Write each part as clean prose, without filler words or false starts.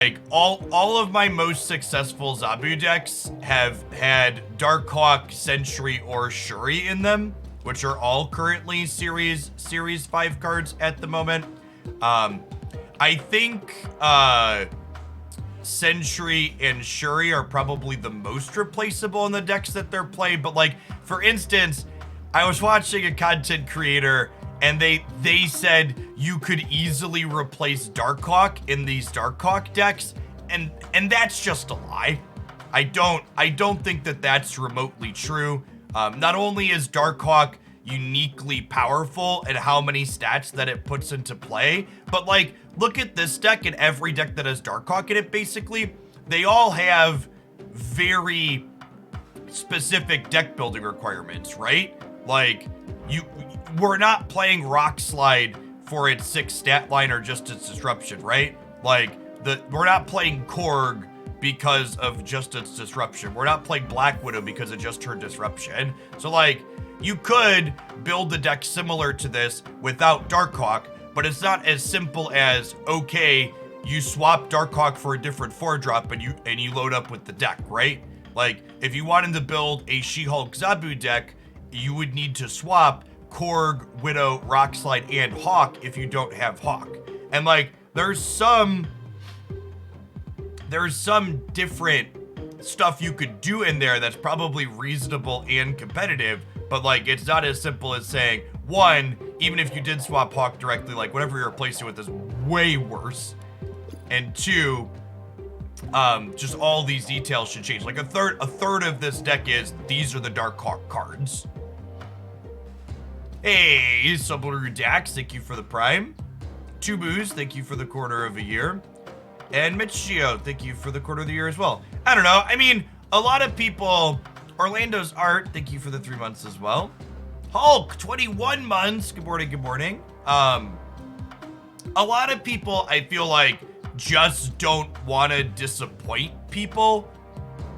Like all of my most successful Zabu decks have had Darkhawk, Sentry, or Shuri in them, which are all currently series 5 cards at the moment. I think Sentry and Shuri are probably the most replaceable in the decks that they're played. But like, for instance, I was watching a content creator and they said you could easily replace Darkhawk in these Darkhawk decks, and that's just a lie. I don't think that that's remotely true. Not only is Darkhawk uniquely powerful and how many stats that it puts into play, but like, look at this deck and every deck that has Darkhawk in it, basically, they all have very specific deck building requirements, right? Like, we're not playing Rock Slide for its 6 stat line or just its disruption, right? Like, we're not playing Korg because of just its disruption. We're not playing Black Widow because of just her disruption. So like, you could build a deck similar to this without Darkhawk, but it's not as simple as, okay, you swap Darkhawk for a different 4-drop and you load up with the deck, right? Like, if you wanted to build a She-Hulk Zabu deck, you would need to swap Korg, Widow, Rockslide, and Hawk if you don't have Hawk. And like, there's some different stuff you could do in there that's probably reasonable and competitive, but like, it's not as simple as saying, one, even if you did swap Hawk directly, like whatever you're replacing with is way worse. And two, just all these details should change. Like a third of this deck is, these are the Darkhawk cards. Hey, Subaru Dax, thank you for the Prime. Tubu's, thank you for the quarter of a year. And Michio, thank you for the quarter of the year as well. I don't know, I mean, a lot of people, Orlando's Art, thank you for the 3 months as well. Hulk, 21 months, good morning, good morning. A lot of people, I feel like, just don't want to disappoint people.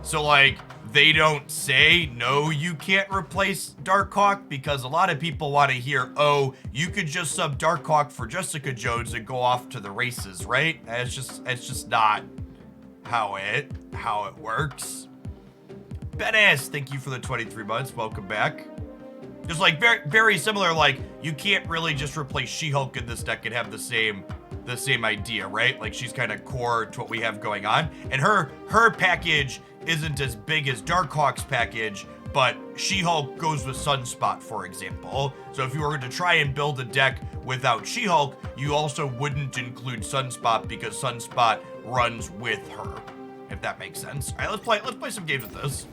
So like, they don't say, no, you can't replace Darkhawk, because a lot of people want to hear, oh, you could just sub Darkhawk for Jessica Jones and go off to the races, right? And it's just not how it works. Ben S, thank you for the 23 months. Welcome back. Just like very similar, like you can't really just replace She-Hulk in this deck and have the same idea, right? Like she's kind of core to what we have going on. And her package isn't as big as Darkhawk's package, but She-Hulk goes with Sunspot, for example. So if you were to try and build a deck without She-Hulk, you also wouldn't include Sunspot because Sunspot runs with her, if that makes sense. All right, let's play some games with this.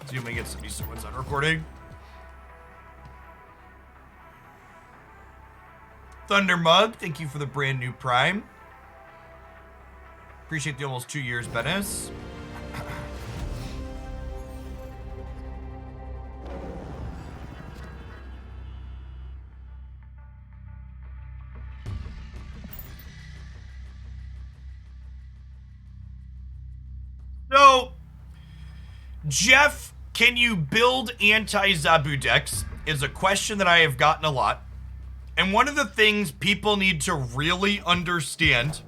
See if we can get some decent ones on recording. Thunder Mug, thank you for the brand new Prime. Appreciate the almost 2 years, Benes. So, Jeff, can you build anti-Zabu decks? Is a question that I have gotten a lot. And one of the things people need to really understand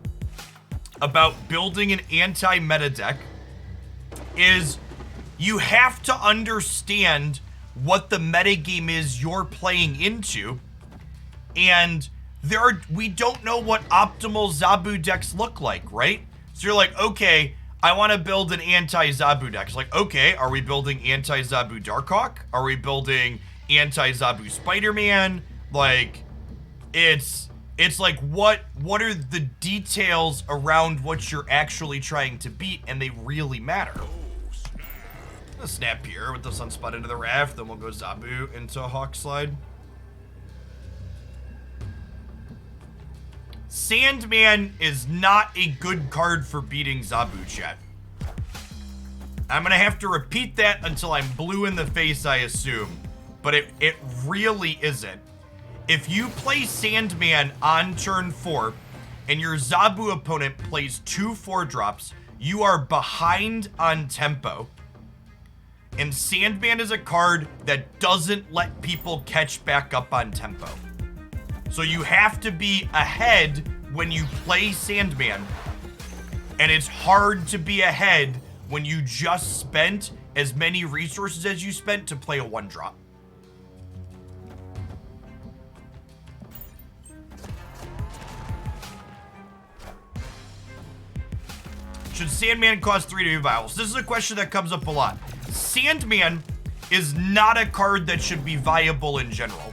about building an anti-meta deck is you have to understand what the metagame is you're playing into. And we don't know what optimal Zabu decks look like, right? So you're like, okay, I want to build an anti-Zabu deck. It's like, okay, are we building anti-Zabu Darkhawk? Are we building anti-Zabu Spider-Man? Like, it's like, what are the details around what you're actually trying to beat, and they really matter. A snap here with the Sunspot into the raft, then we'll go Zabu into Hawk Slide. Sandman is not a good card for beating Zabu, chat. I'm gonna have to repeat that until I'm blue in the face, I assume. But it really isn't. If you play Sandman on turn 4 and your Zabu opponent plays 2 4-drops, you are behind on tempo. And Sandman is a card that doesn't let people catch back up on tempo. So you have to be ahead when you play Sandman. And it's hard to be ahead when you just spent as many resources as you spent to play a 1-drop. Should Sandman cost 3 to be viable? So this is a question that comes up a lot. Sandman is not a card that should be viable in general.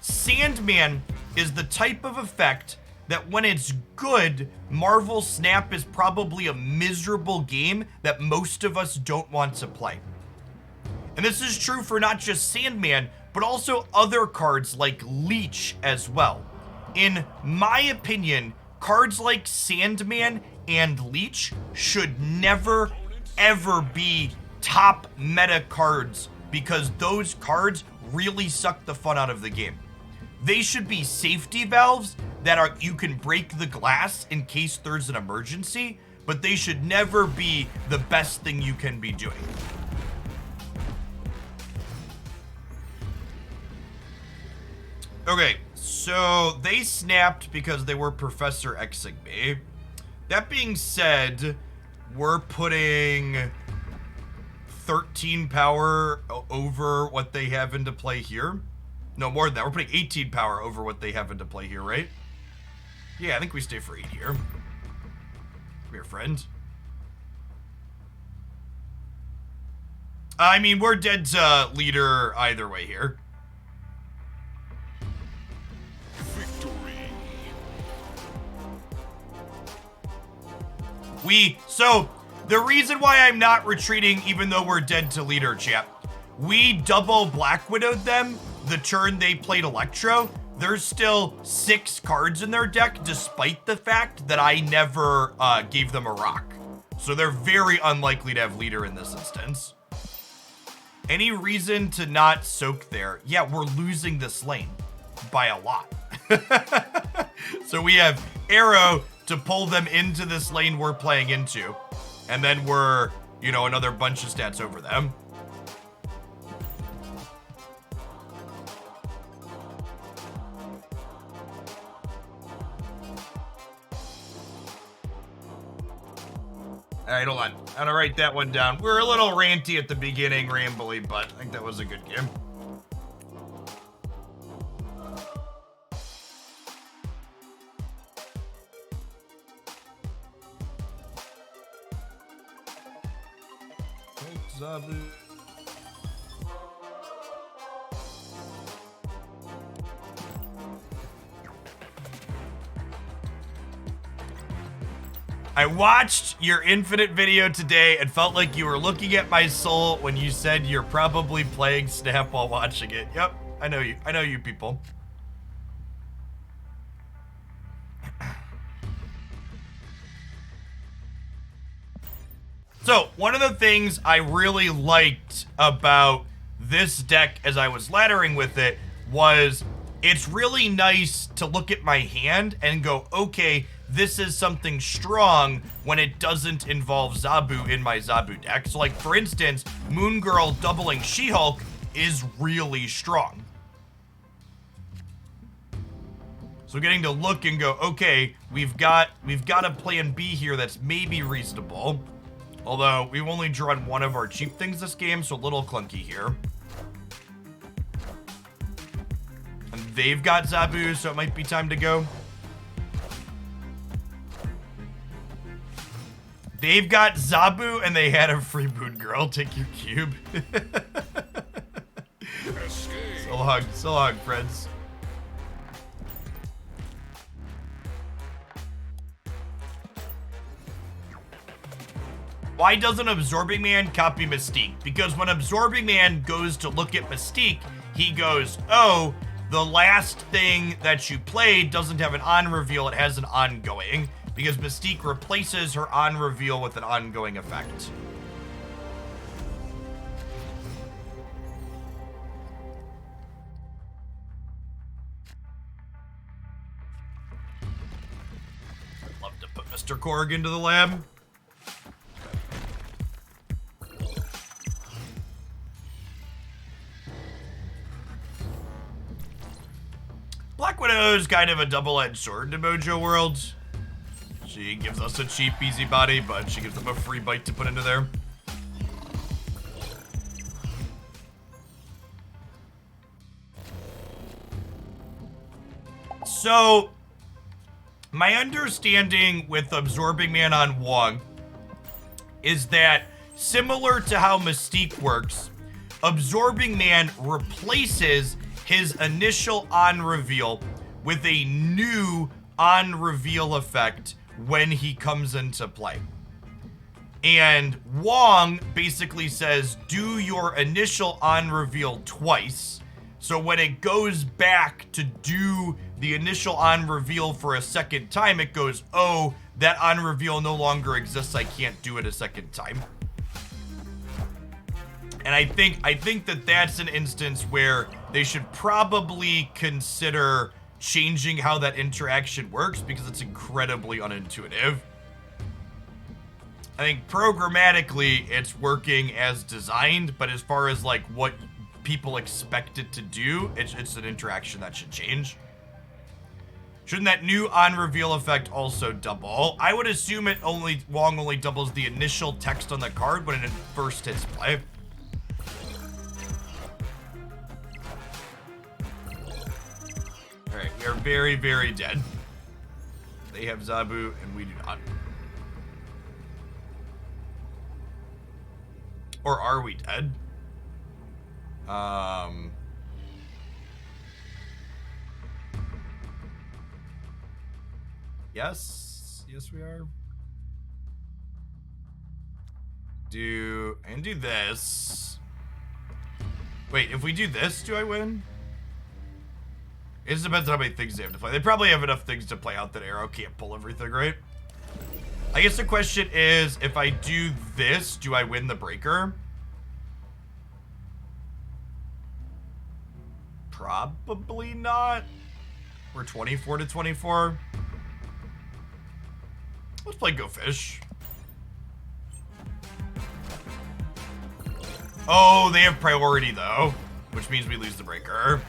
Sandman is the type of effect that when it's good, Marvel Snap is probably a miserable game that most of us don't want to play. And this is true for not just Sandman, but also other cards like Leech as well. In my opinion, cards like Sandman and Leech should never, ever be top meta cards because those cards really suck the fun out of the game. They should be safety valves that you can break the glass in case there's an emergency, but they should never be the best thing you can be doing. Okay, so they snapped because they were Professor Xing me. That being said, we're putting 13 power over what they have into play here. No, more than that. We're putting 18 power over what they have into play here, right? Yeah, I think we stay for 8 here. Come here, friend. I mean, we're dead to leader either way here. So, the reason why I'm not retreating even though we're dead to leader, chat, we double Black Widowed them the turn they played Electro. There's still 6 cards in their deck despite the fact that I never gave them a rock. So they're very unlikely to have leader in this instance. Any reason to not soak there? Yeah, we're losing this lane by a lot. So we have Arrow to pull them into this lane we're playing into. And then we're, you know, another bunch of stats over them. All right, hold on. I'm gonna write that one down. We're a little ranty at the beginning, rambly, but I think that was a good game. Zabu. I watched your Infinite video today and felt like you were looking at my soul when you said you're probably playing Snap while watching it. Yep, I know you. I know you people. So, one of the things I really liked about this deck as I was laddering with it was it's really nice to look at my hand and go, okay, this is something strong when it doesn't involve Zabu in my Zabu deck. So like, for instance, Moon Girl doubling She-Hulk is really strong. So getting to look and go, okay, we've got a plan B here that's maybe reasonable. Although, we've only drawn one of our cheap things this game, so a little clunky here. And they've got Zabu, so it might be time to go. They've got Zabu, and they had a free Moon Girl. Take your cube. So long, friends. Why doesn't Absorbing Man copy Mystique? Because when Absorbing Man goes to look at Mystique, he goes, oh, the last thing that you played doesn't have an on reveal, it has an ongoing. Because Mystique replaces her on reveal with an ongoing effect. I'd love to put Mr. Korg into the lab. Black Widow is kind of a double-edged sword to Mojo World. She gives us a cheap, easy body, but she gives them a free bite to put into there. So, my understanding with Absorbing Man on Wong is that, similar to how Mystique works, Absorbing Man replaces his initial on-reveal with a new on-reveal effect when he comes into play. And Wong basically says, do your initial on-reveal twice, so when it goes back to do the initial on-reveal for a second time, it goes, oh, that on-reveal no longer exists, I can't do it a second time. And I think that that's an instance where they should probably consider changing how that interaction works, because it's incredibly unintuitive. I think programmatically it's working as designed, but as far as like what people expect it to do, it's an interaction that should change. Shouldn't that new on-reveal effect also double? I would assume Wong only doubles the initial text on the card when it first hits play. Alright, we are very, very dead. They have Zabu and we do not. Or are we dead? Yes. Yes, we are. Do this. Wait, if we do this, do I win? It depends on how many things they have to play. They probably have enough things to play out that Arrow can't pull everything, right? I guess the question is, if I do this, do I win the breaker? Probably not. We're 24 to 24. Let's play Go Fish. Oh, they have priority though, which means we lose the breaker.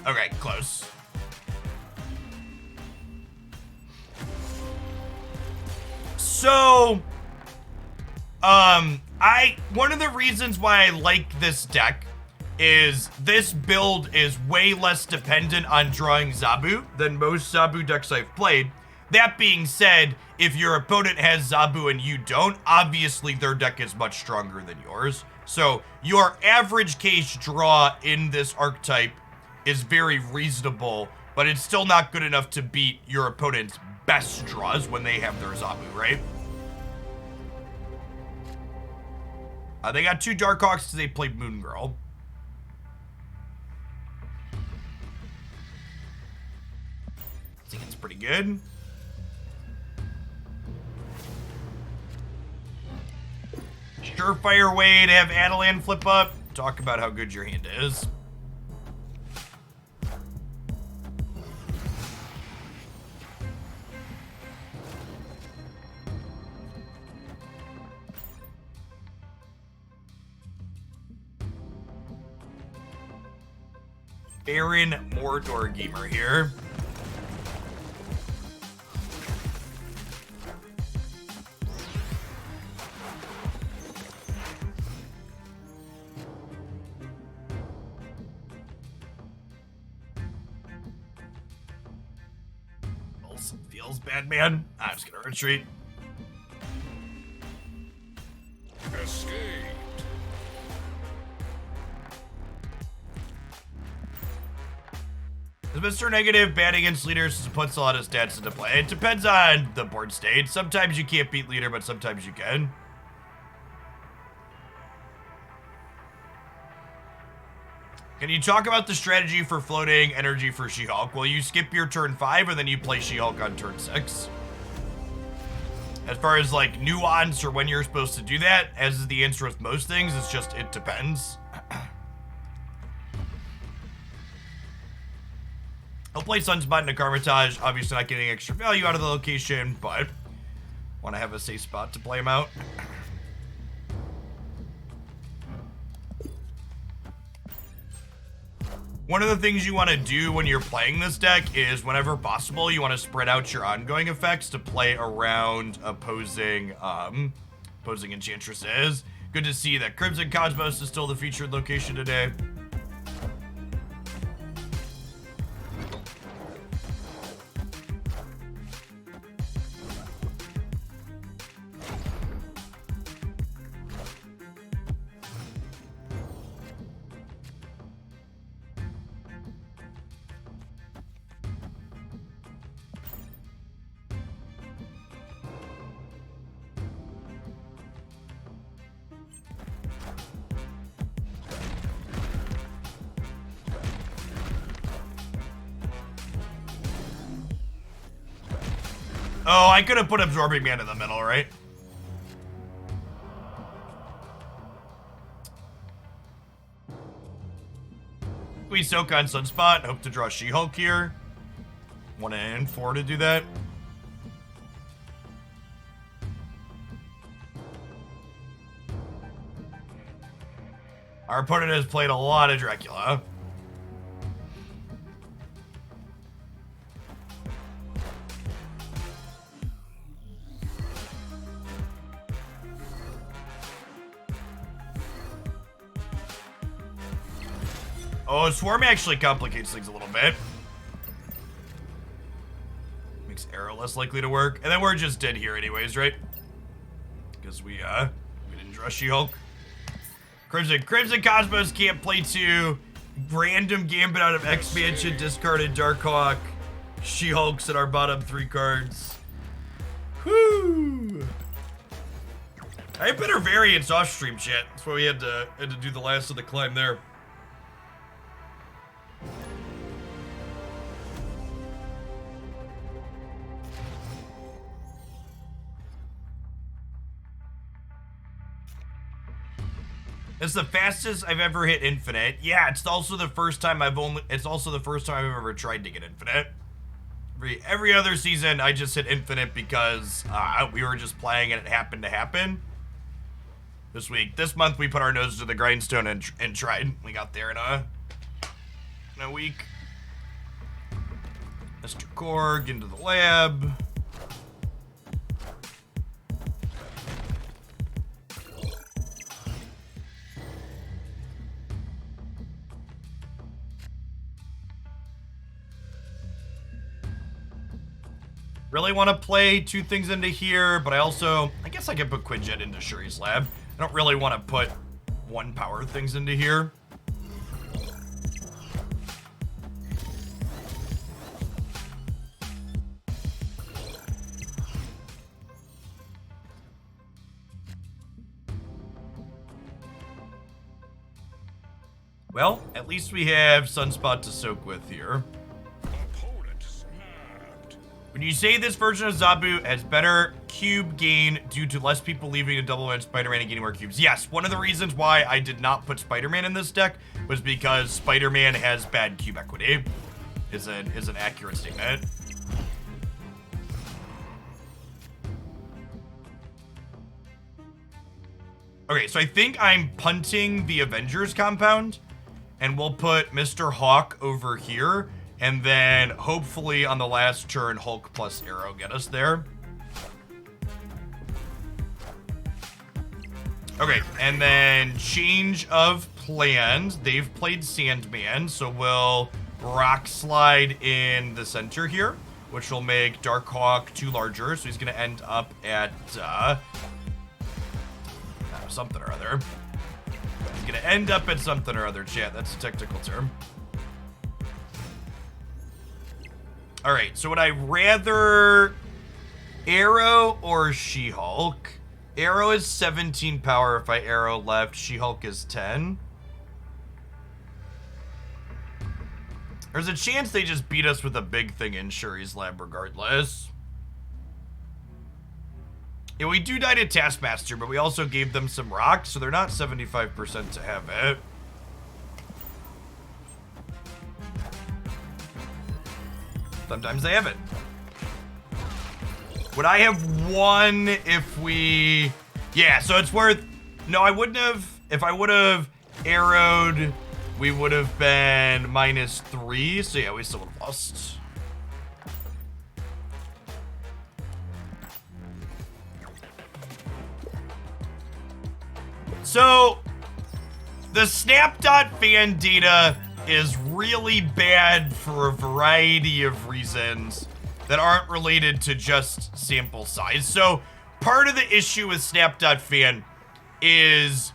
Okay, close. So, one of the reasons why I like this deck is this build is way less dependent on drawing Zabu than most Zabu decks I've played. That being said, if your opponent has Zabu and you don't, obviously their deck is much stronger than yours. So your average case draw in this archetype is very reasonable, but it's still not good enough to beat your opponent's best draws when they have their Zabu, right? They got 2 Darkhawks because they played Moon Girl. I think it's pretty good. Surefire way to have Adelan flip up. Talk about how good your hand is. Baron Mordor Gamer here. Feels bad, man. I'm just gonna retreat. Escaped. Is Mr. Negative bad against leaders puts a lot of stats into play? It depends on the board state. Sometimes you can't beat leader, but sometimes you can. Can you talk about the strategy for floating energy for She-Hulk? Well, you skip your turn 5 and then you play She-Hulk on turn 6. As far as like nuance or when you're supposed to do that, as is the answer with most things, it's just, it depends. I'll play Sunspot and a Carmitage, obviously not getting extra value out of the location, but want to have a safe spot to play him out. One of the things you want to do when you're playing this deck is, whenever possible, you want to spread out your ongoing effects to play around opposing enchantresses. Good to see that Crimson Cosmos is still the featured location today. Oh, I could have put Absorbing Man in the middle, right? We soak on Sunspot. Hope to draw She-Hulk here. 1 and 4 to do that. Our opponent has played a lot of Dracula. Oh, Swarm actually complicates things a little bit. Makes Arrow less likely to work. And then we're just dead here anyways, right? Because we didn't draw She-Hulk. Crimson Cosmos can't play 2. Random Gambit out of Expansion, discarded Darkhawk. She-Hulk's at our bottom 3 cards. Whoo! I had better variants off stream, chat. That's why we had to do the last of the climb there. It's the fastest I've ever hit infinite. Yeah, it's also the first time I've ever tried to get infinite. Every other season, I just hit infinite because we were just playing and it happened to happen. This month, we put our nose to the grindstone and tried. We got there in a week. Mr. Korg into the lab. Really want to play 2 things into here, but I guess I could put Quinjet into Shuri's lab. I don't really want to put 1 power things into here. Well, at least we have Sunspot to soak with here. When you say this version of Zabu has better cube gain due to less people leaving a double and Spider-Man and getting more cubes. Yes, one of the reasons why I did not put Spider-Man in this deck was because Spider-Man has bad cube equity. Is an accurate statement. Okay, so I think I'm punting the Avengers compound, and we'll put Mr. Hawk over here. And then, hopefully, on the last turn, Hulk plus Arrow get us there. Okay, and then change of plans. They've played Sandman, so we'll Rock Slide in the center here, which will make Darkhawk 2 larger, so he's going to end up at something or other. He's going to end up at something or other, chat. That's a technical term. All right, so would I rather Arrow or She-Hulk? Arrow is 17 power if I Arrow left. She-Hulk is 10. There's a chance they just beat us with a big thing in Shuri's lab regardless. Yeah, we do die to Taskmaster, but we also gave them some rocks, so they're not 75% to have it. Sometimes they have it. Would I have 1 if we... Yeah, so it's worth... No, I wouldn't have... If I would have arrowed we would have been -3. So yeah, we still would have lost. So the snap.fan data is really bad for a variety of reasons that aren't related to just sample size. So part of the issue with snap.fan is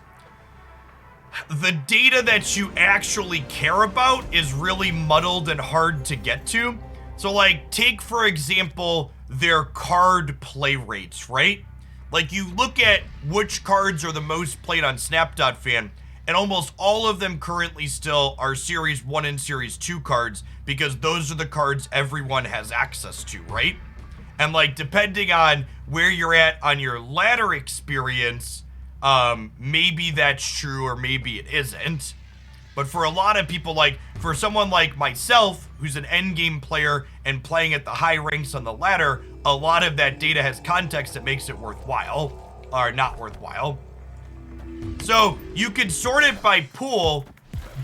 the data that you actually care about is really muddled and hard to get to. So like, take for example, their card play rates, right? Like, you look at which cards are the most played on snap.fan, and almost all of them currently still are Series 1 and Series 2 cards, because those are the cards everyone has access to, right? And like, depending on where you're at on your ladder experience, maybe that's true or maybe it isn't. But for a lot of people, like for someone like myself, who's an endgame player and playing at the high ranks on the ladder, a lot of that data has context that makes it worthwhile, or not worthwhile. So you could sort it by pool,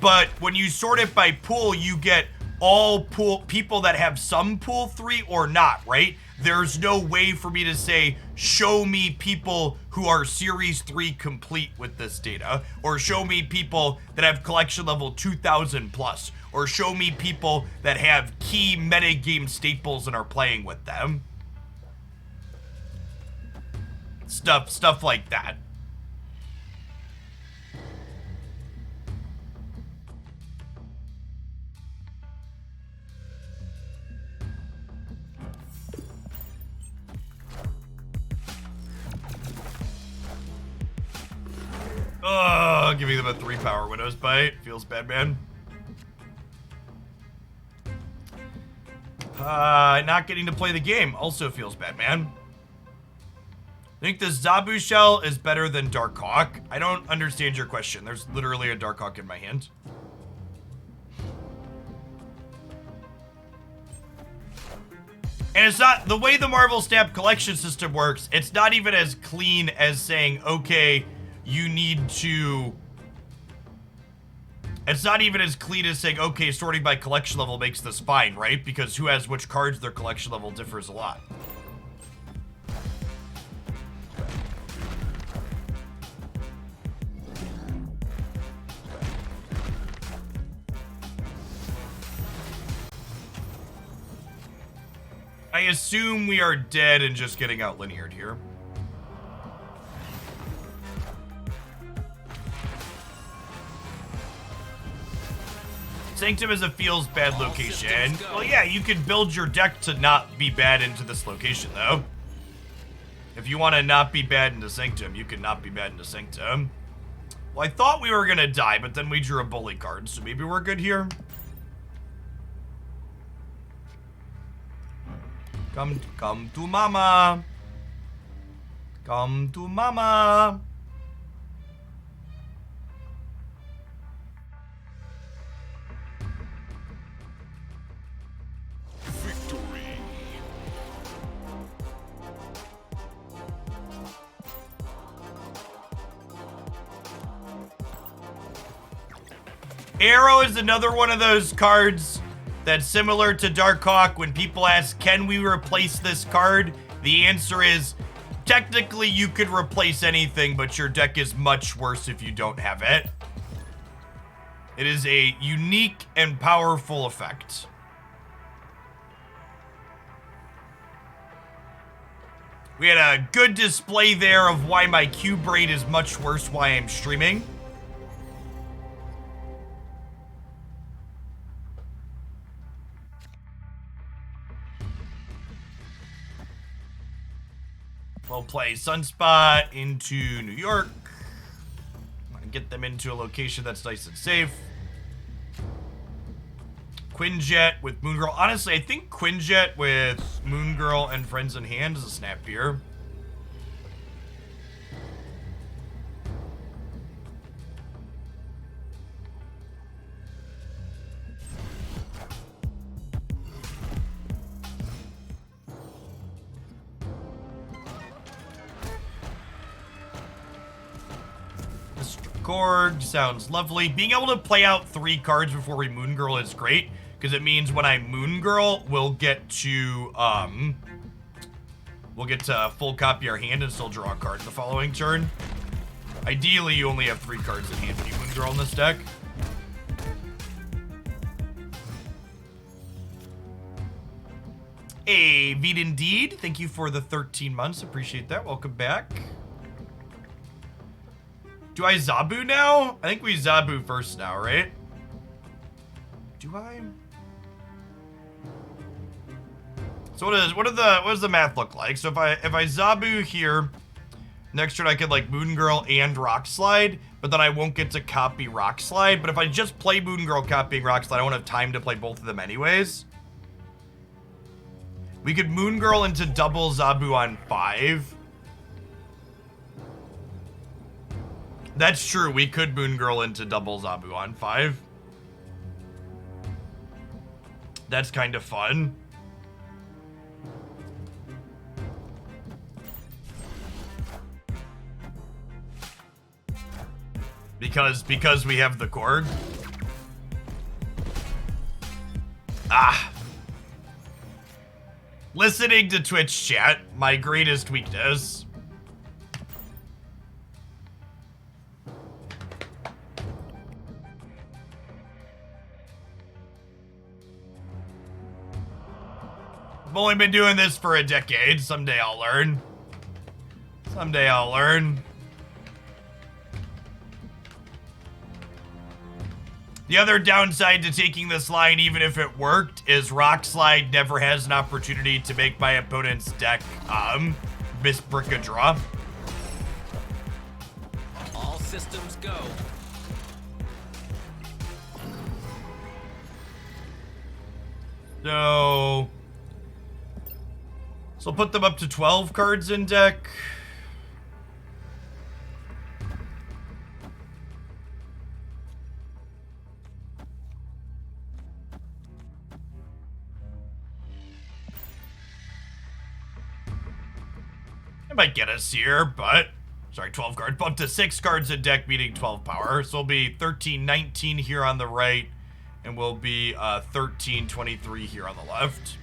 but when you sort it by pool, you get all pool people that have some pool 3 or not, right? There's no way for me to say, show me people who are Series 3 complete with this data, or show me people that have collection level 2000 plus, or show me people that have key metagame staples and are playing with them. Stuff like that. Giving them a 3 power Windows bite. Feels bad, man. Not getting to play the game also feels bad, man. I think the Zabu shell is better than Darkhawk. I don't understand your question. There's literally a Darkhawk in my hand. And it's not, the way the Marvel Snap collection system works, it's not even as clean as saying, okay, you need to... It's not even as clean as saying, okay, sorting by collection level makes this fine, right? Because who has which cards, their collection level differs a lot. I assume we are dead and just getting out lineared here. Sanctum is a feels bad location. Well, yeah, you could build your deck to not be bad into this location, though. If you want to not be bad into Sanctum, you can not be bad into Sanctum. Well, I thought we were going to die, but then we drew a bully card, so maybe we're good here. Come to mama. Come to mama. Victory. Arrow is another one of those cards that's similar to Darkhawk. When people ask, can we replace this card? The answer is, technically you could replace anything, but your deck is much worse if you don't have it. It is a unique and powerful effect. We had a good display there of why my cube rate is much worse why I'm streaming. We'll play Sunspot into New York. I'm gonna get them into a location that's nice and safe. Quinjet with Moongirl. Honestly, I think Quinjet with Moongirl and Friends in Hand is a snap here. Korg sounds lovely. Being able to play out 3 cards before we Moon Girl is great, because it means when I Moon Girl, we'll get to full copy our hand and still draw a card the following turn. Ideally, you only have 3 cards in hand when you Moon Girl in this deck. Hey, Veed indeed. Thank you for the 13 months. Appreciate that. Welcome back. Do I Zabu now? I think we Zabu first now, right? Do I? So what does the math look like? So if I Zabu here, next turn I could like Moon Girl and Rock Slide, but then I won't get to copy Rock Slide. But if I just play Moon Girl copying Rock Slide, I won't have time to play both of them anyways. We could Moon Girl into double Zabu on 5. That's true. We could Moon Girl into double Zabu on 5. That's kind of fun. Because we have the Korg. Ah. Listening to Twitch chat, my greatest weakness. I've only been doing this for a decade. Someday I'll learn. Someday I'll learn. The other downside to taking this line, even if it worked, is Rock Slide never has an opportunity to make my opponent's deck misbrick a draw. All systems go. So I'll put them up to 12 cards in deck. It might get us here, but... Sorry, 12 cards. Up to 6 cards in deck, meaning 12 power. So it'll be 13, 19 here on the right, and we'll be 13, 23 here on the left.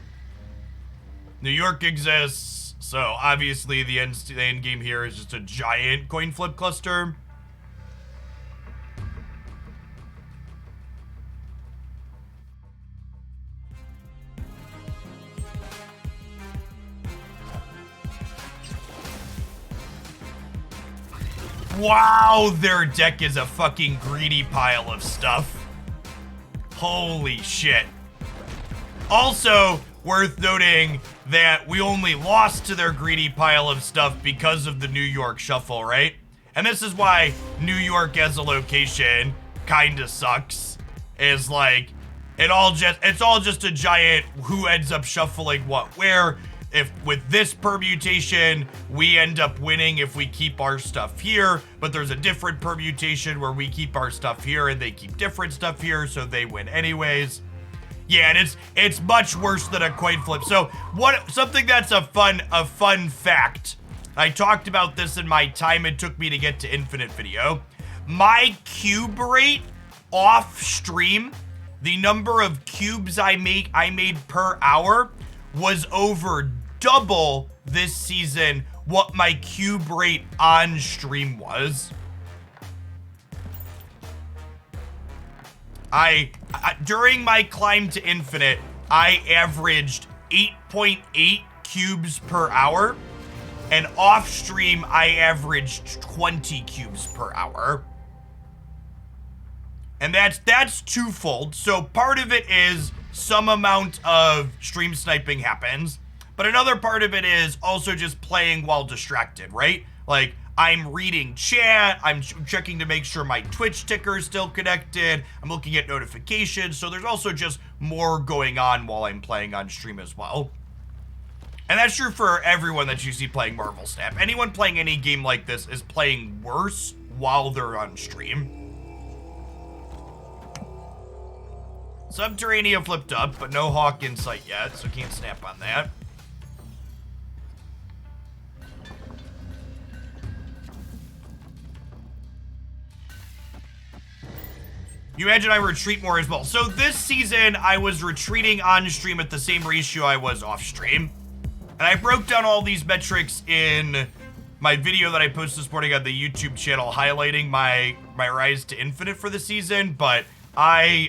New York exists, so obviously the end game here is just a giant coin flip cluster. Wow, their deck is a fucking greedy pile of stuff. Holy shit. Also, worth noting that we only lost to their greedy pile of stuff because of the New York Shuffle, right? And this is why New York as a location kinda sucks. Is like, it's all just a giant who ends up shuffling what where. If with this permutation, we end up winning if we keep our stuff here, but there's a different permutation where we keep our stuff here and they keep different stuff here, so they win anyways. Yeah, and it's much worse than a coin flip. So something that's a fun fact. I talked about this in my time it took me to get to Infinite video. My cube rate off stream, the number of cubes I made per hour was over double this season what my cube rate on stream was. During my climb to Infinite, I averaged 8.8 cubes per hour, and off stream I averaged 20 cubes per hour. And that's twofold. So part of it is some amount of stream sniping happens, but another part of it is also just playing while distracted, right? Like, I'm reading chat, I'm checking to make sure my Twitch ticker is still connected, I'm looking at notifications, so there's also just more going on while I'm playing on stream as well. And that's true for everyone that you see playing Marvel Snap. Anyone playing any game like this is playing worse while they're on stream. Subterranea flipped up, but no Hawk in sight yet, so can't snap on that. You imagine I retreat more as well. So this season, I was retreating on stream at the same ratio I was off stream. And I broke down all these metrics in my video that I posted this morning on the YouTube channel highlighting my rise to infinite for the season. But I'm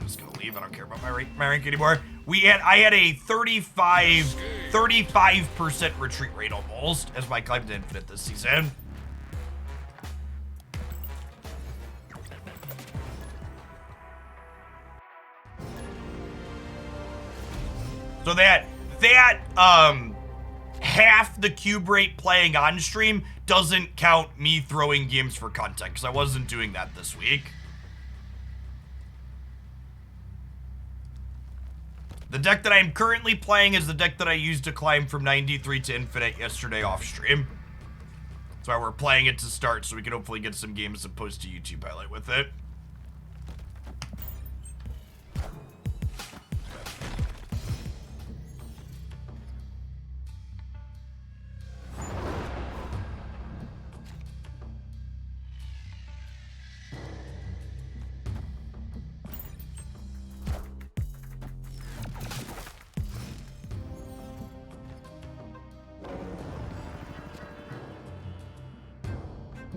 just gonna leave. I don't care about my rank anymore. I had a 35% retreat rate almost as my climb to infinite this season. So that half the cube rate playing on stream doesn't count me throwing games for content, because I wasn't doing that this week. The deck that I'm currently playing is the deck that I used to climb from 93 to infinite yesterday off stream. That's why we're playing it to start, so we can hopefully get some games to post to YouTube highlight with it.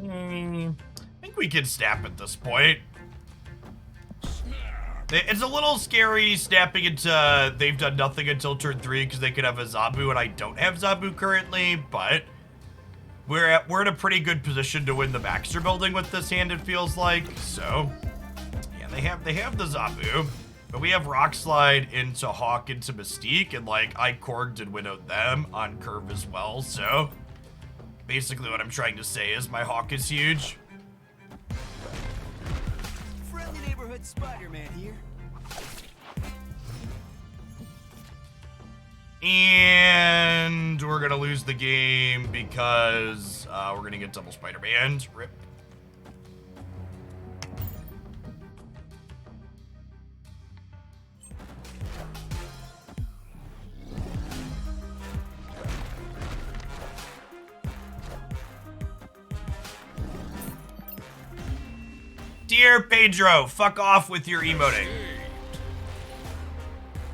I think we can snap at this point. It's a little scary snapping into they've done nothing until turn 3 because they could have a Zabu and I don't have Zabu currently, but we're in a pretty good position to win the Baxter building with this hand, it feels like. So yeah, they have the Zabu, but we have Rock Slide into Hawk into Mystique, and like I Korged and Winnowed them on curve as well. So basically what I'm trying to say is my Hawk is huge. Friendly neighborhood Spider-Man here. And we're gonna lose the game because we're gonna get double Spider-Man. Rip. Dear Pedro, fuck off with your emoting.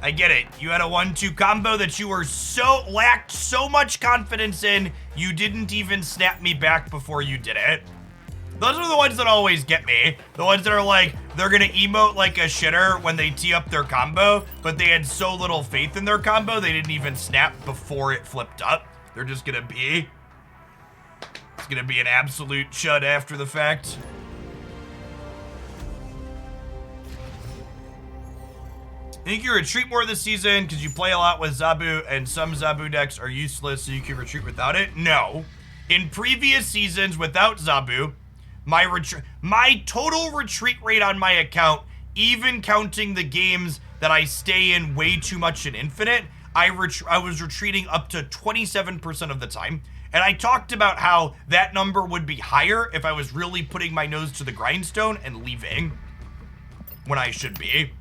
I get it. You had a 1-2 combo that you were lacked so much confidence in, you didn't even snap me back before you did it. Those are the ones that always get me. The ones that are like, they're gonna emote like a shitter when they tee up their combo, but they had so little faith in their combo, they didn't even snap before it flipped up. They're just gonna be... It's gonna be an absolute chud after the fact. I think you retreat more this season because you play a lot with Zabu, and some Zabu decks are useless, so you can retreat without it. No. In previous seasons without Zabu, my total retreat rate on my account, even counting the games that I stay in way too much in Infinite, I was retreating up to 27% of the time. And I talked about how that number would be higher if I was really putting my nose to the grindstone and leaving when I should be.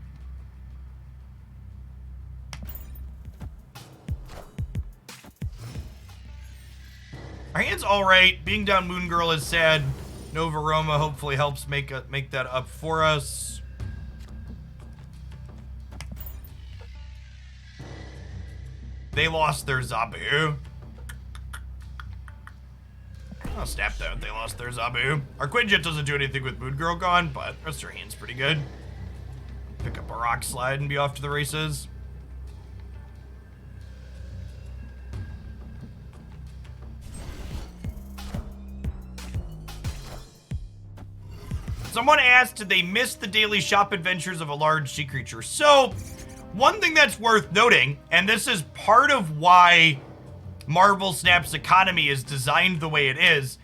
Our hand's all right. Being down Moon Girl is sad. Nova Roma hopefully helps make that up for us. They lost their Zabu. I'll snap that. They lost their Zabu. Our Quinjet doesn't do anything with Moon Girl gone, but the rest of our hand's pretty good. Pick up a Rock Slide and be off to the races. Someone asked, did they miss the daily shop adventures of a large sea creature? So, one thing that's worth noting, and this is part of why Marvel Snap's economy is designed the way it is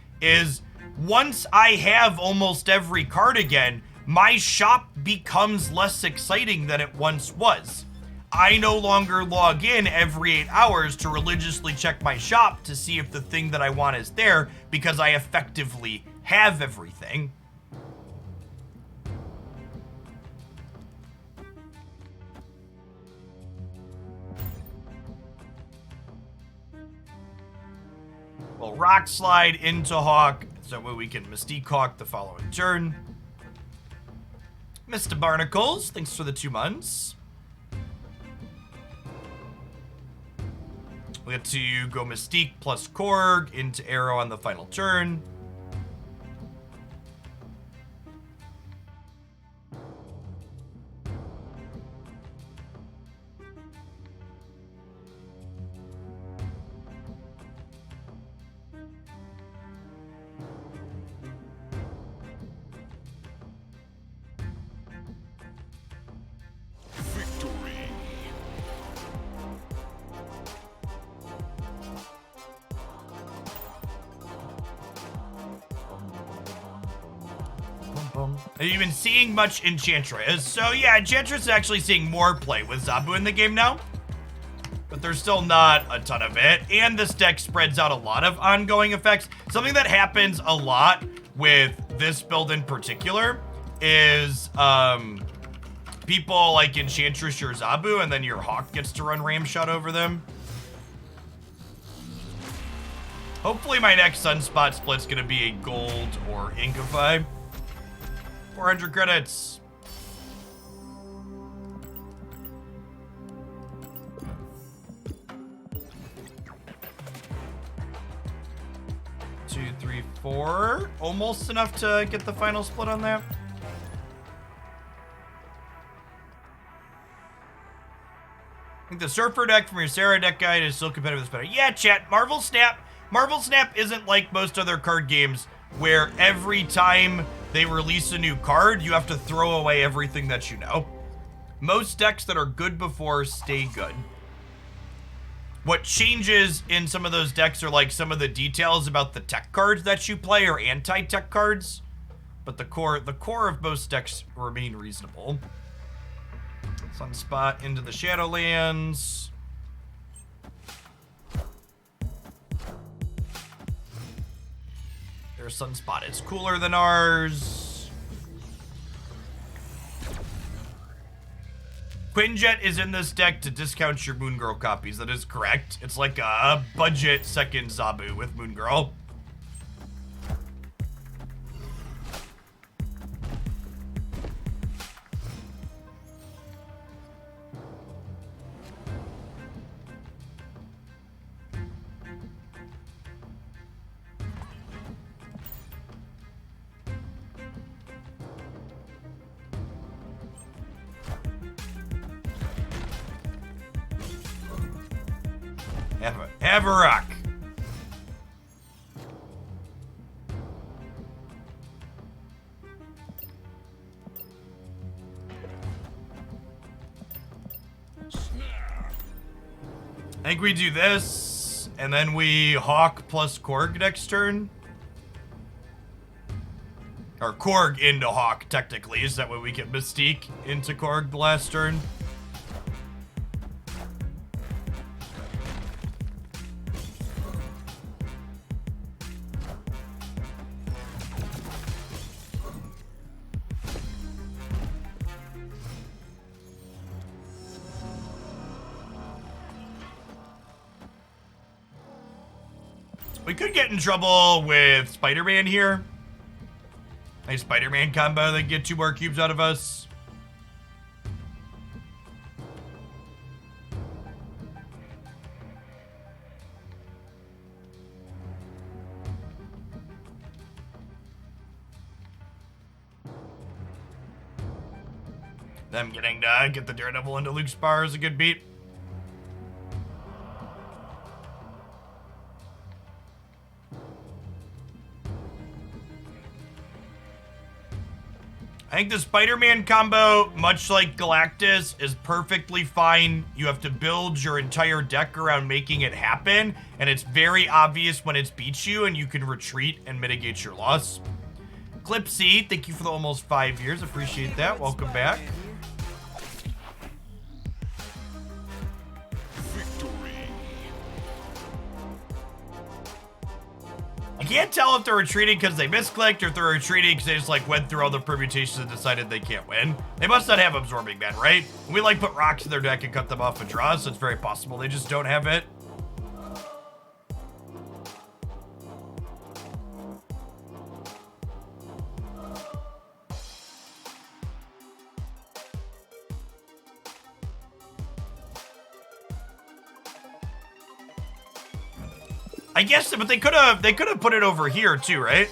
once I have almost every card again, my shop becomes less exciting than it once was. I no longer log in every 8 hours to religiously check my shop to see if the thing that I want is there, because I effectively have everything. We'll Rock Slide into Hawk, so we can Mystique Hawk the following turn. Mr. Barnacles, thanks for the 2 months. We get to go Mystique plus Korg into Arrow on the final turn. Victory. Have you been seeing much Enchantress? So yeah, Enchantress is actually seeing more play with Zabu in the game now. But there's still not a ton of it. And this deck spreads out a lot of ongoing effects. Something that happens a lot with this build in particular is people like Enchantress your Zabu, and then your Hawk gets to run Ramshot over them. Hopefully my next Sunspot split's gonna be a gold or Inkify. 400 credits. Two, three, four. Almost enough to get the final split on that. I think the Surfer deck from your Sarah deck guide is still competitive with better. Yeah, chat. Marvel Snap isn't like most other card games where every time they release a new card, you have to throw away everything that you know. Most decks that are good before stay good. What changes in some of those decks are like some of the details about the tech cards that you play or anti-tech cards. But the core of most decks remain reasonable. Sunspot into the Shadowlands. Their Sunspot is cooler than ours. Quinjet is in this deck to discount your Moon Girl copies. That is correct. It's like a budget second Zabu with Moon Girl. Have a rock. I think we do this, and then we Hawk plus Korg next turn. Or Korg into Hawk, technically. Is that way we get Mystique into Korg the last turn? We could get in trouble with Spider-Man here. Nice Spider-Man combo that get 2 more cubes out of us. Them getting to get the Daredevil into Luke's bar is a good beat. I think the Spider-Man combo, much like Galactus, is perfectly fine. You have to build your entire deck around making it happen, and it's very obvious when it beats you, and you can retreat and mitigate your loss. Clipsy, thank you for the almost 5 years. Appreciate that. Welcome back. I can't tell if they're retreating because they misclicked or if they're retreating because they just like went through all the permutations and decided they can't win. They must not have Absorbing Man, right? We like put rocks in their deck and cut them off and draw, so it's very possible they just don't have it. I guess, but they could have put it over here too, right?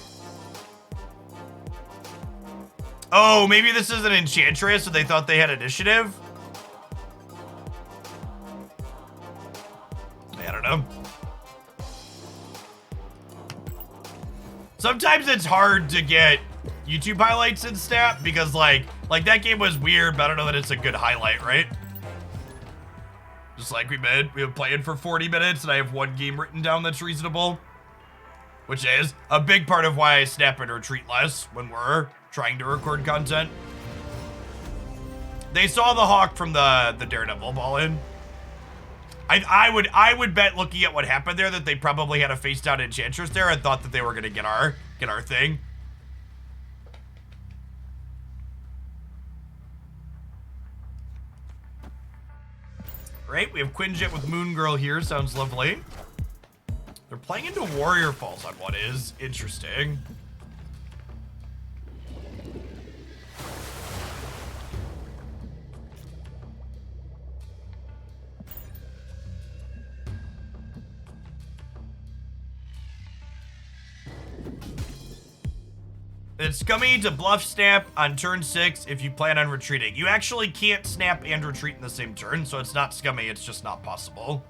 Oh, maybe this is an enchantress and they thought they had initiative? I don't know. Sometimes it's hard to get YouTube highlights in Snap because like that game was weird, but I don't know that it's a good highlight, right? Just like we've been playing for 40 minutes and I have one game written down that's reasonable, which is a big part of why I snap and retreat less when we're trying to record content. They saw the hawk from the Daredevil ball in. I would bet, looking at what happened there, that they probably had a face down enchantress there and thought that they were gonna get our thing. Right, we have Quinjet with Moon Girl here. Sounds lovely. They're playing into Warrior Falls on what is interesting. It's scummy to bluff snap on turn 6 if you plan on retreating. You actually can't snap and retreat in the same turn, so it's not scummy, it's just not possible.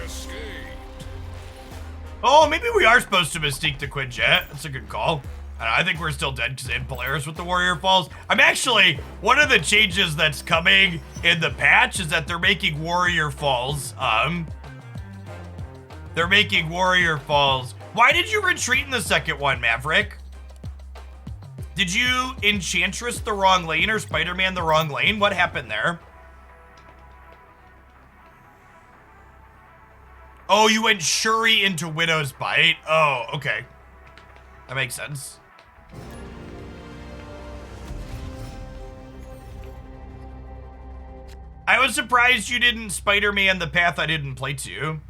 Escaped. Oh, maybe we are supposed to Mystique the Quinjet. That's a good call. I think we're still dead because they had Polaris with the Warrior Falls. I'm actually, one of the changes that's coming in the patch is that they're making Warrior Falls. They're making Warrior Falls. Why did you retreat in the second one, Maverick? Did you Enchantress the wrong lane or Spider-Man the wrong lane? What happened there? Oh, you went Shuri into Widow's Bite. Oh, okay. That makes sense. I was surprised you didn't Spider-Man the path I didn't play to.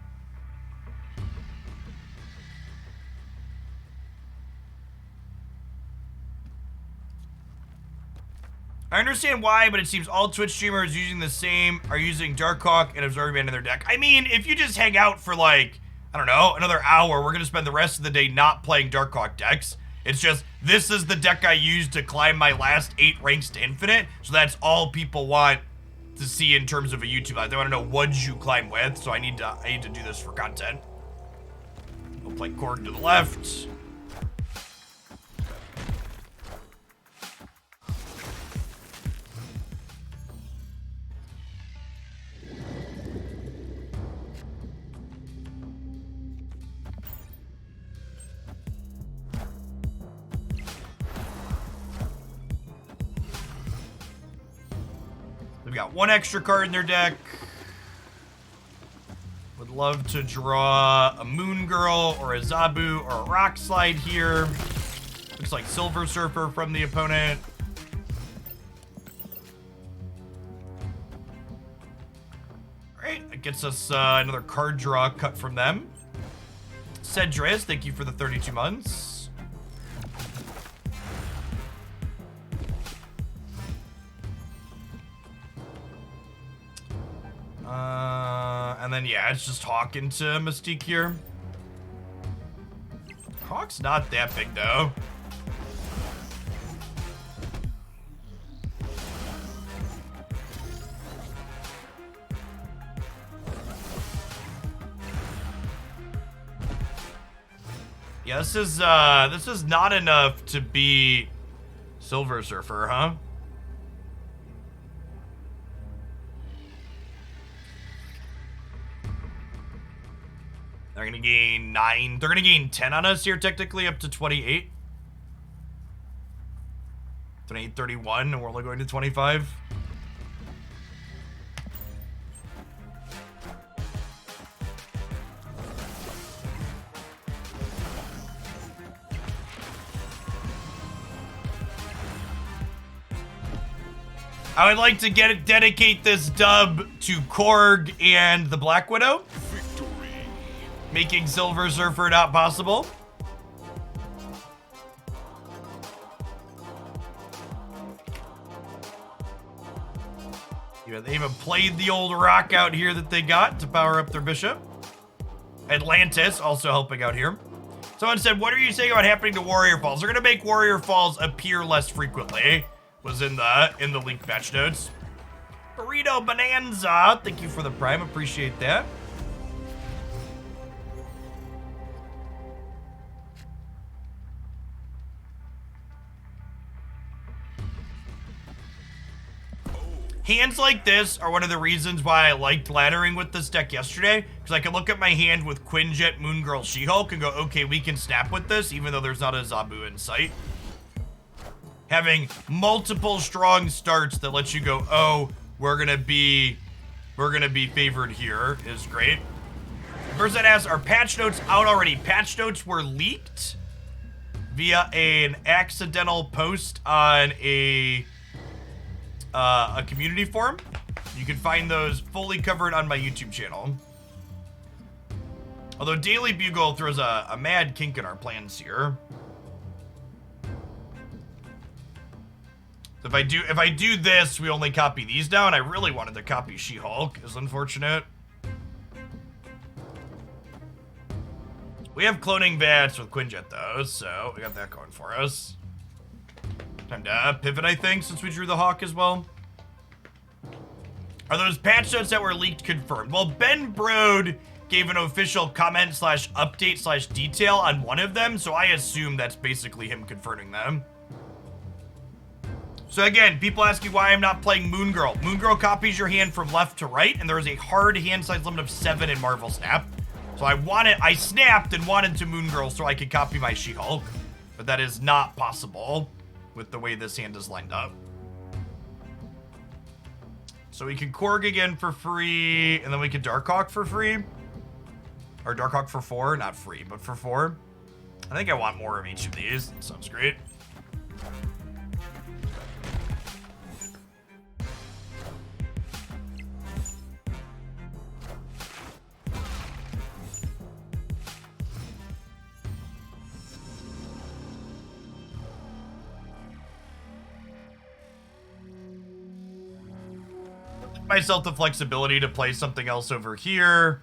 I understand why, but it seems all Twitch streamers using the same are using Darkhawk and Absorbing Man in their deck. I mean, if you just hang out for like, I don't know, another hour, we're gonna spend the rest of the day not playing Darkhawk decks. It's just, this is the deck I used to climb my last 8 ranks to infinite, so that's all people want to see in terms of a YouTube live. They want to know what you climb with, so I need to do this for content. We'll play Korg to the left. They've got one extra card in their deck. Would love to draw a Moon Girl or a Zabu or a Rock Slide here. Looks like Silver Surfer from the opponent. Alright, that gets us another card draw cut from them. Cedris, thank you for the 32 months. And then, yeah, it's just Hawk into Mystique here. Hawk's not that big, though. Yeah, this is not enough to be Silver Surfer, huh? They're gonna gain 9. They're gonna gain 10 on us here, technically, up to 28. 28, 31, and we're only going to 25. I would like to dedicate this dub to Korg and the Black Widow. Victory. Making Silver Surfer not possible. They even played the old rock out here that they got to power up their bishop. Atlantis also helping out here. Someone said, what are you saying about happening to Warrior Falls? They're gonna make Warrior Falls appear less frequently. Was in the link match notes. Burrito Bonanza, thank you for the prime, appreciate that. Hands like this are one of the reasons why I liked laddering with this deck yesterday, because I can look at my hand with Quinjet, Moon Girl, She-Hulk and go, okay, we can snap with this, even though there's not a Zabu in sight. Having multiple strong starts that let you go, oh, we're gonna be favored here is great. First that asks, are patch notes out already? Patch notes were leaked via an accidental post on a community forum. You can find those fully covered on my YouTube channel. Although Daily Bugle throws a mad kink in our plans here. So if I do this, we only copy these down. I really wanted to copy She-Hulk. It's unfortunate. We have cloning Vats with Quinjet though, so we got that going for us. Time to pivot, I think, since we drew the Hawk as well. Are those patch notes that were leaked confirmed? Well, Ben Brode gave an official comment / update / detail on one of them, so I assume that's basically him confirming them. So again, people asking why I'm not playing Moon Girl. Moon Girl copies your hand from left to right, and there is a hard hand size limit of 7 in Marvel Snap. So I snapped and wanted to Moon Girl so I could copy my She-Hulk, but that is not possible with the way this hand is lined up. So we can Korg again for free, and then we can Darkhawk for free. Or Darkhawk for 4, not free, but for 4. I think I want more of each of these. Sounds great. Myself the flexibility to play something else over here.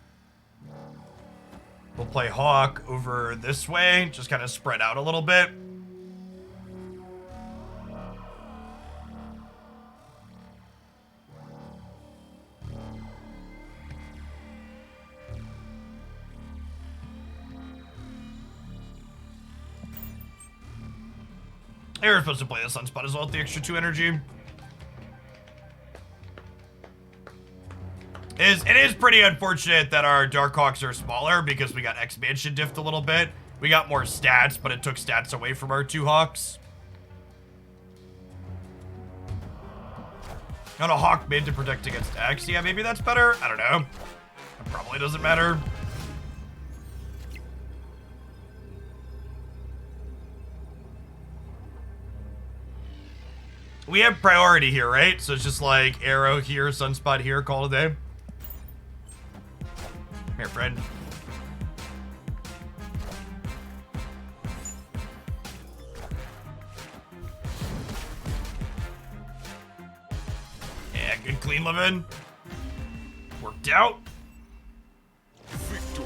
We'll play Hawk over this way, just kind of spread out a little bit. They were supposed to play the Sunspot as well with the extra 2 energy. It is pretty unfortunate that our Darkhawks are smaller because we got expansion diffed a little bit. We got more stats, but it took stats away from our 2 Hawks. Got a Hawk mid to protect against X. Yeah, maybe that's better. I don't know. It probably doesn't matter. We have priority here, right? So it's just like Arrow here, Sunspot here, call it a day. Here, friend. Yeah, good clean living. Worked out. Victory.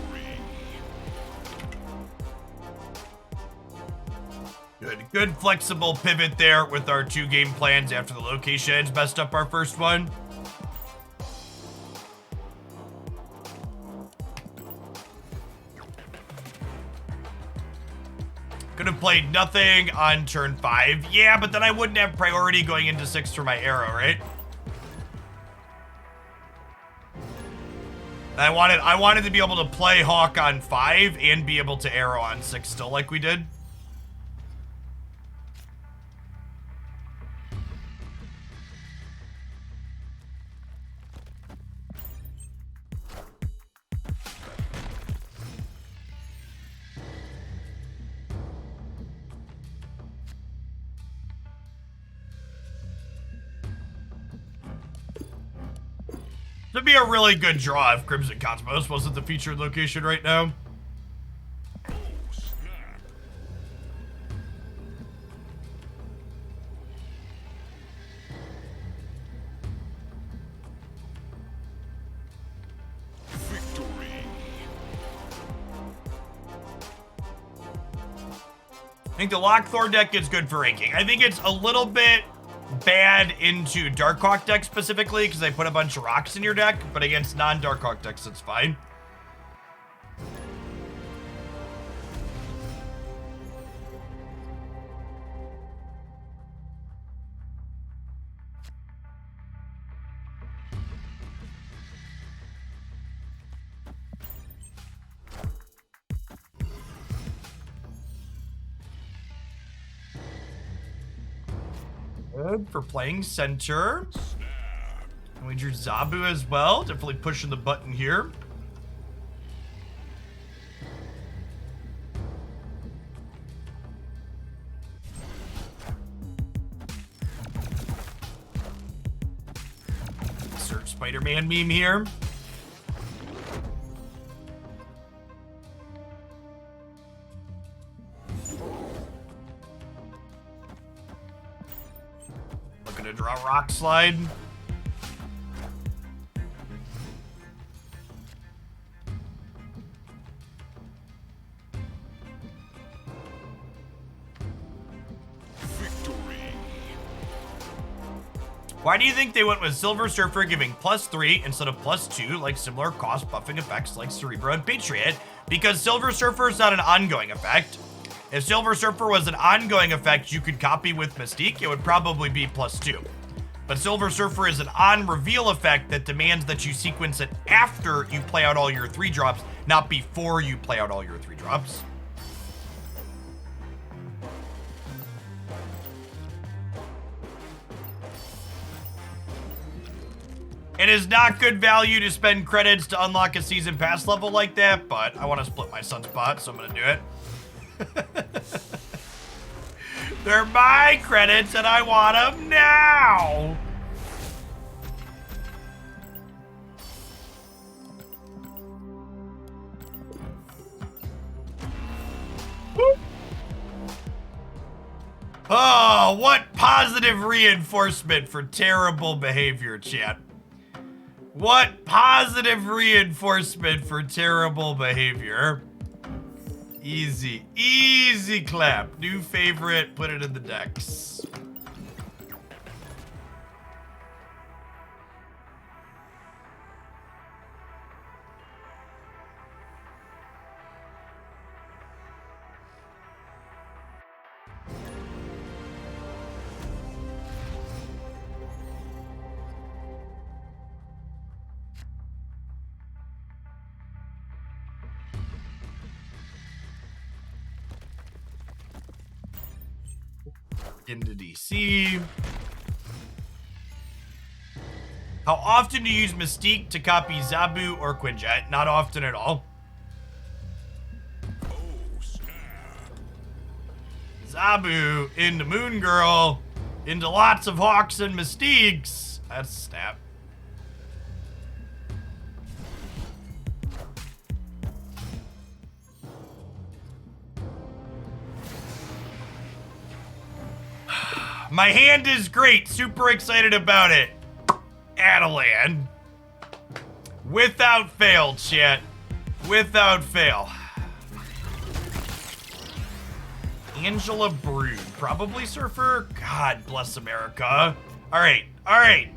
Good flexible pivot there with our 2 game plans after the locations messed up our first one. Could have played nothing on turn 5. Yeah, but then I wouldn't have priority going into 6 for my Arrow, right? I wanted to be able to play Hawk on 5 and be able to Arrow on 6 still like we did. It'd be a really good draw if Crimson Cosmos wasn't the featured location right now. Oh, snap. I think the Lockthorn deck is good for ranking. I think it's a little bit bad into Darkhawk deck specifically because I put a bunch of rocks in your deck, but against non-Darkhawk decks, it's fine. Good for playing center. And we drew Zabu as well. Definitely pushing the button here. Insert Spider-Man meme here. Looking to draw Rock Slide. Why do you think they went with Silver Surfer giving +3 instead of +2, like similar cost buffing effects like Cerebro and Patriot? Because Silver Surfer is not an ongoing effect. If Silver Surfer was an ongoing effect you could copy with Mystique, it would probably be +2. But Silver Surfer is an on-reveal effect that demands that you sequence it after you play out all your 3-drops, not before you play out all your 3-drops. It is not good value to spend credits to unlock a season pass level like that, but I want to split my son's spot, so I'm going to do it. They're my credits and I want them now! Woo. Oh, what positive reinforcement for terrible behavior, chat. What positive reinforcement for terrible behavior. Easy, easy clap. New favorite, put it in the decks. Into DC. How often do you use Mystique to copy Zabu or Quinjet? Not often at all. Oh, snap. Zabu into Moon Girl, into lots of Hawks and Mystiques. That's snap. My hand is great. Super excited about it. Adelan. Without fail, chat. Without fail. Angela Brood. Probably Surfer? God bless America. Alright, alright.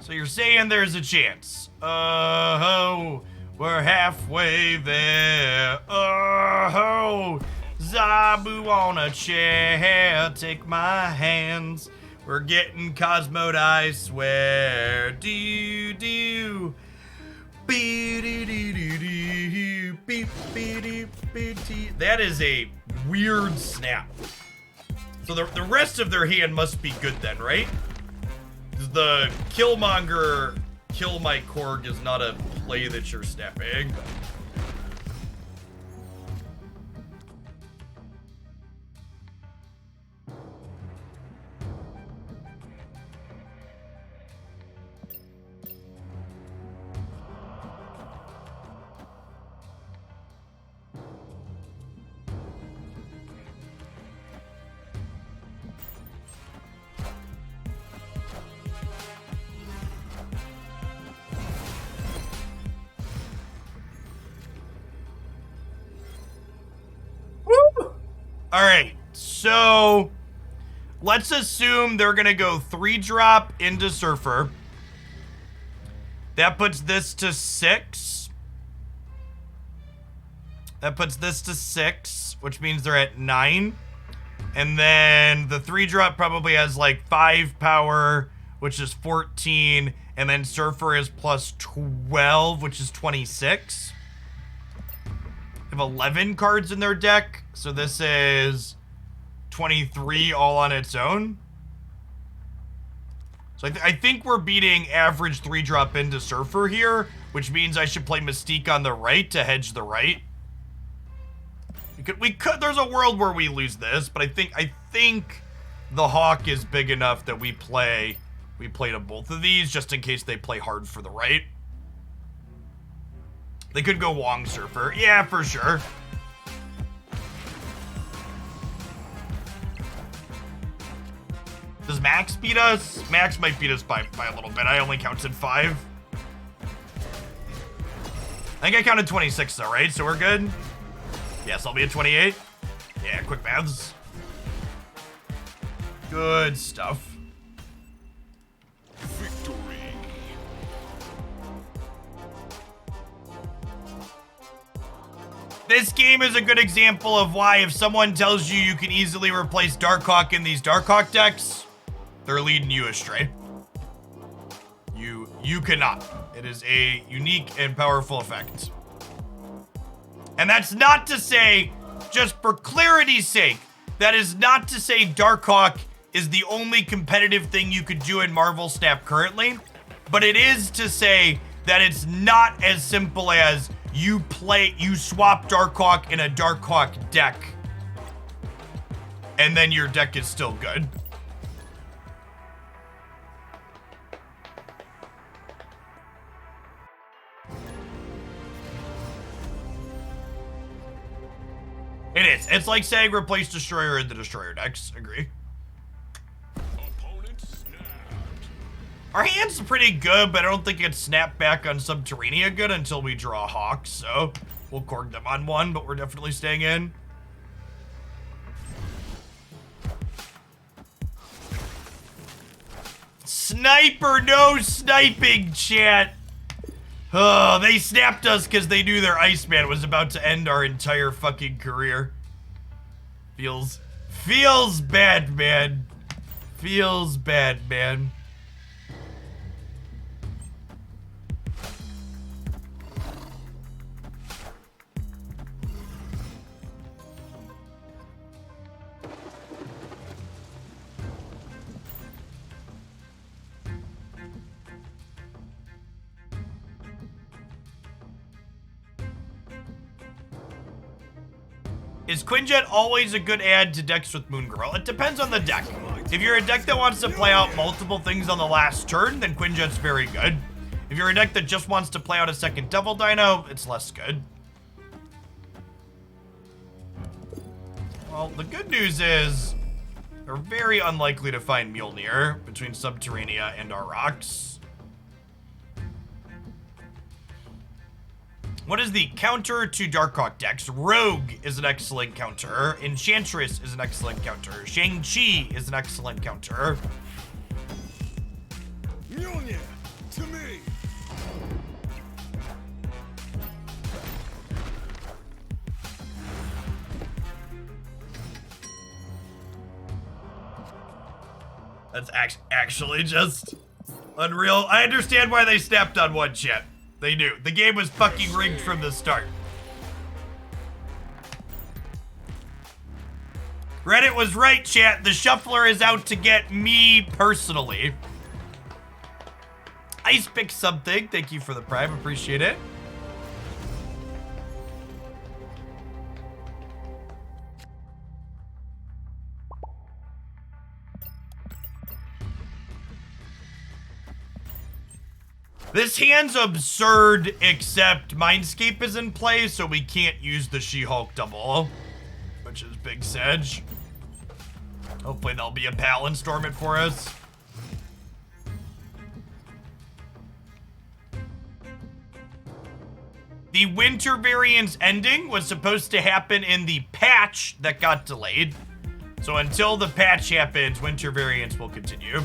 So you're saying there's a chance. Oh, we're halfway there. Oh, Zabu on a chair, take my hands. We're getting Cosmode, I swear. Do. That is a weird snap. So the rest of their hand must be good then, right? The Killmonger Kill My Korg is not a play that you're snapping. All right, So let's assume they're gonna go 3-drop into Surfer. That puts this to 6. That puts this to 6, which means they're at 9. And then the 3-drop probably has like 5 power, which is 14. And then Surfer is plus 12, which is 26. They have 11 cards in their deck. So this is 23 all on its own. So I think we're beating average 3-drop into Surfer here, which means I should play Mystique on the right to hedge the right. We could. There's a world where we lose this, but I think the Hawk is big enough that we play to both of these just in case they play hard for the right. They could go Wong Surfer, yeah, for sure. Does Max beat us? Max might beat us by a little bit. I only counted 5. I think I counted 26 though, right? So we're good? Yes, I'll be at 28. Yeah, quick maths. Good stuff. Victory. This game is a good example of why if someone tells you you can easily replace Darkhawk in these Darkhawk decks, they're leading you astray. You cannot. It is a unique and powerful effect. And that's not to say, just for clarity's sake, that is not to say Darkhawk is the only competitive thing you could do in Marvel Snap currently, but it is to say that it's not as simple as you swap Darkhawk in a Darkhawk deck, and then your deck is still good. It is. It's like saying replace Destroyer in the Destroyer decks. Agree. Opponent snapped. Our hand's pretty good, but I don't think it's snap back on Subterranea good until we draw Hawks, so we'll cork them on 1, but we're definitely staying in. Sniper, no sniping, chat. Oh, they snapped us because they knew their Iceman was about to end our entire fucking career. Feels bad, man. Feels bad, man. Is Quinjet always a good add to decks with Moon Girl? It depends on the deck. If you're a deck that wants to play out multiple things on the last turn, then Quinjet's very good. If you're a deck that just wants to play out a second Devil Dino, it's less good. Well, the good news is they're very unlikely to find Mjolnir between Subterranea and our rocks. What is the counter to Darkhawk decks? Rogue is an excellent counter. Enchantress is an excellent counter. Shang-Chi is an excellent counter. Mjolnir, to me. That's actually just unreal. I understand why they snapped on 1, chat. They knew. The game was fucking rigged from the start. Reddit was right, chat. The shuffler is out to get me personally. Ice pick something. Thank you for the prime. Appreciate it. This hand's absurd, except Mindscape is in play, so we can't use the She-Hulk double, which is big sedge. Hopefully there'll be a Palin storm it for us. The winter variant's ending was supposed to happen in the patch that got delayed. So until the patch happens, winter variants will continue.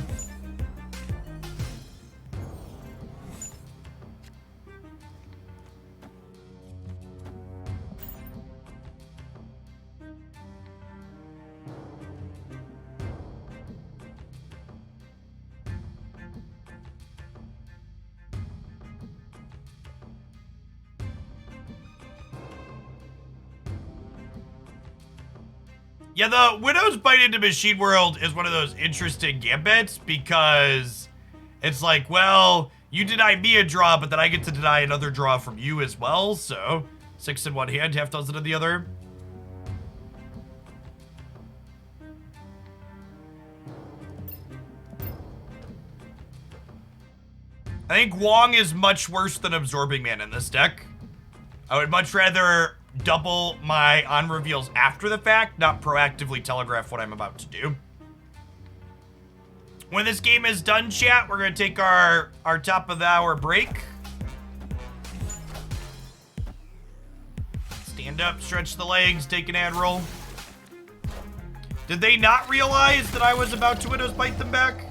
Yeah, the Widow's Bite into Machine World is one of those interesting gambits because it's like, well, you deny me a draw, but then I get to deny another draw from you as well. So 6 in one hand, half dozen in the other. I think Wong is much worse than Absorbing Man in this deck. I would much rather double my on reveals after the fact, not proactively telegraph what I'm about to do. When this game is done, chat, we're gonna take our top of the hour break. Stand up, stretch the legs, take an ad roll. Did they not realize that I was about to Widow's Bite them back?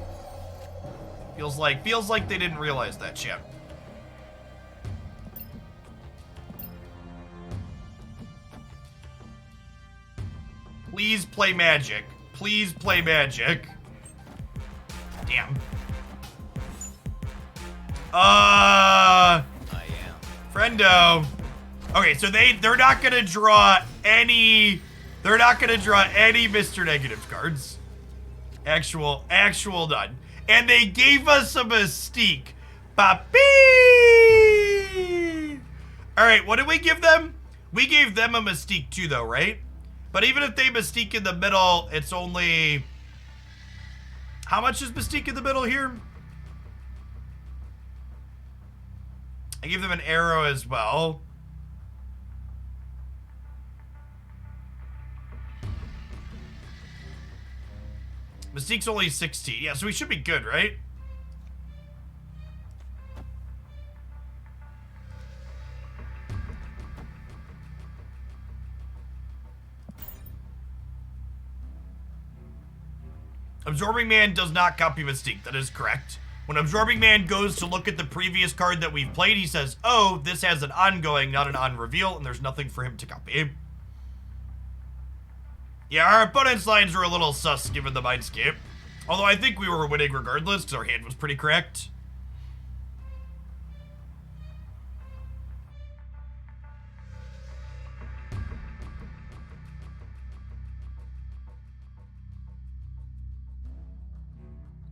Feels like they didn't realize that, chat. Please play Magic. Please play Magic. Damn. I am. Friendo. Okay, so they're not gonna draw any. They're not gonna draw any Mr. Negative cards. Actual none. And they gave us a Mystique. Papi! Alright, what did we give them? We gave them a Mystique too, though, right? But even if they Mystique in the middle, it's only... How much is Mystique in the middle here? I give them an arrow as well. Mystique's only 16. Yeah, so we should be good, right? Absorbing Man does not copy Mystique. That is correct. When Absorbing Man goes to look at the previous card that we've played, he says, oh, this has an ongoing, not an on-reveal, and there's nothing for him to copy. Yeah, our opponent's lines were a little sus given the Mindscape. Although I think we were winning regardless, because our hand was pretty correct.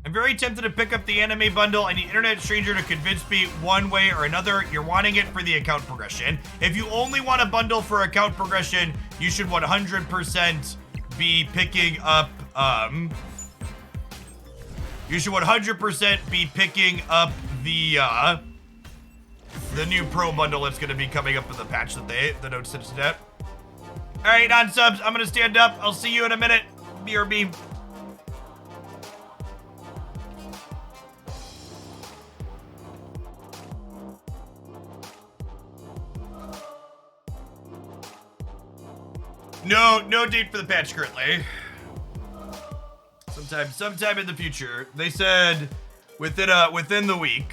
I'm very tempted to pick up the anime bundle. I need Internet Stranger to convince me one way or another. You're wanting it for the account progression. If you only want a bundle for account progression, you should 100% be picking up, you should 100% be picking up the new pro bundle that's going to be coming up in the patch that the notes sent to. All right, non-subs, I'm going to stand up. I'll see you in a minute. BRB. No date for the patch currently. Sometime in the future. They said within the week.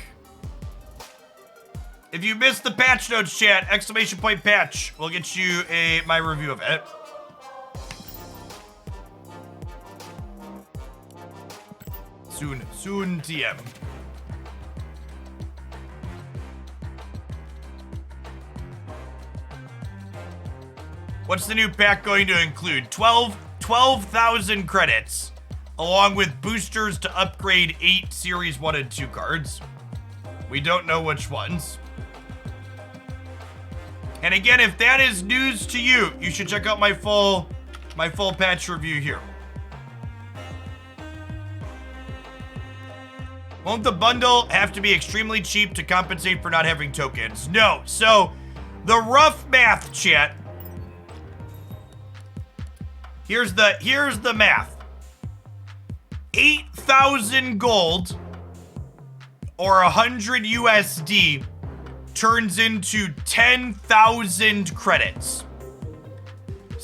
If you missed the patch notes, chat, exclamation point patch, we'll get you my review of it. Soon TM. What's the new pack going to include? 12,000 credits, along with boosters to upgrade 8 Series 1 and 2 cards. We don't know which ones. And again, if that is news to you, you should check out my full patch review here. Won't the bundle have to be extremely cheap to compensate for not having tokens? No. So, the rough math, chat. Here's the math. 8,000 gold or 100 USD turns into 10,000 credits.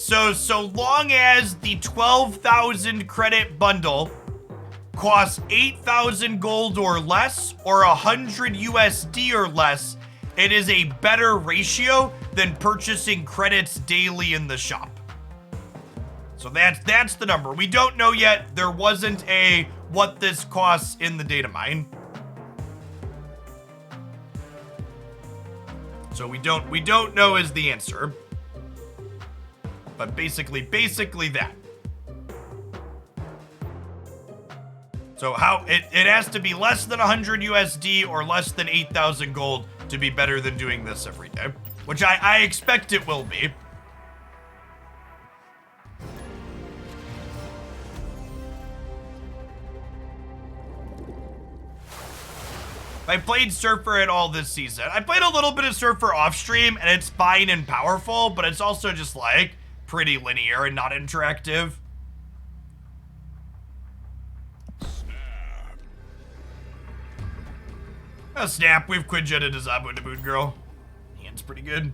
So long as the 12,000 credit bundle costs 8,000 gold or less, or 100 USD or less, it is a better ratio than purchasing credits daily in the shop. So that's the number. We don't know yet. There wasn't a what this costs in the data mine. So we don't know is the answer. But basically that. So how it has to be less than 100 USD or less than 8,000 gold to be better than doing this every day, which I expect it will be. I played Surfer at all this season. I played a little bit of Surfer off stream, and it's fine and powerful, but it's also just like pretty linear and not interactive. Oh, snap. We've quid-jetted Zabu to Moon Girl. Hand's pretty good.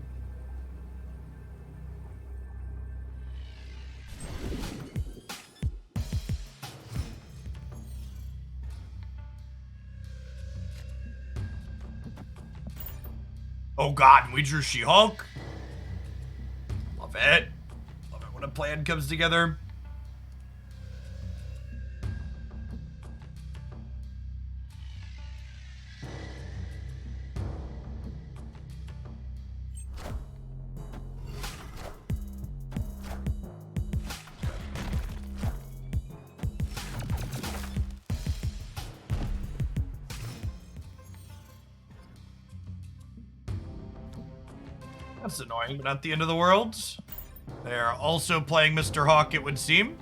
Oh god, and we drew She-Hulk. Love it. Love it when a plan comes together. That's annoying, but not the end of the world. They're also playing Mr. Hawk, it would seem.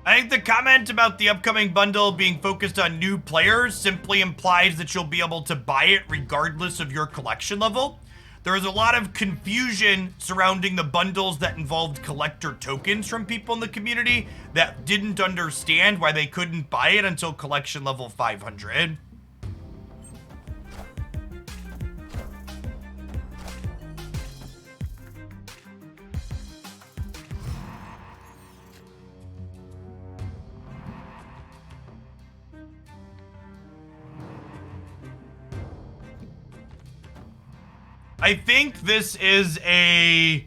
I think the comment about the upcoming bundle being focused on new players simply implies that you'll be able to buy it regardless of your collection level. There was a lot of confusion surrounding the bundles that involved collector tokens from people in the community that didn't understand why they couldn't buy it until collection level 500. I think this is a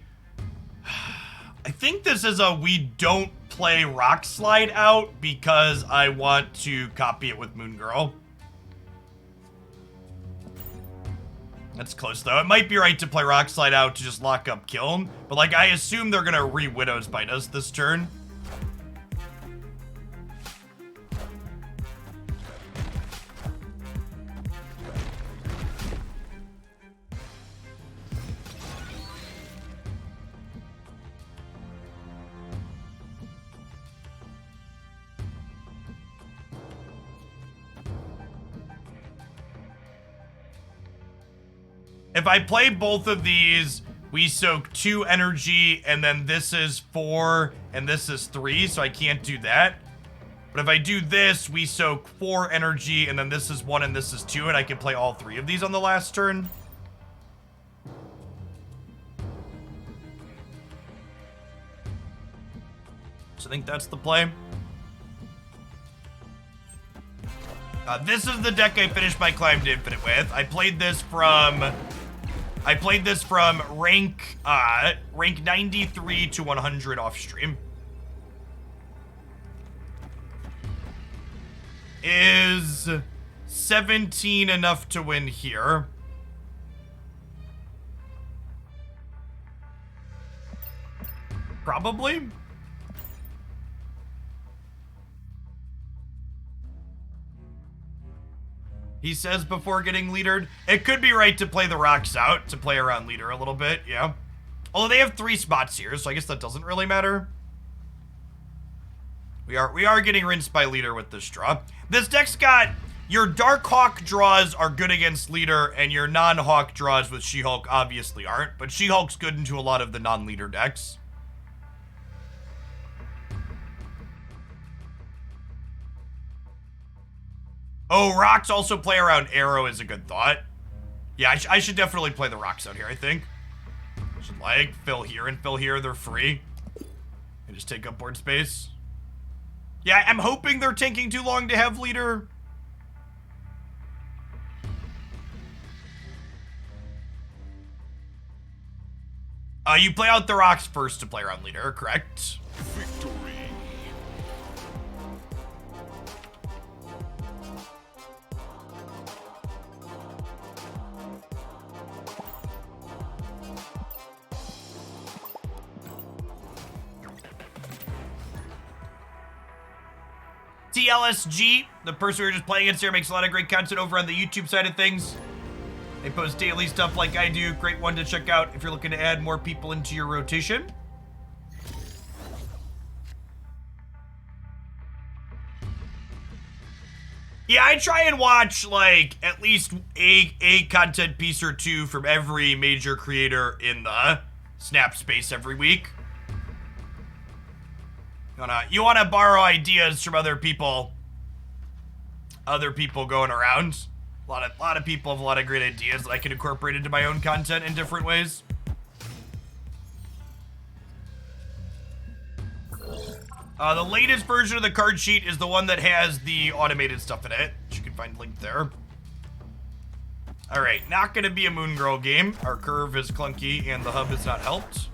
we don't play Rock Slide out because I want to copy it with Moon Girl. That's close though. It might be right to play Rock Slide out to just lock up Kiln, but like I assume they're gonna re-Widow's Bite us this turn. If I play both of these, we soak 2 energy, and then this is 4, and this is 3, so I can't do that. But if I do this, we soak 4 energy, and then this is 1, and this is 2, and I can play all 3 of these on the last turn. So I think that's the play. This is the deck I finished my Climb to Infinite with. I played this from rank 93 to 100 off stream. Is 17 enough to win here? Probably. He says before getting leadered. It could be right to play the rocks out, to play around leader a little bit, yeah. Although they have 3 spots here, so I guess that doesn't really matter. We are getting rinsed by leader with this draw. This deck's got your Darkhawk draws are good against leader, and your non-Hawk draws with She-Hulk obviously aren't, but She-Hulk's good into a lot of the non-leader decks. Oh, rocks also play around arrow is a good thought. Yeah, I should definitely play the rocks out here, I think. Should like fill here and fill here. They're free. And just take up board space. Yeah, I'm hoping they're taking too long to have leader. You play out the rocks first to play around leader, correct? Victory. TLSG, the person we were just playing against here, makes a lot of great content over on the YouTube side of things. They post daily stuff like I do. Great one to check out if you're looking to add more people into your rotation. Yeah, I try and watch like at least a content piece or two from every major creator in the Snap space every week. You wanna borrow ideas from other people going around. A lot of people have a lot of great ideas that I can incorporate into my own content in different ways. The latest version of the card sheet is the one that has the automated stuff in it, which you can find linked there. All right, not gonna be a Moon Girl game. Our curve is clunky and the hub has not helped.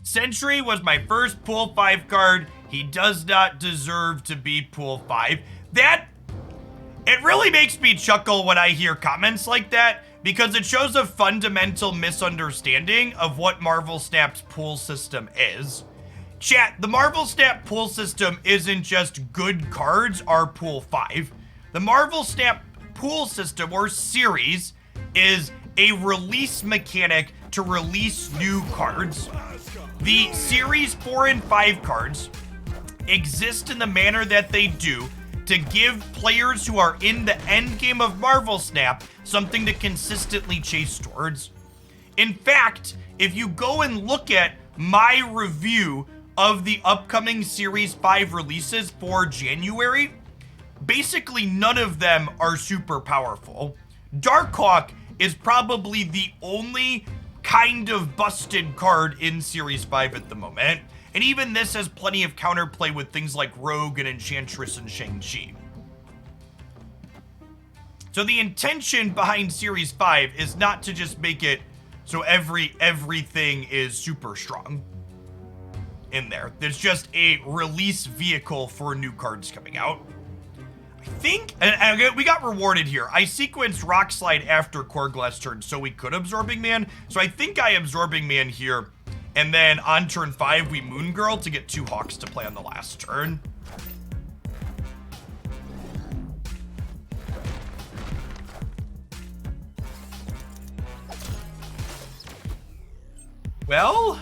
Sentry was my first pool 5 card. He does not deserve to be pool 5. It really makes me chuckle when I hear comments like that because it shows a fundamental misunderstanding of what Marvel Snap's pool system is. Chat, the Marvel Snap pool system isn't just good cards are pool 5. The Marvel Snap pool system or series is a release mechanic to release new cards. The Series 4 and 5 cards exist in the manner that they do to give players who are in the end game of Marvel Snap something to consistently chase towards. In fact, if you go and look at my review of the upcoming Series 5 releases for January, basically none of them are super powerful. Darkhawk is probably the only kind of busted card in Series 5 at the moment. And even this has plenty of counterplay with things like Rogue and Enchantress and Shang-Chi. So the intention behind Series 5 is not to just make it so everything is super strong in there. There's just a release vehicle for new cards coming out. I think, and we got rewarded here. I sequenced Rock Slide after Core Glass turn so we could Absorbing Man. So I think I Absorbing Man here. And then on turn 5, we Moon Girl to get 2 Hawks to play on the last turn. Well,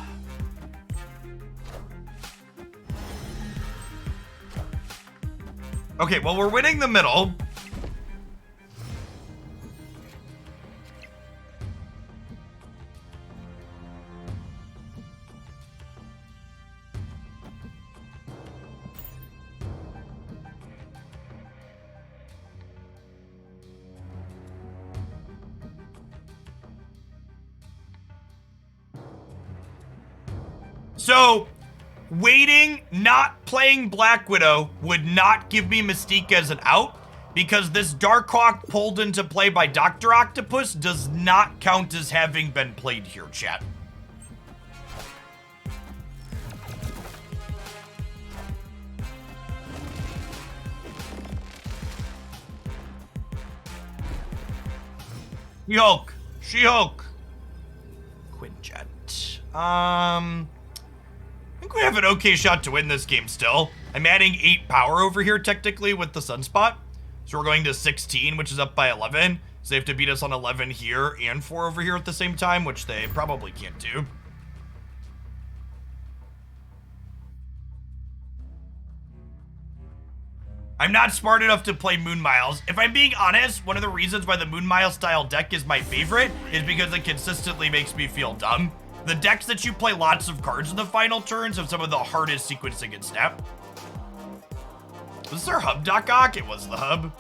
okay, well, we're winning the middle. So, waiting, not playing Black Widow would not give me Mystique as an out because this Darkhawk pulled into play by Dr. Octopus does not count as having been played here, chat. She-Hulk. She-Hulk. Quinjet. I think we have an okay shot to win this game still. I'm adding 8 power over here technically with the Sunspot. So we're going to 16, which is up by 11. So they have to beat us on 11 here and 4 over here at the same time, which they probably can't do. I'm not smart enough to play Moon Miles. If I'm being honest, one of the reasons why the Moon Miles style deck is my favorite is because it consistently makes me feel dumb. The decks that you play lots of cards in the final turns have some of the hardest sequencing in Snap. Was this our hub, darkhawk? It was the hub.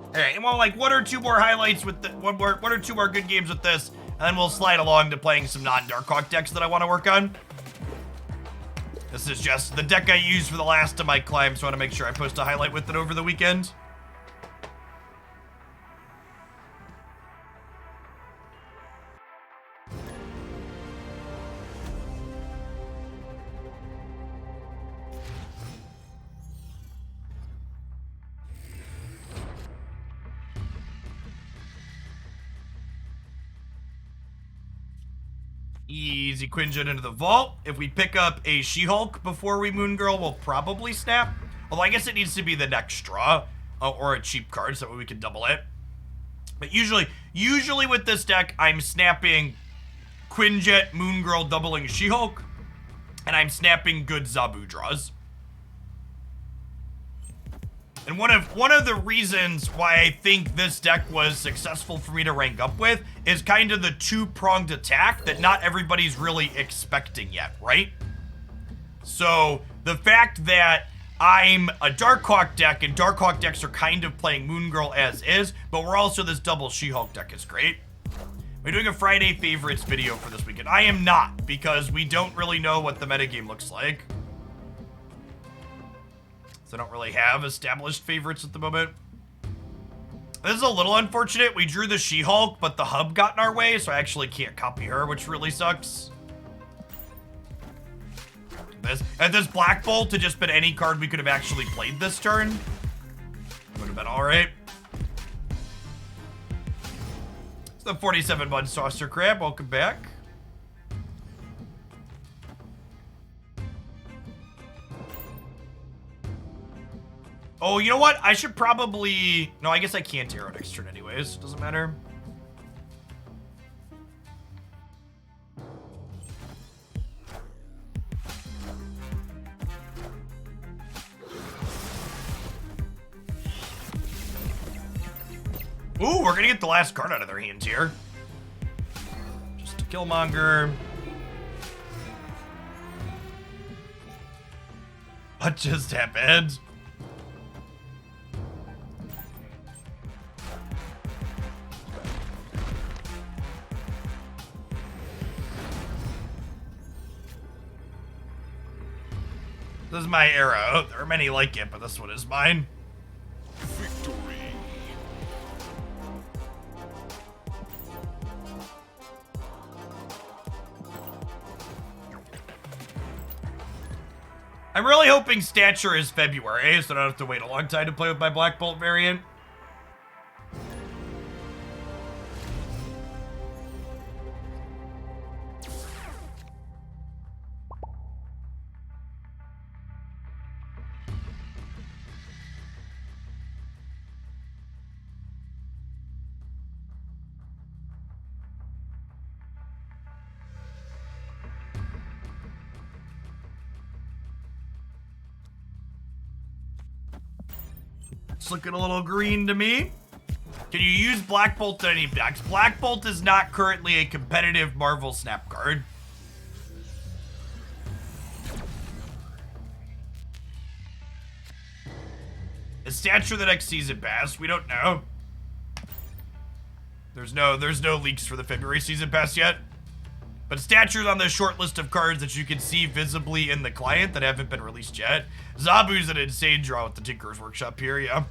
All right, and well, like one or two more highlights with the one or two more good games with this, and then we'll slide along to playing some non-darkhawk decks that I want to work on. This is just the deck I used for the last of my climbs, so I want to make sure I post a highlight with it over the weekend. Easy Quinjet into the vault. If we pick up a She-Hulk before we Moon Girl, we'll probably snap. Although I guess it needs to be the next draw or a cheap card so that way we can double it. But usually with this deck, I'm snapping Quinjet, Moon Girl, doubling She-Hulk, and I'm snapping good Zabu draws. And one of the reasons why I think this deck was successful for me to rank up with is kind of the two-pronged attack that not everybody's really expecting yet, right? So the fact that I'm a Darkhawk deck, and Darkhawk decks are kind of playing Moon Girl as is, but we're also this double She-Hulk deck is great. We're doing a Friday favorites video for this weekend. I am not, because we don't really know what the metagame looks like. So I don't really have established favorites at the moment. This is a little unfortunate. We drew the She-Hulk, but the hub got in our way, so I actually can't copy her, which really sucks. This Black Bolt had just been any card we could have actually played this turn. Would have been alright. It's the 47-month Saucer Crab. Welcome back. Oh, you know what? I should probably... No, I guess I can't arrow next turn anyways. Doesn't matter. Ooh, we're gonna get the last card out of their hands here. Just a Killmonger. What just happened? This is my arrow. There are many like it, but this one is mine. Victory. I'm really hoping Stature is February, so I don't have to wait a long time to play with my Black Bolt variant. It's looking a little green to me. Can you use Black Bolt in any decks? Black Bolt is not currently a competitive Marvel Snap card. Is Stature the next season pass? We don't know. There's no leaks for the February season pass yet. But Stature's on the short list of cards that you can see visibly in the client that haven't been released yet. Zabu's an insane draw with the Tinker's Workshop here, yeah.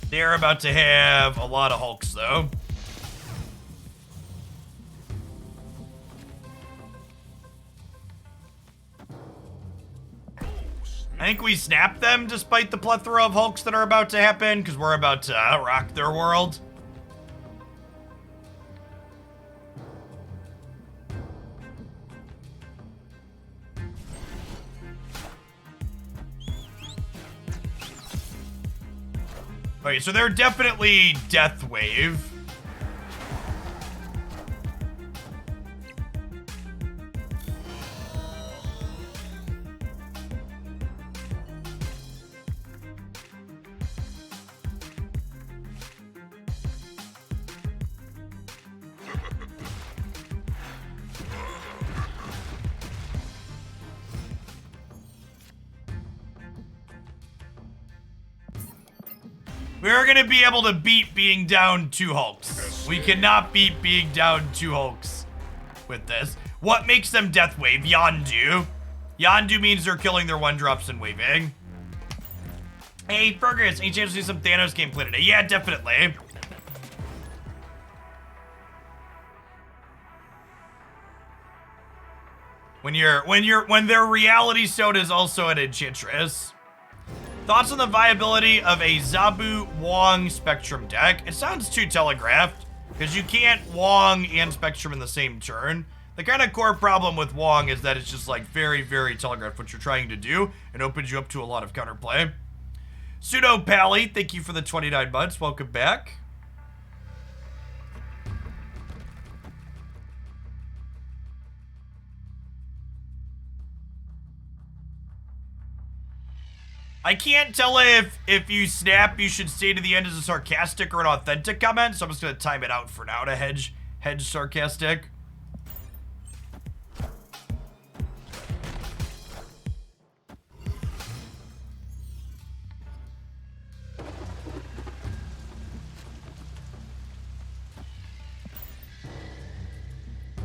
They're about to have a lot of Hulks, though. I think we snap them despite the plethora of Hulks that are about to happen, because we're about to rock their world. Okay, so they're definitely Death Wave. We're gonna be able to beat being down 2 Hulks. We cannot beat being down 2 Hulks with this. What makes them Death Wave? Yondu. Yondu means they're killing their 1-drops and waving. Hey, Burgers, any chance to do some Thanos gameplay today? Yeah, definitely. When their reality stone is also an enchantress. Thoughts on the viability of a Zabu Wong Spectrum deck? It sounds too telegraphed, because you can't Wong and Spectrum in the same turn. The kind of core problem with Wong is that it's just like very, very telegraphed what you're trying to do, and opens you up to a lot of counterplay. Pseudo Pally, thank you for the 29 months. Welcome back. I can't tell if you snap, you should stay to the end as a sarcastic or an authentic comment, so I'm just gonna time it out for now to hedge sarcastic.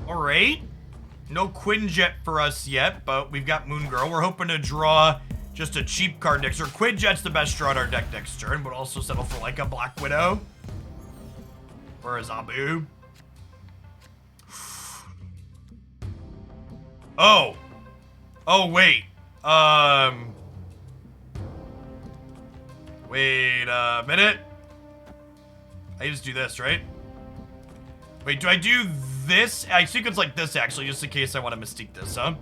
All right, no Quinjet for us yet, but we've got Moon Girl. We're hoping to draw just a cheap card next turn. Quinjet's the best draw in our deck next turn, but also settle for like a Black Widow. Or a Zabu. Oh. Oh, wait. Wait a minute. I just do this, right? Wait, do I do this? I think it's like this, actually, just in case I want to mystique this, huh?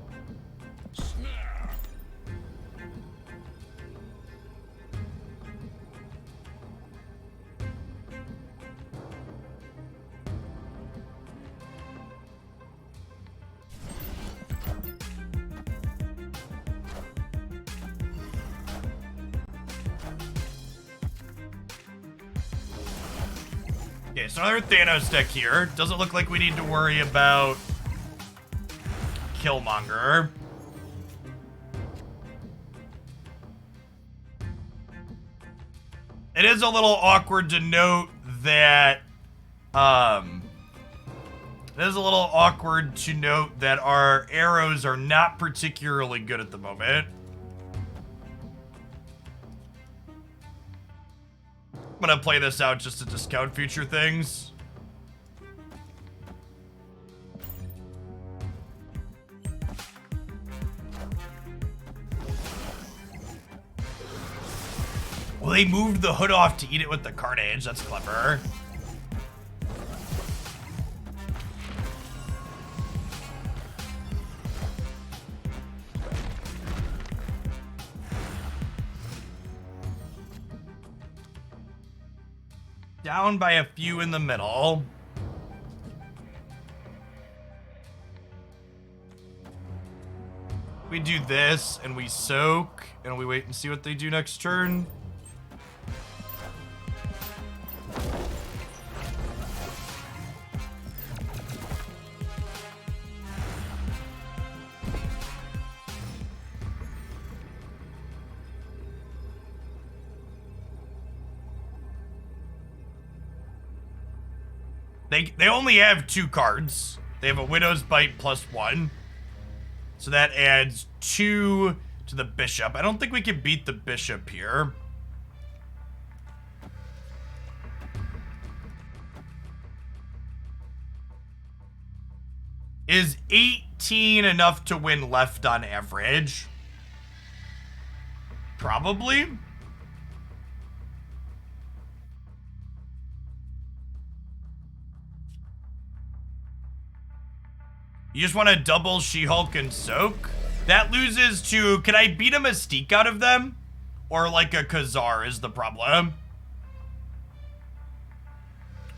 Okay, so another Thanos deck here. Doesn't look like we need to worry about Killmonger. It is a little awkward to note that, our arrows are not particularly good at the moment. I'm gonna play this out just to discount future things. Well, they moved the hood off to eat it with the Carnage. That's clever. Down by a few in the middle. We do this, and we soak, and we wait and see what they do next turn. They only have 2 cards. They have a Widow's Bite +1. So that adds 2 to the Bishop. I don't think we can beat the Bishop here. Is 18 enough to win left on average? Probably. You just want to double She-Hulk and Soak? That loses to... Can I beat a Mystique out of them? Or like a Khazar is the problem.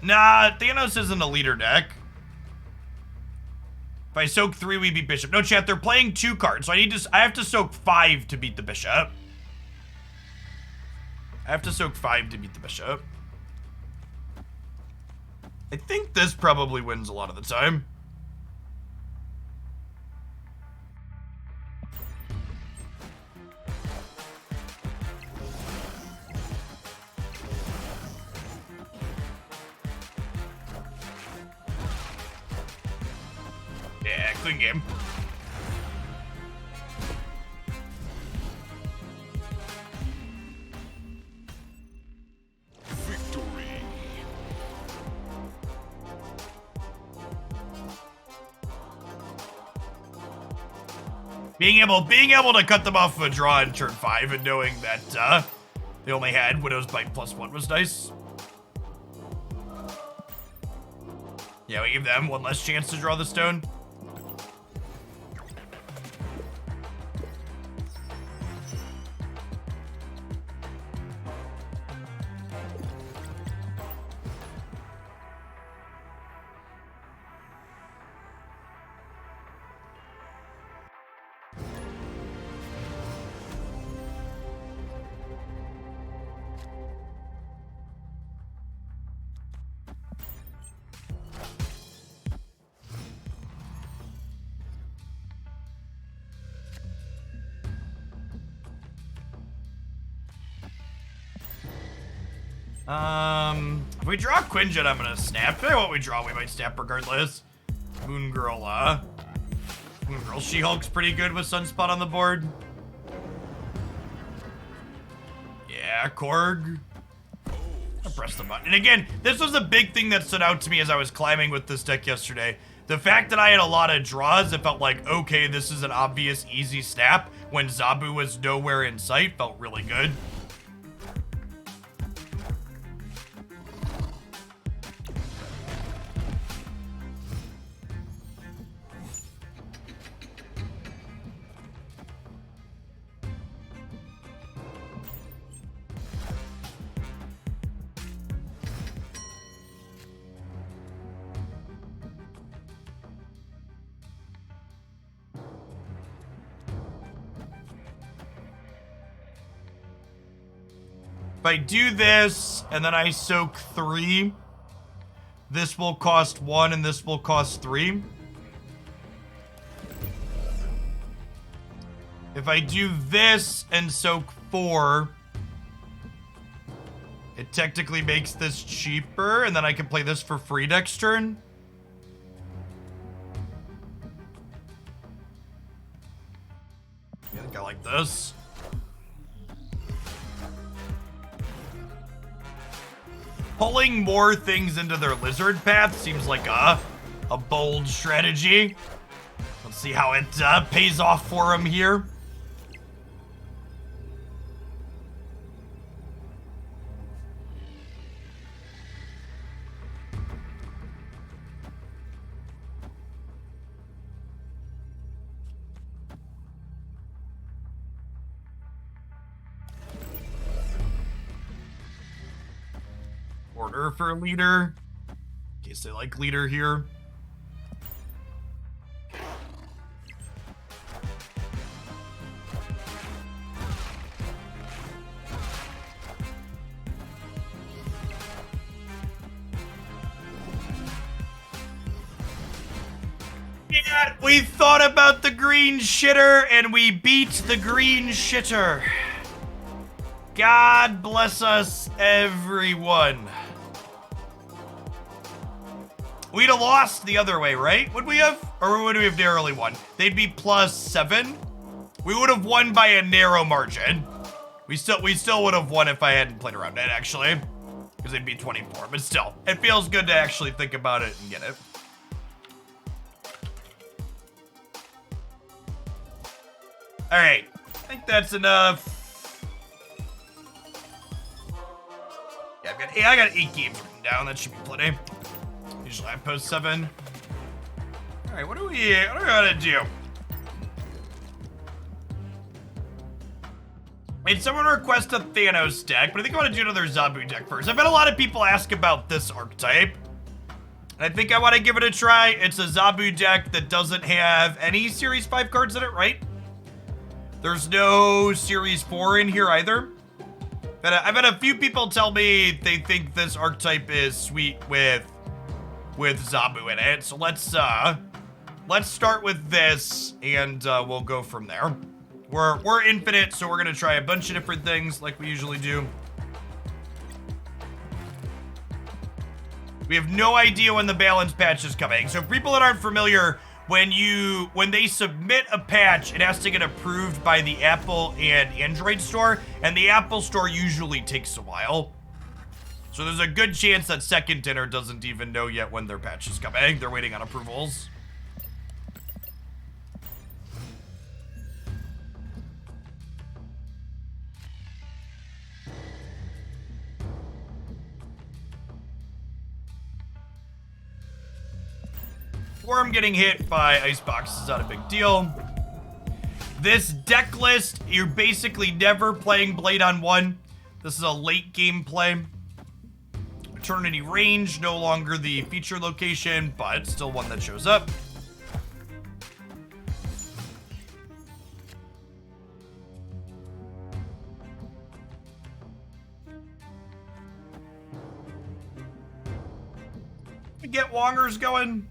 Nah, Thanos isn't a leader deck. If I soak 3, we beat Bishop. No, chat, they're playing 2 cards, so I have to soak 5 to beat the Bishop. I have to soak 5 to beat the Bishop. I think this probably wins a lot of the time. Yeah, clean game. Victory. Being able to cut them off of a draw in turn 5 and knowing that they only had Widow's Bite +1 was nice. Yeah, we give them 1 less chance to draw the stone. If we draw Quinjet, I'm gonna snap. Tell you what we draw, we might snap regardless. Moon Girl, She-Hulk's pretty good with Sunspot on the board. Yeah, Korg. I pressed the button. And again, this was a big thing that stood out to me as I was climbing with this deck yesterday. The fact that I had a lot of draws, it felt like, okay, this is an obvious, easy snap. When Zabu was nowhere in sight, felt really good. If I do this, and then I soak 3, this will cost 1, and this will cost 3. If I do this and soak 4, it technically makes this cheaper, and then I can play this for free next turn. I think I like this. Pulling more things into their lizard path seems like a bold strategy. Let's see how it pays off for him here. Order for leader, in case they like leader here. Yeah, we thought about the green shitter and we beat the green shitter. God bless us, everyone. We'd have lost the other way, right? Would we have? Or would we have narrowly won? They'd be +7. We would have won by a narrow margin. We still would have won if I hadn't played around it, actually. Because they'd be 24. But still, it feels good to actually think about it and get it. Alright. I think that's enough. Yeah, I got 8 games written down. That should be plenty. Usually I post 7. All right, what do we gotta do? Made someone request a Thanos deck, but I think I want to do another Zabu deck first. I've had a lot of people ask about this archetype. I think I want to give it a try. It's a Zabu deck that doesn't have any Series 5 cards in it, right? There's no Series 4 in here either. But I've had a few people tell me they think this archetype is sweet with Zabu in it. So let's start with this, and we'll go from there. We're infinite, so we're gonna try a bunch of different things like we usually do. We have no idea when the balance patch is coming. So for people that aren't familiar, when they submit a patch, it has to get approved by the Apple and Android store, and the Apple store usually takes a while. So there's a good chance that Second Dinner doesn't even know yet when their patch is coming. They're waiting on approvals. Worm getting hit by Icebox is not a big deal. This deck list, you're basically never playing Blade on 1. This is a late game play. Eternity Range, no longer the feature location, but still one that shows up. Get Wongers going.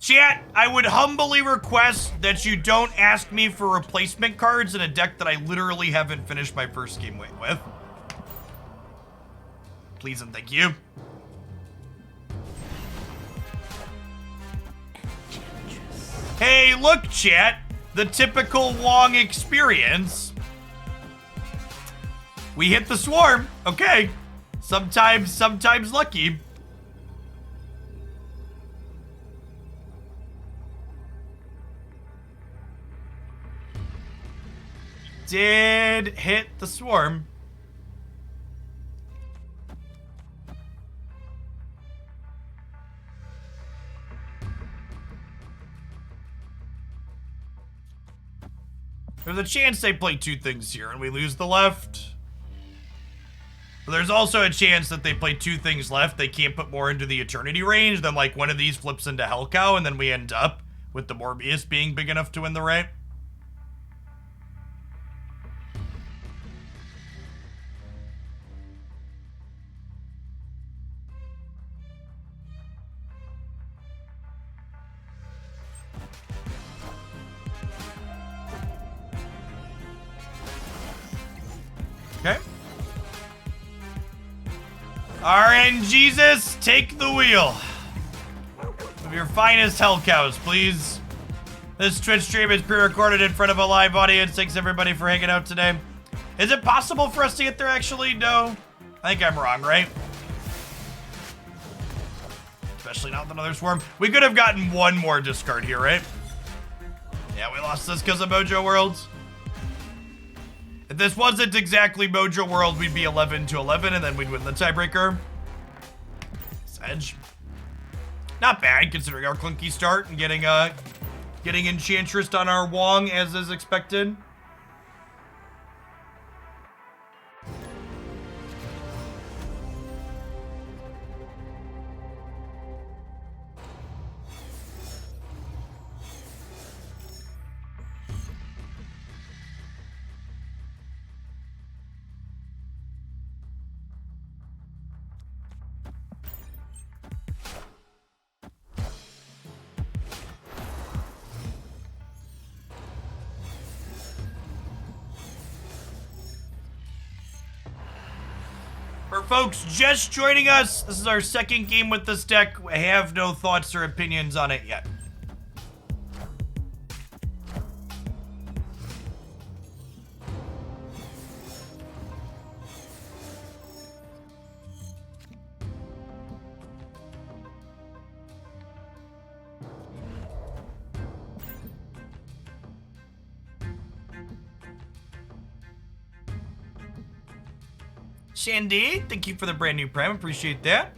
Chat, I would humbly request that you don't ask me for replacement cards in a deck that I literally haven't finished my first game with. Please and thank you. Hey, look, chat. The typical Wong experience. We hit the swarm. Okay. Sometimes lucky. Did hit the swarm. There's a chance they play two things here and we lose the left. But there's also a chance that they play two things left. They can't put more into the Eternity Range. Then like one of these flips into Hellcow and then we end up with the Morbius being big enough to win the right. Okay. RN Jesus, take the wheel. Of your finest hell cows, please. This Twitch stream is pre-recorded in front of a live audience. Thanks everybody for hanging out today. Is it possible for us to get there actually? No. I think I'm wrong, right? Especially not with another swarm. We could have gotten one more discard here, right? Yeah, we lost this because of Mojo Worlds. If this wasn't exactly Mojo World, we'd be 11-11, and then we'd win the tiebreaker. Sedge. Not bad, considering our clunky start and getting Enchantress on our Wong, as is expected. For folks just joining us, this is our second game with this deck. I have no thoughts or opinions on it yet. Shandy, thank you for the brand new prime. Appreciate that.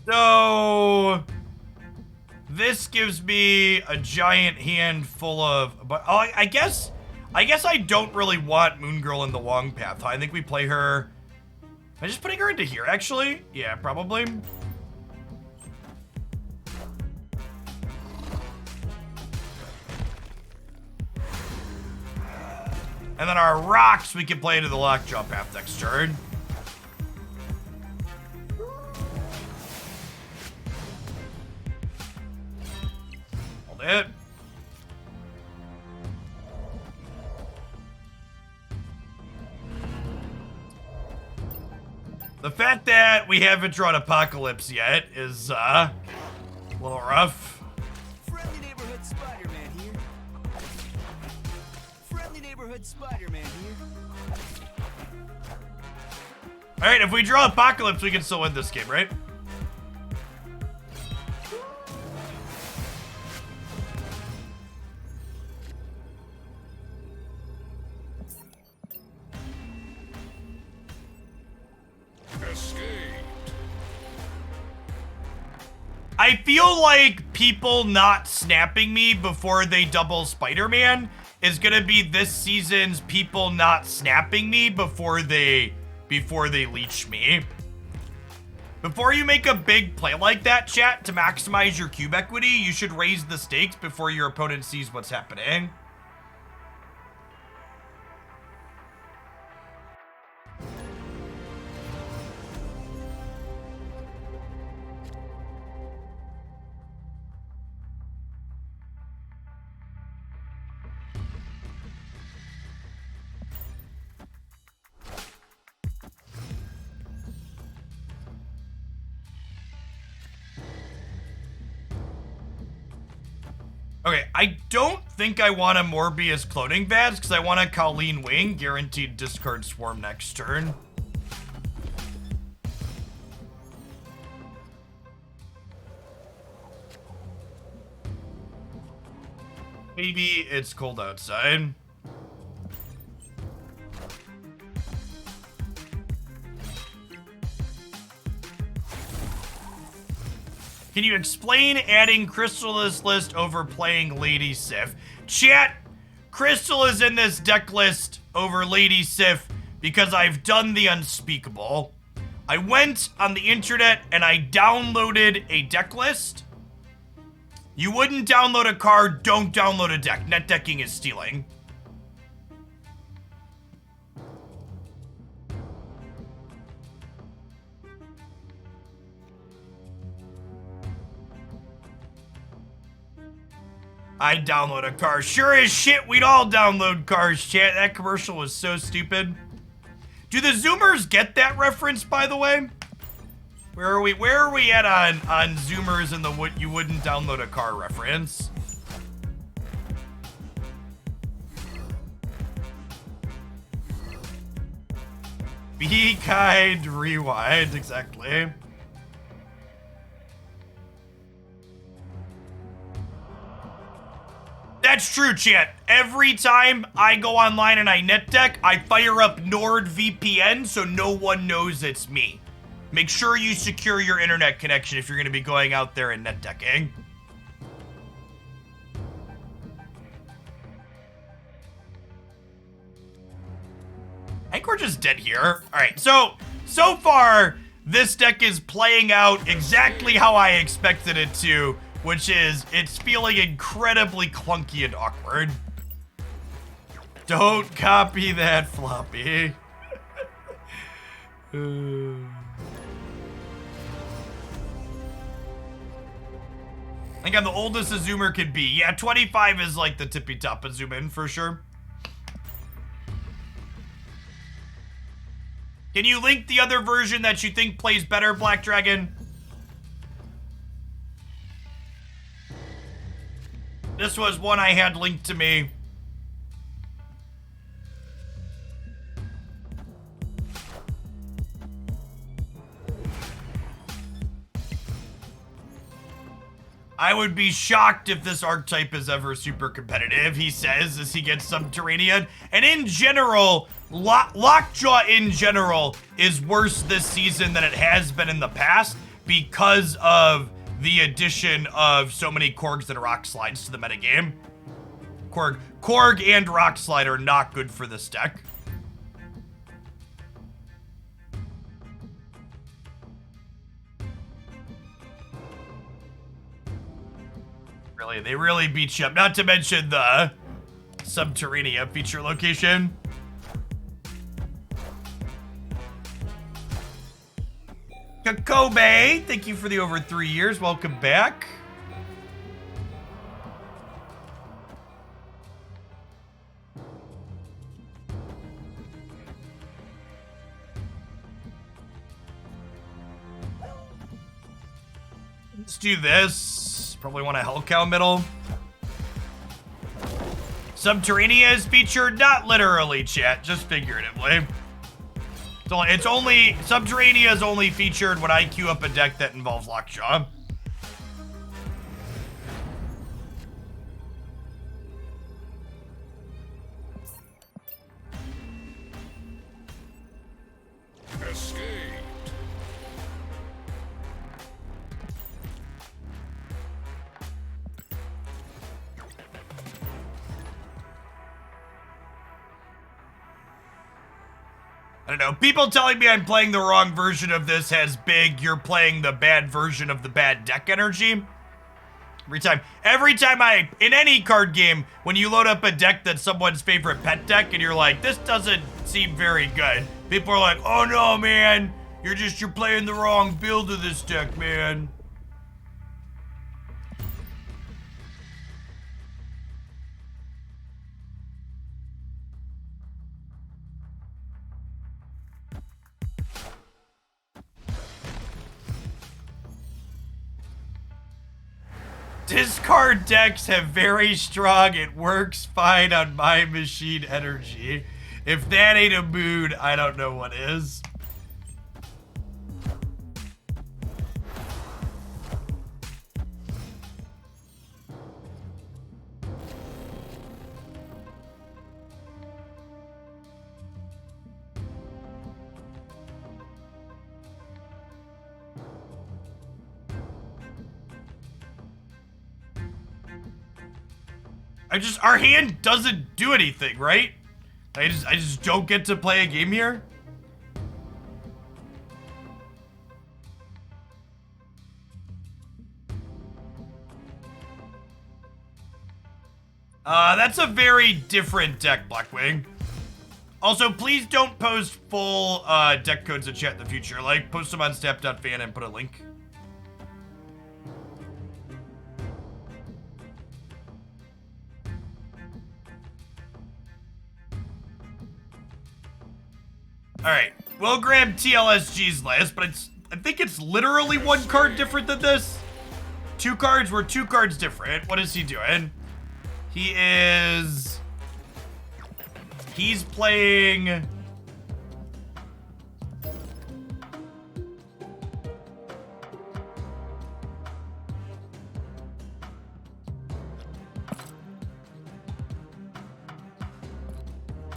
So this gives me a giant hand full of, but oh, I guess I don't really want Moon Girl in the long path. I think we play her. Am I just putting her into here, actually? Yeah, probably. And then our rocks we can play into the lockjaw path next turn. It. The fact that we haven't drawn Apocalypse yet is a little rough. Friendly neighborhood Spider-Man here. Friendly neighborhood Spider-Man here. All right, if we draw Apocalypse, we can still win this game, right? I feel like people not snapping me before they double Spider-Man is gonna be this season's people not snapping me before they leech me. Before you make a big play like that, chat, to maximize your cube equity, you should raise the stakes before your opponent sees what's happening. Okay, I don't think I want a Morbius cloning Vaz because I want a Colleen Wing, guaranteed discard Swarm next turn. Maybe it's cold outside. Can you explain adding Crystal to this list over playing Lady Sif? Chat, Crystal is in this deck list over Lady Sif because I've done the unspeakable. I went on the internet and I downloaded a deck list. You wouldn't download a card, don't download a deck. Net decking is stealing. I'd download a car. Sure as shit, we'd all download cars, chat. That commercial was so stupid. Do the Zoomers get that reference, by the way? Where are we at on Zoomers and the you wouldn't download a car reference? Be kind, rewind, exactly. That's true, chat. Every time I go online and I net deck, I fire up NordVPN so no one knows it's me. Make sure you secure your internet connection if you're going to be going out there and net decking. I think we're just dead here. All right, so far, this deck is playing out exactly how I expected it to, which is it's feeling incredibly clunky and awkward. Don't copy that, Floppy. I think I'm the oldest a Zoomer could be. Yeah, 25 is like the tippy top of Zoom in for sure. Can you link the other version that you think plays better, Black Dragon? This was one I had linked to me. I would be shocked if this archetype is ever super competitive, he says, as he gets Subterranean. And in general, Lockjaw in general is worse this season than it has been in the past because of the addition of so many Korgs and Rock Slides to the metagame. Korg and Rock Slide are not good for this deck. Really, they really beat you up. Not to mention the Subterranea feature location. Kobe, thank you for the over 3 years. Welcome back. Let's do this. Probably want a Hellcow middle. Subterranea is featured, not literally, chat, just figuratively. It's only Subterranea is only featured when I queue up a deck that involves Lockjaw. Escaped. I don't know. People telling me I'm playing the wrong version of this has big, you're playing the bad version of the bad deck energy. Every time in any card game, when you load up a deck that's someone's favorite pet deck and you're like, this doesn't seem very good. People are like, oh no, man, you're playing the wrong build of this deck, man. Discard decks have very strong, it works fine on my machine energy. If that ain't a mood, I don't know what is. Our hand doesn't do anything, right? I just don't get to play a game here. That's a very different deck, Blackwing. Also, please don't post full deck codes in chat in the future. Like, post them on snap.fan and put a link. Alright, we'll grab TLSG's list, but I think it's literally one card different than this. Two cards were two cards different. What is he doing? He's playing...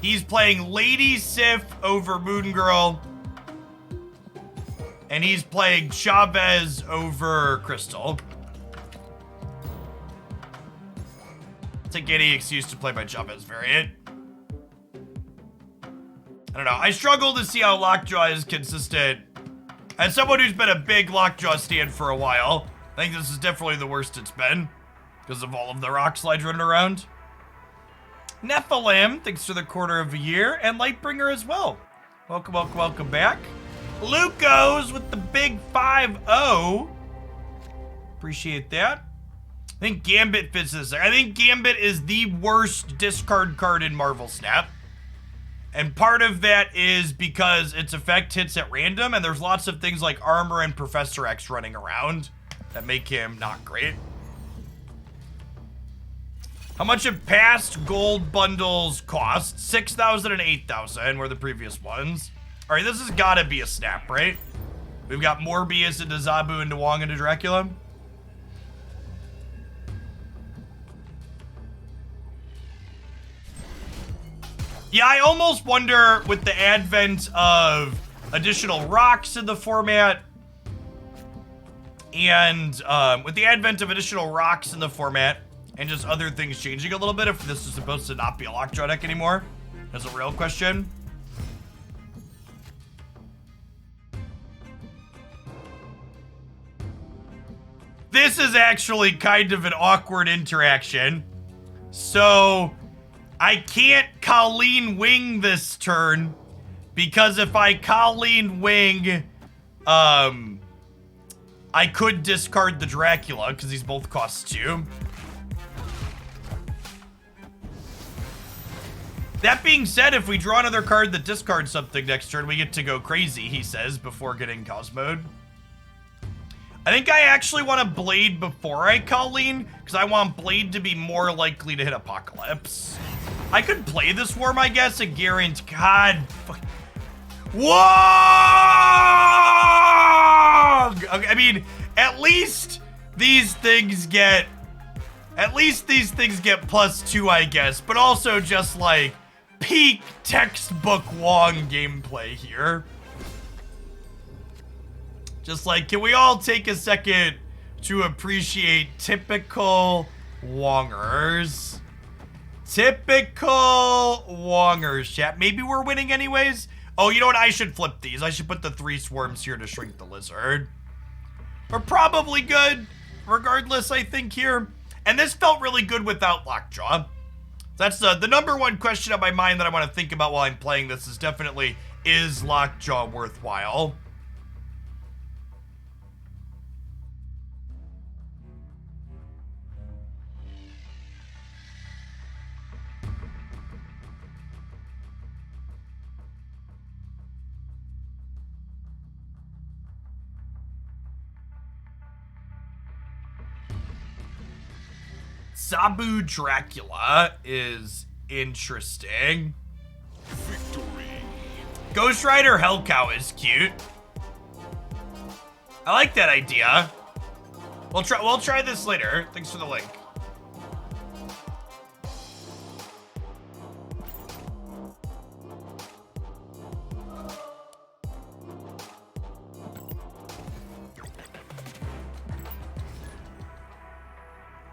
He's playing Lady Sif over Moon Girl. And he's playing Chavez over Crystal. Take any excuse to play my Chavez variant. I don't know. I struggle to see how Lockjaw is consistent. As someone who's been a big Lockjaw stand for a while, I think this is definitely the worst it's been. Because of all of the rock slides running around. Nephilim, thanks for the quarter of a year, and Lightbringer as well. Welcome, welcome, welcome back. Lucos with the big 5-0. Appreciate that. I think Gambit fits this. I think Gambit is the worst discard card in Marvel Snap. And part of that is because its effect hits at random, and there's lots of things like Armor and Professor X running around that make him not great. How much have past gold bundles cost? 6,000 and 8,000 were the previous ones. All right, this has got to be a snap, right? We've got Morbius into Zabu into Wong into Dracula. Yeah, I almost wonder with the advent of additional rocks in the format and with the advent of additional rocks in the format and just other things changing a little bit, if this is supposed to not be a lockjaw deck anymore. That's a real question. This is actually kind of an awkward interaction. So I can't Colleen Wing this turn because if I Colleen Wing, I could discard the Dracula because these both cost 2. That being said, if we draw another card that discards something next turn, we get to go crazy, he says, before getting Cosmode. I think I actually want to Blade before I Colleen, because I want Blade to be more likely to hit Apocalypse. I could play this Worm, I guess, and guarantee... God... Whoa! Okay, I mean, at least these things get... At least these things get +2, I guess, but also just, like, peak textbook Wong gameplay here. Just like, can we all take a second to appreciate typical Wongers? Typical Wongers, chat. Maybe we're winning anyways? Oh, you know what? I should flip these. I should put the 3 swarms here to shrink the lizard. We're probably good, regardless, I think, here. And this felt really good without Lockjaw. That's the number one question on my mind that I want to think about while I'm playing this is definitely, is Lockjaw worthwhile? Zabu Dracula is interesting. Victory. Ghost Rider Hellcow is cute. I like that idea. We'll try this later. Thanks for the link.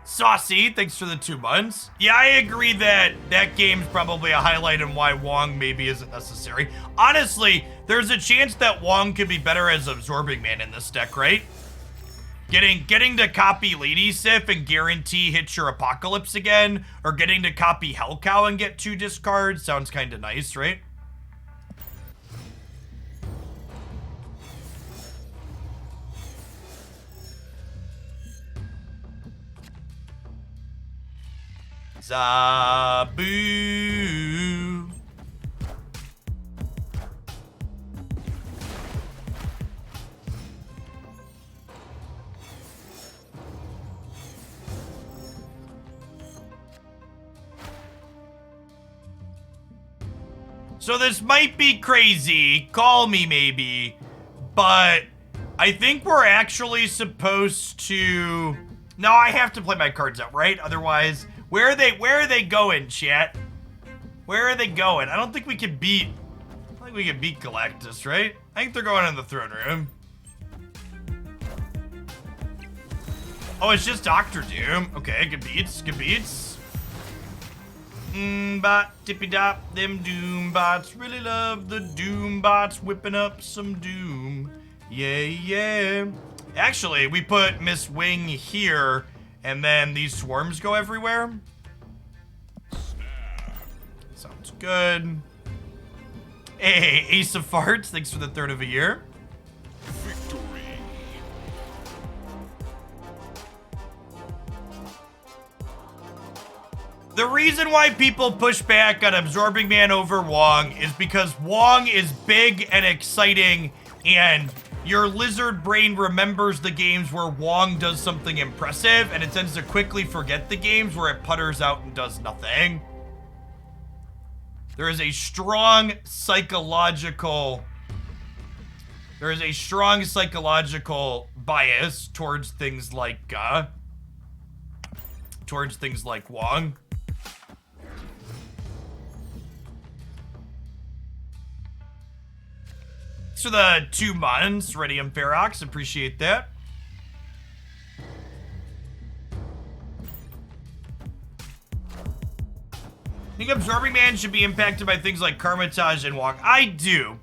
Saucy, thanks for the 2 months. Yeah, I agree that that game's probably a highlight in why Wong maybe isn't necessary. Honestly, there's a chance that Wong could be better as Absorbing Man in this deck, right? Getting to copy Lady Sif and guarantee hit your Apocalypse again, or getting to copy Hellcow and get 2 discards sounds kind of nice, right? Zabu. So this might be crazy, call me maybe, but I think we're actually supposed to... No, I have to play my cards out, right? Otherwise... Where are they going, chat? Where are they going? I don't think we can beat... I don't think we can beat Galactus, right? I think they're going in the throne room. Oh, it's just Doctor Doom. Okay, good beats, good beats. Bot, tippy dop, them Doom bots. Really love the Doom bots whipping up some Doom. Yeah, yeah. Actually, we put Miss Wing here. And then these swarms go everywhere. Sounds good. Hey, Ace of Farts, thanks for the 3rd of a year. Victory. The reason why people push back on Absorbing Man over Wong is because Wong is big and exciting and your lizard brain remembers the games where Wong does something impressive, and it tends to quickly forget the games where it putters out and does nothing. There is a strong psychological bias towards things like Wong. Thanks for the 2 months, Radium Ferox, appreciate that. I think Absorbing Man should be impacted by things like Karmatage and Wong. I do.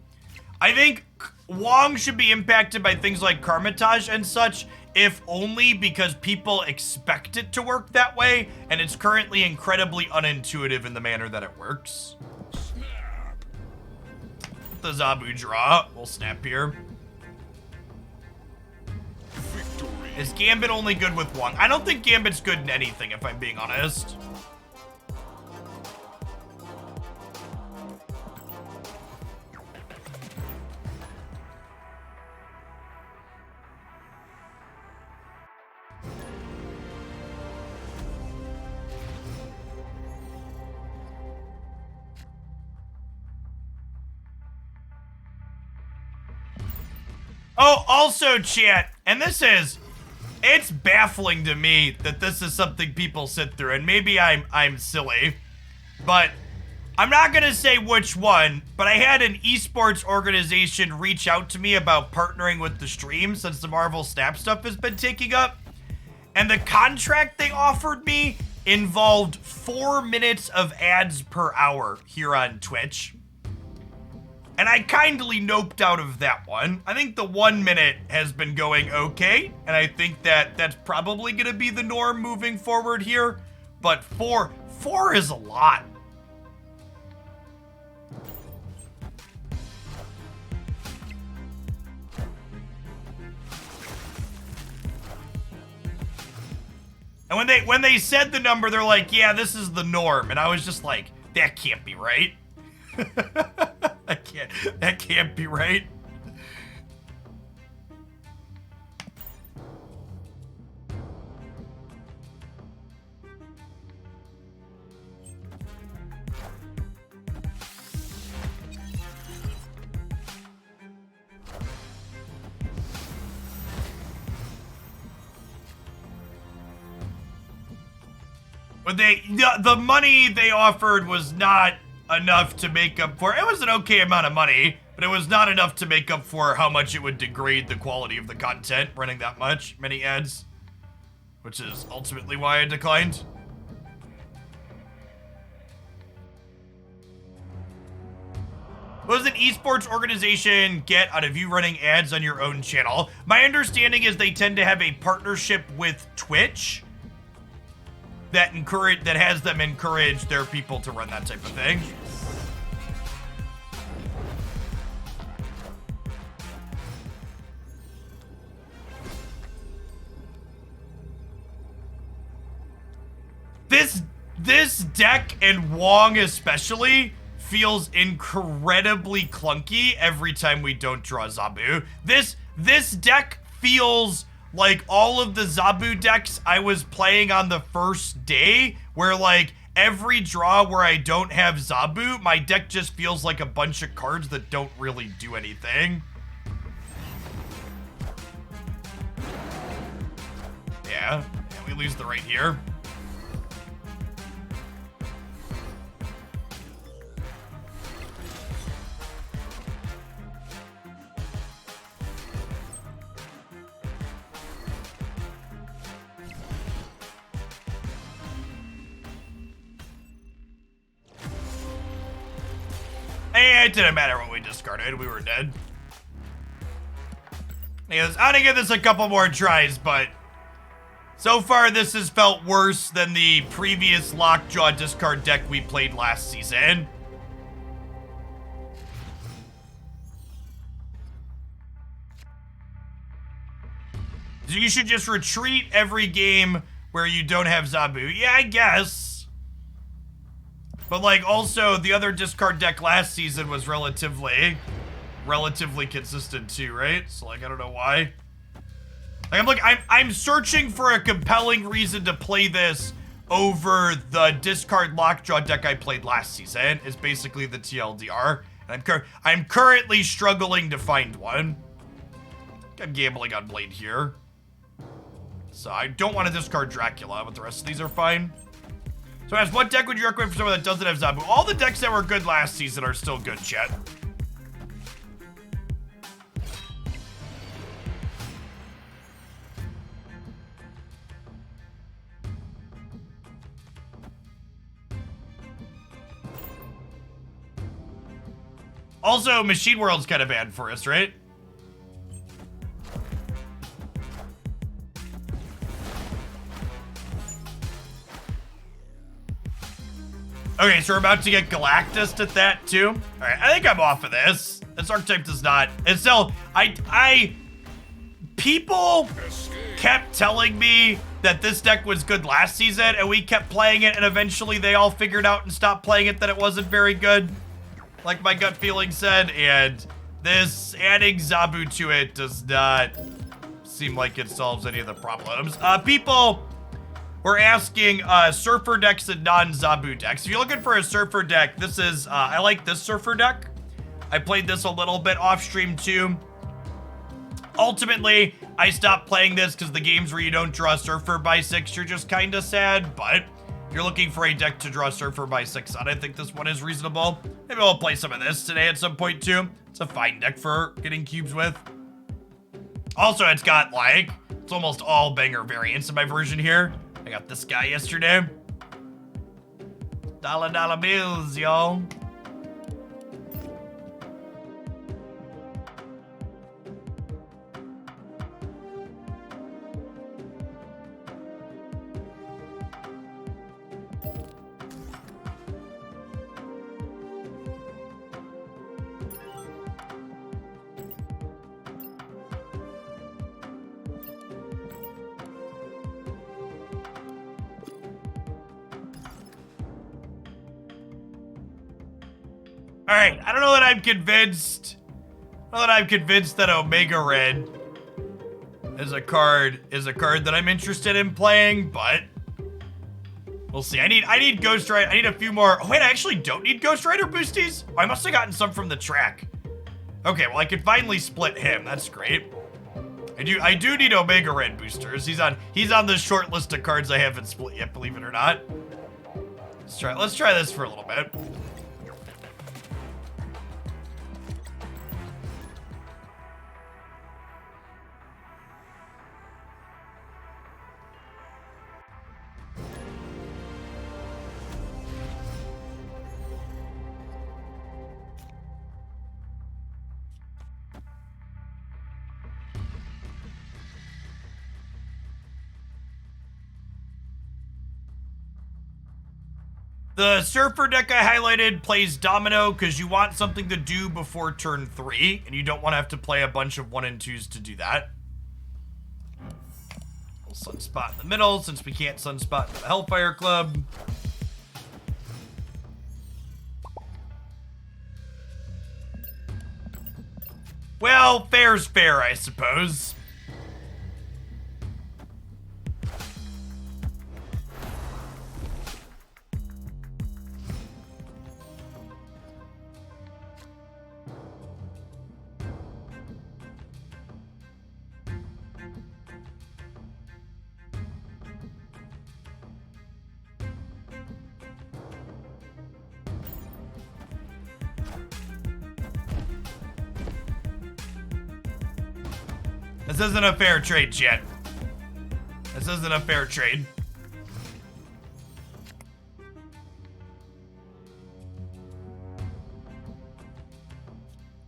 I think Wong should be impacted by things like Karmatage and such, if only because people expect it to work that way, and it's currently incredibly unintuitive in the manner that it works. Snap. The Zabu draw. We'll snap here. Victory. Is Gambit only good with Wong? I don't think Gambit's good in anything, if I'm being honest. Oh, also, chat, and it's baffling to me that this is something people sit through, and maybe I'm silly, but I'm not gonna say which one, but I had an esports organization reach out to me about partnering with the stream since the Marvel Snap stuff has been taking up, and the contract they offered me involved 4 minutes of ads per hour here on Twitch. And I kindly noped out of that one. I think the 1 minute has been going okay, and I think that that's probably gonna be the norm moving forward here. But four is a lot. And when they said the number, they're like, yeah, this is the norm. And I was just like, that can't be right. That can't be right. But the money they offered was not enough to make up for it. Was an okay amount of money, but it was not enough to make up for how much it would degrade the quality of the content running that many ads, which is ultimately why I declined. What does an esports organization get out of you running ads on your own channel? My understanding is they tend to have a partnership with Twitch that has them encourage their people to run that type of thing. This deck, and Wong especially, feels incredibly clunky every time we don't draw Zabu. This deck feels like all of the Zabu decks I was playing on the first day, where like every draw where I don't have Zabu, my deck just feels like a bunch of cards that don't really do anything. Yeah, we lose the right here. It didn't matter what we discarded, we were dead. Anyways, I'm gonna give this a couple more tries, but so far this has felt worse than the previous Lockjaw discard deck we played last season. So you should just retreat every game where you don't have Zabu. Yeah, I guess. But like also the other discard deck last season was relatively relatively consistent too, right? So like, I don't know why. Like, I'm searching for a compelling reason to play this over the discard lockjaw deck I played last season. Is basically the TLDR. And I'm currently struggling to find one. I'm gambling on Blade here. So I don't want to discard Dracula, but the rest of these are fine. So as what deck would you recommend for someone that doesn't have Zabu? All the decks that were good last season are still good, chat. Also, Machine World's kind of bad for us, right? Okay, so we're about to get Galactus at that too. All right, I think I'm off of this. This archetype does not. And still, people kept telling me that this deck was good last season, and we kept playing it, and eventually they all figured out and stopped playing it that it wasn't very good, like my gut feeling said. And this adding Zabu to it does not seem like it solves any of the problems. People were asking Surfer decks and non-Zabu decks. If you're looking for a Surfer deck, this is, I like this Surfer deck. I played this a little bit off stream too. Ultimately, I stopped playing this because the games where you don't draw Surfer by 6, you're just kind of sad. But if you're looking for a deck to draw Surfer by 6 on, I think this one is reasonable. Maybe we'll play some of this today at some point too. It's a fine deck for getting cubes with. Also, it's got like, it's almost all banger variants in my version here. I got this guy yesterday. Dollar bills, y'all. All right, I don't know that I'm convinced. I don't know that I'm convinced that Omega Red is a card that I'm interested in playing, but we'll see. I need Ghost Rider. I need a few more. Oh wait, I actually don't need Ghost Rider boosties. Oh, I must have gotten some from the track. Okay, well I could finally split him. That's great. I do need Omega Red boosters. He's on the short list of cards I haven't split yet, believe it or not. Let's try this for a little bit. The Surfer deck I highlighted plays Domino because you want something to do before turn 3, and you don't want to have to play a bunch of 1 and 2s to do that. We'll Sunspot in the middle since we can't Sunspot in the Hellfire Club. Well, fair's fair, I suppose. This isn't a fair trade, chat. This isn't a fair trade.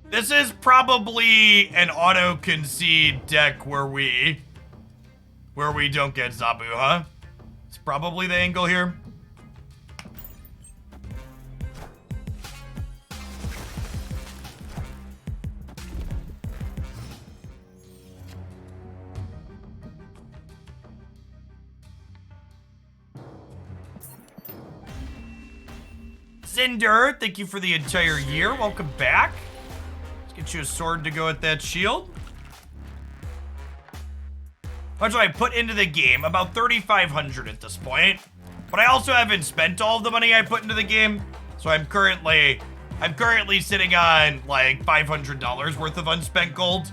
This is probably an auto-concede deck where we don't get Zabu, huh? It's probably the angle here. Cinder, thank you for the entire year. Welcome back. Let's get Get you a sword to go with that shield. How much do I put into the game? About 3,500 at this point. But I also haven't spent all of the money I put into the game. So I'm currently sitting on like $500 worth of unspent gold.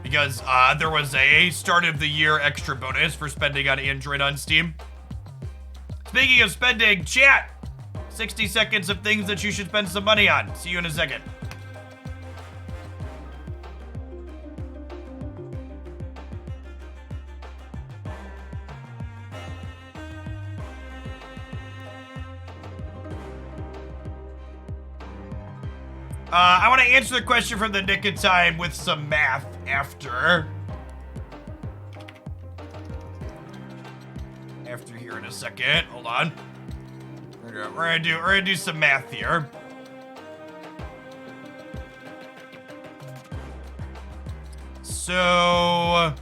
Because there was a start of the year extra bonus for spending on Android on Steam. Speaking of spending, chat! 60 seconds of things that you should spend some money on. See you in a second. I want to answer the question from the Nick of Time with some math after. After here in a second. Hold on. We're gonna do some math here. So,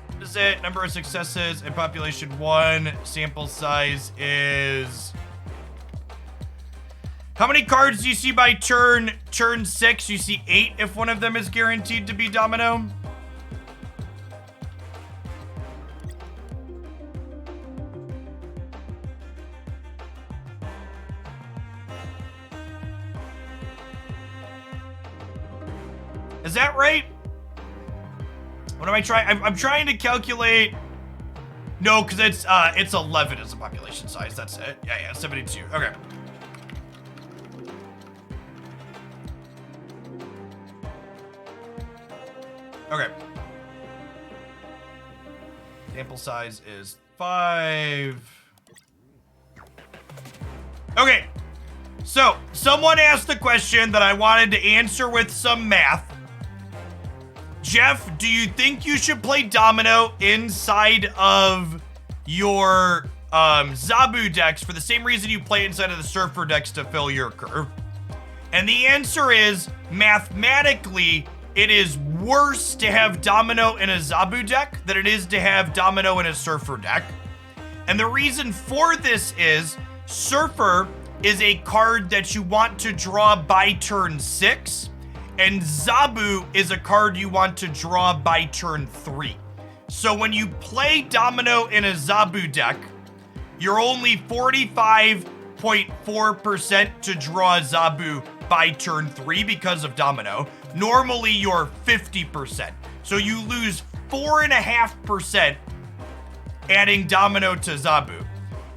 what is it? Number of successes in population 1. Sample size is... How many cards do you see by turn 6? You see 8 if one of them is guaranteed to be Domino. Is that right? What am I trying? I'm trying to calculate. No, because it's 11 as a population size. That's it. Yeah, 72. Okay. Okay. Sample size is 5. Okay. So, someone asked the question that I wanted to answer with some math. Jeff, do you think you should play Domino inside of your Zabu decks for the same reason you play inside of the Surfer decks to fill your curve? And the answer is, mathematically, it is worse to have Domino in a Zabu deck than it is to have Domino in a Surfer deck. And the reason for this is, Surfer is a card that you want to draw by turn 6, and Zabu is a card you want to draw by turn 3. So when you play Domino in a Zabu deck, you're only 45.4% to draw Zabu by turn 3 because of Domino. Normally you're 50%. So you lose 4.5% adding Domino to Zabu.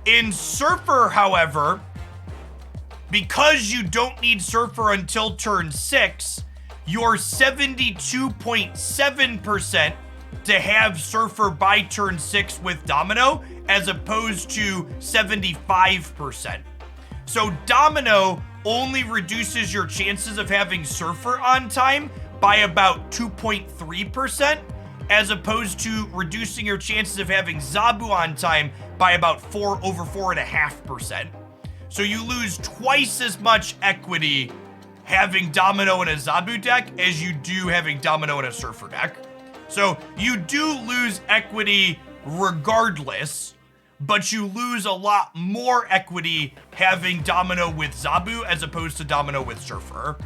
In Surfer, however, because you don't need Surfer until turn 6, you're 72.7% to have Surfer by turn 6 with Domino, as opposed to 75%. So Domino only reduces your chances of having Surfer on time by about 2.3%, as opposed to reducing your chances of having Zabu on time by about over 4.5%. So you lose twice as much equity having Domino in a Zabu deck as you do having Domino in a Surfer deck. So you do lose equity regardless, but you lose a lot more equity having Domino with Zabu as opposed to Domino with Surfer.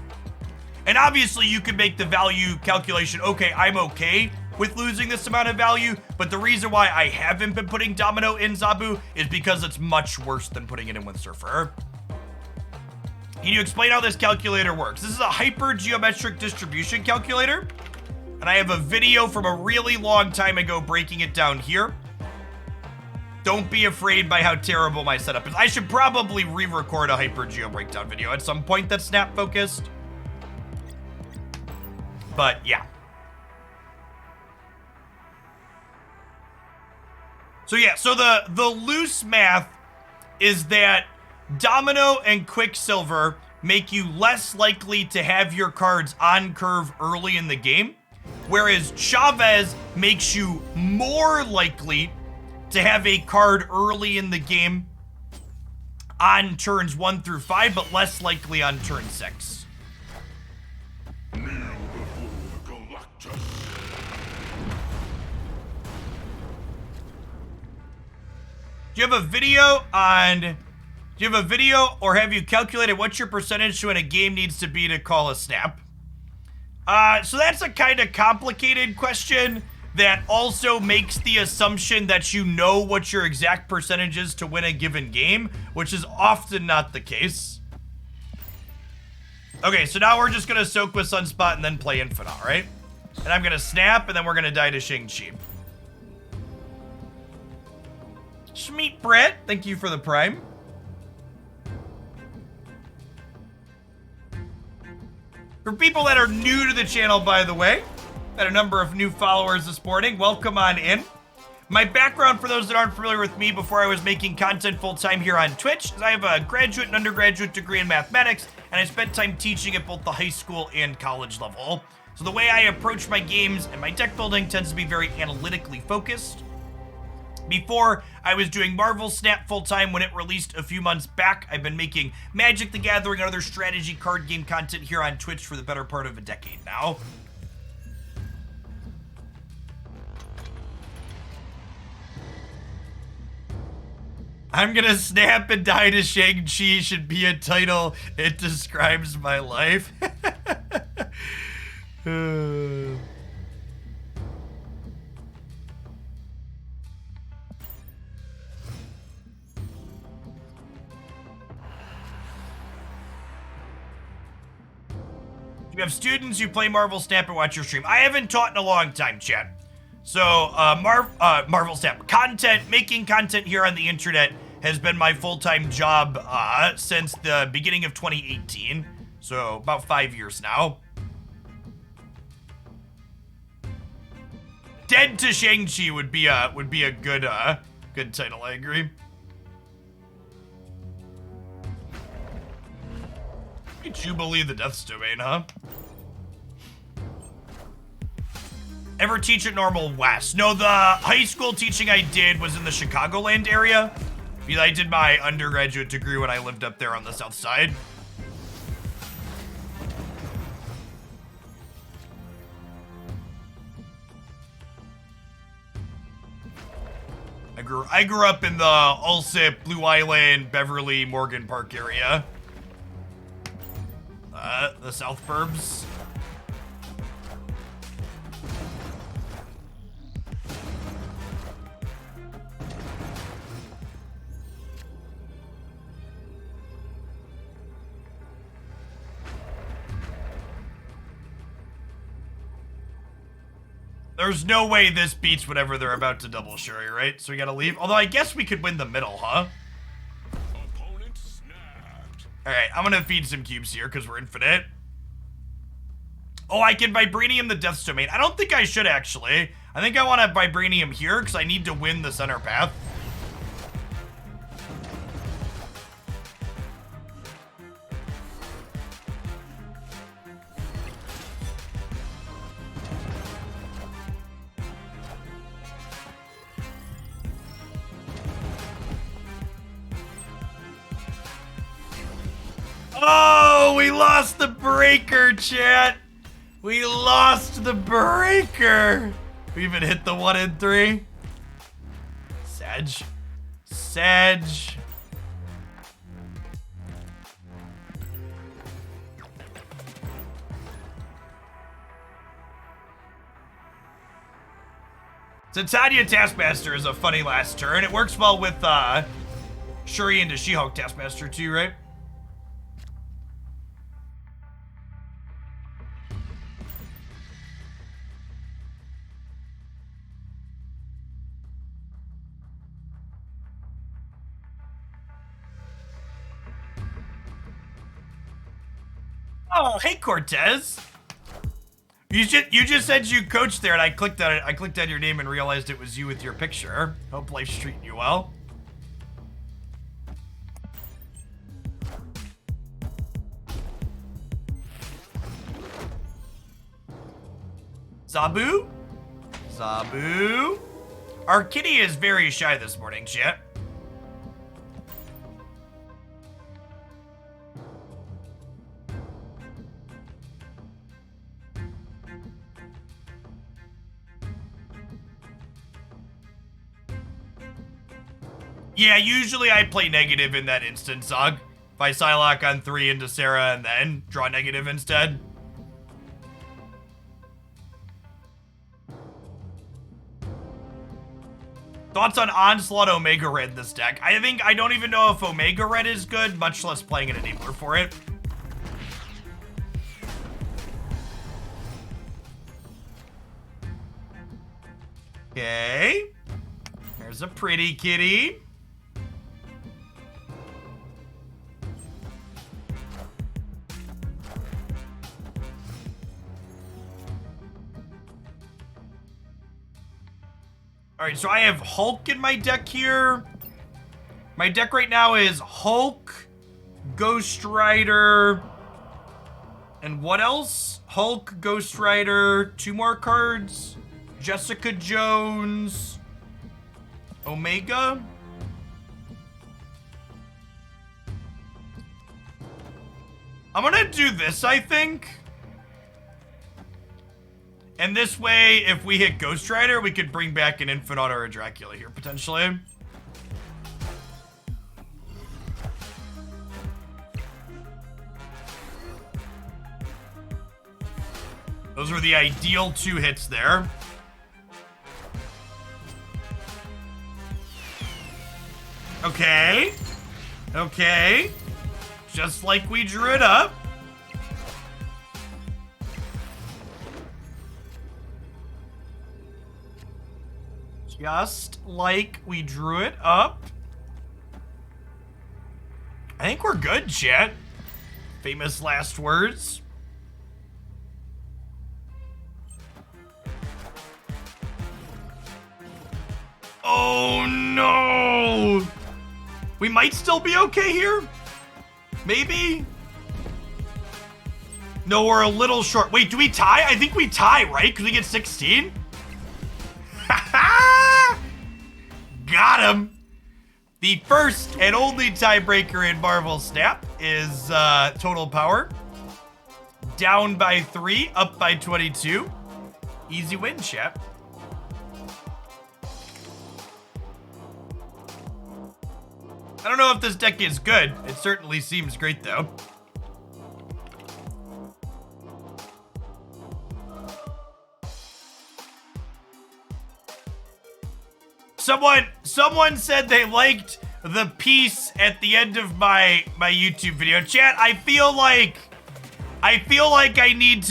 And obviously you can make the value calculation, okay, I'm okay with losing this amount of value, but the reason why I haven't been putting Domino in Zabu is because it's much worse than putting it in with Surfer. Can you explain how this calculator works? This is a hypergeometric distribution calculator, and I have a video from a really long time ago breaking it down here. Don't be afraid by how terrible my setup is. I should probably re-record a hypergeo breakdown video at some point that's snap focused. But yeah. So yeah, so the loose math is that Domino and Quicksilver make you less likely to have your cards on curve early in the game, whereas Chavez makes you more likely to have a card early in the game on turns 1 through 5, but less likely on turn 6. Kneel before the Galactus. Do you have a video on Do you have a video, or have you calculated what your percentage when a game needs to be to call a snap? So that's a kind of complicated question that also makes the assumption that you know what your exact percentage is to win a given game, which is often not the case. Okay, so now we're just gonna soak with Sunspot and then play Infinite, right? And I'm gonna snap, and then we're gonna die to Shang-Chi. Schmeat Brett, thank you for the prime. For people that are new to the channel, by the way, got a number of new followers this morning. Welcome on in. My background, for those that aren't familiar with me, before I was making content full-time here on Twitch, is I have a graduate and undergraduate degree in mathematics, and I spent time teaching at both the high school and college level. So the way I approach my games and my deck building tends to be very analytically focused. Before, I was doing Marvel Snap full-time when it released a few months back. I've been making Magic the Gathering and other strategy card game content here on Twitch for the better part of a decade now. I'm gonna snap and die to Shang-Chi should be a title. It describes my life. You have students who play Marvel Snap and watch your stream. I haven't taught in a long time, chat. So, Marvel Snap content, making content here on the internet has been my full-time job since the beginning of 2018. So, about 5 years now. Dead to Shang-Chi would be a good good title, I agree. Jubilee the Death's Domain, huh? Ever teach at Normal West? No, the high school teaching I did was in the Chicagoland area. I did my undergraduate degree when I lived up there on the south side. I grew up in the Alsip, Blue Island, Beverly, Morgan Park area. The South Burbs. There's no way this beats whatever they're about to double Shuri, right? So we gotta leave. Although I guess we could win the middle, huh? Opponent snapped. Alright, I'm gonna feed some cubes here because we're infinite. Oh, I can Vibranium the Death's Domain. I don't think I should, actually. I think I want to Vibranium here because I need to win the center path. Oh, we lost the breaker, chat. We lost the breaker. We even hit the 1 and 3. Sedge. Sedge. Titania Taskmaster is a funny last turn. It works well with Shuri into She-Hulk Taskmaster too, right? Oh, hey Cortez. You just said you coached there, and I clicked on it. I clicked on your name and realized it was you with your picture. Hope life's treating you well. Zabu? Zabu? Our kitty is very shy this morning, chat. Yeah, usually I play negative in that instance, Zog. If I Psylocke on 3 into Sarah and then draw negative instead. Thoughts on Onslaught Omega Red in this deck? I don't even know if Omega Red is good, much less playing an enabler for it. Okay. There's a pretty kitty. All right, so I have Hulk in my deck here. My deck right now is Hulk, Ghost Rider, and what else? Hulk, Ghost Rider, 2 more cards, Jessica Jones, Omega. I'm gonna do this, I think. And this way, if we hit Ghost Rider, we could bring back an Infinite or a Dracula here, potentially. Those were the ideal 2 hits there. Okay. Okay. Just like we drew it up. Just like we drew it up. I think we're good, chat. Famous last words. Oh no! We might still be okay here? Maybe? No, we're a little short. Wait, do we tie? I think we tie, right? Because we get 16? Got him. The first and only tiebreaker in Marvel Snap is total power. Down by 3, up by 22. Easy win, chat. I don't know if this deck is good. It certainly seems great, though. Someone said they liked the piece at the end of my YouTube video. Chat, I feel like I need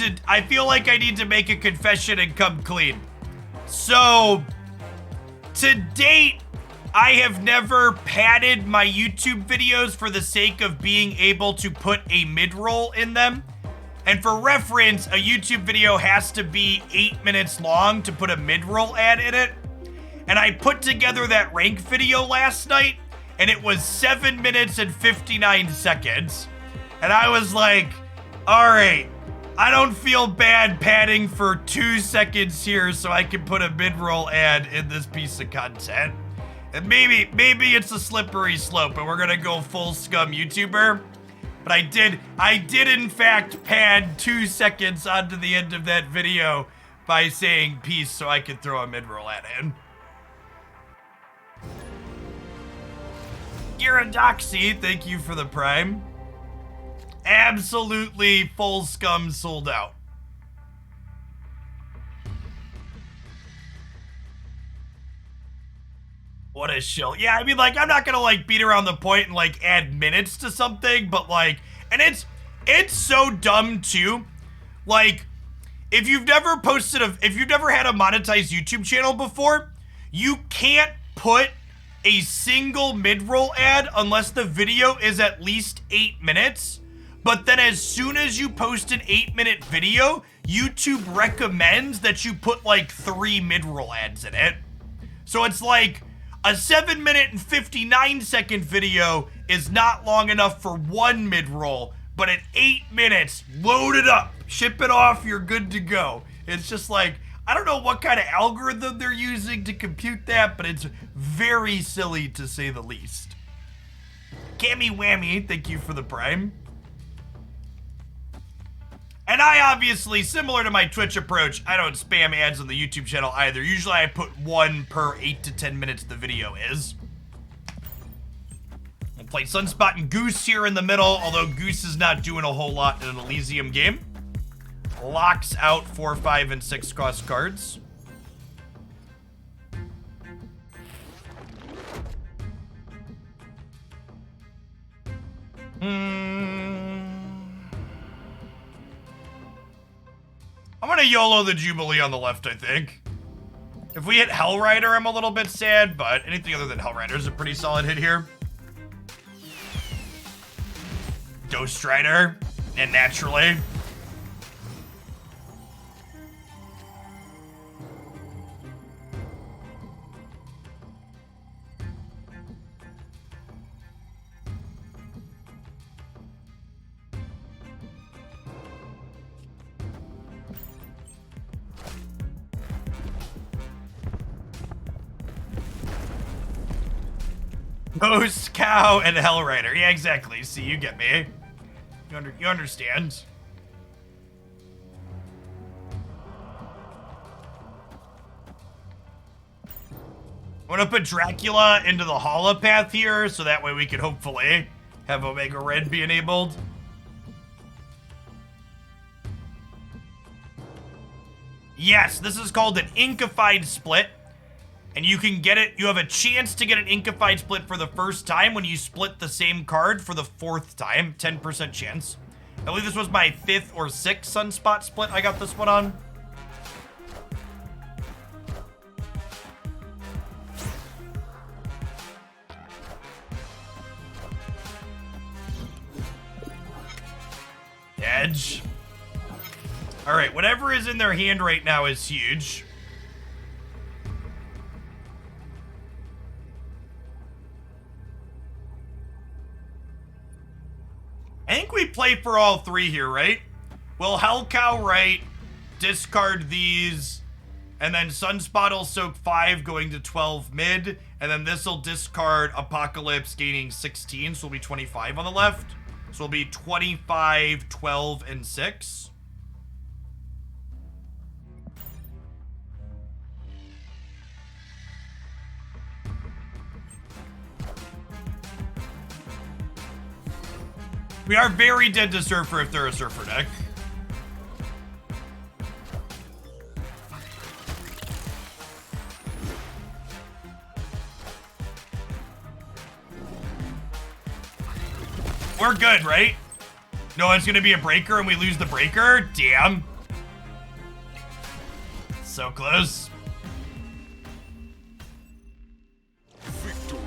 to make a confession and come clean. So, to date, I have never padded my YouTube videos for the sake of being able to put a mid-roll in them. And for reference, a YouTube video has to be 8 minutes long to put a mid-roll ad in it. And I put together that rank video last night, and it was 7 minutes and 59 seconds. And I was like, all right, I don't feel bad padding for 2 seconds here so I can put a mid-roll ad in this piece of content. And maybe it's a slippery slope and we're gonna go full scum YouTuber. But I did in fact pad 2 seconds onto the end of that video by saying peace so I could throw a mid-roll ad in. Gyaradoxy, thank you for the prime. Absolutely full scum sold out. What a shill. Yeah, I mean, like, I'm not gonna, like, beat around the point and, like, add minutes to something, but, like, and it's so dumb, too. Like, if you've never had a monetized YouTube channel before, you can't put a single mid-roll ad unless the video is at least 8 minutes. But then as soon as you post an 8-minute video, YouTube recommends that you put like 3 mid-roll ads in it. So it's like a 7-minute and 59-second video is not long enough for 1 mid-roll, but at 8 minutes, load it up, ship it off, you're good to go. It's just like, I don't know what kind of algorithm they're using to compute that, but it's very silly to say the least. Cammy Whammy, thank you for the prime. And I obviously, similar to my Twitch approach, I don't spam ads on the YouTube channel either. Usually I put 1 per 8 to 10 minutes the video is. Play Sunspot and Goose here in the middle, although Goose is not doing a whole lot in an Elysium game. Locks out 4, 5, and 6 cost cards. I'm gonna YOLO the Jubilee on the left, I think. If we hit Hellrider, I'm a little bit sad, but anything other than Hellrider is a pretty solid hit here. Ghost Rider, and naturally. Ghost, Cow, and Hellrider. Yeah, exactly. See, you get me. You understand. I'm gonna put Dracula into the holopath here, so that way we can hopefully have Omega Red be enabled. Yes, this is called an Inkified Split. And you can get it, you have a chance to get an Inkified Split for the first time when you split the same card for the 4th time. 10% chance. I believe this was my 5th or 6th Sunspot split I got this one on. Edge. Alright, whatever is in their hand right now is huge. I think we play for all 3 here, right? We'll Hellcow right, discard these, and then Sunspot will soak 5 going to 12 mid, and then this will discard Apocalypse gaining 16, so it'll be 25 on the left. So it'll be 25, 12, and 6. We are very dead to Surfer if they're a Surfer deck. We're good, right? No, it's gonna be a breaker and we lose the breaker? Damn. So close. Victory.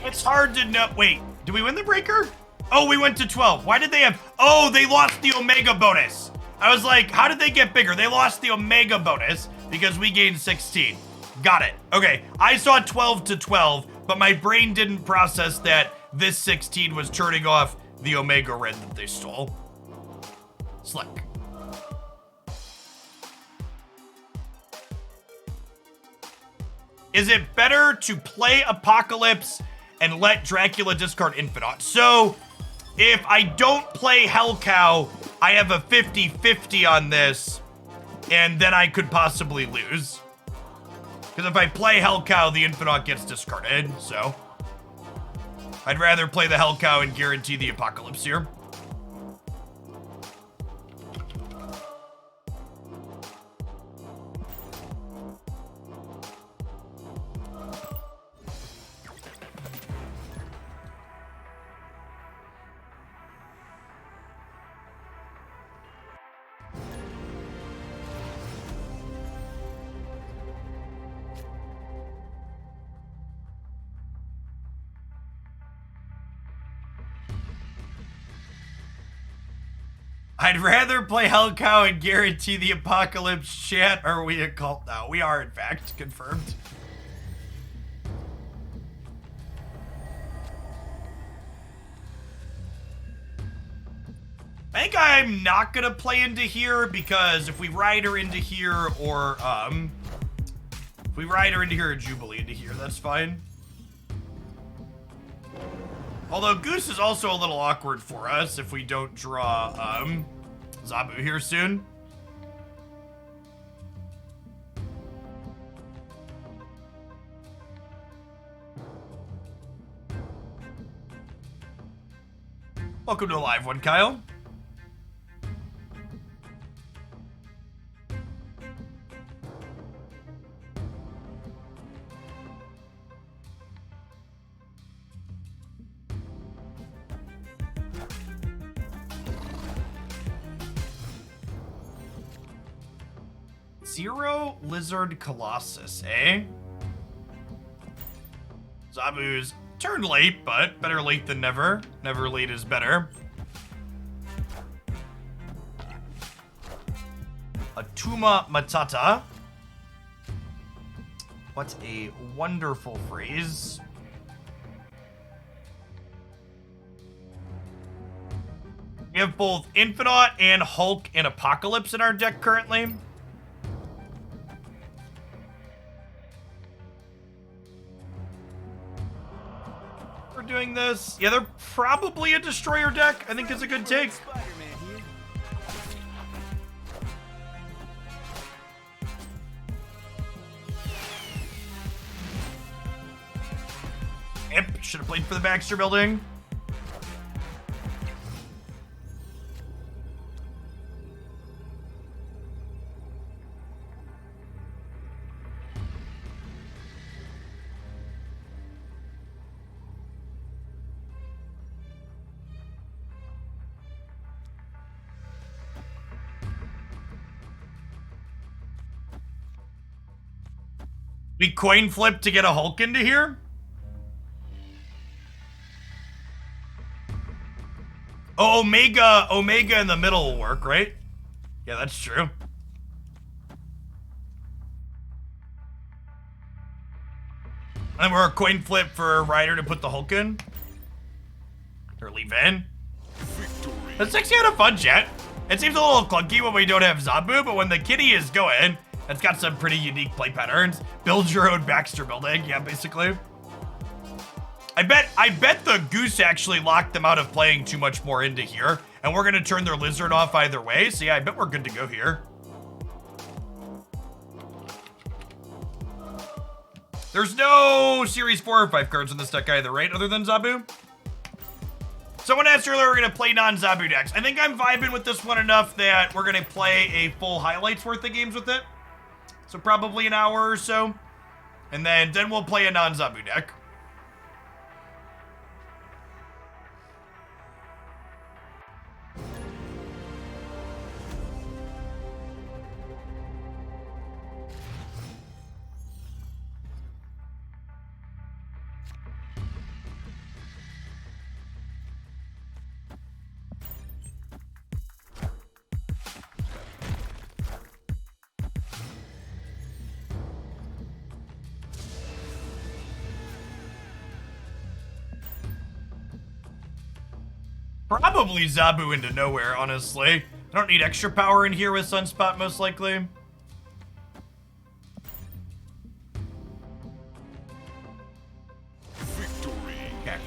It's hard to know. Wait, did we win the breaker? Oh, we went to 12. Why did they have... Oh, they lost the Omega bonus. I was like, how did they get bigger? They lost the Omega bonus because we gained 16. Got it. Okay, I saw 12 to 12, but my brain didn't process that this 16 was turning off the Omega Red that they stole. Slick. Is it better to play Apocalypse and let Dracula discard Infinite? So, if I don't play Hellcow, I have a 50-50 on this, and then I could possibly lose. Because if I play Hellcow, the Infinite gets discarded, so. I'd rather play the Hellcow and guarantee the Apocalypse here. I'd rather play Hellcow and guarantee the Apocalypse. Chat. Are we a cult now? We are, in fact, confirmed. I think I'm not gonna play into here because if we ride her into here or, if we ride her into here or Jubilee into here, that's fine. Although Goose is also a little awkward for us if we don't draw, Zabu here soon. Welcome to the live one, Kyle. Zero Lizard Colossus, eh? Zabu's turned late, but better late than never. Never late is better. Atuma Matata. What a wonderful phrase. We have both Infinite and Hulk and Apocalypse in our deck currently. We're doing this. Yeah, they're probably a Destroyer deck. I think it's a good take. Spider-Man here. Yep, should have played for the Baxter building. We coin flip to get a Hulk into here? Oh, Omega in the middle will work, right? Yeah, that's true. And we're a coin flip for Ryder to put the Hulk in. Or leave in. Victory. That's actually kind of fun, chat. It seems a little clunky when we don't have Zabu, but when the kitty is going, it's got some pretty unique play patterns. Build your own Baxter building, yeah, basically. I bet the Goose actually locked them out of playing too much more into here, and we're gonna turn their Lizard off either way, so yeah, I bet we're good to go here. There's no Series 4 or 5 cards in this deck either, right? Other than Zabu? Someone asked earlier we're gonna play non-Zabu decks. I think I'm vibing with this one enough that we're gonna play a full highlights worth of games with it. So probably an hour or so. And then we'll play a non-Zabu deck. Probably Zabu into nowhere, honestly. I don't need extra power in here with Sunspot, most likely. Victory. Okay.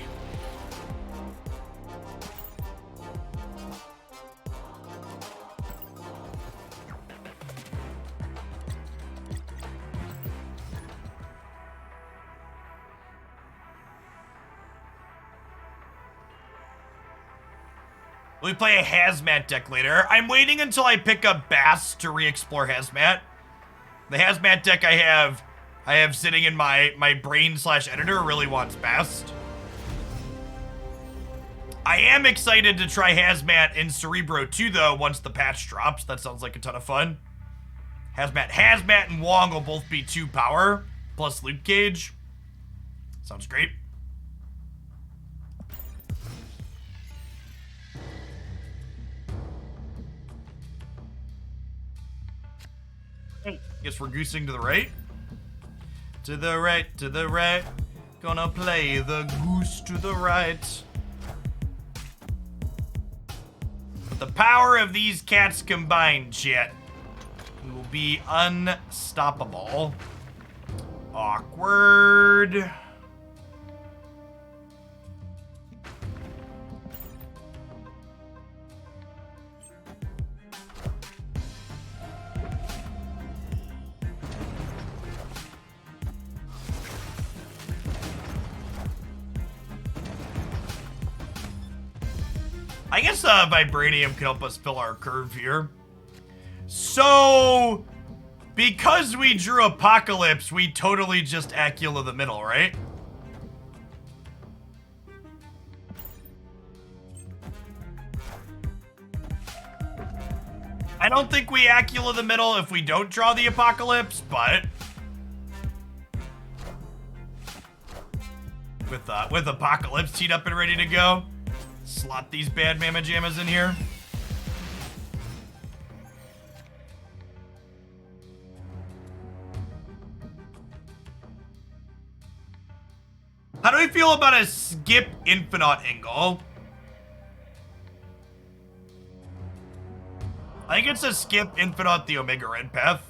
We play a Hazmat deck later. I'm waiting until I pick up Bass to re-explore Hazmat. The Hazmat deck I have sitting in my brain/editor really wants Bast. I am excited to try Hazmat in Cerebro 2 though once the patch drops. That sounds like a ton of fun. Hazmat and Wong will both be 2 power plus Luke Cage. Sounds great. Guess we're goosing to the right. To the right, to the right. Gonna play the goose to the right. With the power of these cats combined, chat, we will be unstoppable. Awkward. I guess Vibranium can help us fill our curve here. So, because we drew Apocalypse, we totally just Acula the middle, right? I don't think we Acula the middle if we don't draw the Apocalypse, but with Apocalypse teed up and ready to go, slot these bad Mamma Jammas in here. How do we feel about a skip Infinite angle? I think it's a skip Infinite the Omega Red path.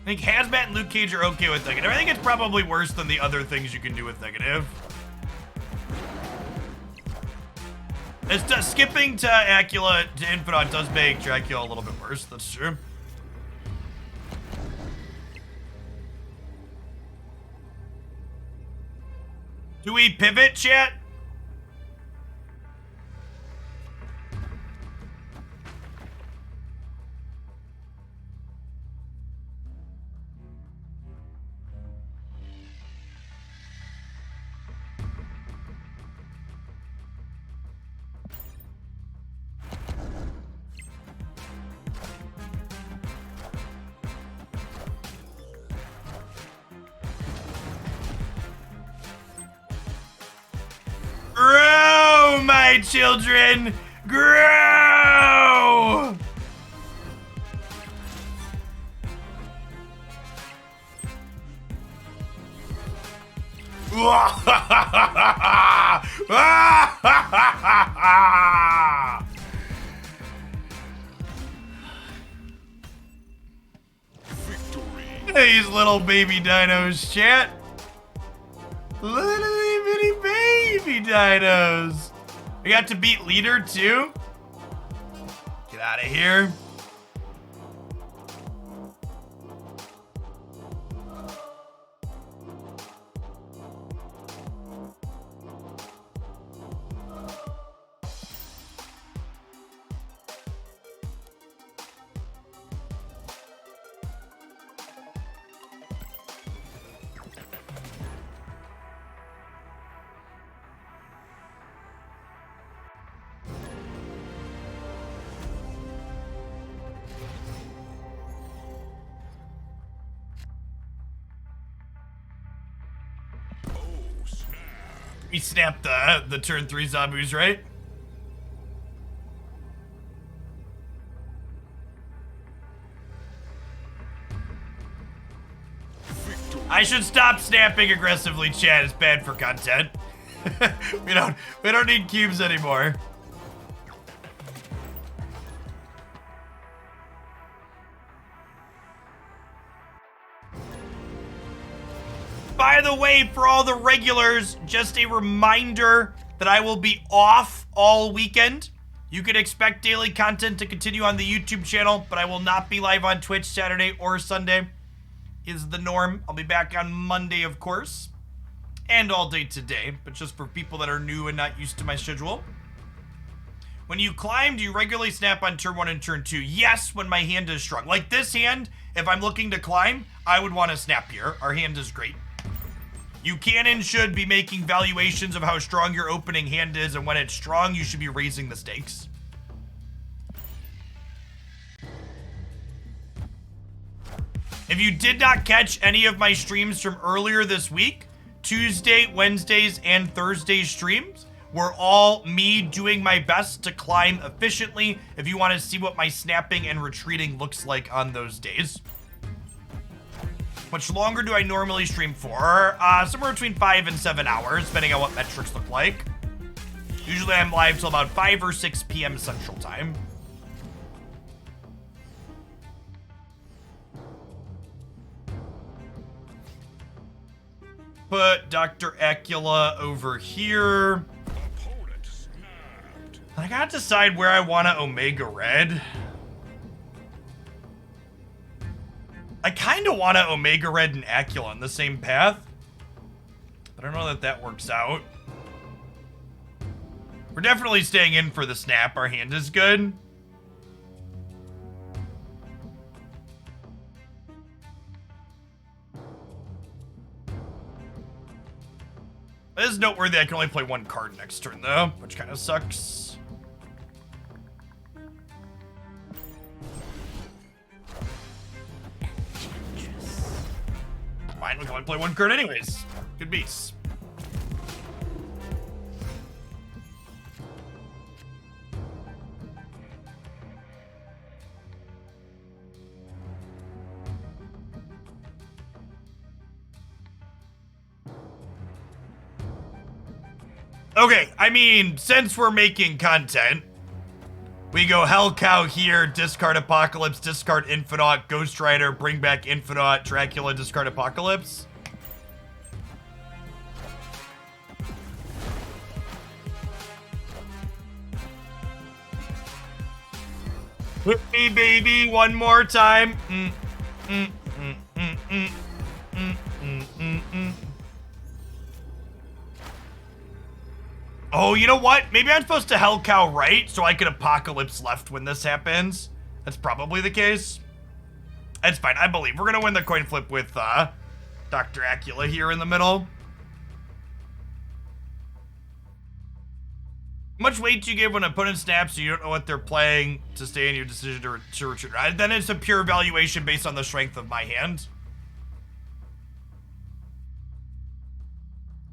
I think Hazmat and Luke Cage are okay with negative. I think it's probably worse than the other things you can do with negative. Skipping to Acula to Infinite does make Dracula a little bit worse. That's true. Do we pivot, chat? Grow, my children! Grow! Victory. These little baby dinos, chat. Little bitty baby dinos. We got to beat leader too. Get out of here. We snapped the turn 3 Zabus, right? I should stop snapping aggressively, chat. It's bad for content. we don't need cubes anymore. By the way, for all the regulars, just a reminder that I will be off all weekend. You can expect daily content to continue on the YouTube channel, but I will not be live on Twitch Saturday or Sunday. Is the norm. I'll be back on Monday, of course, and all day today, but just for people that are new and not used to my schedule. When you climb, do you regularly snap on turn 1 and turn 2? Yes, when my hand is strong. Like this hand, if I'm looking to climb, I would want to snap here. Our hand is great. You can and should be making valuations of how strong your opening hand is, and when it's strong, you should be raising the stakes. If you did not catch any of my streams from earlier this week, Tuesday, Wednesdays, and Thursday streams were all me doing my best to climb efficiently if you want to see what my snapping and retreating looks like on those days. Much longer do I normally stream for? Somewhere between 5 and 7 hours, depending on what metrics look like. Usually I'm live till about 5 or 6 p.m. Central Time. Put Dr. Acula over here. Opponent snapped. I gotta decide where I want to Omega Red. I kind of want to Omega Red and Acula on the same path, but I don't know that that works out. We're definitely staying in for the snap. Our hand is good. It is noteworthy I can only play one card next turn, though, which kind of sucks. Fine, we can only play one card anyways. Good beats. Okay, I mean, since we're making content, we go Hell Cow here, discard Apocalypse, discard Infinite, Ghost Rider, bring back Infinite, Dracula, discard Apocalypse. Hit me, baby, one more time. Oh, you know what? Maybe I'm supposed to Hell Cow right so I can Apocalypse left when this happens. That's probably the case. That's fine. I believe we're going to win the coin flip with Dr. Acula here in the middle. How much weight do you give when an opponent snaps so you don't know what they're playing to stay in your decision to retreat? Then it's a pure evaluation based on the strength of my hand.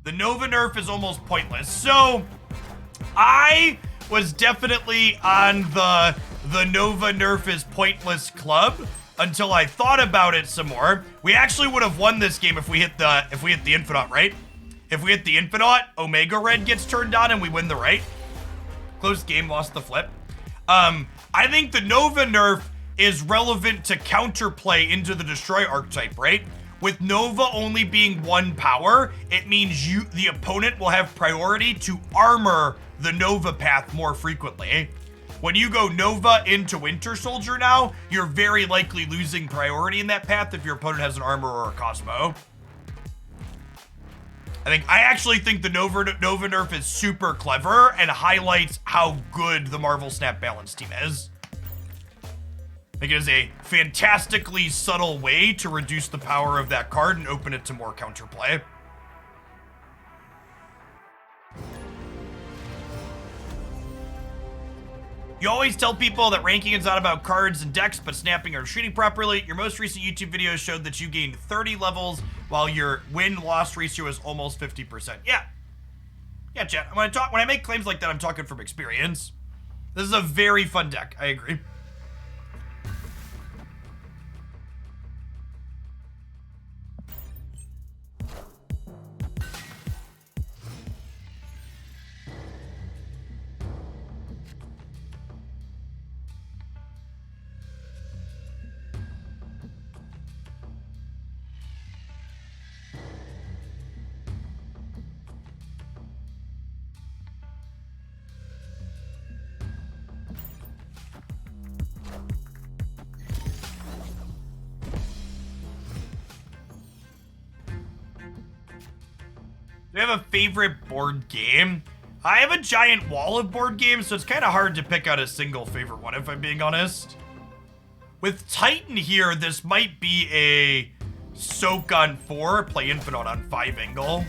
The Nova nerf is almost pointless. So, I was definitely on the Nova nerf is pointless club until I thought about it some more. We actually would have won this game if we hit the Infinite, right? If we hit the Infinite, Omega Red gets turned on and we win the right. Close game, lost the flip. I think the Nova nerf is relevant to counterplay into the Destroy archetype, right? With Nova only being one power, it means the opponent will have priority to armor the Nova path more frequently. When you go Nova into Winter Soldier now, you're very likely losing priority in that path if your opponent has an armor or a Cosmo. I actually think the Nova nerf is super clever and highlights how good the Marvel Snap Balance team is. I think it is a fantastically subtle way to reduce the power of that card and open it to more counterplay. You always tell people that ranking is not about cards and decks, but snapping or shooting properly. Your most recent YouTube video showed that you gained 30 levels while your win-loss ratio is almost 50%. Yeah. Yeah, chat. When I make claims like that, I'm talking from experience. This is a very fun deck. I agree. Do you have a favorite board game? I have a giant wall of board games, so it's kind of hard to pick out a single favorite one, if I'm being honest. With Titan here, this might be a soak on 4, play Infinite on 5 angle.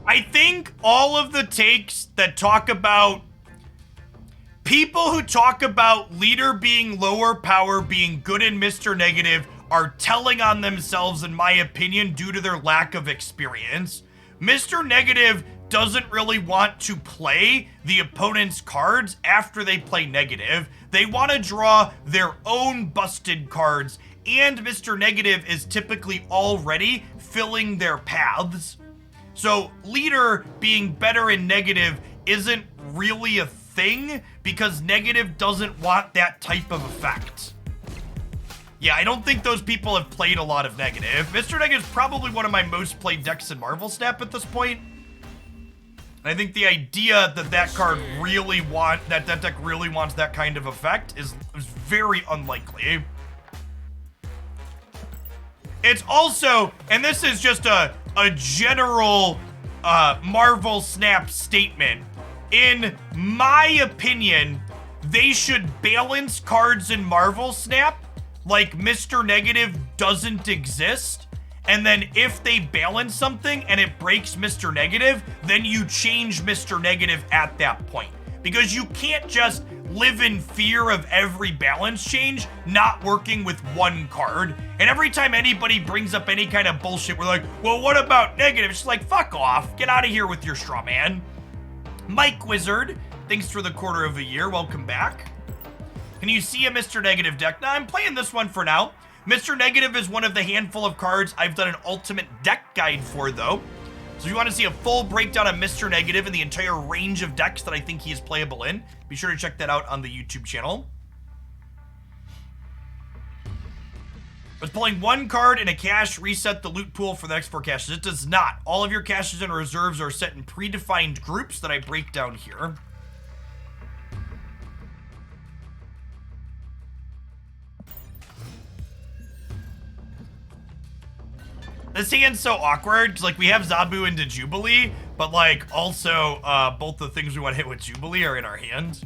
I think all of the takes that talk about people who talk about leader being lower power, being good in Mr. Negative, are telling on themselves, in my opinion, due to their lack of experience. Mr. Negative doesn't really want to play the opponent's cards after they play negative. They want to draw their own busted cards, and Mr. Negative is typically already filling their paths. So leader being better in negative isn't really a thing because negative doesn't want that type of effect. Yeah, I don't think those people have played a lot of Negative. Mr. Negative is probably one of my most played decks in Marvel Snap at this point. I think the idea that that card really that deck really wants that kind of effect is very unlikely. It's also, and this is just a general Marvel Snap statement. In my opinion, they should balance cards in Marvel Snap like Mr. Negative doesn't exist. And then if they balance something and it breaks Mr. Negative, then you change Mr. Negative at that point. Because you can't just live in fear of every balance change not working with one card. And every time anybody brings up any kind of bullshit, we're like, well, what about Negative? It's like, fuck off. Get out of here with your straw man. Mike Wizard, thanks for the quarter of a year. Welcome back. Can you see a Mr. Negative deck? Now, I'm playing this one for now. Mr. Negative is one of the handful of cards I've done an ultimate deck guide for, though. So if you want to see a full breakdown of Mr. Negative and the entire range of decks that I think he is playable in, be sure to check that out on the YouTube channel. Does pulling one card in a cache reset the loot pool for the next 4 caches? It does not. All of your caches and reserves are set in predefined groups that I break down here. This hand's so awkward, because, like, we have Zabu into Jubilee, but, like, also, both the things we want to hit with Jubilee are in our hand.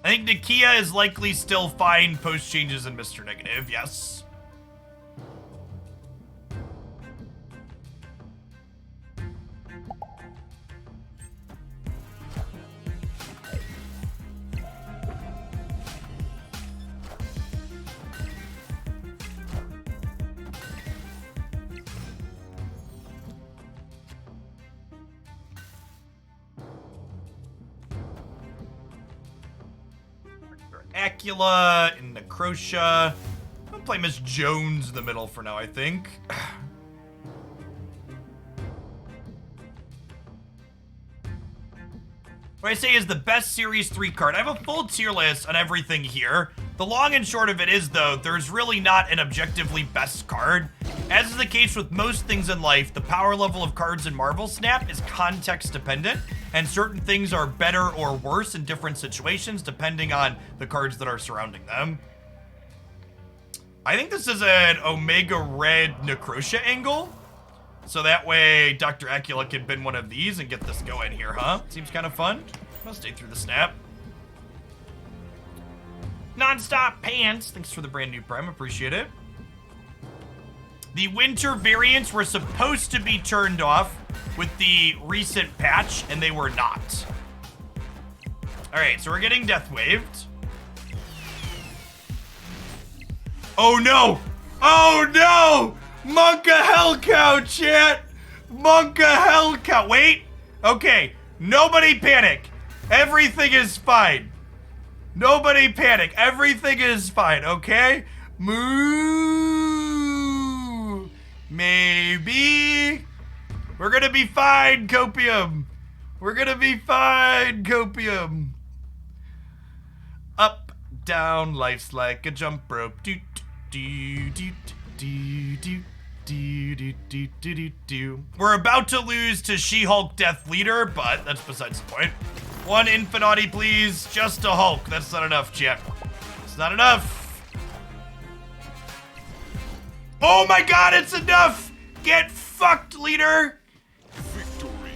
I think Nakia is likely still fine post changes in Mr. Negative, yes. Acula and Necrotia. I'm gonna play Miss Jones in the middle for now, I think. What I say is the best Series 3 card. I have a full tier list on everything here. The long and short of it is, though, there's really not an objectively best card. As is the case with most things in life, the power level of cards in Marvel Snap is context dependent, and certain things are better or worse in different situations depending on the cards that are surrounding them. I think this is an Omega Red Necrotia angle. So that way Dr. Acula can bin one of these and get this going here, huh? Seems kind of fun. I'll stay through the snap. Nonstop Pants, thanks for the brand new Prime, appreciate it. The winter variants were supposed to be turned off with the recent patch, and they were not. All right, so we're getting death waved. Oh no! Oh no! Monka Hellcow, chat! Monka Hellcow. Wait. Okay. Nobody panic. Everything is fine. Nobody panic. Everything is fine, okay? Moo. Maybe. We're gonna be fine, Copium. We're gonna be fine, Copium. Up, down, life's like a jump rope. Doot, doot, doot, doot, doot. We're about to lose to She-Hulk Death Leader, but that's besides the point. One Infinity, please. Just a Hulk. That's not enough, chat. It's not enough. Oh my god, it's enough! Get fucked, Leader! Victory.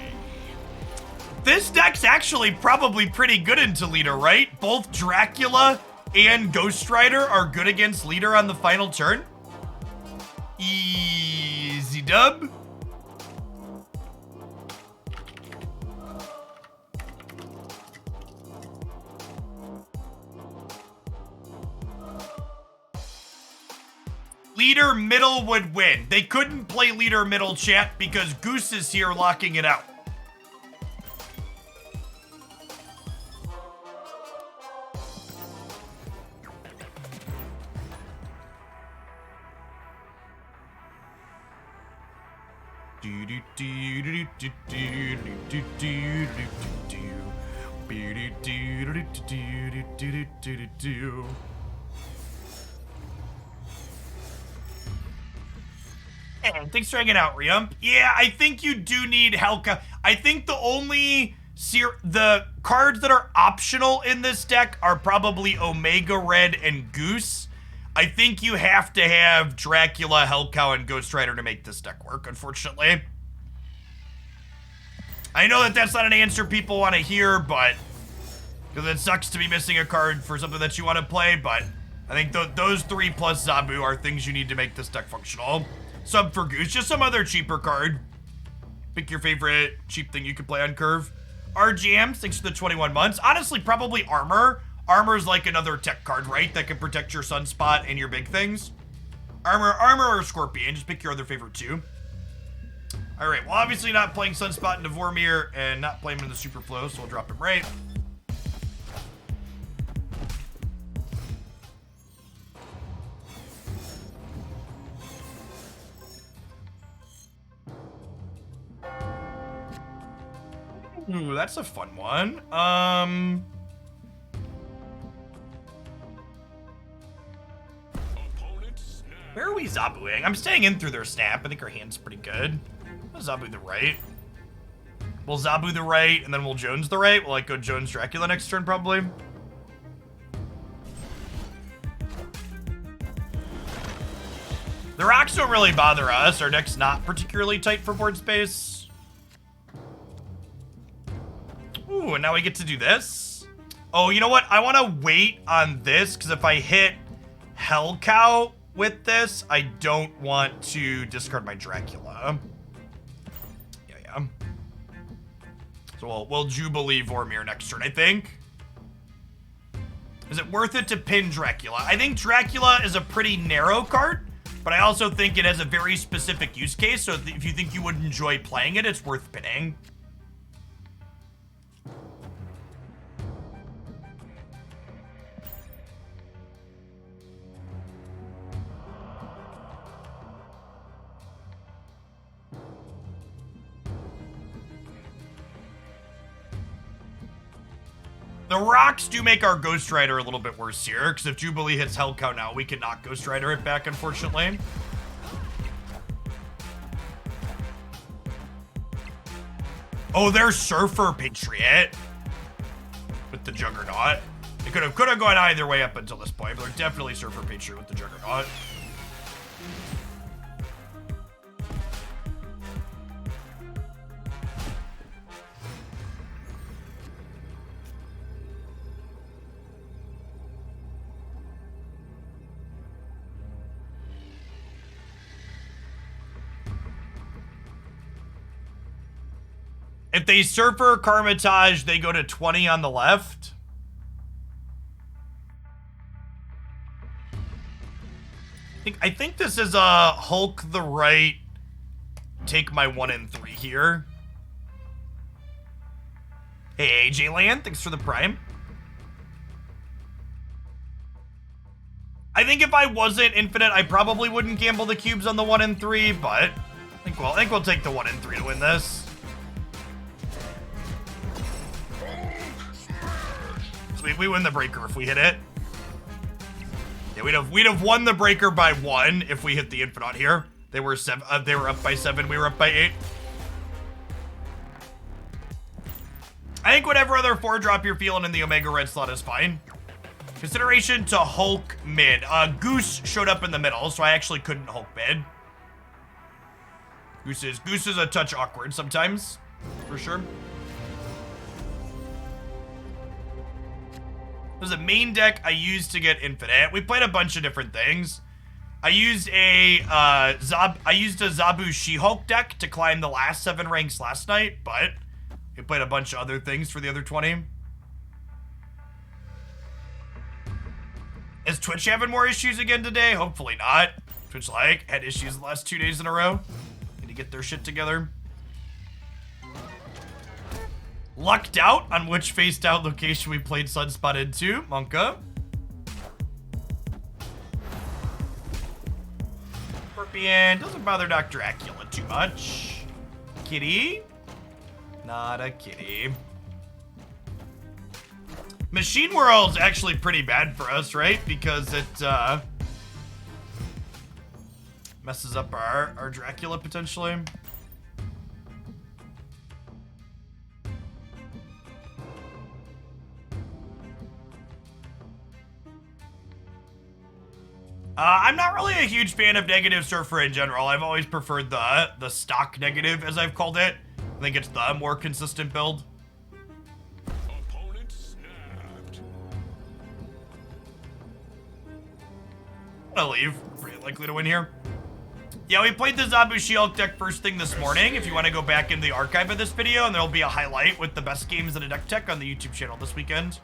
This deck's actually probably pretty good into Leader, right? Both Dracula and Ghost Rider are good against Leader on the final turn. Easy dub. Leader middle would win. They couldn't play Leader middle, chat, because Goose is here locking it out. Hey, thanks for hanging out, Riump. Yeah, I think you do need Helka. I think the only the cards that are optional in this deck are probably Omega Red and Goose. I think you have to have Dracula, Hellcow, and Ghost Rider to make this deck work, unfortunately. I know that that's not an answer people want to hear, but because it sucks to be missing a card for something that you want to play, but I think those 3 plus Zabu are things you need to make this deck functional. Sub for Goose, just some other cheaper card. Pick your favorite cheap thing you can play on curve. RGM, thanks for the 21 months. Honestly, probably Armor. Armor's like another tech card, right? That can protect your Sunspot and your big things. Armor or Scorpion, just pick your other favorite 2. All right, well, obviously not playing Sunspot into Vormir and not playing him in the Super Flow, so we'll drop him right. Ooh, that's a fun one. Where are we Zabuing? I'm staying in through their snap. I think our hand's pretty good. We'll Zabu the right. We'll Zabu the right, and then we'll Jones the right. We'll like go Jones Dracula next turn, probably. The rocks don't really bother us. Our deck's not particularly tight for board space. Ooh, and now we get to do this. Oh, you know what? I want to wait on this, because if I hit Hellcow with this, I don't want to discard my Dracula. Yeah. So we'll Jubilee Vormir next turn, I think. Is it worth it to pin Dracula? I think Dracula is a pretty narrow card, but I also think it has a very specific use case, so if you think you would enjoy playing it, it's worth pinning. The rocks do make our Ghost Rider a little bit worse here, because if Jubilee hits Hellcow now, we can knock Ghost Rider it back, unfortunately. Oh, there's Surfer Patriot with the Juggernaut. It could have gone either way up until this point, but they're definitely Surfer Patriot with the Juggernaut. If they Surfer Karmitage, they go to 20 on the left. I think this is a Hulk the right, take my 1 and 3 here. Hey, AJ Land, thanks for the Prime. I think if I wasn't Infinite, I probably wouldn't gamble the cubes on the 1 and 3, but I think we'll take the 1 and 3 to win this. We win the breaker if we hit it. Yeah, we'd have won the breaker by 1 if we hit the Infinite here. They were up by 7. We were up by 8. I think whatever other 4-drop you're feeling in the Omega Red slot is fine. Consideration to Hulk mid. Goose showed up in the middle, so I actually couldn't Hulk mid. Goose is a touch awkward sometimes, for sure. There's a main deck I used to get Infinite. We played a bunch of different things. I used a Zabu She-Hulk deck to climb the last 7 ranks last night, but we played a bunch of other things for the other 20. Is Twitch having more issues again today? Hopefully not. Twitch had issues the last 2 days in a row. Need to get their shit together. Lucked out on which faced out location we played Sunspot into, Monka. Scorpion doesn't bother Dr. Dracula too much. kitty. Not a kitty. Machine World's actually pretty bad for us, right? Because it messes up our Dracula potentially. I'm not really a huge fan of Negative Surfer in general. I've always preferred the stock Negative, as I've called it. I think it's the more consistent build. Opponent snapped. I'm gonna leave. Pretty likely to win here. Yeah, we played the Zabu She-Hulk deck first thing this morning. If you want to go back in the archive of this video, and there'll be a highlight with the best games in a deck tech on the YouTube channel this weekend.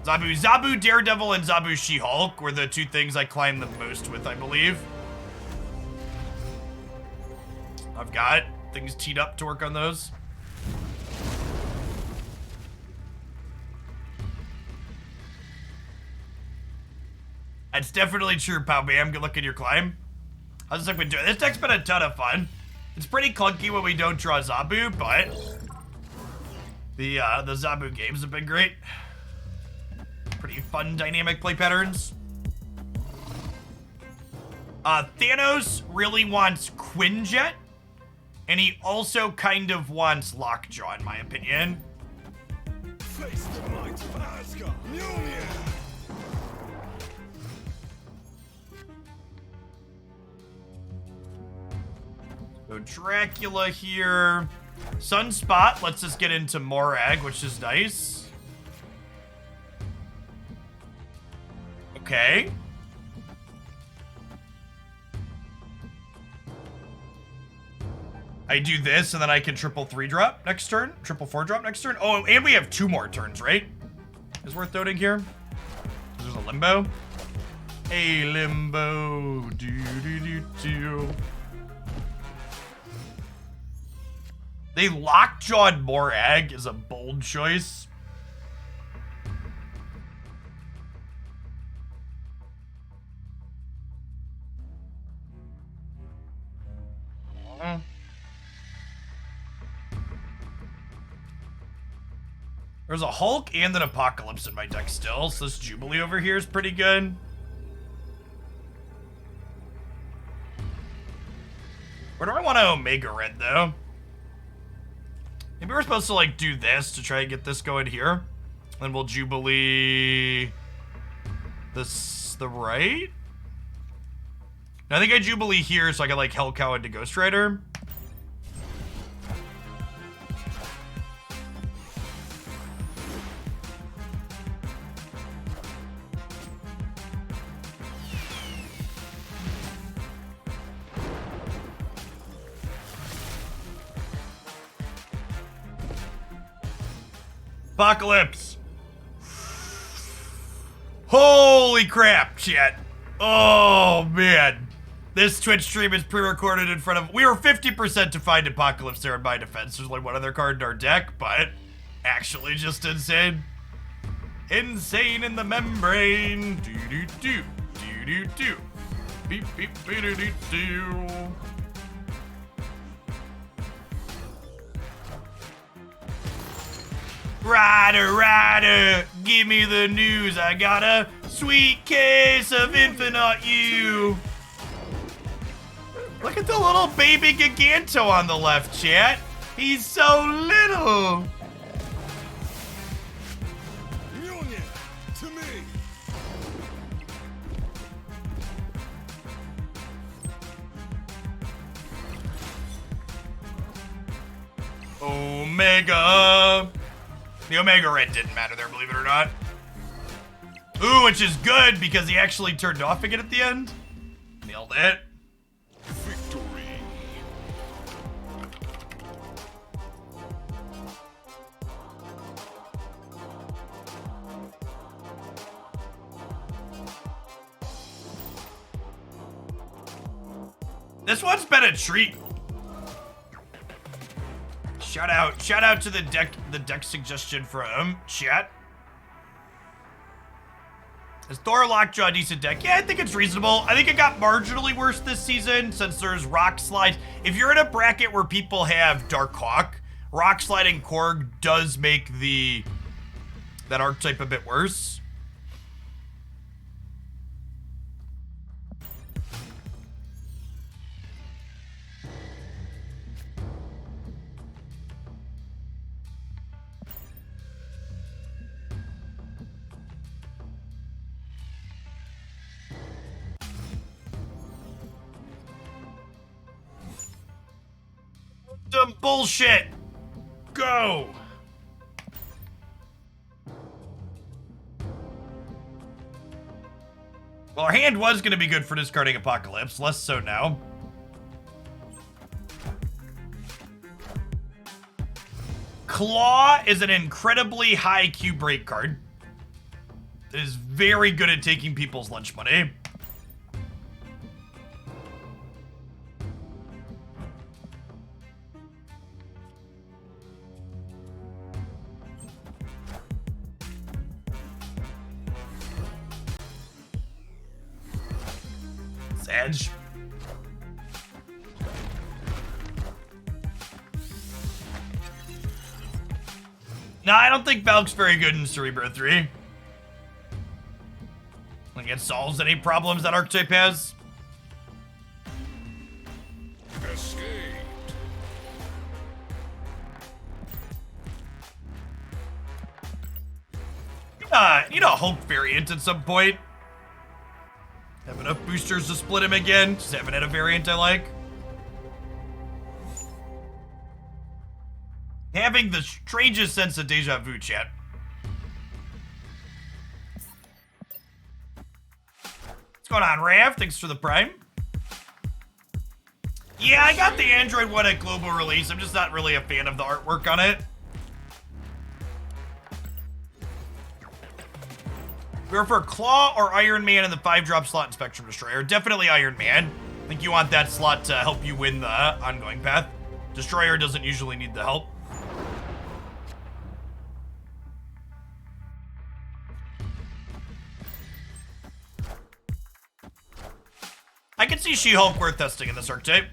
Zabu Daredevil and Zabu She-Hulk were the two things I climbed the most with, I believe. I've got things teed up to work on those. That's definitely true, Pow Bam. Good luck in your climb. How's this deck been doing? This deck's been a ton of fun. It's pretty clunky when we don't draw Zabu, but the Zabu games have been great. Pretty fun dynamic play patterns. Thanos really wants Quinjet, and he also kind of wants Lockjaw, in my opinion. Face the might of Asgard. Mjolnir. So Dracula here. Sunspot lets us get into Morag, which is nice. Okay. I do this, and then I can triple 3-drop next turn. Triple 4-drop next turn. Oh, and we have 2 more turns, right? Is worth noting here. There's a Limbo. Hey, Limbo. Do. They lockjawed Morag is a bold choice. There's a Hulk and an Apocalypse in my deck still, so this Jubilee over here is pretty good. Where do I want to Omega Red, though? Maybe we're supposed to, like, do this to try and get this going here. Then we'll Jubilee this, the right? I think I Jubilee here so I can, like, Hellcow into Ghost Rider. Apocalypse. Holy crap, chat. Oh, man. This Twitch stream is pre-recorded in front of... We were 50% to find Apocalypse there in my defense. There's like one other card in our deck, but actually just insane. Insane in the membrane. Do-do-do. Do-do-do. Beep, beep, do-do-do. Rider, give me the news. I got a sweet case of Infinite You. Look at the little baby Giganto on the left, chat. He's so little. Mjolnir, to me. Omega. The Omega Red didn't matter there, believe it or not. Ooh, which is good because he actually turned off again at the end. Nailed it. Victory. This one's been a treat. Shout out to the deck suggestion from chat. Is Thor Lockjaw a decent deck? Yeah, I think it's reasonable. I think it got marginally worse this season since there's Rock Slide. If you're in a bracket where people have Darkhawk, Rock Slide and Korg does make that archetype a bit worse. Some bullshit. Go. Well, our hand was going to be good for discarding Apocalypse. Less so now. Claw is an incredibly high Q break card. It is very good at taking people's lunch money. Edge. No, I don't think Valk's very good in Cerebro 3. I think it solves any problems that archetype has. Escaped. Need a Hulk variant at some point. Have enough boosters to split him again. Just haven't had a variant I like. Having the strangest sense of deja vu, chat. What's going on, Rav? Thanks for the Prime. Yeah, I got the Android one at global release. I'm just not really a fan of the artwork on it. We're for Claw or Iron Man in the 5-drop slot in Spectrum Destroyer. Definitely Iron Man. I think you want that slot to help you win the ongoing path. Destroyer doesn't usually need the help. I can see She-Hulk worth testing in this archetype.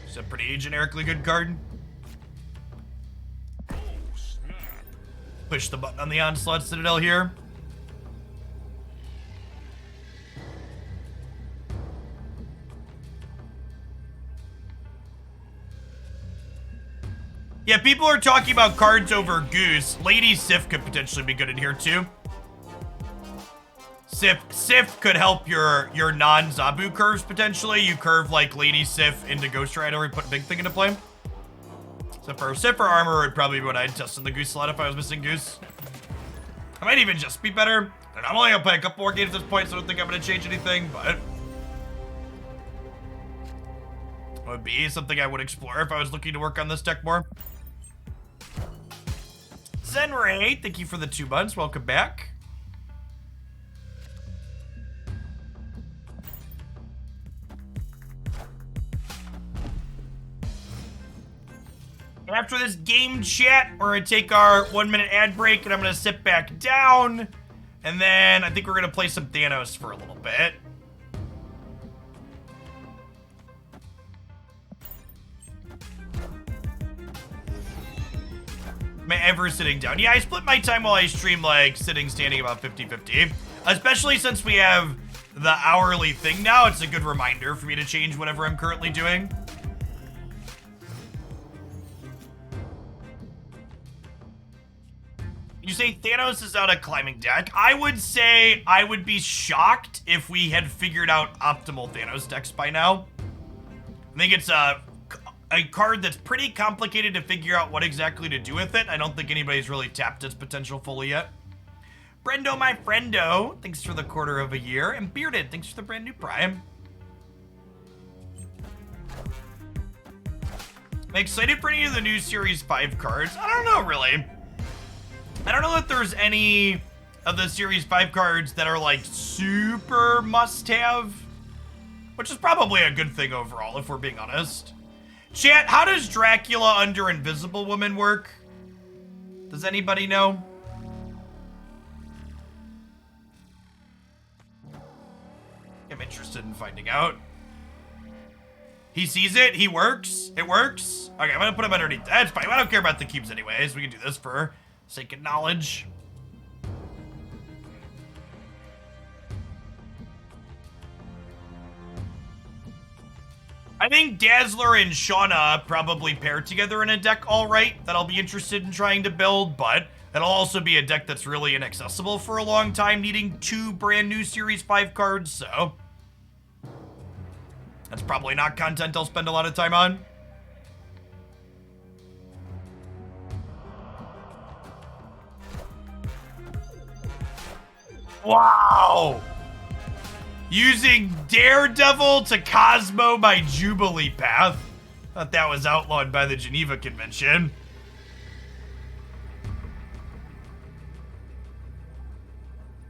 It's a pretty generically good card. Push the button on the Onslaught Citadel here. Yeah, people are talking about cards over Goose. Lady Sif could potentially be good in here too. Sif could help your non-Zabu curves potentially. You curve like Lady Sif into Ghost Rider and put a big thing into play. So for Sif or Armor would probably be what I'd test in the Goose slot if I was missing Goose. I might even just be better. And I'm only gonna play a couple more games at this point, so I don't think I'm gonna change anything, but it would be something I would explore if I was looking to work on this deck more. Zenray, thank you for the 2 months. Welcome back. After this game chat, we're gonna take our 1-minute ad break and I'm gonna sit back down. And then I think we're gonna play some Thanos for a little bit. Am I ever sitting down? Yeah, I split my time while I stream, like sitting, standing about 50-50. Especially since we have the hourly thing now, it's a good reminder for me to change whatever I'm currently doing. You say Thanos is out a climbing deck. I would say I would be shocked if we had figured out optimal Thanos decks by now. I think it's a card that's pretty complicated to figure out what exactly to do with it. I don't think anybody's really tapped its potential fully yet. Brendo, my friendo, thanks for the quarter of a year. And Bearded, thanks for the brand new Prime. I'm excited for any of the new Series 5 cards. I don't know, really. I don't know if there's any of the Series 5 cards that are like super must-have, which is probably a good thing overall, if we're being honest. Chat, how does Dracula under Invisible Woman work? Does anybody know? I'm interested in finding out. He sees it. He works. It works. Okay, I'm gonna put him underneath. That's fine. I don't care about the cubes anyways. We can do this for sake of knowledge. I think Dazzler and Shauna probably pair together in a deck all right that I'll be interested in trying to build, but it'll also be a deck that's really inaccessible for a long time, needing 2 brand new Series 5 cards, so that's probably not content I'll spend a lot of time on. Wow! Using Daredevil to Cosmo my Jubilee path. Thought that was outlawed by the Geneva Convention.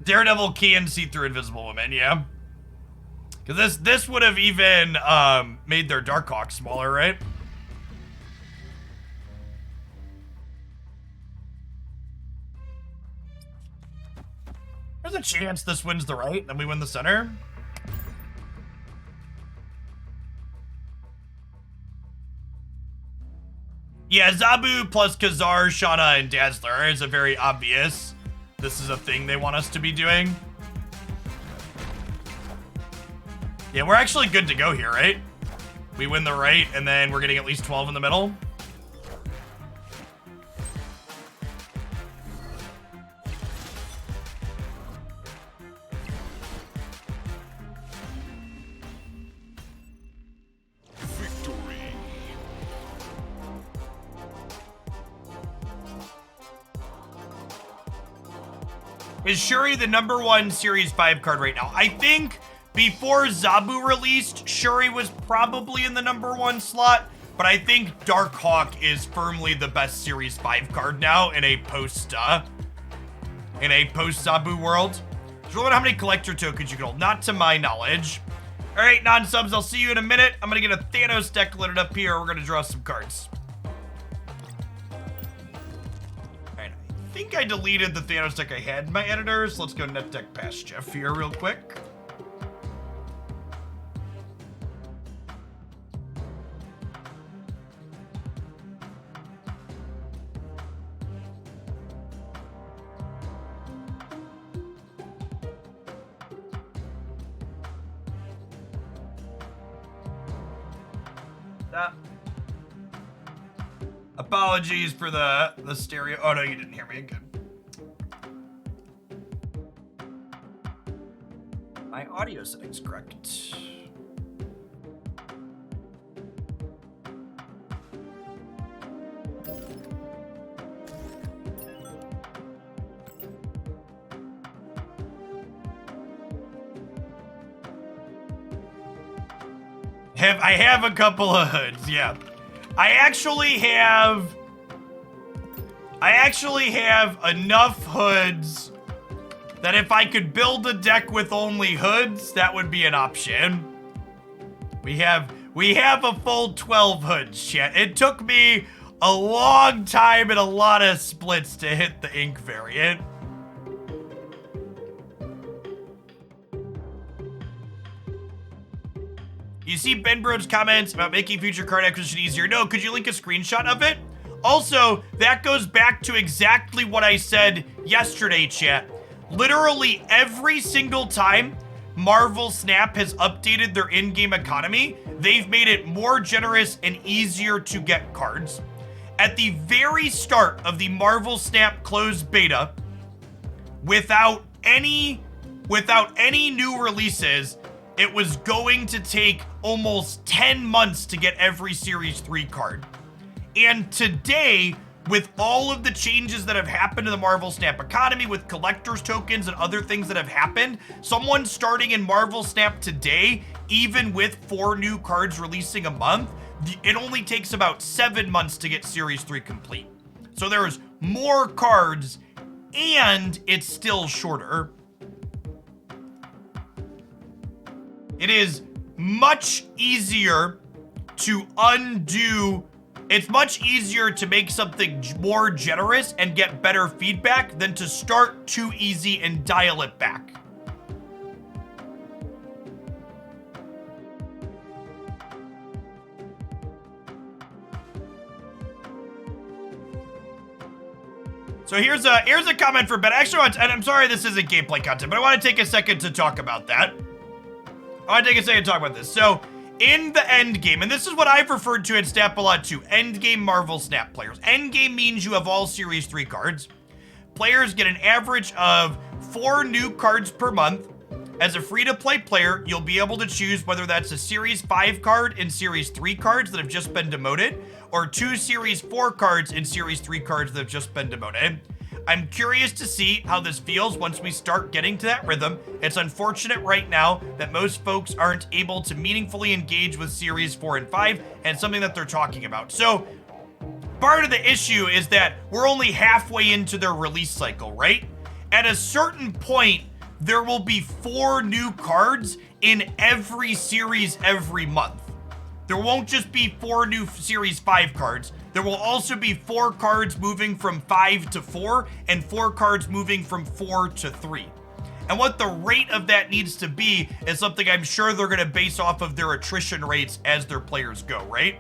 Daredevil can see through Invisible Woman, yeah. Because this would have even made their Darkhawk smaller, right? There's a chance this wins the right, then we win the center. Yeah, Zabu plus Khazar, Shauna, and Dazzler is a very obvious. This is a thing they want us to be doing. Yeah, we're actually good to go here, right? We win the right, and then we're getting at least 12 in the middle. Is Shuri the #1 Series 5 card right now? I think before Zabu released, Shuri was probably in the #1 slot, but I think Darkhawk is firmly the best Series 5 card now in a post-Zabu world. Just roll out how many collector tokens you can hold. Not to my knowledge. All right, non-subs, I'll see you in a minute. I'm gonna get a Thanos deck loaded up here. We're gonna draw some cards. I think I deleted the Thanos deck I had in my editors. Let's go net deck past Jeff here real quick. Apologies for the stereo. Oh, no, you didn't hear me. Good. My audio setting's correct. I have a couple of hoods, yeah. I actually have enough hoods that if I could build a deck with only hoods, that would be an option. We have a full 12 hoods, chat. It took me a long time and a lot of splits to hit the ink variant. You see Ben Brode's comments about making future card acquisition easier. No, could you link a screenshot of it? Also, that goes back to exactly what I said yesterday, chat. Literally every single time Marvel Snap has updated their in-game economy, they've made it more generous and easier to get cards. At the very start of the Marvel Snap closed beta, without any new releases, it was going to take almost 10 months to get every Series 3 card. And today, with all of the changes that have happened to the Marvel Snap economy, with collector's tokens and other things that have happened, someone starting in Marvel Snap today, even with 4 new cards releasing a month, it only takes about 7 months to get Series 3 complete. So there's more cards, and it's still shorter. It is much easier to undo. It's much easier to make something more generous and get better feedback than to start too easy and dial it back. So here's a comment for Ben. Actually, and I'm sorry this isn't gameplay content, but I want to take a second to talk about that. I want to take a second to talk about this. So in the end game, and this is what I've referred to in Snap a lot too, end game Marvel Snap players. End game means you have all Series 3 cards. Players get an average of 4 new cards per month. As a free-to-play player, you'll be able to choose whether that's a Series 5 card and Series 3 cards that have just been demoted, or 2 Series 4 cards and Series 3 cards that have just been demoted. I'm curious to see how this feels once we start getting to that rhythm. It's unfortunate right now that most folks aren't able to meaningfully engage with Series 4 and 5, and something that they're talking about. So, part of the issue is that we're only halfway into their release cycle, right? At a certain point, there will be 4 new cards in every series every month. There won't just be 4 new Series 5 cards. There will also be 4 cards moving from 5 to 4 and 4 cards moving from 4 to 3. And what the rate of that needs to be is something I'm sure they're going to base off of their attrition rates as their players go, right?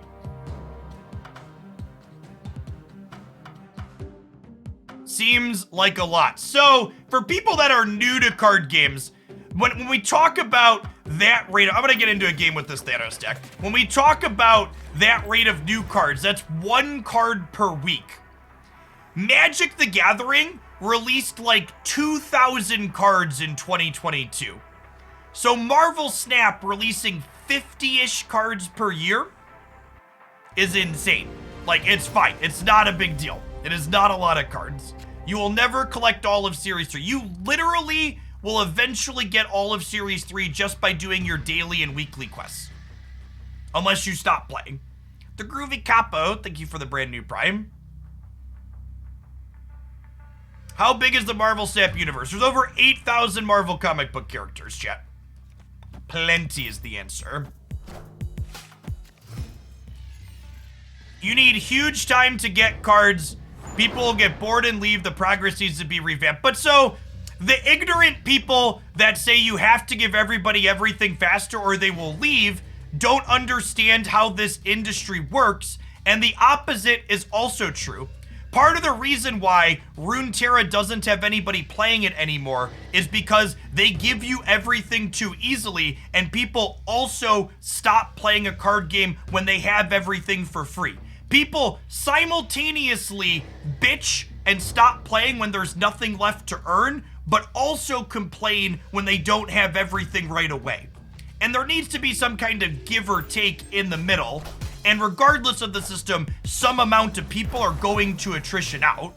Seems like a lot. So, for people that are new to card games, when we talk about that rate, I'm going to get into a game with this Thanos deck. When we talk about that rate of new cards, that's 1 card per week. Magic the Gathering released like 2,000 cards in 2022. So Marvel Snap releasing 50-ish cards per year is insane. Like, it's fine. It's not a big deal. It is not a lot of cards. You will never collect all of Series 3. You literally will eventually get all of Series 3 just by doing your daily and weekly quests. Unless you stop playing. The Groovy Capo, thank you for the brand new Prime. How big is the Marvel Snap universe? There's over 8,000 Marvel comic book characters, chat. Plenty is the answer. You need huge time to get cards. People will get bored and leave. The progress needs to be revamped. But so, the ignorant people that say you have to give everybody everything faster or they will leave don't understand how this industry works. And the opposite is also true. Part of the reason why Runeterra doesn't have anybody playing it anymore is because they give you everything too easily, and people also stop playing a card game when they have everything for free. People simultaneously bitch and stop playing when there's nothing left to earn, but also complain when they don't have everything right away. And there needs to be some kind of give or take in the middle. And regardless of the system, some amount of people are going to attrition out.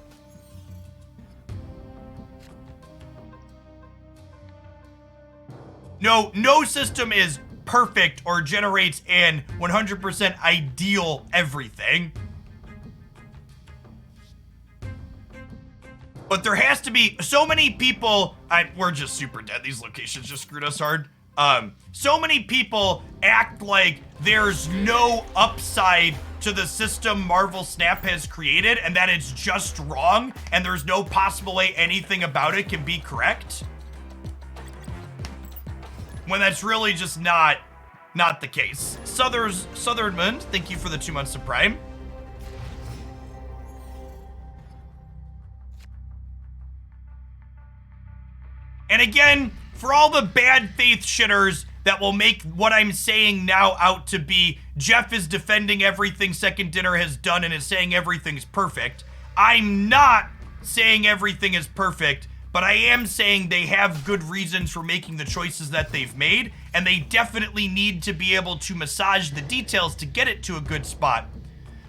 No system is perfect or generates an 100% ideal everything. But there has to be so many people, we're just super dead. These locations just screwed us hard. So many people act like there's no upside to the system Marvel Snap has created and that it's just wrong and there's no possible way anything about it can be correct. When that's really just not the case. Southernmund, thank you for the 2 months of Prime. And again, for all the bad faith shitters that will make what I'm saying now out to be Jeff is defending everything Second Dinner has done and is saying everything's perfect, I'm not saying everything is perfect, but I am saying they have good reasons for making the choices that they've made, and they definitely need to be able to massage the details to get it to a good spot.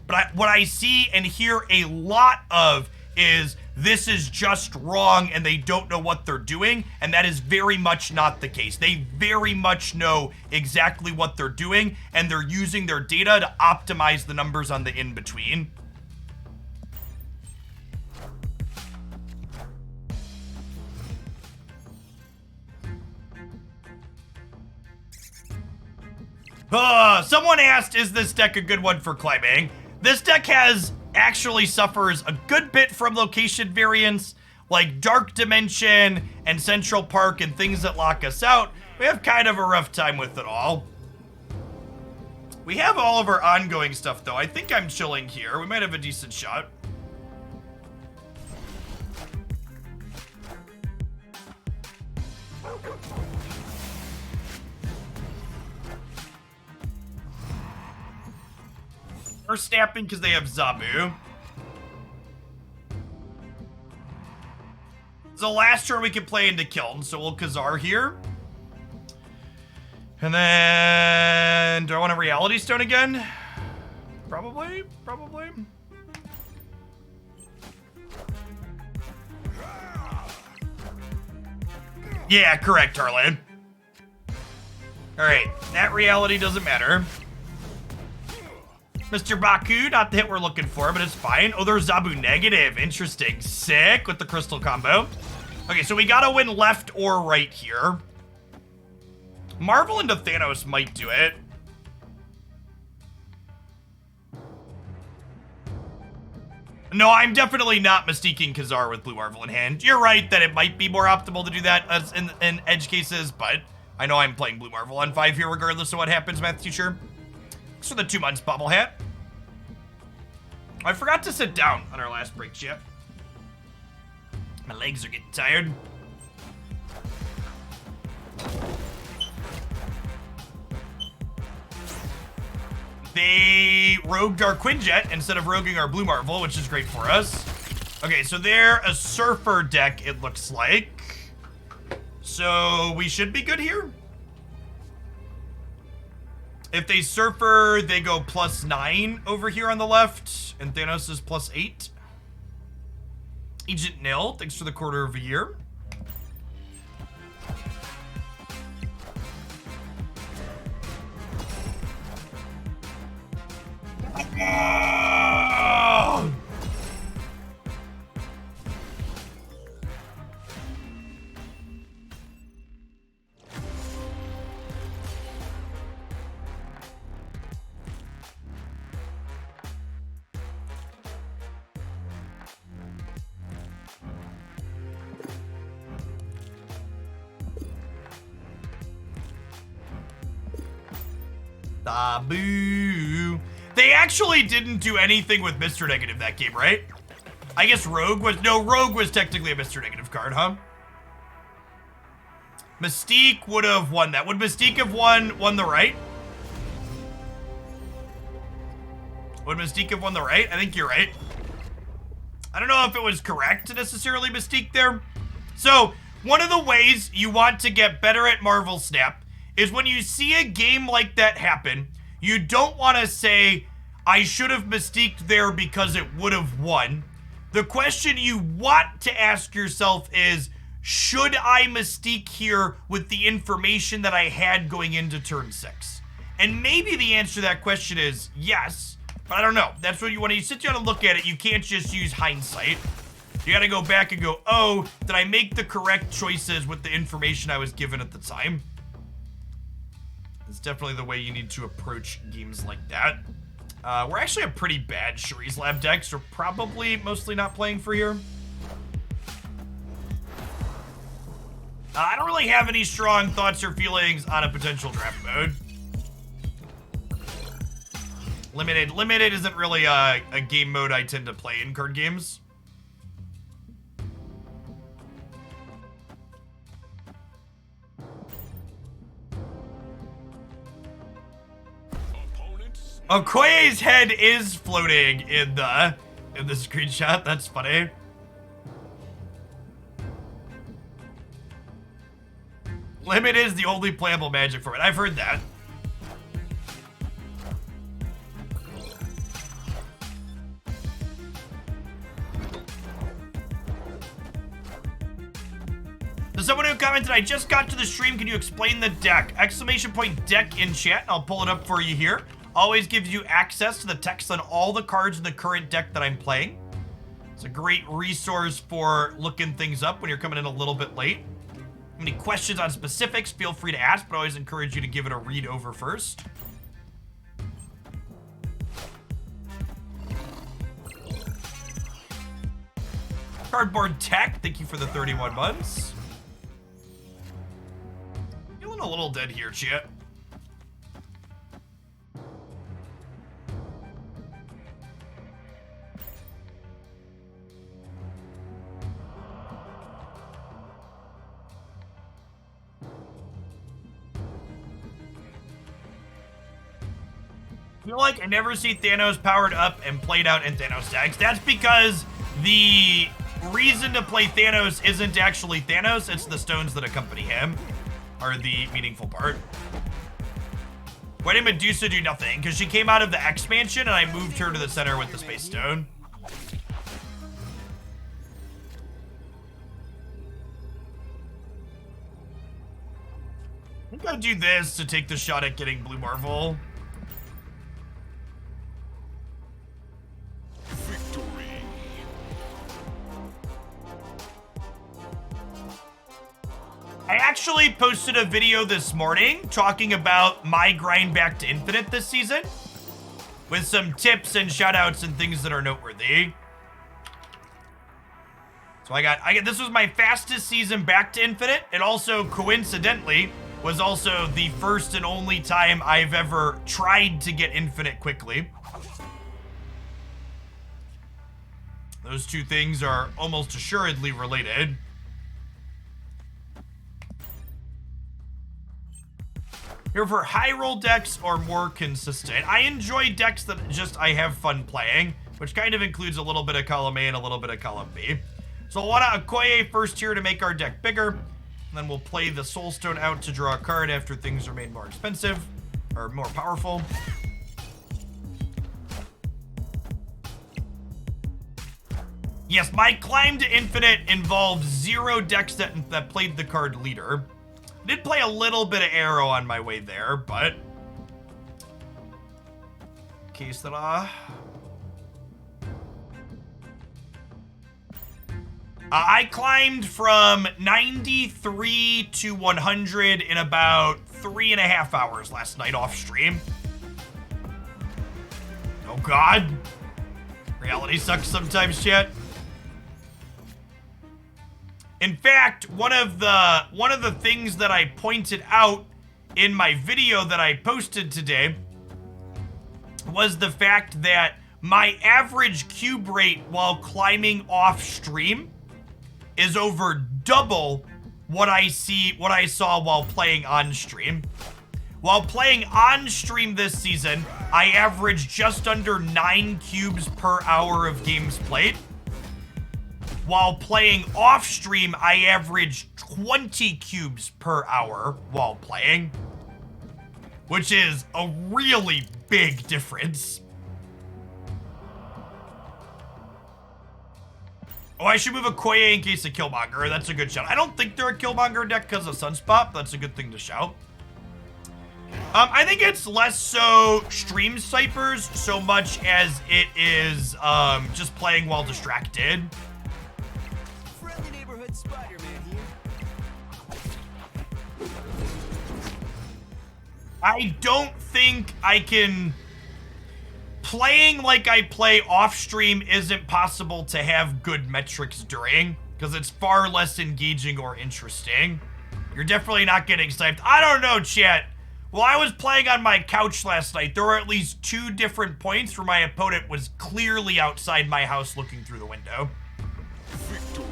But what I see and hear a lot of is this is just wrong and they don't know what they're doing, and that is very much not the case. They very much know exactly what they're doing, and they're using their data to optimize the numbers on the in-between. Someone asked, is this deck a good one for climbing? This deck actually suffers a good bit from location variance, like Dark Dimension and Central Park and things that lock us out. We have kind of a rough time with it all. We have all of our ongoing stuff, though. I think I'm chilling here. We might have a decent shot. Or snapping because they have Zabu. So last turn we can play into Kiln, so we'll Khazar here. And then, do I want a Reality Stone again? Probably. Yeah, correct, Harlan. Alright, that reality doesn't matter. Mr. Baku, not the hit we're looking for, but it's fine. Oh, there's Zabu negative. Interesting. Sick with the crystal combo. Okay, so we gotta win left or right here. Marvel into Thanos might do it. No, I'm definitely not mistaking Khazar with Blue Marvel in hand. You're right that it might be more optimal to do that as in edge cases, but I know I'm playing Blue Marvel on 5 here regardless of what happens, math teacher. Thanks for the 2 months, bobble hat. I forgot to sit down on our last break, Chip. My legs are getting tired. They rogued our Quinjet instead of roguing our Blue Marvel, which is great for us. Okay, so they're a Surfer deck, it looks like. So we should be good here. If they Surfer, they go +9 over here on the left, and Thanos is +8. Agent Nil, thanks for the quarter of a year. Zabu. They actually didn't do anything with Mr. Negative that game, right? I guess Rogue was... No, Rogue was technically a Mr. Negative card, huh? Mystique would have won that. Would Mystique have won the right? Would Mystique have won the right? I think you're right. I don't know if it was correct to necessarily Mystique there. So, one of the ways you want to get better at Marvel Snap is when you see a game like that happen, you don't want to say, I should have Mystiqued there because it would have won. The question you want to ask yourself is, should I Mystique here with the information that I had going into turn 6? And maybe the answer to that question is yes, but I don't know. That's what you want to sit down and look at it. You can't just use hindsight. You got to go back and go, oh, did I make the correct choices with the information I was given at the time? It's definitely the way you need to approach games like that. We're actually a pretty bad Shuri's Lab deck, so we're probably mostly not playing for here. I don't really have any strong thoughts or feelings on a potential draft mode. Limited isn't really a game mode I tend to play in card games. Okoye's head is floating in the screenshot. That's funny. Limit is the only playable Magic for it. I've heard that. So someone who commented, I just got to the stream. Can you explain the deck? Exclamation point deck in chat. I'll pull it up for you here. Always gives you access to the text on all the cards in the current deck that I'm playing. It's a great resource for looking things up when you're coming in a little bit late. Any questions on specifics, feel free to ask, but I always encourage you to give it a read over first. Cardboard Tech, thank you for the 31 months. Feeling a little dead here, chat. feel like I never see Thanos powered up and played out in Thanos decks. That's because the reason to play Thanos isn't actually Thanos, it's the stones that accompany him are the meaningful part. Why did Medusa do nothing? Because she came out of the expansion and I moved her to the center with the Space Stone. I think I'll do this to take the shot at getting Blue Marvel. Victory. I actually posted a video this morning talking about my grind back to Infinite this season with some tips and shoutouts and things that are noteworthy. So I got this was my fastest season back to Infinite. It also coincidentally was also the first and only time I've ever tried to get Infinite quickly. Those two things are almost assuredly related. Here for high roll decks or more consistent. I enjoy decks that just I have fun playing, which kind of includes a little bit of column A and a little bit of column B. So we'll want to Okoye first here to make our deck bigger. And then we'll play the Soulstone out to draw a card after things are made more expensive or more powerful. Yes, my climb to Infinite involved 0 decks that played the card Leader. I did play a little bit of Arrow on my way there, but... Case that I climbed from 93 to 100 in about 3.5 hours last night off stream. Oh God. Reality sucks sometimes, chat. In fact, one of the things that I pointed out in my video that I posted today was the fact that my average cube rate while climbing off stream is over double what I saw while playing on stream. While playing on stream this season, I averaged just under 9 cubes per hour of games played. While playing off stream, I averaged 20 cubes per hour while playing, which is a really big difference. Oh, I should move a Koye in case of Killmonger. That's a good shout. I don't think they're a Killmonger deck because of Sunspot. That's a good thing to shout. I think it's less so stream snipers so much as it is just playing while distracted. Friendly neighborhood Spider-Man here. I don't think I can... Playing like I play off stream isn't possible to have good metrics during, because it's far less engaging or interesting. You're definitely not getting sniped. I don't know, chat. While I was playing on my couch last night, there were at least 2 different points where my opponent was clearly outside my house looking through the window. Victory.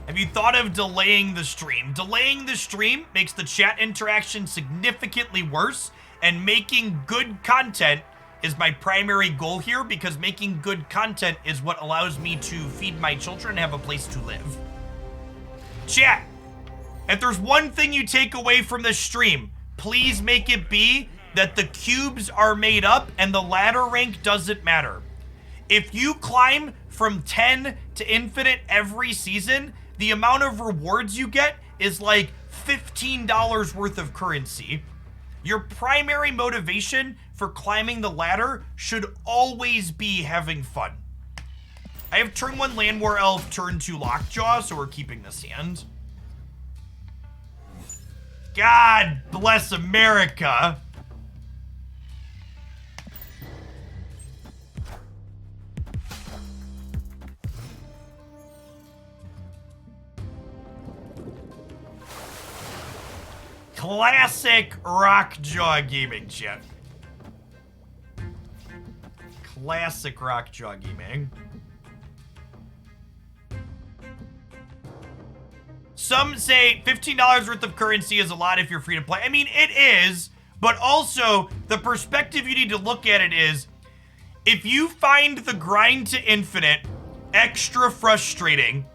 Have you thought of delaying the stream? Delaying the stream makes the chat interaction significantly worse, and making good content is my primary goal here, because making good content is what allows me to feed my children and have a place to live. Chat, if there's one thing you take away from this stream, please make it be that the cubes are made up and the ladder rank doesn't matter. If you climb from 10 to Infinite every season, the amount of rewards you get is like $15 worth of currency. Your primary motivation for climbing the ladder should always be having fun. I have turn 1 Land War Elf, turn 2 Lockjaw, so we're keeping this hand. God bless America. Classic Rockjaw gaming, chat. Classic Rockjaw gaming. some say $15 worth of currency is a lot if you're free to play. I mean, it is, but also the perspective you need to look at it is, if you find the grind to infinite extra frustrating,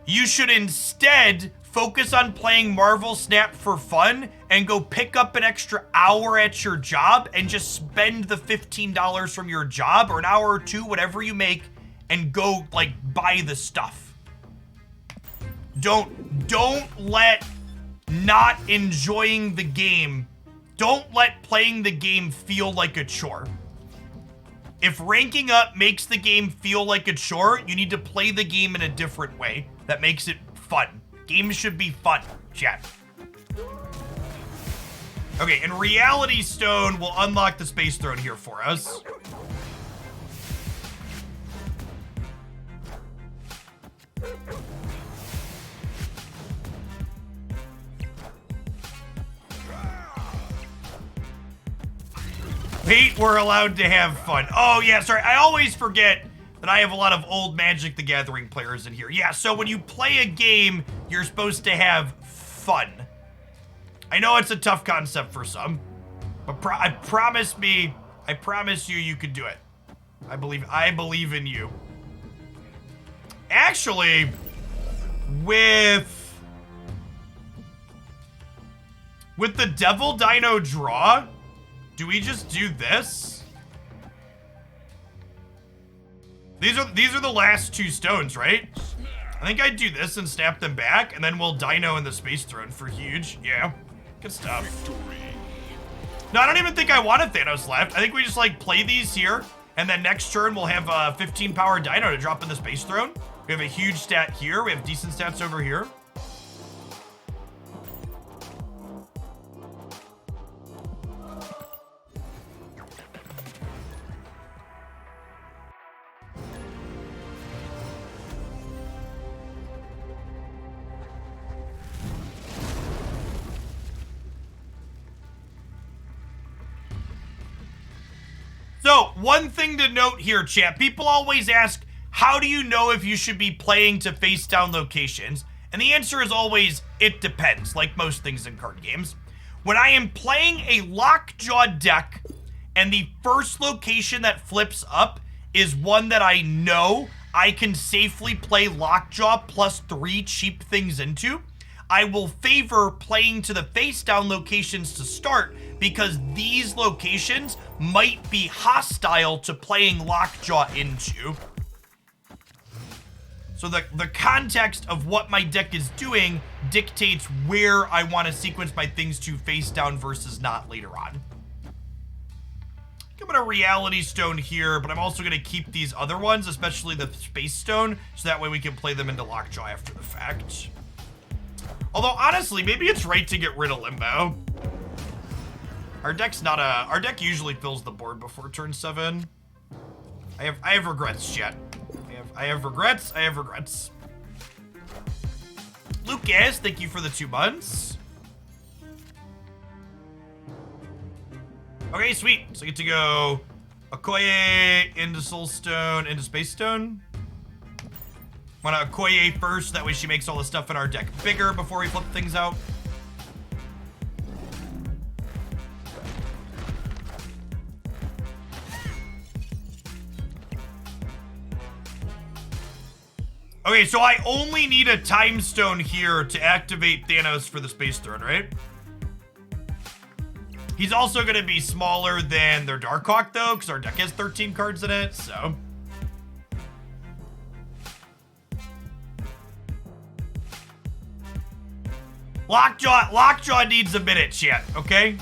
you should instead focus on playing Marvel Snap for fun and go pick up an extra hour at your job and just spend the $15 from your job, or an hour or two, whatever you make, and go like buy the stuff. Don't let not enjoying the game, don't let playing the game feel like a chore. If ranking up makes the game feel like a chore, you need to play the game in a different way that makes it fun. Games should be fun, chat. Okay, and Reality Stone will unlock the Space Throne here for us. Wait, we're allowed to have fun. Oh, yeah, sorry. I always forget that I have a lot of old Magic the Gathering players in here. Yeah, so when you play a game, you're supposed to have fun. I know it's a tough concept for some, but I promise you, you could do it. I believe in you. Actually, with the Devil Dino draw, do we just do this? These are the last two stones, right? I think I'd do this and snap them back, and then we'll Dino in the Space Throne for huge. Yeah, good stuff. No, I don't even think I want a Thanos left. I think we just like play these here, and then next turn we'll have a 15 power Dino to drop in the Space Throne. We have a huge stat here. We have decent stats over here. So, one thing to note here, chat. People always ask, how do you know if you should be playing to face down locations? And the answer is always, it depends, like most things in card games. When I am playing a Lockjaw deck, and the first location that flips up is one that I know I can safely play Lockjaw plus 3 cheap things into, I will favor playing to the face down locations to start, because these locations might be hostile to playing Lockjaw into. So the context of what my deck is doing dictates where I want to sequence my things to face down versus not later on. I'm going to Reality Stone here, but I'm also going to keep these other ones, especially the Space Stone, so that way we can play them into Lockjaw after the fact. Although, honestly, maybe it's right to get rid of Limbo. Our deck usually fills the board before turn 7. I have regrets, chat. I have regrets. Lucas, thank you for the 2 months. Okay, sweet. So I get to go Okoye into Soulstone into Space Stone. Want to Okoye first, that way she makes all the stuff in our deck bigger before we flip things out. Okay, so I only need a Time Stone here to activate Thanos for the Space Throne, right? He's also going to be smaller than their Darkhawk, though, because our deck has 13 cards in it, so... Lockjaw needs a minute, chat, okay?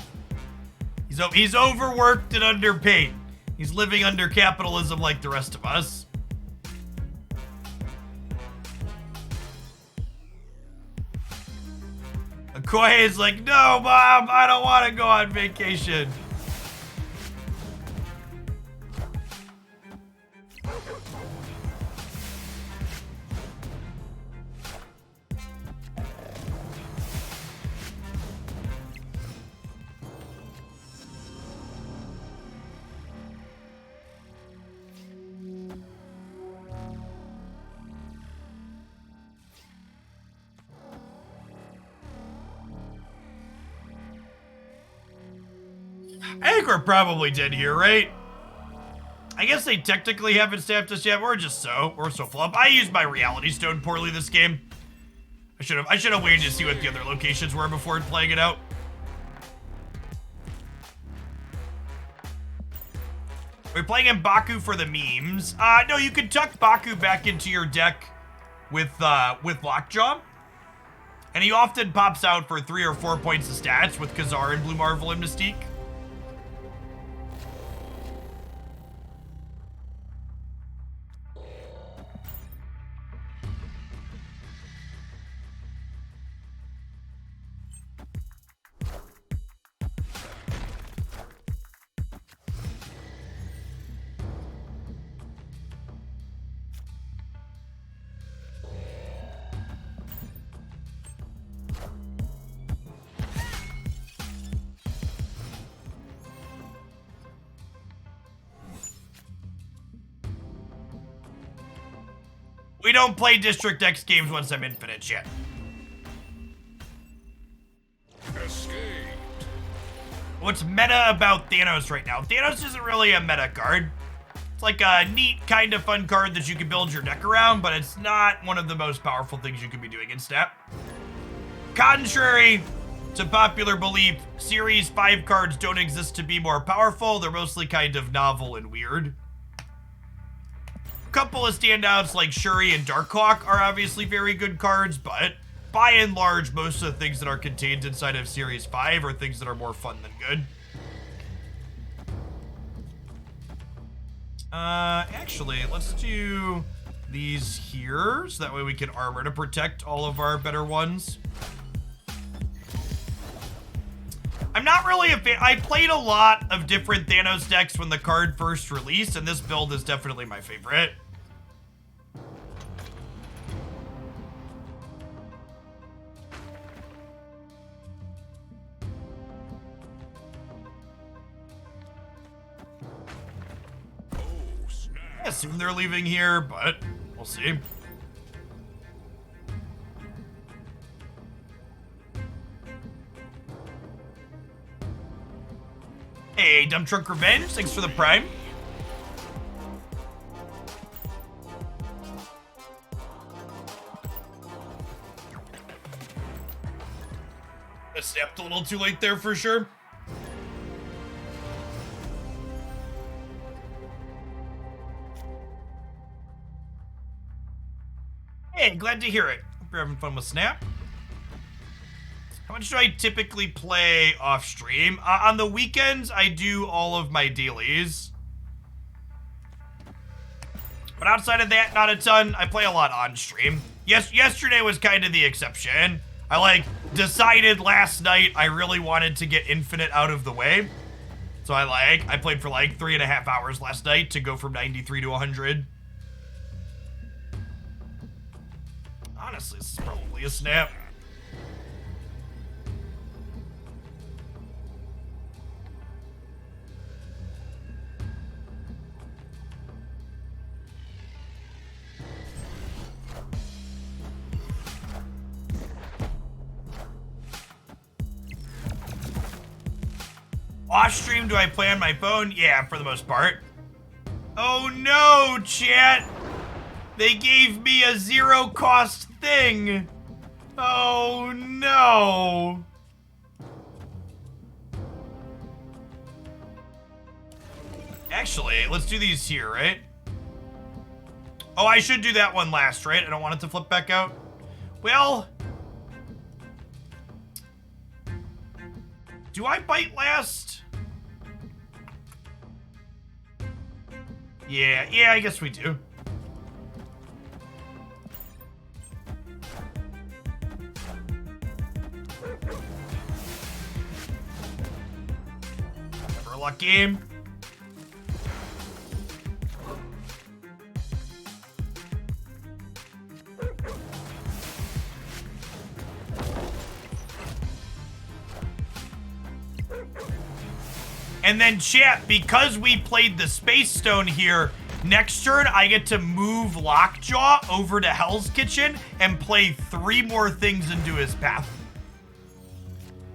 He's overworked and underpaid. He's living under capitalism like the rest of us. Okoye is like, no, Mom, I don't want to go on vacation. I think we're probably dead here, right? I guess they technically haven't stabbed us yet. We're so flop. I used my reality stone poorly this game. I should have waited to see what the other locations were before playing it out. We're playing in Baku for the memes. No, you can tuck Baku back into your deck with Lockjaw. And he often pops out for 3 or 4 points of stats with Khazar and Blue Marvel and Mystique. We don't play District X games once I'm infinite yet. Escaped. What's meta about Thanos right now? Thanos isn't really a meta card. It's like a neat, kind of fun card that you can build your deck around, but it's not one of the most powerful things you could be doing in Snap. Contrary to popular belief, Series 5 cards don't exist to be more powerful. They're mostly kind of novel and weird. Couple of standouts like Shuri and Darkhawk are obviously very good cards, but by and large, most of the things that are contained inside of Series 5 are things that are more fun than good. Actually, let's do these here, so that way we can armor to protect all of our better ones. I'm not really a fan. I played a lot of different Thanos decks when the card first released, and this build is definitely my favorite. I assume they're leaving here, but we'll see. Hey, Dump Truck Revenge, thanks for the prime. I stepped a little too late there for sure. Hey, glad to hear it. Hope you're having fun with Snap. How much do I typically play off stream? On the weekends, I do all of my dailies. But outside of that, not a ton. I play a lot on stream. Yesterday was kind of the exception. I decided last night I really wanted to get Infinite out of the way. So I played for 3.5 hours last night to go from 93 to 100. Honestly, this is probably a Snap. Off stream, do I play on my phone? Yeah, for the most part. Oh no, chat! They gave me a zero cost thing! Oh no! Actually, let's do these here, right? Oh, I should do that one last, right? I don't want it to flip back out. Well... do I bite last? Yeah, I guess we do. Never luck game. And then chat, because we played the Space Stone here, next turn I get to move Lockjaw over to Hell's Kitchen and play 3 more things into his path.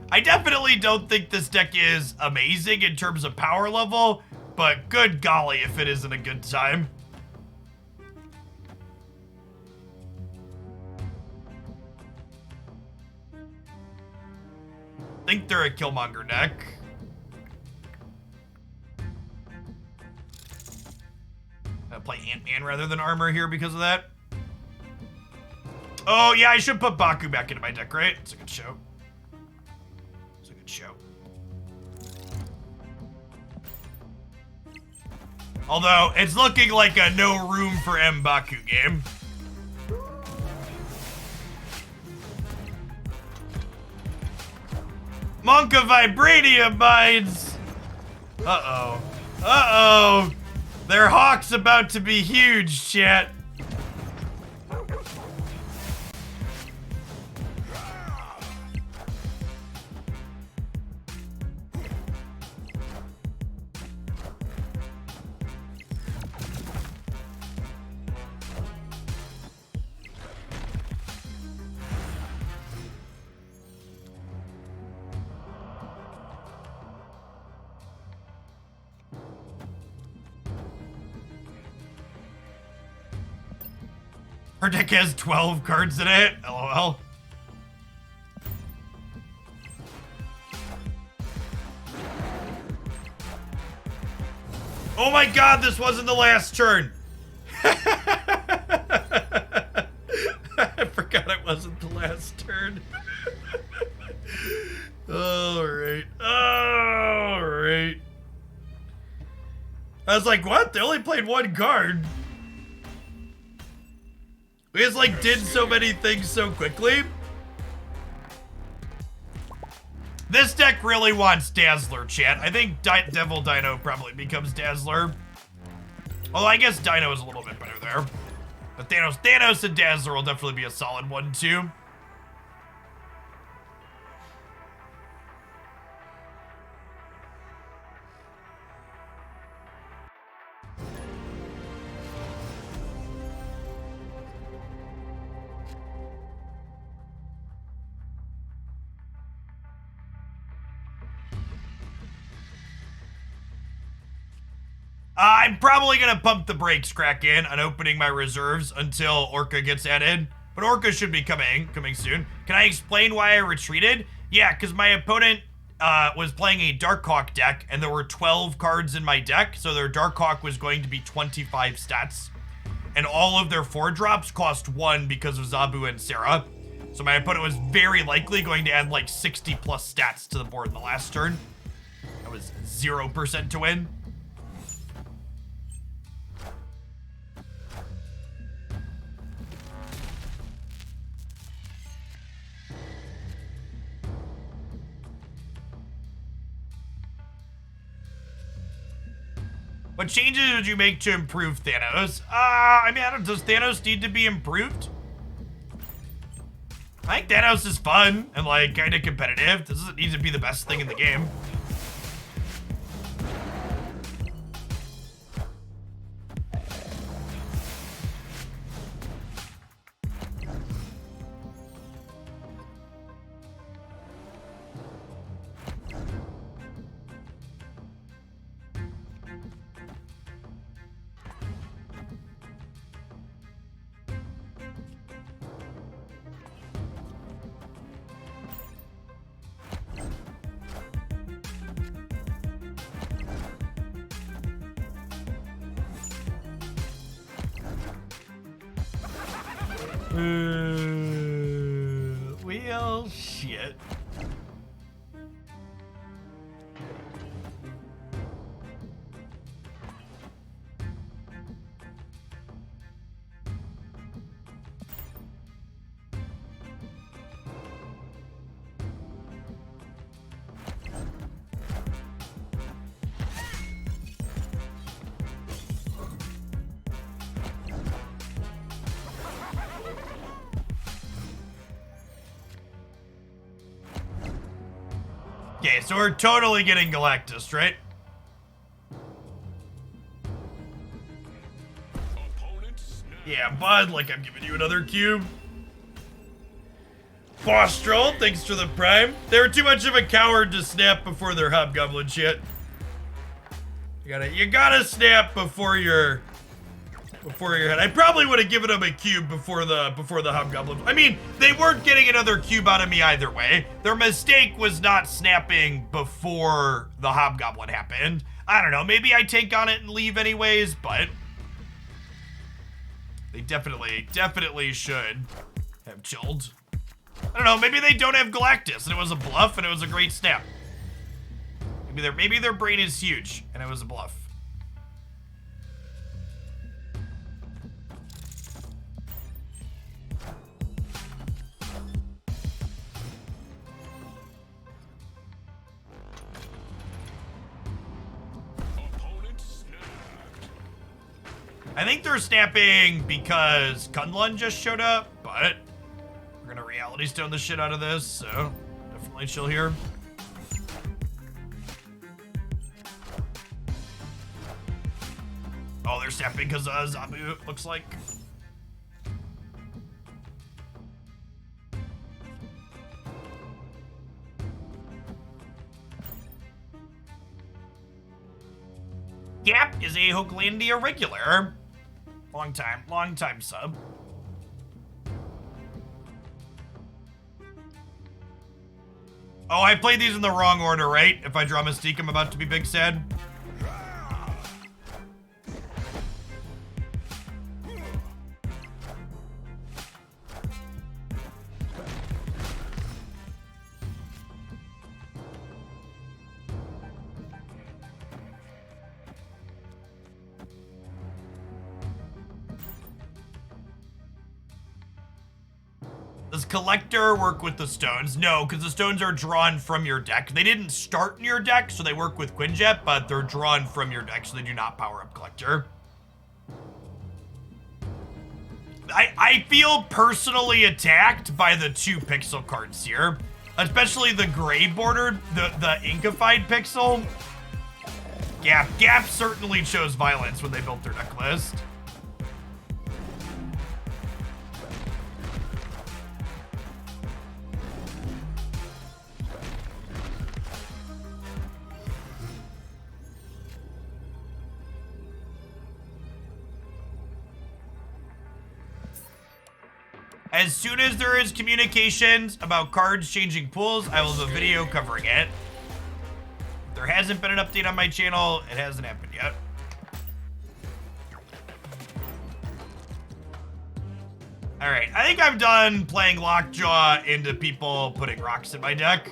I definitely don't think this deck is amazing in terms of power level, but good golly if it isn't a good time. Think they're a Killmonger deck. I'll play Ant-Man rather than Armor here because of that. Oh yeah, I should put Baku back into my deck, right? It's a good show. It's a good show. Although, it's looking like a no room for M'Baku game. Monk of Vibranium Mines! Uh-oh. Uh-oh! Their hawk's about to be huge, chat. Her deck has 12 cards in it. LOL. Oh my god, this wasn't the last turn. I forgot it wasn't the last turn. Alright. Alright. I was like, what? They only played one card. We just like did so many things so quickly. This deck really wants Dazzler, chat. I think Devil Dino probably becomes Dazzler. Although I guess Dino is a little bit better there. But Thanos and Dazzler will definitely be a solid one too. I'm probably gonna pump the brakes, Kraken, on opening my reserves until Orca gets added. But Orca should be coming soon. Can I explain why I retreated? Yeah, because my opponent was playing a darkhawk deck, and there were 12 cards in my deck, so their darkhawk was going to be 25 stats. And all of their 4-drops cost 1 because of Zabu and Sarah. So my opponent was very likely going to add like 60 plus stats to the board in the last turn. That was 0% to win. What changes did you make to improve Thanos? I mean, I don't, does Thanos need to be improved? I think Thanos is fun and like kind of competitive. This doesn't need to be the best thing in the game. Well, shit. Okay, so we're totally getting Galactus, right? Yeah, bud, like I'm giving you another cube. Fostrel, thanks for the prime. They were too much of a coward to snap before their hobgoblin shit. You gotta snap before your head. I probably would have given them a cube before the hobgoblin. I mean, they weren't getting another cube out of me either way. Their mistake was not snapping before the hobgoblin happened. I don't know, maybe I take on it and leave anyways, but they definitely should have chilled. I don't know, maybe they don't have Galactus and it was a bluff and it was a great snap. Maybe their brain is huge and it was a bluff. Opponent snapped. I think they're snapping because Kunlun just showed up, but we're gonna reality stone the shit out of this, so definitely chill here. Oh, they're snapping because Zabu, it looks like. Gap is a Hoaglandia regular. Long time sub. Oh, I played these in the wrong order, right? If I draw Mystique, I'm about to be big sad. Does Collector work with the stones? No, because the stones are drawn from your deck. They didn't start in your deck, so they work with Quinjet, but they're drawn from your deck, so they do not power up Collector. I feel personally attacked by the 2 pixel cards here, especially the gray bordered, the inkified pixel. Gap certainly chose violence when they built their deck list. As soon as there is communications about cards changing pools, I will have a video covering it. If there hasn't been an update on my channel, it hasn't happened yet. All right, I think I'm done playing Lockjaw into people putting rocks in my deck.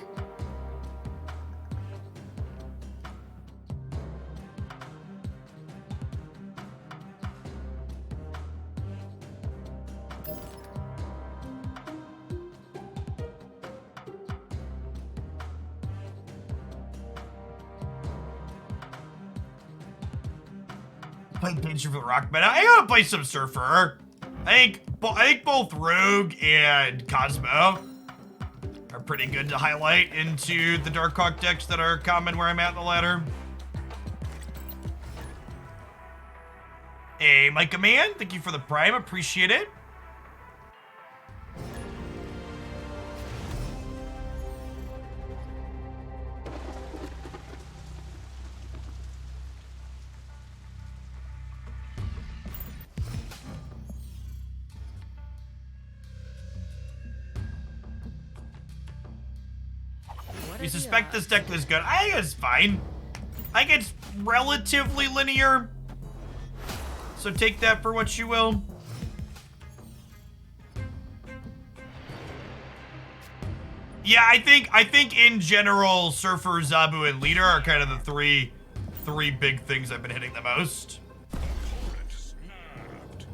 Play Danger for the Rock, but I gotta play some Surfer. I think both Rogue and Cosmo are pretty good to highlight into the Darkhawk decks that are common where I'm at in the ladder. Hey, Micah Man, thank you for the prime, appreciate it. We suspect this deck is good. I think it's fine. I think it's relatively linear. So take that for what you will. Yeah, I think in general, Surfer, Zabu, and Leader are kind of the three big things I've been hitting the most. Opponent snapped.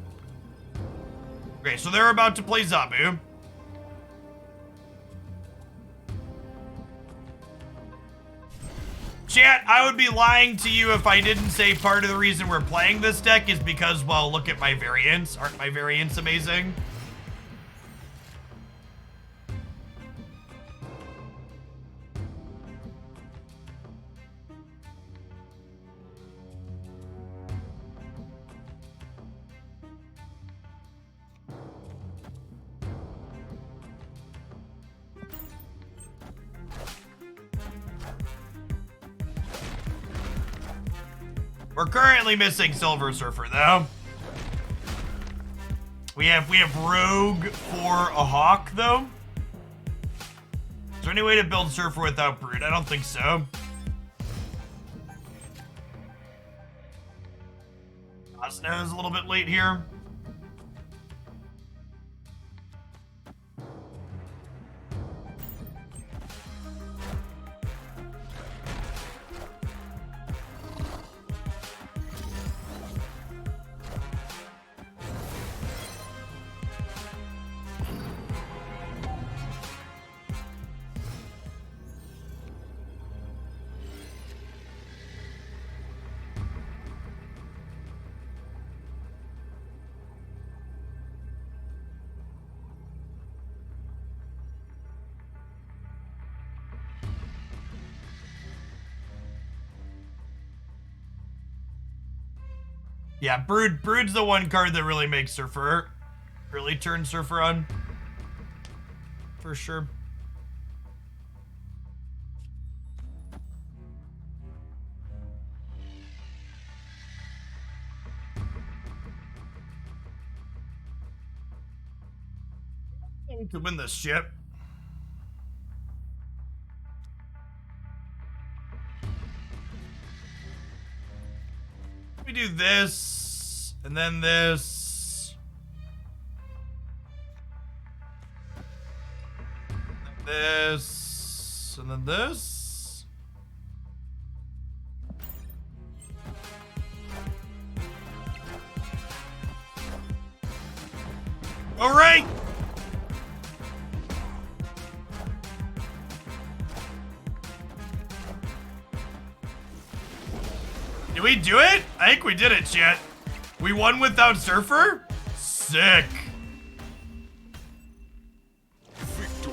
Okay, so they're about to play Zabu. Chat, I would be lying to you if I didn't say part of the reason we're playing this deck is because, well, look at my variants. Aren't my variants amazing? We're currently missing Silver Surfer though. We have Rogue for a Hawk though. Is there any way to build Surfer without Brood? I don't think so. Osno is a little bit late here. Yeah, Brood's the one card that really makes Surfer, really turns Surfer on. For sure. To win this ship. We do this, and then this. This, and then this. All right. Did we do it? I think we did it, chat. We won without Surfer? Sick. Victory.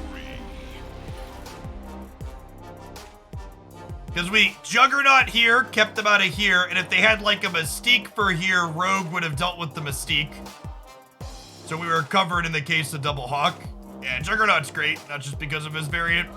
Because we Juggernaut here, kept them out of here, and if they had like a Mystique for here, Rogue would have dealt with the Mystique. So we were covered in the case of Double Hawk. Yeah, Juggernaut's great, not just because of his variant.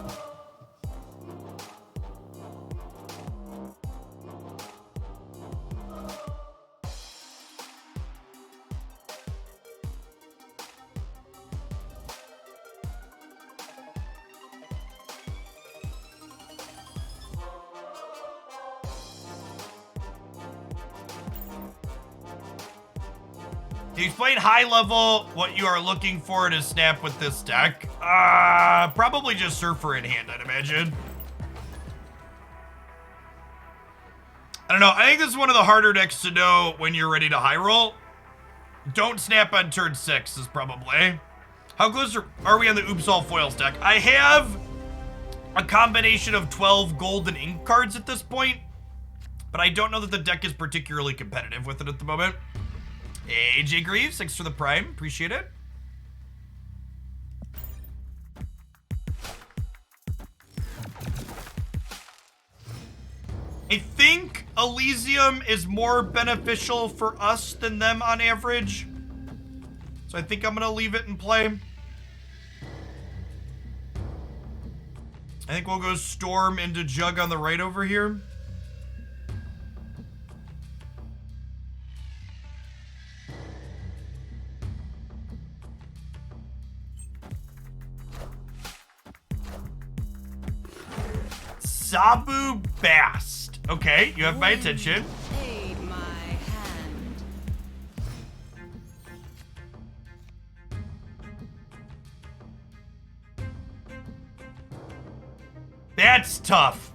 To explain high level what you are looking for to snap with this deck, probably just Surfer in hand, I'd imagine. I don't know. I think this is one of the harder decks to know when you're ready to high roll. Don't snap on turn 6 is probably. How close are we on the Oops All Foils deck? I have a combination of 12 gold and ink cards at this point, but I don't know that the deck is particularly competitive with it at the moment. AJ Greaves, thanks for the prime. Appreciate it. I think Elysium is more beneficial for us than them on average. So I think I'm going to leave it in play. I think we'll go Storm into Jug on the right over here. Zabu Bast. Okay, you have my attention. Aid my hand. That's tough.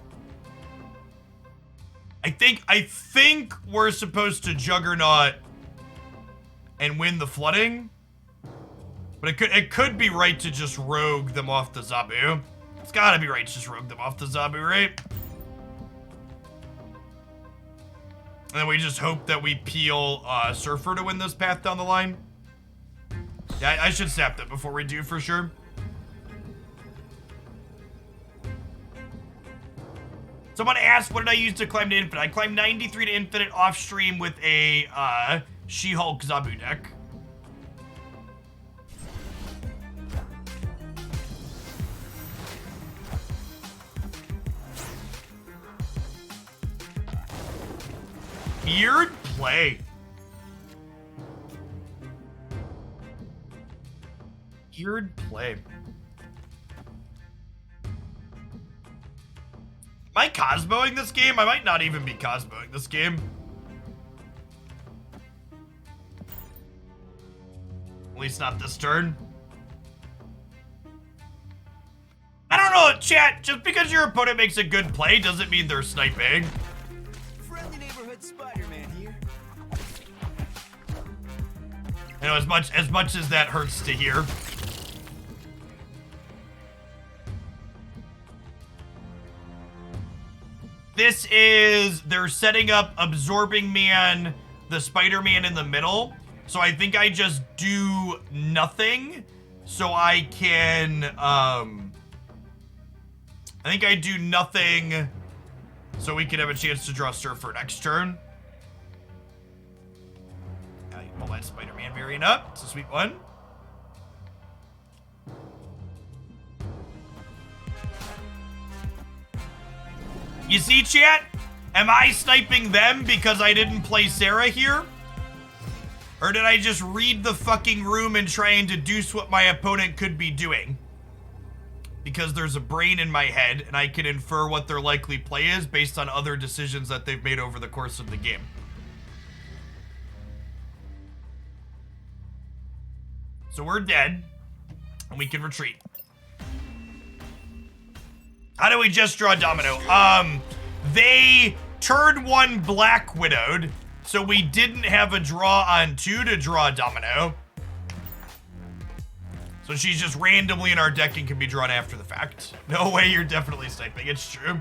I think we're supposed to Juggernaut and win the flooding. But it could be right to just rogue them off the Zabu. It's gotta be right to just rogue them off the Zabu, right? And then we just hope that we peel Surfer to win this path down the line. Yeah, I should snap that before we do for sure. Someone asked, what did I use to climb to Infinite? I climbed 93 to Infinite off stream with a She-Hulk Zabu deck. Weird play. Weird play. Am I Cosmoing this game? I might not even be Cosmoing this game. At least not this turn. I don't know, chat. Just because your opponent makes a good play doesn't mean they're sniping. Friendly neighborhood Spider-Man here. You know, as much as that hurts to hear. This is, they're setting up Absorbing Man, the Spider-Man in the middle. So I think I just do nothing. So I can, I think I do nothing so we can have a chance to draw Surfer next turn. I pull that Spider-Man variant up. It's a sweet one. You see, chat? Am I sniping them because I didn't play Sarah here? Or did I just read the fucking room and try and deduce what my opponent could be doing? Because there's a brain in my head and I can infer what their likely play is based on other decisions that they've made over the course of the game. So we're dead and we can retreat. How do we just draw Domino? They turn 1 Black Widowed, so we didn't have a draw on 2 to draw Domino. So she's just randomly in our deck and can be drawn after the fact. No way, you're definitely sniping. It's true.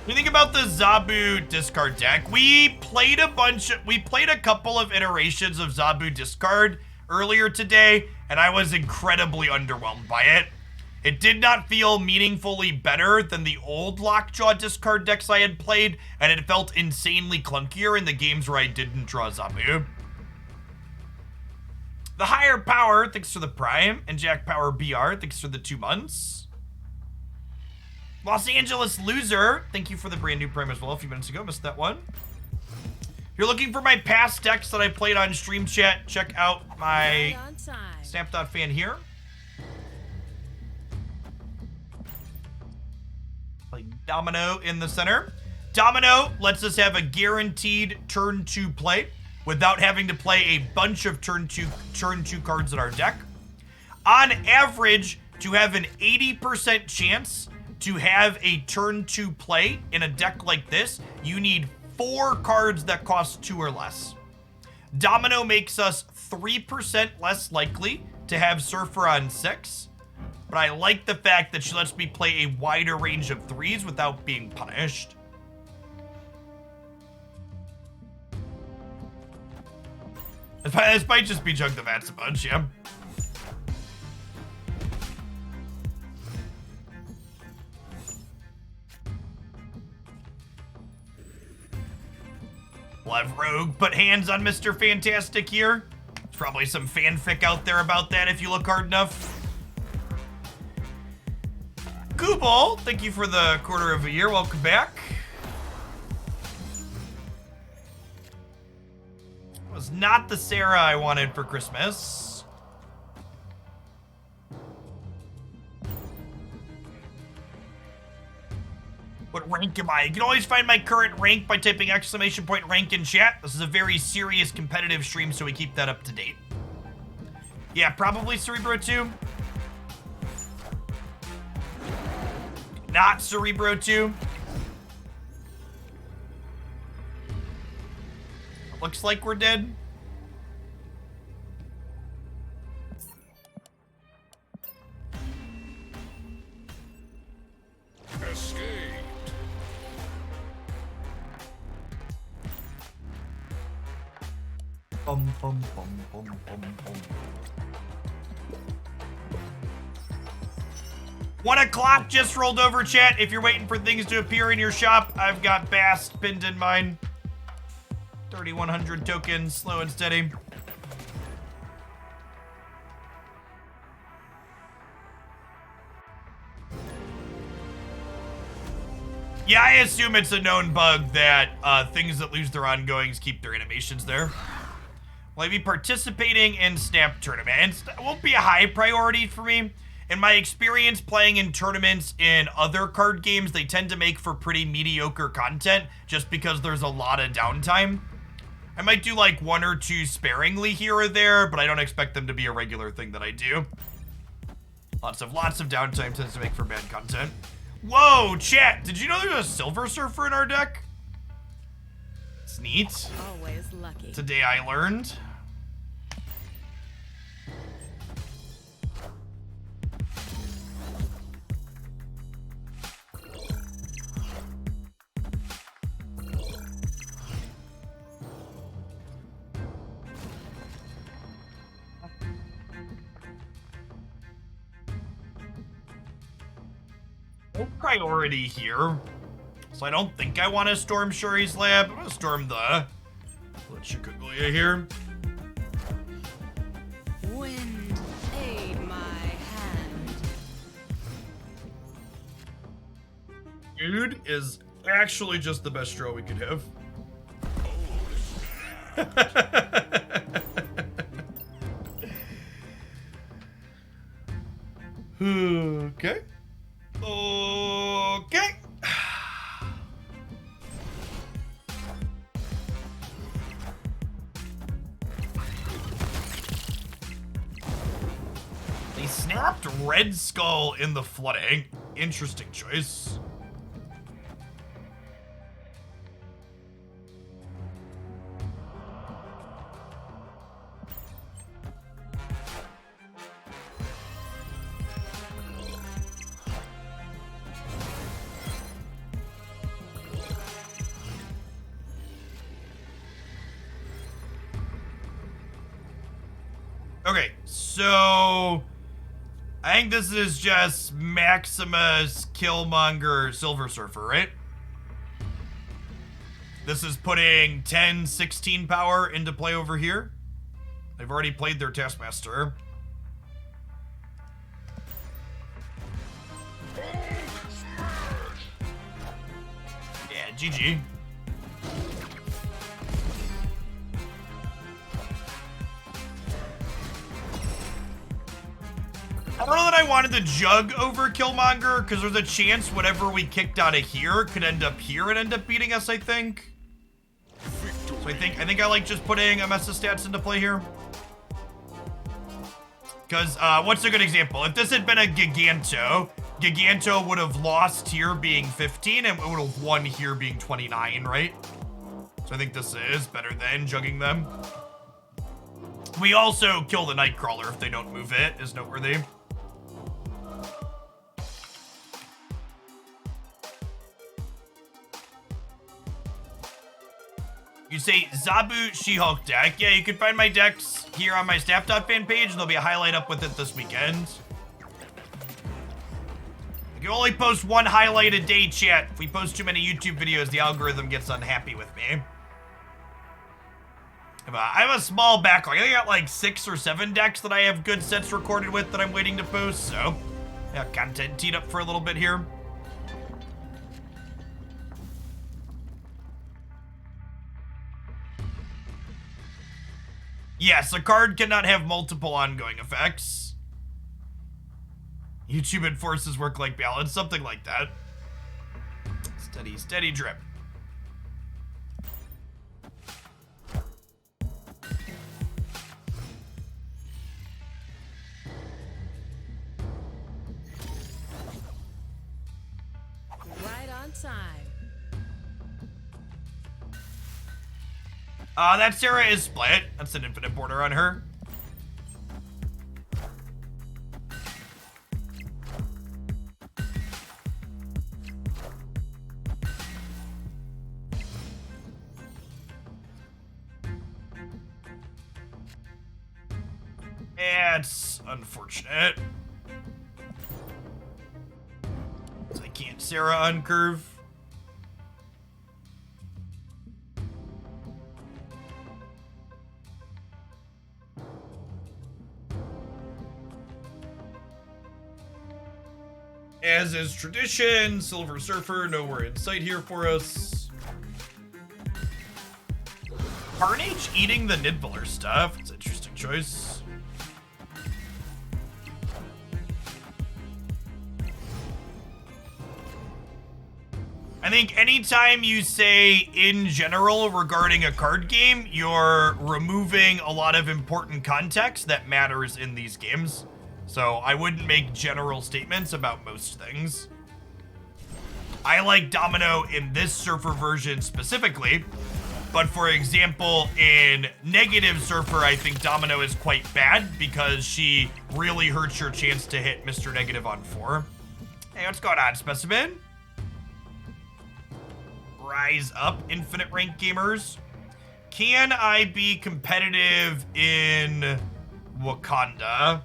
What do you think about the Zabu discard deck? We played a couple of iterations of Zabu discard earlier today, and I was incredibly underwhelmed by it. It did not feel meaningfully better than the old Lockjaw discard decks I had played, and it felt insanely clunkier in the games where I didn't draw Zabu. The Higher Power, thanks for the Prime, and Jack Power BR, thanks for the 2 months. Los Angeles Loser, thank you for the brand new Prime as well a few minutes ago. Missed that one. If you're looking for my past decks that I played on Stream Chat, check out my snap.fan here. Play Domino in the center. Domino lets us have a guaranteed turn 2 play without having to play a bunch of turn 2 cards in our deck. On average, to have an 80% chance to have a turn 2 play in a deck like this, you need 4 cards that cost 2 or less. Domino makes us 3% less likely to have Surfer on 6, but I like the fact that she lets me play a wider range of 3s without being punished. This might just be Jug the Vats a bunch, yeah. We'll have Rogue put hands on Mr. Fantastic here. There's probably some fanfic out there about that if you look hard enough. Gooball, thank you for the quarter of a year. Welcome back. Was not the Sarah I wanted for Christmas. What rank am I? You can always find my current rank by typing !rank in chat. This is a very serious competitive stream, so we keep that up to date. Yeah, probably Cerebro 2. Not Cerebro 2. Looks like we're dead. Escape. Bum, bum, bum, bum, bum, bum. 1 o'clock just rolled over, chat. If you're waiting for things to appear in your shop, I've got Bast pinned in mine. 3,100 tokens, slow and steady. Yeah, I assume it's a known bug that things that lose their ongoings keep their animations there. Will I be participating in Snap tournaments? It won't be a high priority for me. In my experience playing in tournaments in other card games, they tend to make for pretty mediocre content just because there's a lot of downtime. I might do like 1 or 2 sparingly here or there, but I don't expect them to be a regular thing that I do. Lots of downtime tends to make for bad content. Whoa, chat, did you know there's a Silver Surfer in our deck? It's neat. Always lucky. Today I learned. No priority here. So I don't think I want to storm Shuri's lab. I'm gonna storm the Chikuguya here. Wind, aid my hand. Dude is actually just the best draw we could have. Okay. Okay. They snapped Red Skull in the flooding. Interesting choice. Okay, so I think this is just Maximus, Killmonger, Silver Surfer, right? This is putting 10, 16 power into play over here. They've already played their Taskmaster. Yeah, GG. I don't know that I wanted to jug over Killmonger, because there's a chance whatever we kicked out of here could end up here and end up beating us, I think. So I think I like just putting a mess of stats into play here. Because, what's a good example? If this had been a Giganto, Giganto would have lost here being 15, and it would have won here being 29, right? So I think this is better than jugging them. We also kill the Nightcrawler if they don't move it, is noteworthy. You say Zabu She-Hulk deck. Yeah, you can find my decks here on my snap.fan page, and there'll be a highlight up with it this weekend. I can only post 1 highlight a day, chat. If we post too many YouTube videos, the algorithm gets unhappy with me. I have a small backlog. I think I got like 6 or 7 decks that I have good sets recorded with that I'm waiting to post, so yeah, content teed up for a little bit here. Yes, a card cannot have multiple ongoing effects. YouTube enforces work-life balance, something like that. Steady, steady drip. Right on time. That Sarah is split. That's an infinite border on her. It's unfortunate. I can't Sarah uncurve. As is tradition, Silver Surfer nowhere in sight here for us. Carnage eating the Nibbler stuff. It's an interesting choice. I think anytime you say in general regarding a card game, you're removing a lot of important context that matters in these games. So I wouldn't make general statements about most things. I like Domino in this Surfer version specifically, but for example, in Negative Surfer, I think Domino is quite bad because she really hurts your chance to hit Mr. Negative on 4. Hey, what's going on, Specimen? Rise up, Infinite Rank gamers. Can I be competitive in Wakanda?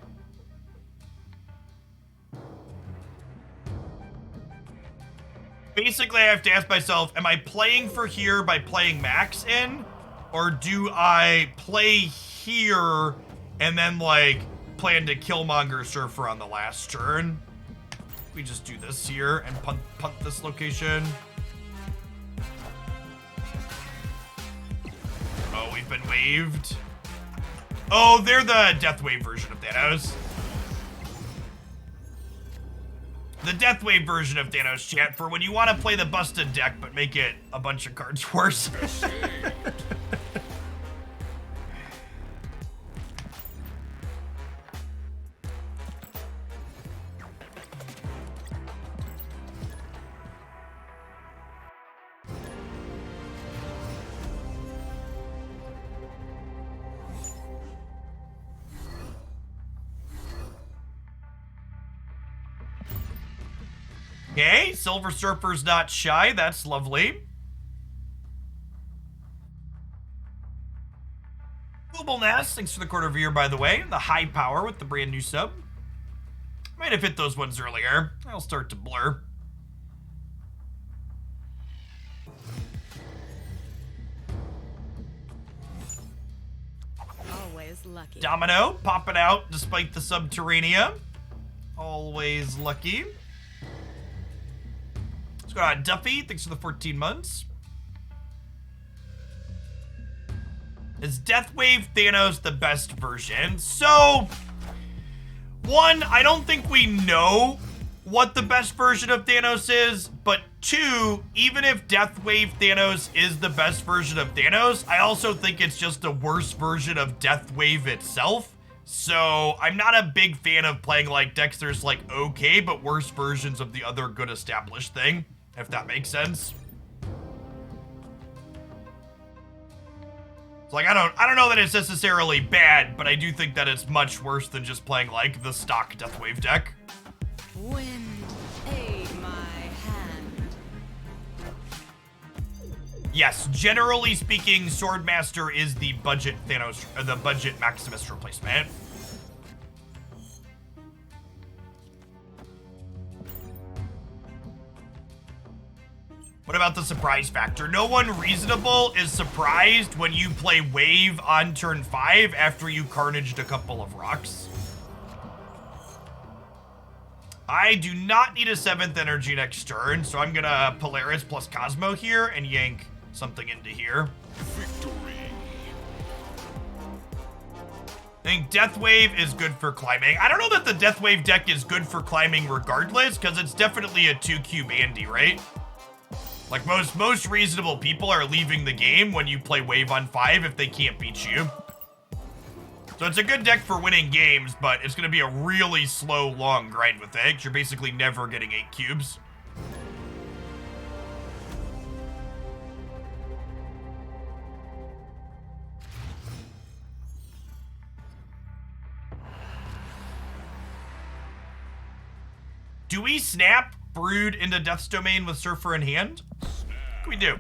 Basically, I have to ask myself, am I playing for here by playing Max in? Or do I play here and then, like, plan to Killmonger Surfer on the last turn? We just do this here and punt this location. Oh, we've been waived. Oh, they're the Death Wave version of Thanos. The Death Wave version of Thanos, chat, for when you want to play the busted deck but make it a bunch of cards worse. Okay, Silver Surfer's not shy. That's lovely. Global Nest, thanks for the quarter of a year, by the way. The high power with the brand new sub. Might have hit those ones earlier. I'll start to blur. Always lucky. Domino, popping out despite the Subterranea. Always lucky. What's going on, Duffy? Thanks for the 14 months. Is Death Wave Thanos the best version? So, one, I don't think we know what the best version of Thanos is, but two, even if Death Wave Thanos is the best version of Thanos, I also think it's just a worse version of Death Wave itself. So, I'm not a big fan of playing like decks there's like okay, but worse versions of the other good established thing, if that makes sense. It's like, I don't know that it's necessarily bad, but I do think that it's much worse than just playing like the stock Death Wave deck. Wind, aid my hand. Yes, generally speaking, Swordmaster is the budget Thanos, or the budget Maximus replacement. What about the surprise factor? No one reasonable is surprised when you play Wave on turn 5 after you carnaged a couple of rocks. I do not need a 7th energy next turn, so I'm gonna Polaris plus Cosmo here and yank something into here. Victory. I think Death Wave is good for climbing. I don't know that the Death Wave deck is good for climbing regardless, because it's definitely a 2-cube Andy, right? Like most reasonable people are leaving the game when you play Wave on 5 if they can't beat you. So it's a good deck for winning games, but it's gonna be a really slow, long grind with it. You're basically never getting 8 cubes. Do we snap Brood into Death's Domain with Surfer in hand? We do.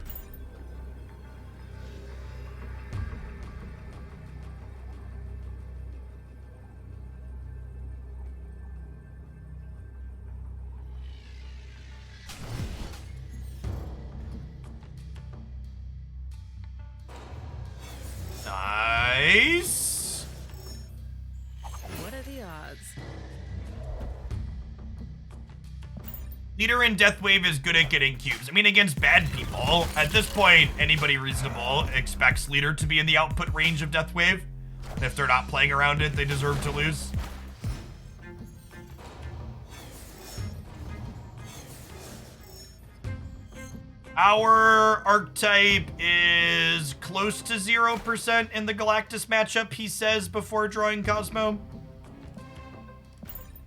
Nice. What are the odds? Leader in Death Wave is good at getting cubes. I mean, against bad people. At this point, anybody reasonable expects Leader to be in the output range of Death Wave. And if they're not playing around it, they deserve to lose. Our archetype is close to 0% in the Galactus matchup, he says before drawing Cosmo.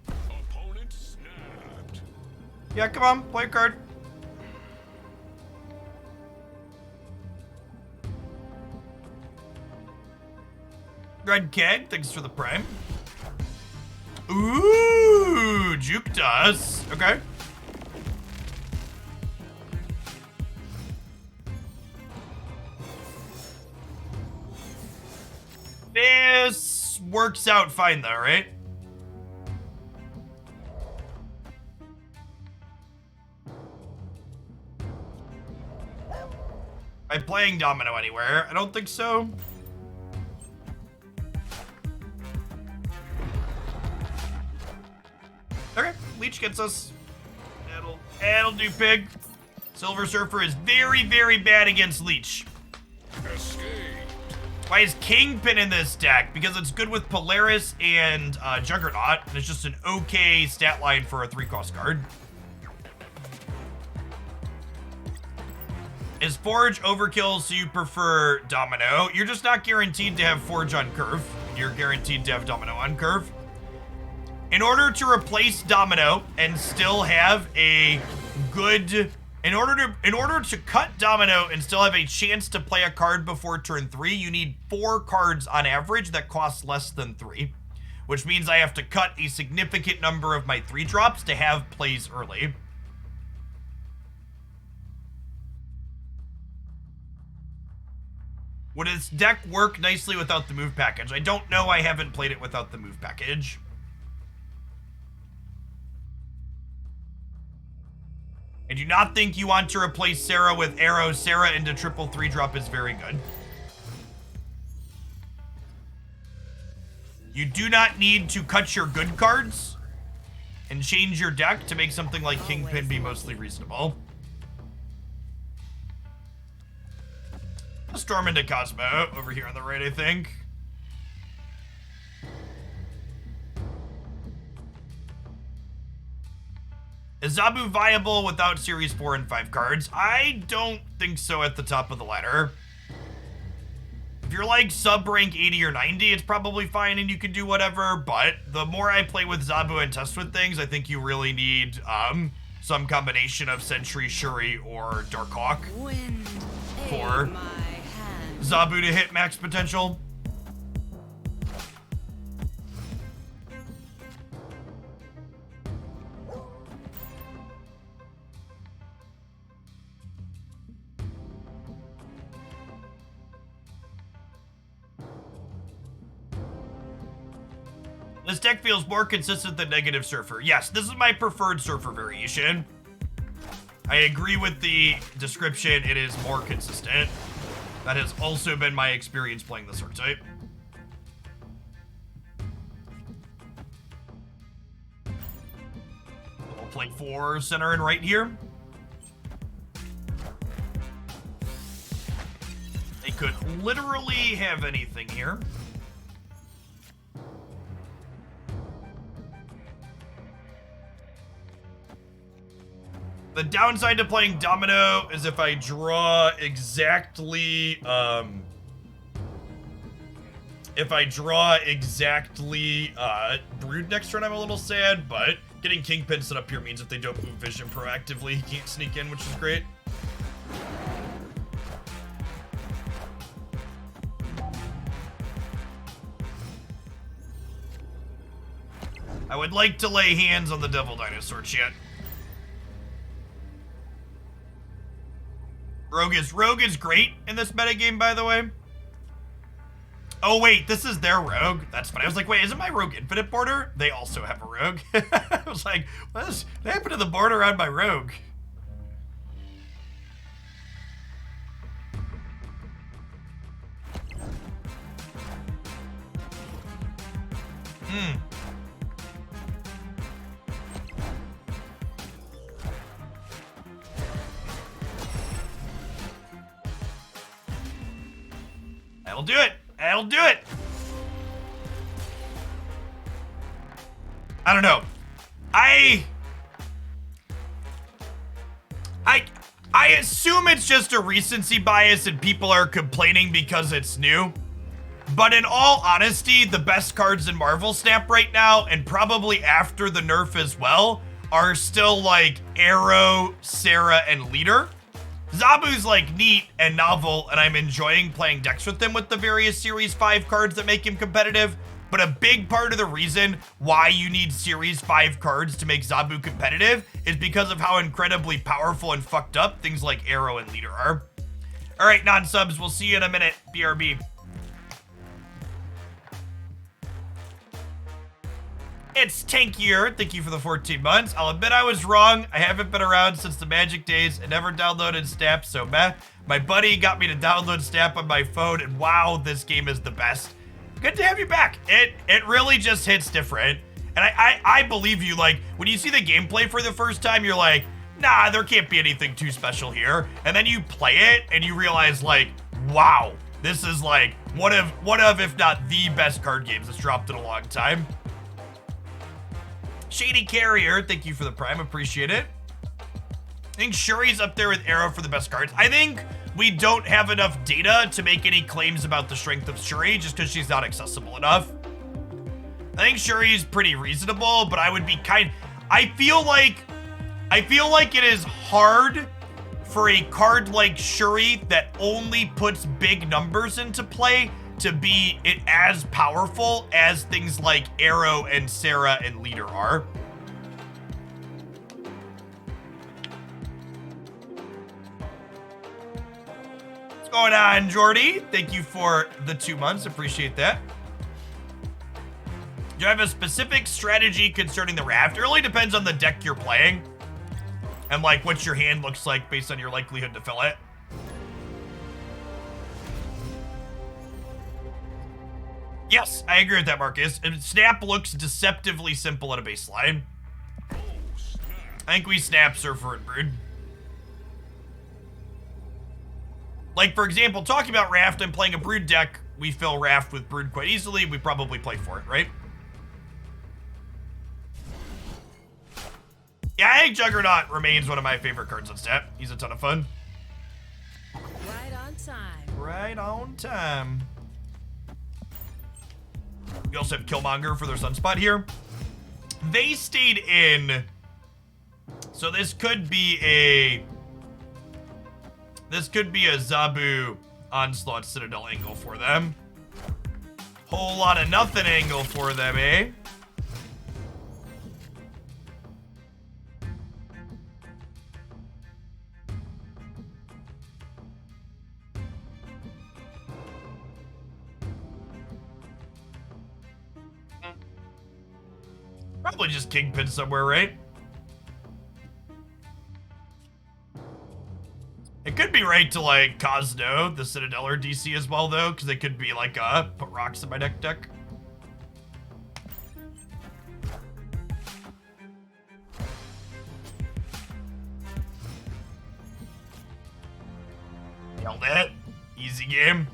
Opponent snapped. Yeah, come on, play a card. Red Keg, thanks for the prime. Ooh, juked us. Okay. This works out fine though, right? Am I playing Domino anywhere? I don't think so. Okay, Leech gets us. That'll do, pig. Silver Surfer is very, very bad against Leech. Escape. Why is Kingpin in this deck? Because it's good with Polaris and Juggernaut, and it's just an okay stat line for a 3-cost card. Is Forge overkill, so you prefer Domino? You're just not guaranteed to have Forge on curve. You're guaranteed to have Domino on curve. In order to replace Domino and still have a good... In order to cut Domino and still have a chance to play a card before turn 3, you need 4 cards on average that cost less than 3. Which means I have to cut a significant number of my 3-drops to have plays early. Would this deck work nicely without the move package? I don't know, I haven't played it without the move package. I do not think you want to replace Sarah with Arrow. Sarah into triple 3-drop is very good. You do not need to cut your good cards and change your deck to make something like Kingpin be mostly reasonable. Storm into Cosmo over here on the right, I think. Is Zabu viable without Series 4 and 5 cards? I don't think so at the top of the ladder. If you're like sub-rank 80 or 90, it's probably fine and you can do whatever, but the more I play with Zabu and test with things, I think you really need some combination of Sentry, Shuri, or Darkhawk Wind for aid my hand. Zabu to hit max potential. This deck feels more consistent than Negative Surfer. Yes, this is my preferred Surfer variation. I agree with the description. It is more consistent. That has also been my experience playing this archetype. We'll play 4 center and right here. They could literally have anything here. The downside to playing Domino is if I draw exactly, Brood next turn, I'm a little sad, but getting Kingpin set up here means if they don't move Vision proactively, he can't sneak in, which is great. I would like to lay hands on the Devil Dinosaur chat. Rogue is great in this metagame, by the way. Oh, wait, this is their Rogue. That's funny. I was like, wait, isn't my Rogue Infinite border? They also have a Rogue. I was like, what happened to the border on my Rogue? That'll do it. That'll do it. I don't know. I assume it's just a recency bias and people are complaining because it's new. But in all honesty, the best cards in Marvel Snap right now, and probably after the nerf as well, are still like Arrow, Sarah, and Leader. Zabu's like neat and novel, and I'm enjoying playing decks with him with the various Series 5 cards that make him competitive. But a big part of the reason why you need Series 5 cards to make Zabu competitive is because of how incredibly powerful and fucked up things like Arrow and Leader are. All right, non-subs, we'll see you in a minute. BRB. It's Tankier. Thank you for the 14 months. I'll admit I was wrong. I haven't been around since the Magic days and never downloaded Snap, so meh. My buddy got me to download Snap on my phone, and wow, this game is the best. Good to have you back. It really just hits different. And I believe you, like, when you see the gameplay for the first time, you're like, nah, there can't be anything too special here. And then you play it, and you realize, like, wow, this is, like, one of, if not the best card games that's dropped in a long time. Shady Carrier, thank you for the Prime, appreciate it. I think Shuri's up there with Arrow for the best cards. I think we don't have enough data to make any claims about the strength of Shuri just because she's not accessible enough. I think Shuri's pretty reasonable, but I would be I feel like it is hard for a card like Shuri that only puts big numbers into play to be as powerful as things like Arrow and Sarah and Leader are. What's going on, Jordy? Thank you for the 2 months. Appreciate that. Do you have a specific strategy concerning the raft? It really depends on the deck you're playing and like what your hand looks like based on your likelihood to fill it. Yes, I agree with that, Marcus. And Snap looks deceptively simple at a baseline. I think we Snap Surfer and Brood. Like, for example, talking about Raft and playing a Brood deck, we fill Raft with Brood quite easily. We probably play for it, right? Yeah, I think Juggernaut remains one of my favorite cards on Snap. He's a ton of fun. Right on time. Right on time. We also have Killmonger for their Sunspot here. They stayed in. So this could be a Zabu Onslaught Citadel angle for them. Whole lot of nothing angle for them, eh? Probably just Kingpin somewhere, right? It could be right to, like, Cosno, the Citadel or DC as well, though, because it could be, like, put rocks in my deck. Nailed it. Easy game.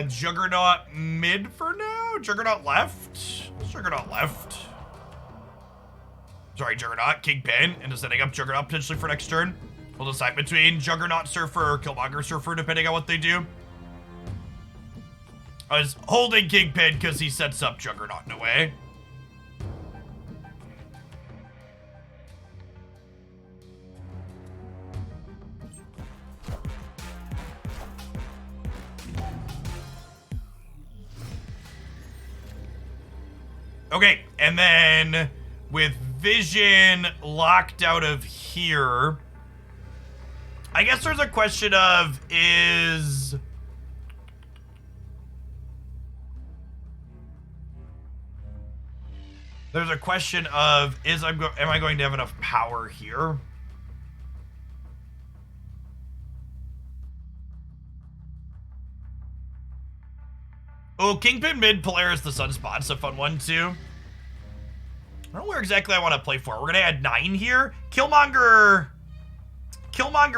Juggernaut mid for now? Juggernaut left? Juggernaut left. Sorry, Juggernaut, Kingpin, and is setting up Juggernaut potentially for next turn. We'll decide between Juggernaut Surfer or Killmonger Surfer depending on what they do. I was holding Kingpin because he sets up Juggernaut in a way. Okay, and then with Vision locked out of here, I guess there's a question of is... There's a question of am I going to have enough power here? Oh, Kingpin mid, Polaris the Sunspot's a fun one too. I don't know where exactly I want to play for. We're gonna add 9 here. Killmonger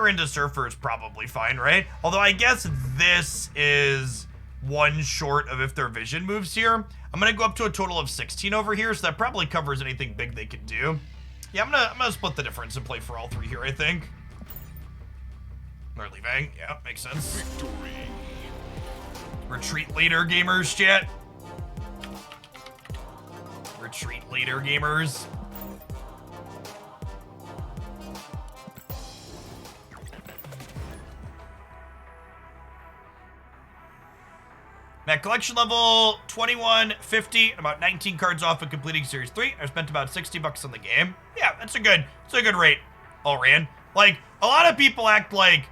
into Surfer is probably fine, right? Although I guess this is 1 short of if their vision moves here. I'm gonna go up to a total of 16 over here, so that probably covers anything big they can do. Yeah, I'm gonna split the difference and play for all 3 here, I think. They're leaving. Yeah, makes sense. Victory. Retreat later, gamers, chat. Retreat later, gamers. At collection level 2150, about 19 cards off of completing Series 3. I spent about $60 on the game. Yeah, that's a good rate, Allran. Like, a lot of people act like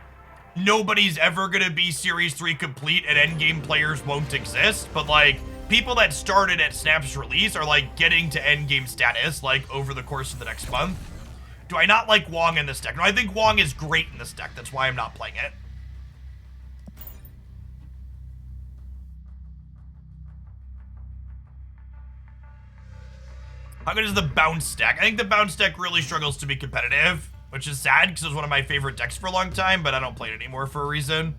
nobody's ever gonna be Series 3 complete and endgame players won't exist, but like, people that started at Snap's release are like getting to endgame status like over the course of the next month. Do I not like Wong in this deck? No, I think Wong is great in this deck. That's why I'm not playing it. How good is the bounce deck? I think the bounce deck really struggles to be competitive, which is sad because it was one of my favorite decks for a long time, but I don't play it anymore for a reason.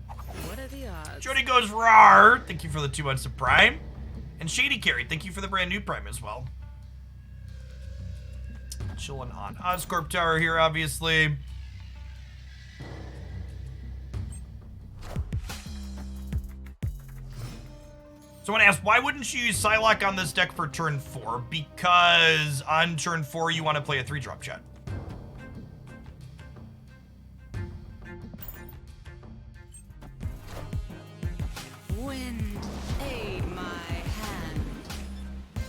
What are the odds? Jody goes rawr. Thank you for the 2 months of Prime. And Shady Carry, thank you for the brand new Prime as well. Chilling on Oscorp Tower here, obviously. Someone asked, why wouldn't you use Psylocke on this deck for turn 4? Because on turn 4, you want to play a 3-drop chat. Wind, aid my hand.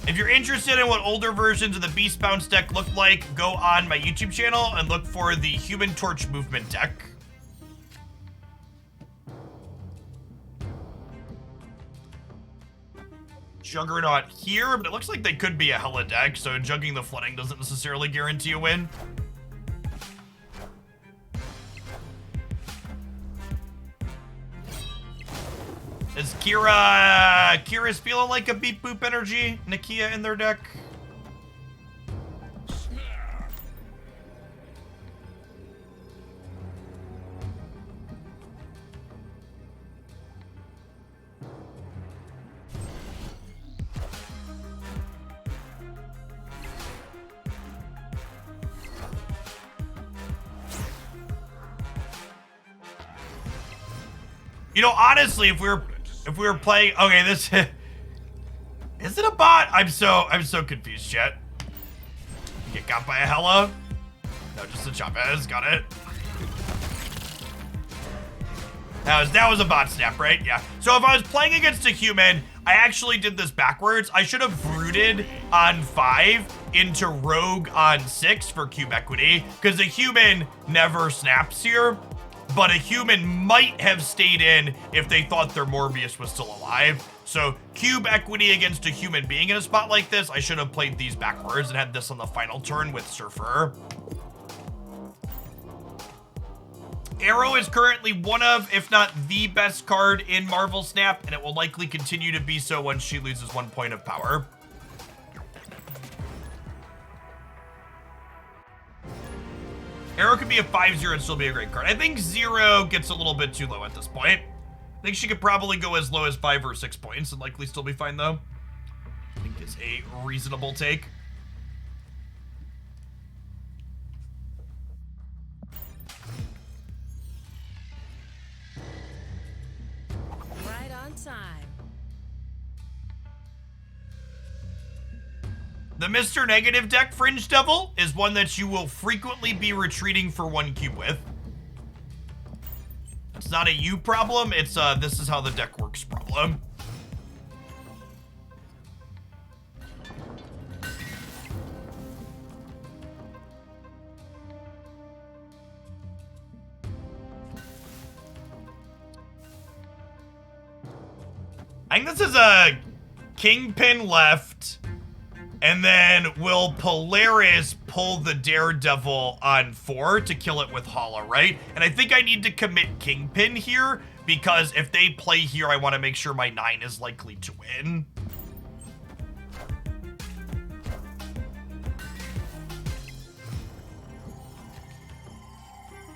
If you're interested in what older versions of the Beast Bounce deck look like, go on my YouTube channel and look for the Human Torch Movement deck. Juggernaut here, but it looks like they could be a hella deck, so jugging the flooding doesn't necessarily guarantee a win. Is Kira's feeling like a beep boop energy? Nakia in their deck? You know, honestly, if we were playing, okay, this is it a bot? I'm so confused, chat. Get got by a hella? No, just a Chavez. Got it. That was a bot snap, right? Yeah. So if I was playing against a human, I actually did this backwards. I should have brooded on 5 into rogue on 6 for cube equity, because a human never snaps here. But a human might have stayed in if they thought their Morbius was still alive. So cube equity against a human being in a spot like this, I should have played these backwards and had this on the final turn with Surfer. Arrow is currently one of, if not the best card in Marvel Snap, and it will likely continue to be so once she loses 1 point of power. Arrow could be a 5-0 and still be a great card. I think 0 gets a little bit too low at this point. I think she could probably go as low as 5 or 6 points and likely still be fine, though. I think it's a reasonable take. Right on time. The Mr. Negative deck, Fringe Devil, is one that you will frequently be retreating for 1 cube with. It's not a you problem, it's this is how the deck works problem. I think this is a Kingpin left. And then will Polaris pull the Daredevil on 4 to kill it with Hala, right? And I think I need to commit Kingpin here because if they play here, I want to make sure my 9 is likely to win.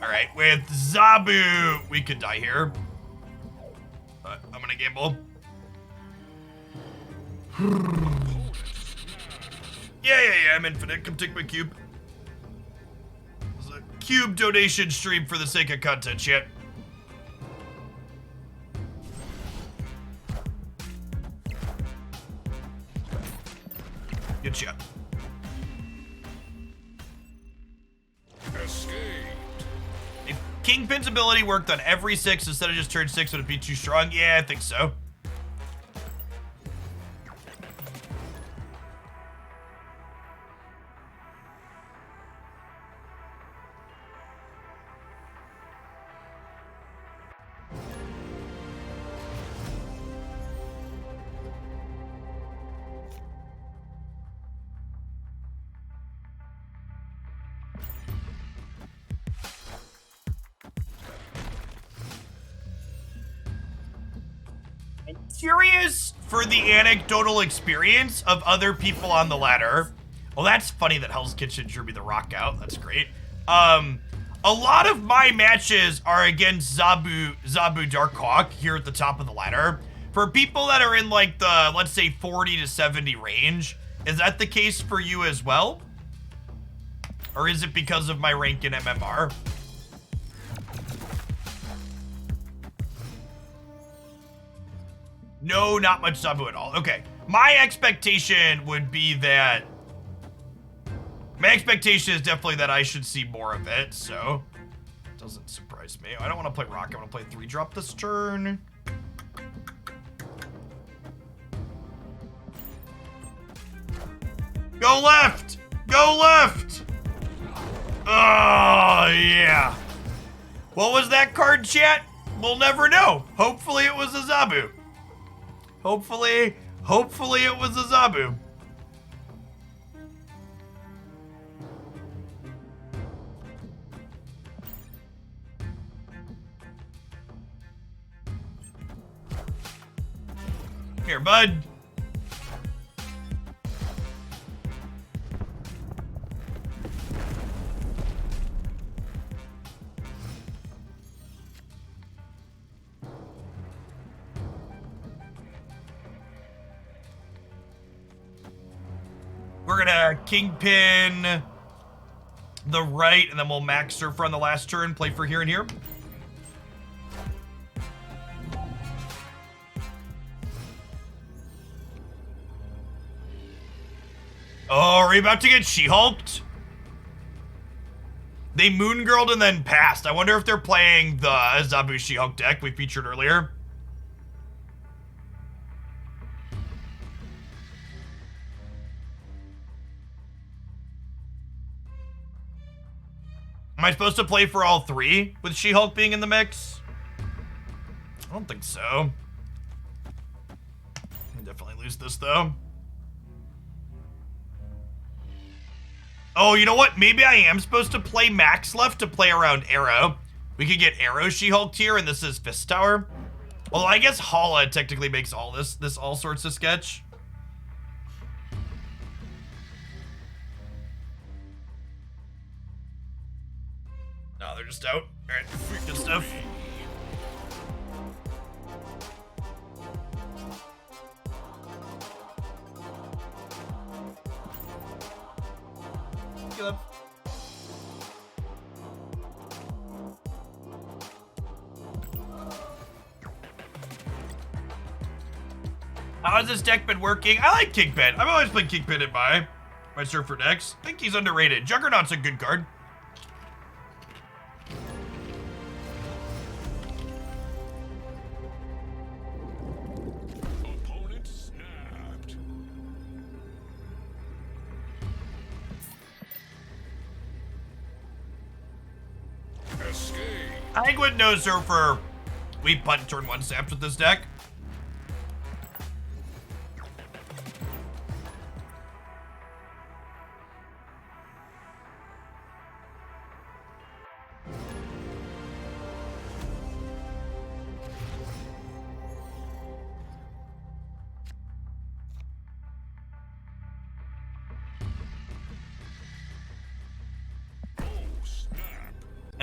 All right, with Zabu, we could die here. But I'm gonna gamble. Yeah, I'm infinite. Come take my cube. This is a cube donation stream for the sake of content, chat. Good shot. Escape. If Kingpin's ability worked on every 6 instead of just turn 6, would it be too strong? Yeah, I think so. Curious for the anecdotal experience of other people on the ladder. Well, that's funny that Hell's Kitchen drew me the rock out. That's great. A lot of my matches are against Zabu Darkhawk here at the top of the ladder. For people that are in like the, let's say 40 to 70 range, is that the case for you as well? Or is it because of my rank in MMR? No, not much Zabu at all. Okay. My expectation would be that... My expectation is definitely that I should see more of it, so... Doesn't surprise me. I don't want to play rock. I want to play 3-drop this turn. Go left! Go left! Oh, yeah. What was that card, chat? We'll never know. Hopefully it was a Zabu. Hopefully it was a Zabu. Here, bud. We're gonna Kingpin the right, and then we'll max Surfer on the last turn, play for here and here. Oh, are we about to get She-Hulked? They Moon-Girled and then passed. I wonder if they're playing the Zabu She-Hulk deck we featured earlier. Am I supposed to play for all 3 with She-Hulk being in the mix? I don't think so. I'll definitely lose this though. Oh, you know what? Maybe I am supposed to play Max left to play around Arrow. We could get Arrow She-Hulk here, and this is Fist Tower. Well, I guess Hala technically makes all this all sorts of sketch. No, they're just out. All right, good stuff. Good. How has this deck been working? I like Kingpin. I've always played Kingpin in my Surfer decks. I think he's underrated. Juggernaut's a good card. Opponent snapped. Escape. I think with no Surfer, we punt turn 1 snaps with this deck.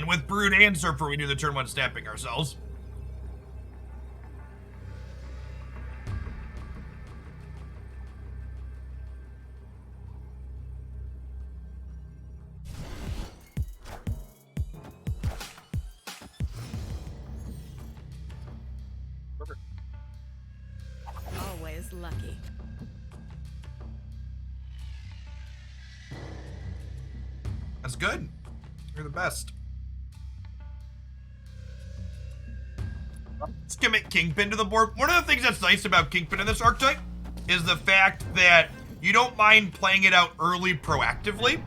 And with Brood and Surfer, we do the turn 1 snapping ourselves. Always lucky. That's good. You're the best. Let's commit Kingpin to the board. One of the things that's nice about Kingpin in this archetype is the fact that you don't mind playing it out early proactively.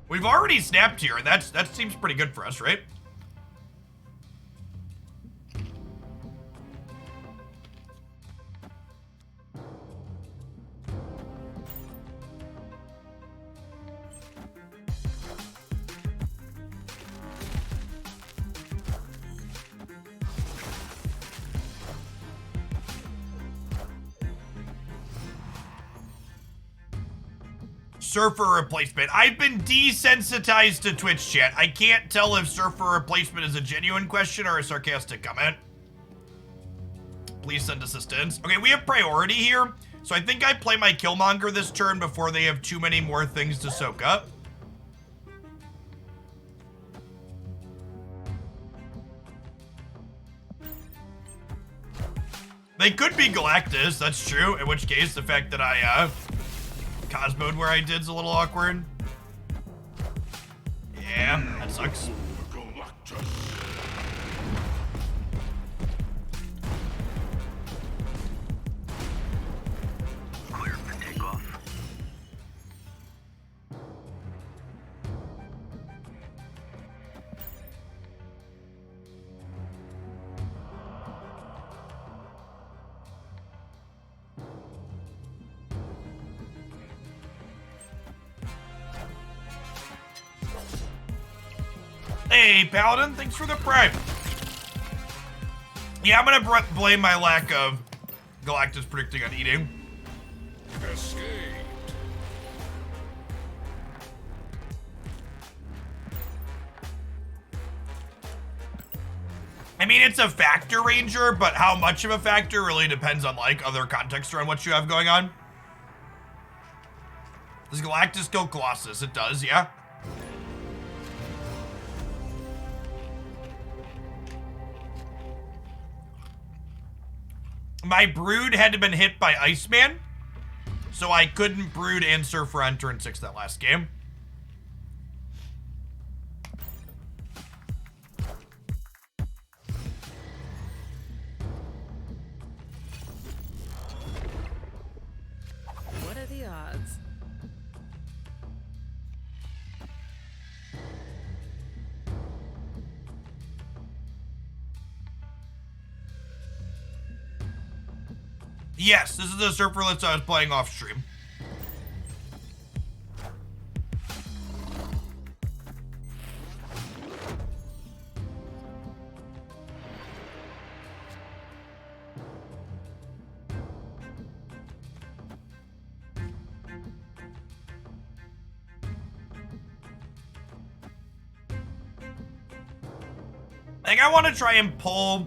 We've already snapped here, and that seems pretty good for us, right? Surfer replacement. I've been desensitized to Twitch chat. I can't tell if surfer replacement is a genuine question or a sarcastic comment. Please send assistance. Okay, we have priority here, so I think I play my Killmonger this turn before they have too many more things to soak up. They could be Galactus, that's true, in which case the fact that I Cosmoed where I did's a little awkward. Yeah, that sucks. Clear for takeoff. Hey, Paladin, thanks for the prime. Yeah, I'm gonna blame my lack of Galactus predicting on eating. Escaped. I mean, it's a factor ranger, but how much of a factor really depends on, like, other context around what you have going on. Does Galactus kill Colossus? It does, yeah. My Brood had to been hit by Iceman, so I couldn't Brood and Surfer on turn 6 that last game. What are the odds? Yes, this is the Surfer list I was playing off stream. I think I want to try and pull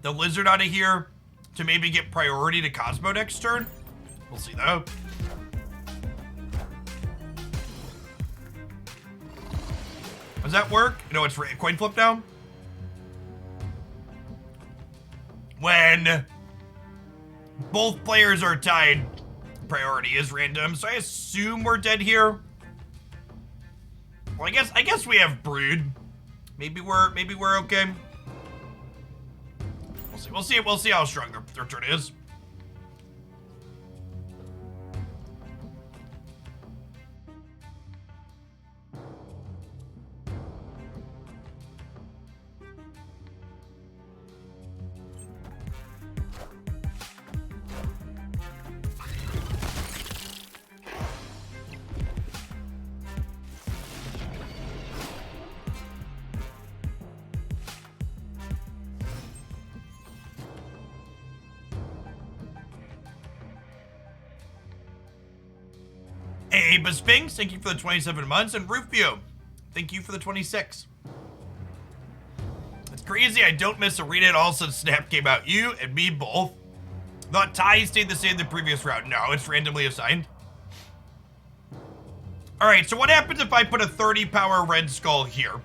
the lizard out of here to maybe get priority to Cosmo next turn. We'll see though. Does that work? No, it's coin flip down. When both players are tied, priority is random, so I assume we're dead here. Well, I guess we have Brood. Maybe we're okay. We'll see how strong their turn is. Hey, Sphinx, thank you for the 27 months. And Rufio, thank you for the 26. It's crazy I don't miss Arena at all since Snap came out. You and me both. Thought ties stayed the same the previous round. No, it's randomly assigned. Alright, so what happens if I put a 30 power red skull here?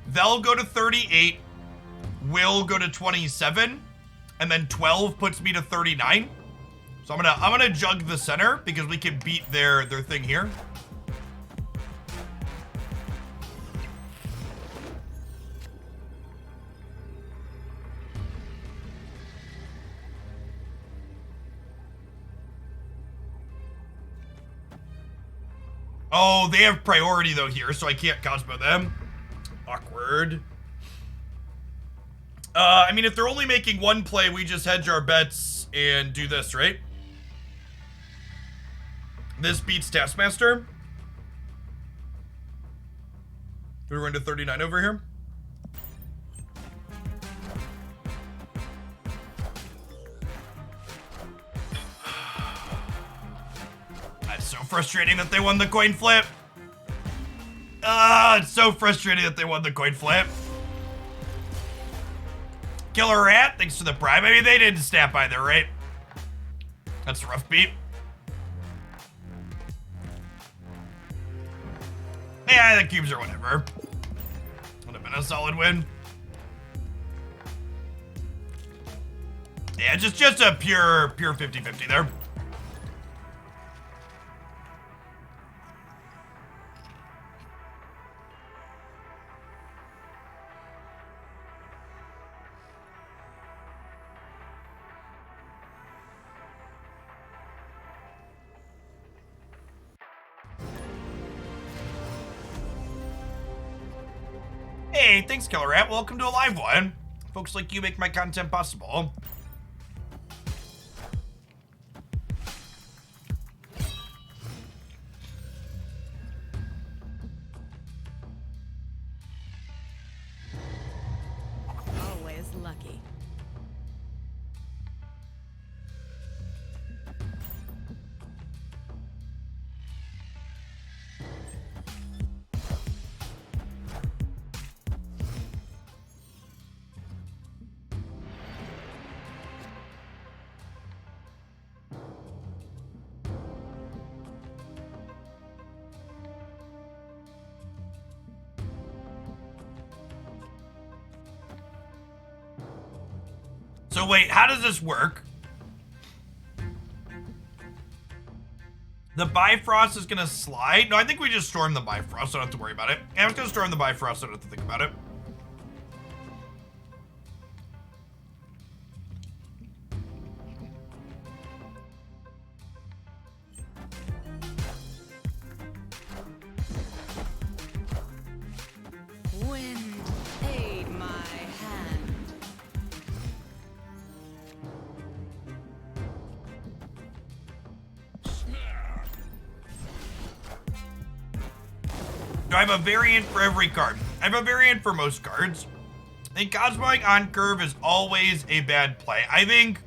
They'll go to 38. Will go to 27. And then 12 puts me to 39. So I'm gonna jug the center because we can beat their thing here. Oh, they have priority though here, so I can't Cosmo them. Awkward. I mean, if they're only making one play, we just hedge our bets and do this, right? This beats Taskmaster. We're going to 39 over here. That's so frustrating that they won the coin flip. It's so frustrating that they won the coin flip. Killer Rat, thanks for the prime. I mean, they didn't snap either, right? That's a rough beat. Yeah, the cubes or whatever. Would have been a solid win. Yeah, just a pure 50-50 there. Hey, thanks, Killer Rat. Welcome to a live one. Folks like you make my content possible. Always lucky. So wait, how does this work? The Bifrost is gonna slide? No, I think we just storm the Bifrost, so I don't have to worry about it. Yeah, I'm just gonna storm the Bifrost, so I don't have to think about it. Wind, aid my hand. Do I have a variant for every card? I have a variant for most cards. I think Cosmoing on curve is always a bad play. I think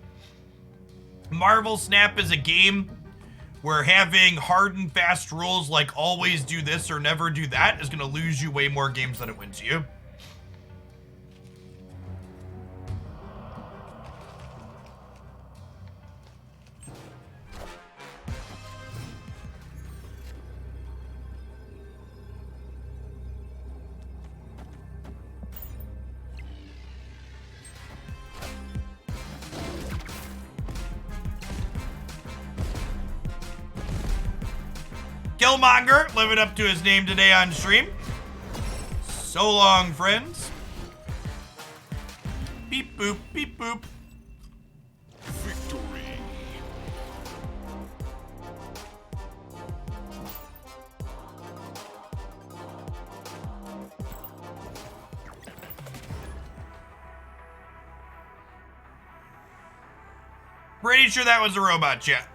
Marvel Snap is a game where having hard and fast rules like always do this or never do that is going to lose you way more games than it wins you. Killmonger living up to his name today on stream. So long, friends. Beep boop, beep boop. Victory. Pretty sure that was a robot chat.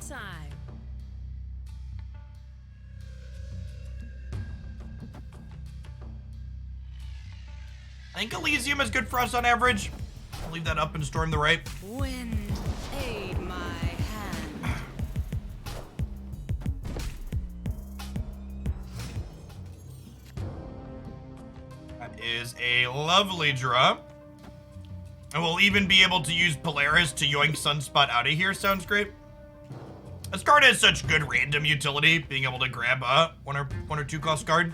time. I think Elysium is good for us on average. I'll leave that up and storm the right. Wind, aid my hand. That is a lovely draw. And we'll even be able to use Polaris to yoink Sunspot out of here. Sounds great. This card has such good random utility, being able to grab a one or two cost card.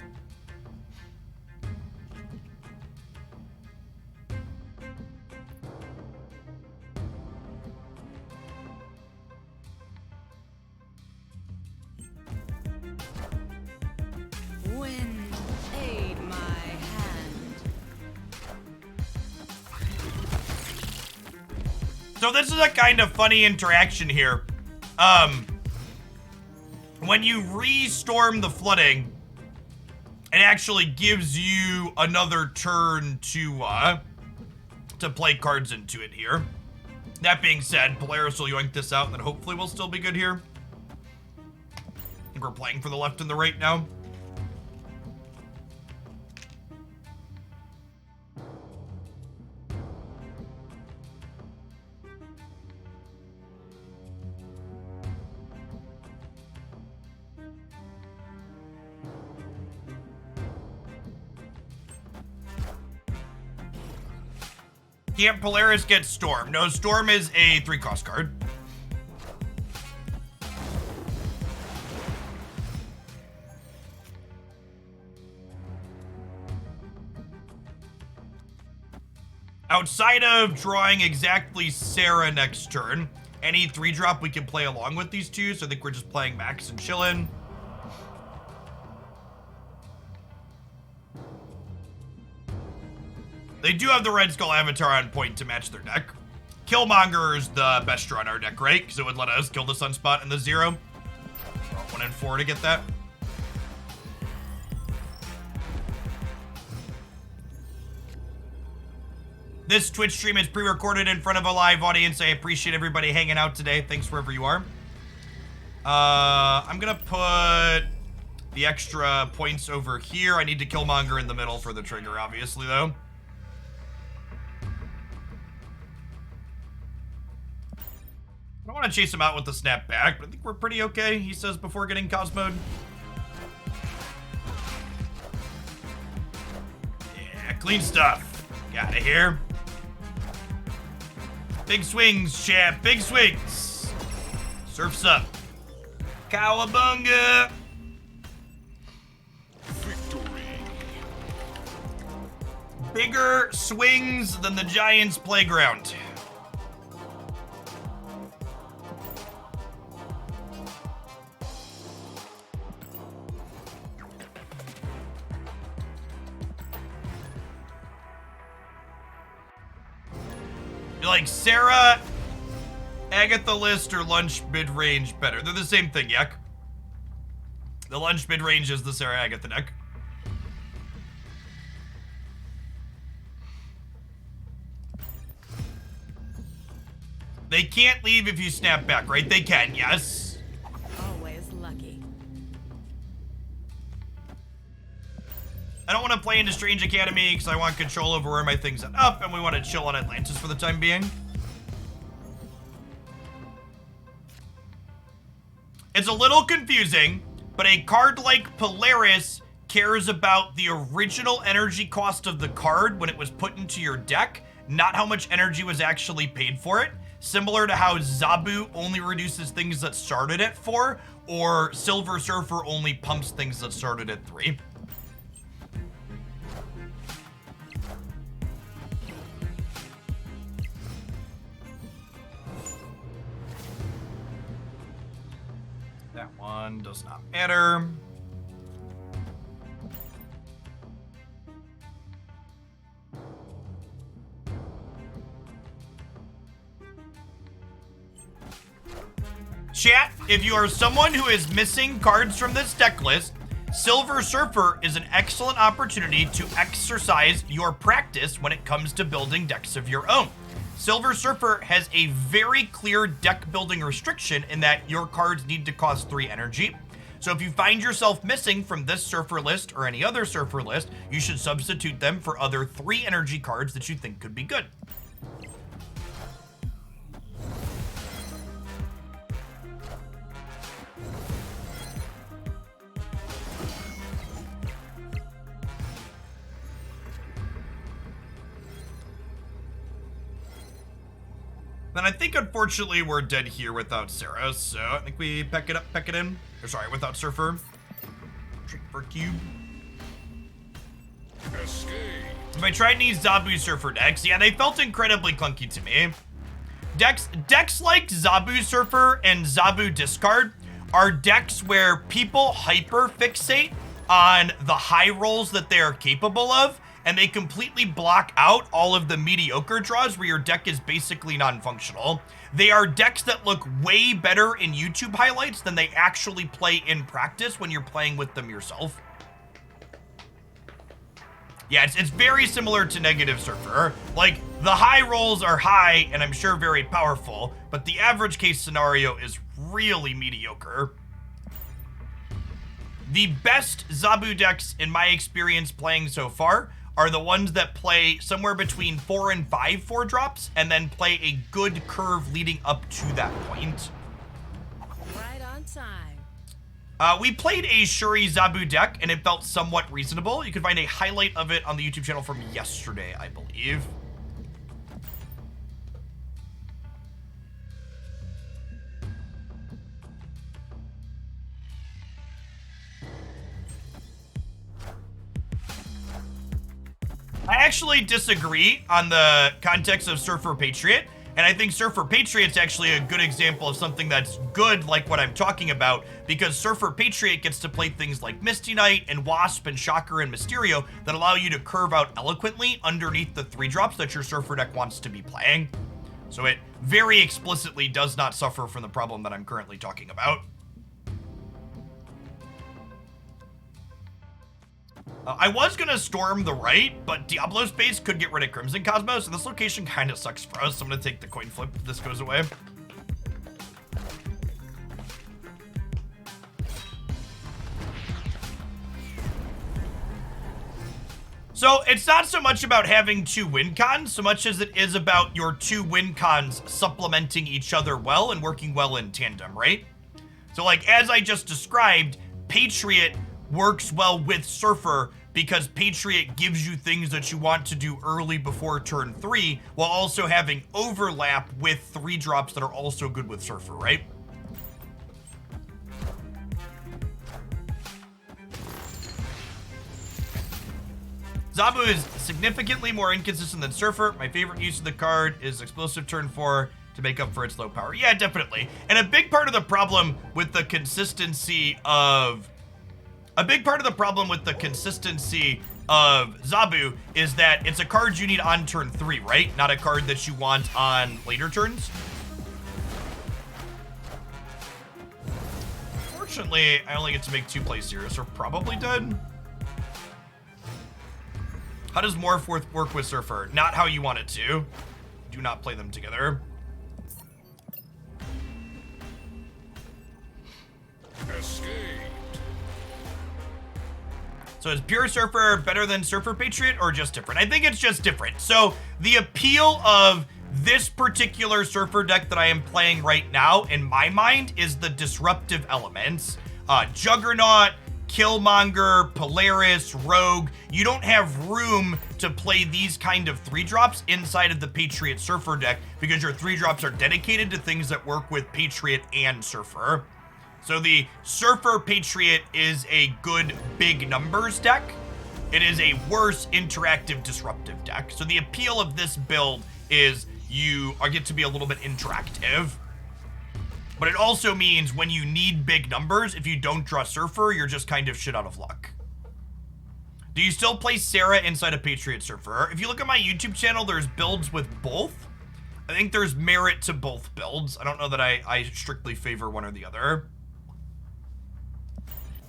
Wind, aid my hand. So this is a kind of funny interaction here. When you re-storm the flooding, it actually gives you another turn to play cards into it here. That being said, Polaris will yoink this out, and then hopefully we'll still be good here. I think we're playing for the left and the right now. Can't Polaris get Storm? No, Storm is a 3-cost card. Outside of drawing exactly Sarah next turn, any 3-drop we can play along with these two, so I think we're just playing Max and chillin'. They do have the Red Skull Avatar on point to match their deck. Killmonger's the best draw in our deck, right? Because it would let us kill the Sunspot and the 0. 1 and 4 to get that. This Twitch stream is pre-recorded in front of a live audience. I appreciate everybody hanging out today. Thanks wherever you are. I'm gonna put the extra points over here. I need to Killmonger in the middle for the trigger, obviously, though. I don't want to chase him out with the snap back, but I think we're pretty okay, he says before getting Cosmode. Yeah, clean stuff. Got it here. Big swings, champ. Big swings. Surf's up. Cowabunga. Victory. Bigger swings than the Giants' playground. Like Sarah, Agatha List, or Lunch mid-range better? They're the same thing, Yak. The Lunch mid-range is the Sarah Agatha deck. They can't leave if you snap back, right? They can, yes. Always lucky. I don't want to play into Strange Academy because I want control over where my things end up, and we want to chill on Atlantis for the time being. It's a little confusing, but a card like Polaris cares about the original energy cost of the card when it was put into your deck, not how much energy was actually paid for it. Similar to how Zabu only reduces things that started at 4, or Silver Surfer only pumps things that started at 3. That one does not matter. Chat, if you are someone who is missing cards from this deck list, Silver Surfer is an excellent opportunity to exercise your practice when it comes to building decks of your own. Silver Surfer has a very clear deck building restriction in that your cards need to cost 3 energy. So if you find yourself missing from this Surfer list or any other Surfer list, you should substitute them for other 3 energy cards that you think could be good. And I think, unfortunately, we're dead here without Sarah, so I think we peck it in. Or sorry, without Surfer. Trick for cube. Escape. If I tried these Zabu Surfer decks, yeah, they felt incredibly clunky to me. Decks like Zabu Surfer and Zabu Discard are decks where people hyper fixate on the high rolls that they are capable of, and they completely block out all of the mediocre draws where your deck is basically non-functional. They are decks that look way better in YouTube highlights than they actually play in practice when you're playing with them yourself. Yeah, it's very similar to Negative Surfer. Like, the high rolls are high and I'm sure very powerful, but the average case scenario is really mediocre. The best Zabu decks, in my experience playing so far, are the ones that play somewhere between 4 and 5 4-drops, and then play a good curve leading up to that point. Right on time. We played a Shuri Zabu deck, and it felt somewhat reasonable. You can find a highlight of it on the YouTube channel from yesterday, I believe. I actually disagree on the context of Surfer Patriot, and I think Surfer Patriot's actually a good example of something that's good like what I'm talking about, because Surfer Patriot gets to play things like Misty Knight and Wasp and Shocker and Mysterio that allow you to curve out eloquently underneath the 3-drops that your Surfer deck wants to be playing. So it very explicitly does not suffer from the problem that I'm currently talking about. I was gonna storm the right, but Diablo Space could get rid of Crimson Cosmos, and this location kind of sucks for us, so I'm gonna take the coin flip if this goes away. So it's not so much about having 2 win cons, so much as it is about your 2 win cons supplementing each other well and working well in tandem, right? So like, as I just described, Patriot works well with Surfer because Patriot gives you things that you want to do early before turn 3, while also having overlap with 3-drops that are also good with Surfer, right? Zabu is significantly more inconsistent than Surfer. My favorite use of the card is Explosive turn 4 to make up for its low power. Yeah, definitely. And a big part of the problem with the consistency of Zabu is that it's a card you need on turn 3, right? Not a card that you want on later turns. Fortunately, I only get to make 2 plays here, so we're probably dead. How does Morph work with Surfer? Not how you want it to. Do not play them together. Escape. So is Pure Surfer better than Surfer Patriot or just different? I think it's just different. So the appeal of this particular Surfer deck that I am playing right now, in my mind, is the disruptive elements. Juggernaut, Killmonger, Polaris, Rogue. You don't have room to play these kind of 3-drops inside of the Patriot Surfer deck because your 3-drops are dedicated to things that work with Patriot and Surfer. So the Surfer Patriot is a good big numbers deck. It is a worse interactive disruptive deck. So the appeal of this build is you get to be a little bit interactive. But it also means when you need big numbers, if you don't draw Surfer, you're just kind of shit out of luck. Do you still play Sarah inside a Patriot Surfer? If you look at my YouTube channel, there's builds with both. I think there's merit to both builds. I don't know that I strictly favor one or the other.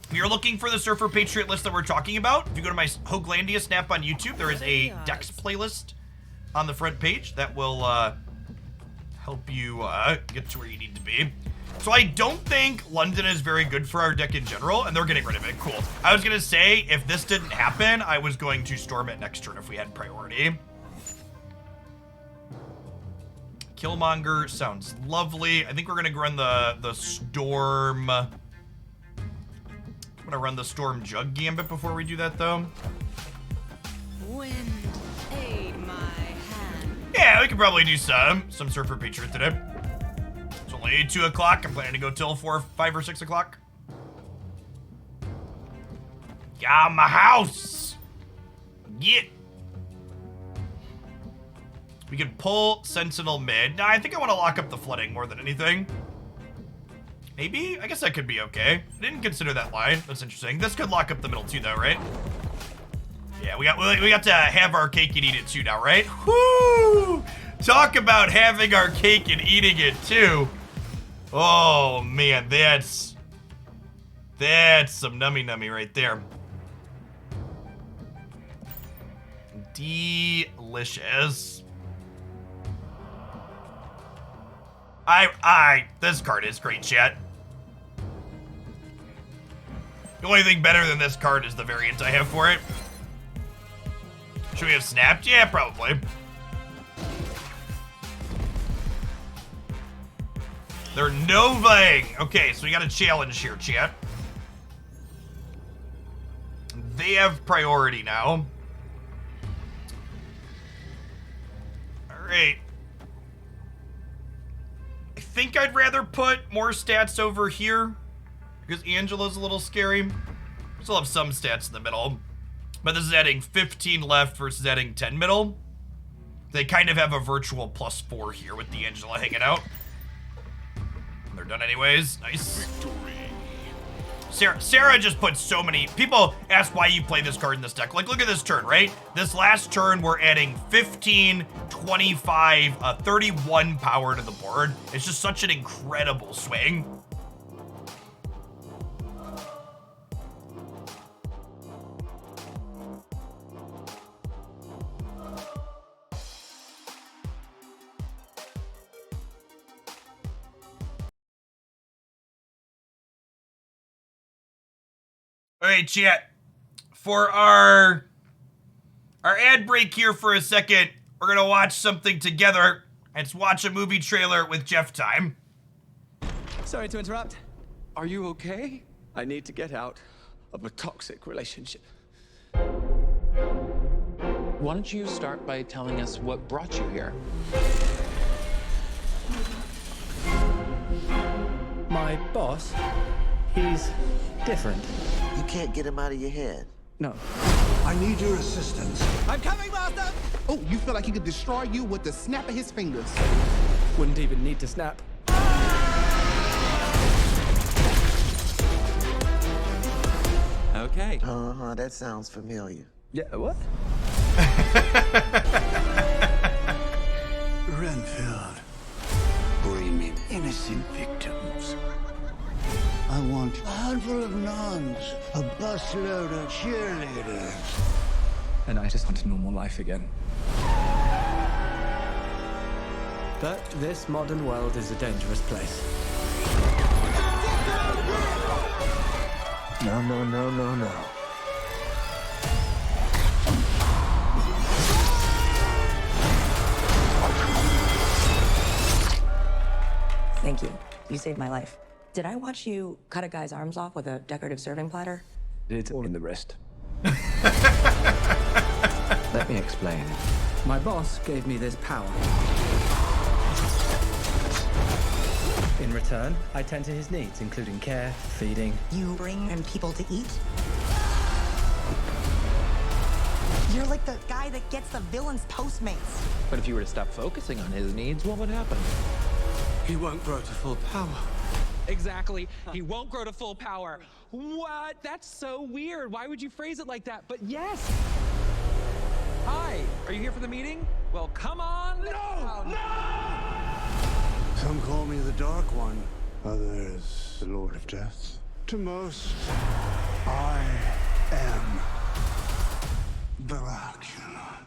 If you're looking for the Surfer Patriot list that we're talking about, if you go to my Hoaglandia Snap on YouTube, there is a Dex playlist on the front page that will help you get to where you need to be. So I don't think London is very good for our deck in general, and they're getting rid of it. Cool. I was gonna say, if this didn't happen, I was going to storm it next turn if we had priority. Killmonger sounds lovely. I think we're gonna run the storm. I'm gonna run the storm jug gambit before we do that though. Wind, aid my hand. Yeah, we could probably do some Surfer Patriot today. It's only 2 o'clock. I'm planning to go till 4, 5, or 6 o'clock. Yeah, my house. Get. We could pull Sentinel mid. Nah, I think I want to lock up the flooding more than anything. Maybe? I guess that could be okay. I didn't consider that line. That's interesting. This could lock up the middle too, though, right? Yeah, we got to have our cake and eat it too now, right? Whoo! Talk about having our cake and eating it too. Oh man, that's some nummy right there. Delicious. This card is great, chat. The only thing better than this card is the variant I have for it. Should we have snapped? Yeah, probably. They're novaing. Okay, so we got a challenge here, chat. They have priority now. All right. I think I'd rather put more stats over here because Angela's a little scary. Still have some stats in the middle, but this is adding 15 left versus adding 10 middle. They kind of have a virtual +4 here with the Angela hanging out. They're done anyways. Nice. Sarah just put so many. People ask why you play this card in this deck. Like, look at this turn, right? This last turn, we're adding 15, 25, 31 power to the board. It's just such an incredible swing. All right, chat. For our ad break here for a second, we're gonna watch something together. Let's watch a movie trailer with Jeff time. Sorry to interrupt. Are you okay? I need to get out of a toxic relationship. Why don't you start by telling us what brought you here? My boss, he's different. You can't get him out of your head. No. I need your assistance. I'm coming, Master! Oh, you feel like he could destroy you with the snap of his fingers. Wouldn't even need to snap. Okay. Uh-huh, that sounds familiar. Yeah, what? Renfield, bring me innocent victims. I want a handful of nuns, a busload of cheerleaders. And I just want a normal life again. But this modern world is a dangerous place. No, no, no, no, no. Thank you. You saved my life. Did I watch you cut a guy's arms off with a decorative serving platter? It's all in the wrist. Let me explain. My boss gave me this power. In return, I tend to his needs, including care, feeding. You bring him people to eat? You're like the guy that gets the villain's Postmates. But if you were to stop focusing on his needs, what would happen? He won't grow to full power. Exactly. He won't grow to full power. What? That's so weird. Why would you phrase it like that? But yes. Hi. Are you here for the meeting? Well, come on. No! Some call me the Dark One. Others, the Lord of Death. To most, I am Dracula.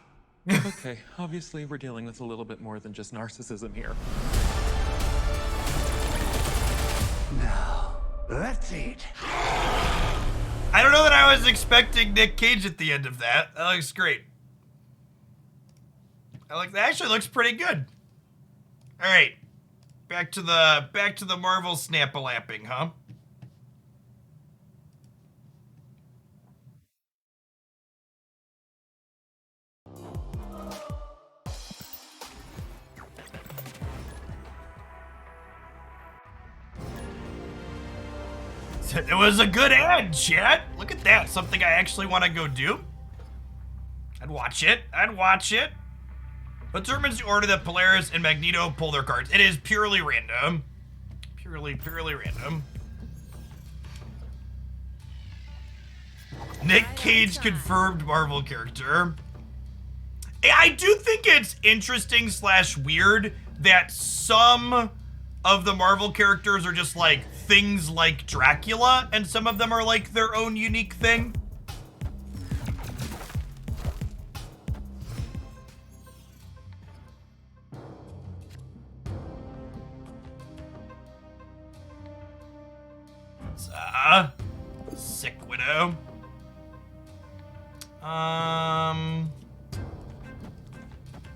Okay, obviously we're dealing with a little bit more than just narcissism here. Now, let's eat. I don't know that I was expecting Nick Cage at the end of that. That looks great. I like that. Actually looks pretty good. All right, back to the Marvel snap-a-lapping, huh? It was a good ad, chat. Look at that. Something I actually want to go do. I'd watch it. I'd watch it. What determines the order that Polaris and Magneto pull their cards? It is purely random. Purely random. Nick Cage confirmed Marvel character. I do think it's interesting / weird that some of the Marvel characters are just like things like Dracula, and some of them are like their own unique thing. Sick Widow.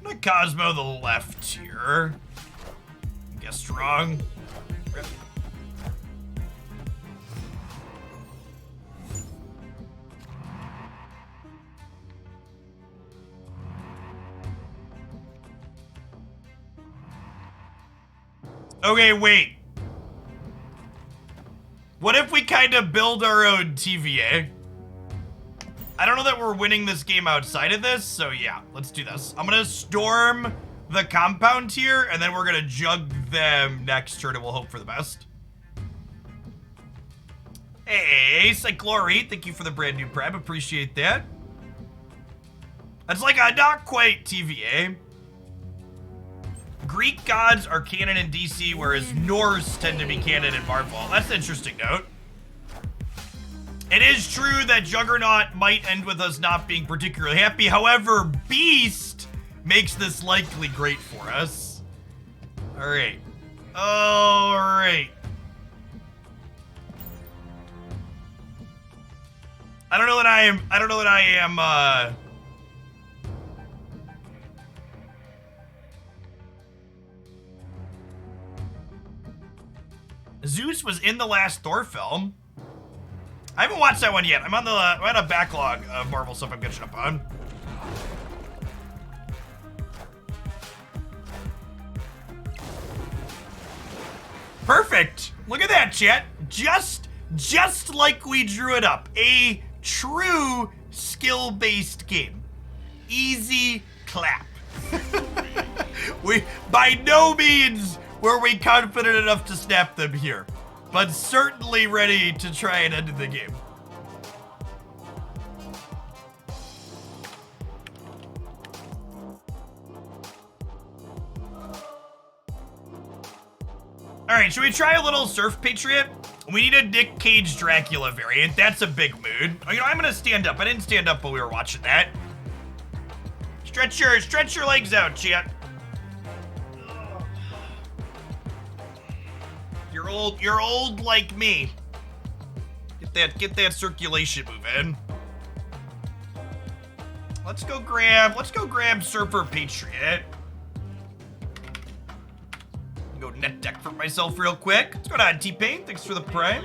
Not Cosmo the left here. Guessed wrong. Rip. Okay, wait. What if we kind of build our own TVA? I don't know that we're winning this game outside of this, so yeah, let's do this. I'm gonna storm the compound here, and then we're gonna jug them next turn, and we'll hope for the best. Hey, Cyclori, thank you for the brand new prep, appreciate that. That's like a not quite TVA. Greek gods are canon in DC, whereas Norse tend to be canon in Marvel. That's an interesting note. It is true that Juggernaut might end with us not being particularly happy. However, Beast makes this likely great for us. All right. All right. I don't know that I am, Zeus was in the last Thor film. I haven't watched that one yet. I'm on a backlog of Marvel stuff I'm catching up on. Perfect. Look at that, chat. Just like we drew it up. A true skill-based game. Easy clap. We by no means were we confident enough to snap them here, but certainly ready to try and end the game. All right, should we try a little Surf Patriot? We need a Nick Cage Dracula variant. That's a big mood. Oh, you know, I'm gonna stand up. I didn't stand up while we were watching that. Stretch your legs out, chat. You're old like me. Get that circulation moving. Let's go grab Surfer Patriot. Go net deck for myself real quick. Let's go to T-Pain. Thanks for the prime.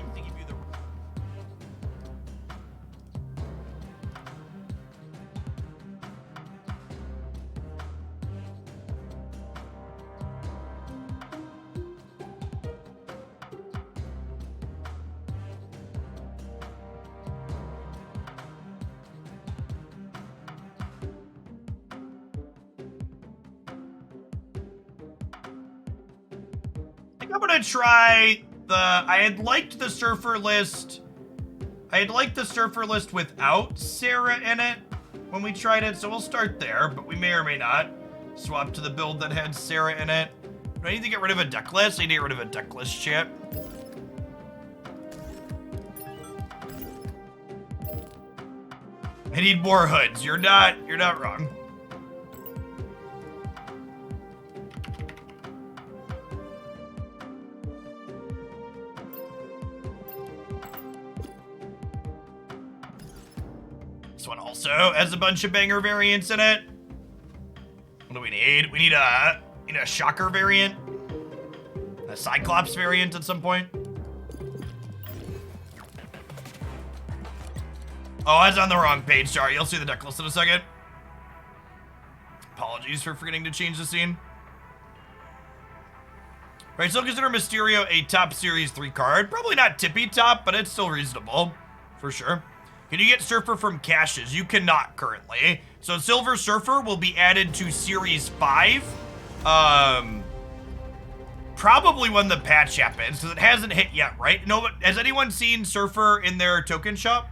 I'm gonna try I had liked the Surfer list. I had liked the Surfer list without Sarah in it when we tried it, so we'll start there, but we may or may not swap to the build that had Sarah in it. Do I need to get rid of a deck list? I need to get rid of a deck list, chat. I need more hoods. You're not wrong. This one also has a bunch of banger variants in it. What do we need? We need a Shocker variant. A Cyclops variant at some point. Oh, I was on the wrong page. Sorry, you'll see the deck list in a second. Apologies for forgetting to change the scene. Right, still consider Mysterio a top Series 3 card. Probably not tippy top, but it's still reasonable. For sure. Can you get Surfer from caches? You cannot currently. So Silver Surfer will be added to Series 5. Probably when the patch happens, because it hasn't hit yet, right? No, but has anyone seen Surfer in their token shop?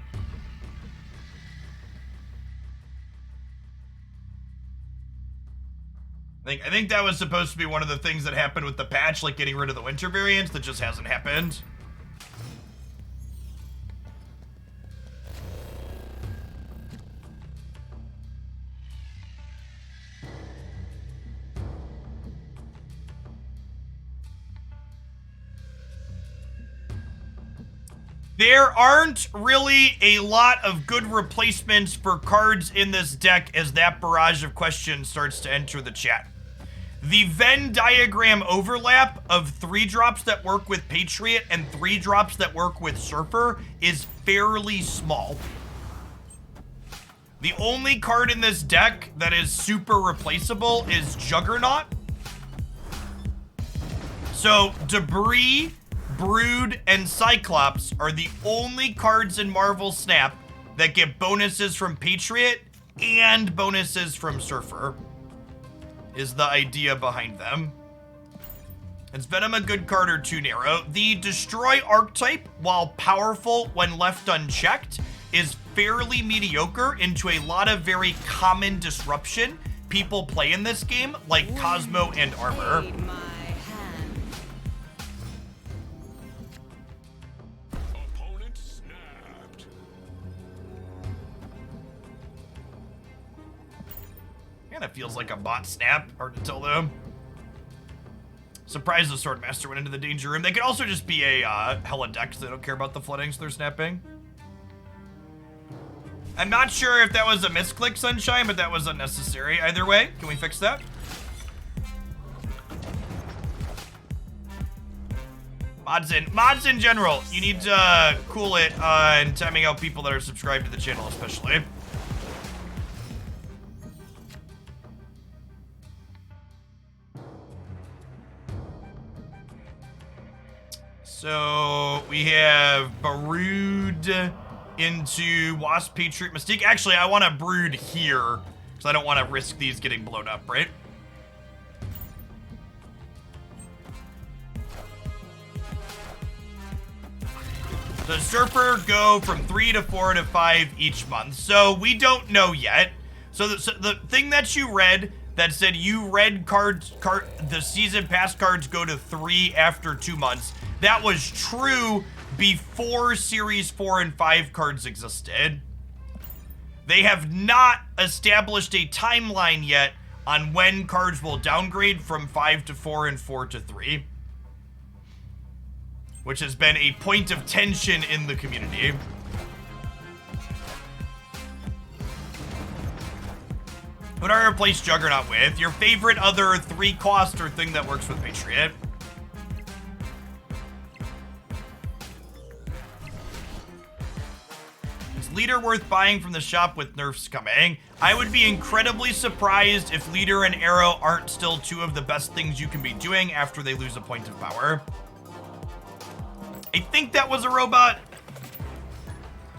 I think that was supposed to be one of the things that happened with the patch, like getting rid of the winter variants, that just hasn't happened. There aren't really a lot of good replacements for cards in this deck as that barrage of questions starts to enter the chat. The Venn diagram overlap of 3-drops that work with Patriot and 3-drops that work with Surfer is fairly small. The only card in this deck that is super replaceable is Juggernaut. So Debris, Brood, and Cyclops are the only cards in Marvel Snap that get bonuses from Patriot and bonuses from Surfer, is the idea behind them. Is Venom a good card or too narrow? The Destroy archetype, while powerful when left unchecked, is fairly mediocre into a lot of very common disruption people play in this game, like Cosmo and Armor. That feels like a bot snap. Hard to tell though. Surprised the Swordmaster went into the danger room. They could also just be a hella deck, so they don't care about the flooding, so they're snapping. I'm not sure if that was a misclick, Sunshine, but that was unnecessary. Either way, can we fix that? Mods in general, you need to cool it and timing out people that are subscribed to the channel especially. So we have Brood into Wasp, Patriot, Mystique. Actually, I want to Brood here because I don't want to risk these getting blown up, right? So Surfer go from 3 to 4 to 5 each month. So we don't know yet. So the thing that you read that said you read the season pass cards go to 3 after 2 months. That was true before Series 4 and 5 cards existed. They have not established a timeline yet on when cards will downgrade from 5 to 4 and 4 to 3, which has been a point of tension in the community. What do I replace Juggernaut with? Your favorite other 3-cost or thing that works with Patriot. Is Leader worth buying from the shop with nerfs coming? I would be incredibly surprised if Leader and Arrow aren't still 2 of the best things you can be doing after they lose a point of power. I think that was a robot.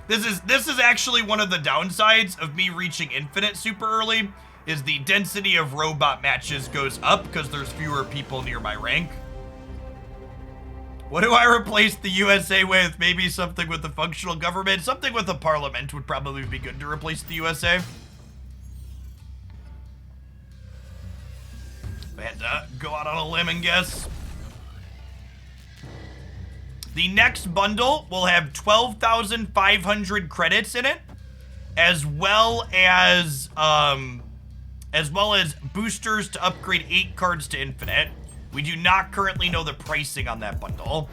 This is actually one of the downsides of me reaching Infinite super early, is the density of robot matches goes up because there's fewer people near my rank. What do I replace the USA with? Maybe something with the functional government. Something with the parliament would probably be good to replace the USA. I had to go out on a limb and guess. The next bundle will have 12,500 credits in it, as well as boosters to upgrade 8 cards to Infinite. We do not currently know the pricing on that bundle.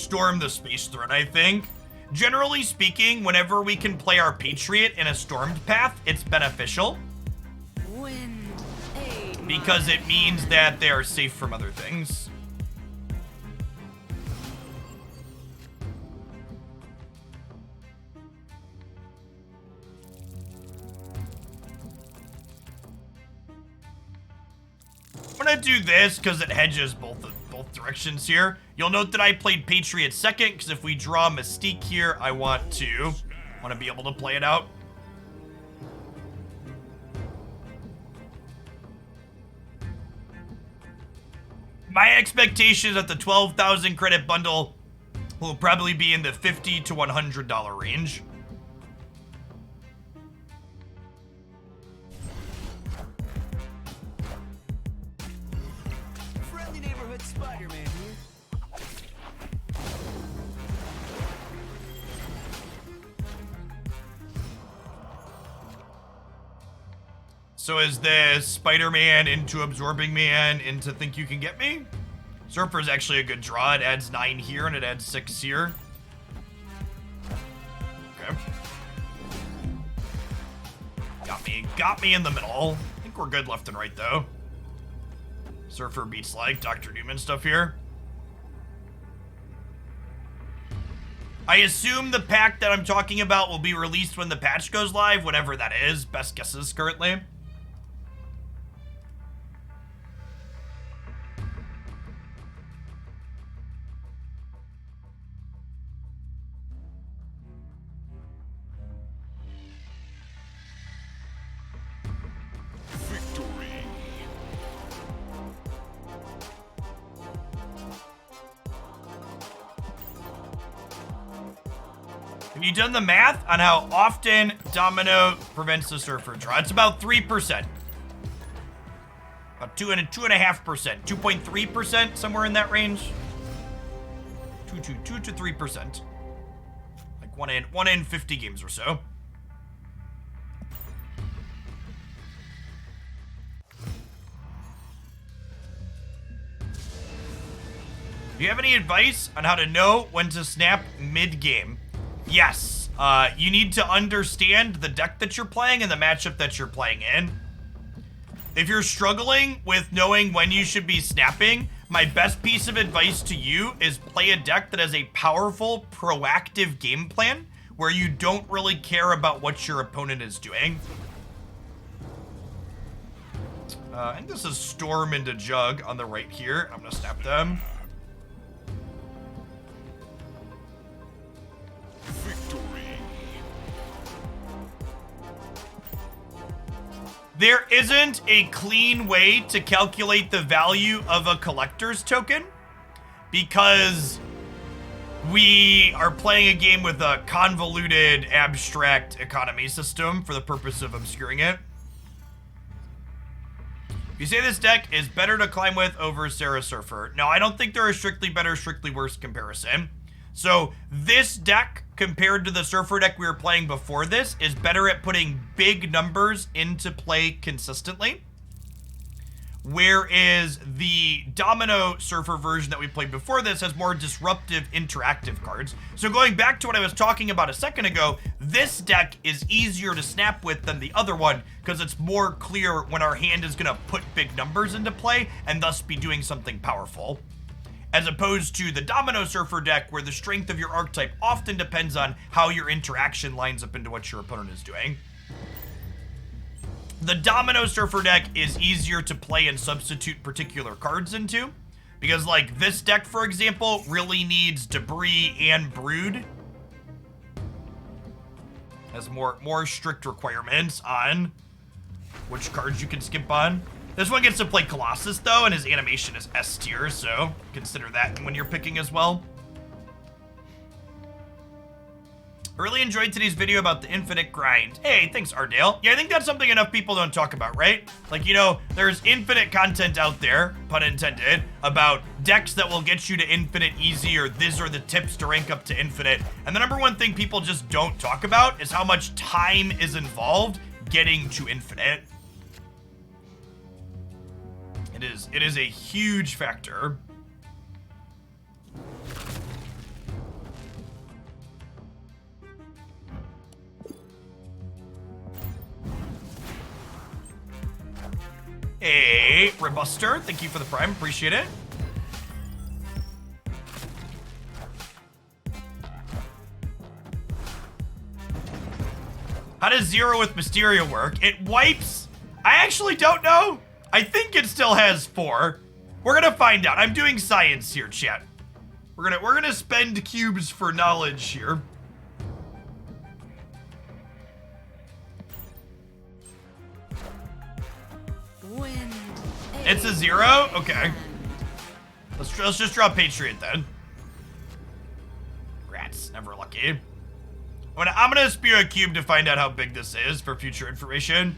Storm the Space Threat, I think. Generally speaking, whenever we can play our Patriot in a stormed path, it's beneficial. Wind, aid Because it means that they are safe from other things. I'm gonna do this because it hedges both directions here. You'll note that I played Patriot second because if we draw Mystique here, I want to be able to play it out. My expectation is that the 12,000 credit bundle will probably be in the $50 to $100 range. Friendly neighborhood Spider-Man here. So is this Spider-Man into Absorbing Man into Think You Can Get Me? Surfer is actually a good draw. It adds 9 here and it adds 6 here. Okay. Got me in the middle. I think we're good left and right though. Surfer beats like Dr. Newman stuff here. I assume the pack that I'm talking about will be released when the patch goes live, whatever that is. Best guesses currently. Have you done the math on how often Domino prevents the Surfer draw? It's about 3%. About 2.5%. 2.3%, somewhere in that range. 2 to 3%. Like one in 50 games or so. Do you have any advice on how to know when to snap mid-game? Yes, you need to understand the deck that you're playing and the matchup that you're playing in. If you're struggling with knowing when you should be snapping, my best piece of advice to you is play a deck that has a powerful, proactive game plan where you don't really care about what your opponent is doing. I think this is Storm into Jug on the right here. I'm gonna snap them. There isn't a clean way to calculate the value of a collector's token because we are playing a game with a convoluted, abstract economy system for the purpose of obscuring it. You say this deck is better to climb with over Sarah Surfer. No, I don't think they're a strictly better, strictly worse comparison. So this deck, compared to the Surfer deck we were playing before this, is better at putting big numbers into play consistently. Whereas the Domino Surfer version that we played before this has more disruptive, interactive cards. So going back to what I was talking about a second ago, this deck is easier to snap with than the other one because it's more clear when our hand is going to put big numbers into play and thus be doing something powerful. As opposed to the Domino Surfer deck, where the strength of your archetype often depends on how your interaction lines up into what your opponent is doing. The Domino Surfer deck is easier to play and substitute particular cards into, because like this deck, for example, really needs Debris and Brood. Has more strict requirements on which cards you can skip on. This one gets to play Colossus, though, and his animation is S tier, so consider that when you're picking as well. I really enjoyed today's video about the infinite grind. Hey, thanks, Ardale. Yeah, I think that's something enough people don't talk about, right? Like, you know, there's infinite content out there, pun intended, about decks that will get you to infinite easy, or these are the tips to rank up to infinite. And the number one thing people just don't talk about is how much time is involved getting to infinite. It is a huge factor. Hey, Robuster, thank you for the prime. Appreciate it. How does Zero with Mysterio work? It wipes. I actually don't know. I think it still has 4. We're gonna find out. I'm doing science here, chat. We're gonna spend cubes for knowledge here. Wind. It's a 0? Okay. Let's just draw Patriot then. Rats, never lucky. I'm gonna spew a cube to find out how big this is for future information.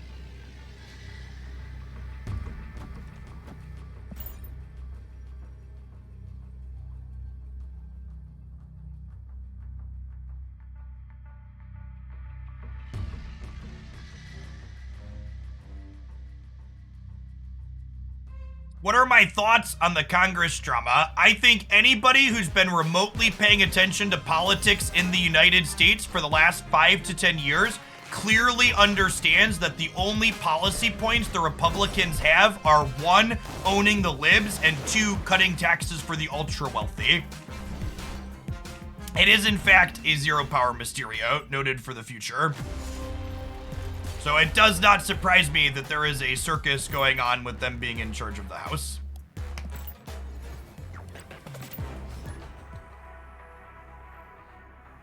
What are my thoughts on the Congress drama? I think anybody who's been remotely paying attention to politics in the United States for the last 5 to 10 years clearly understands that the only policy points the Republicans have are 1, owning the libs, and 2, cutting taxes for the ultra wealthy. It is in fact a 0 power Mysterio, noted for the future. So it does not surprise me that there is a circus going on with them being in charge of the House.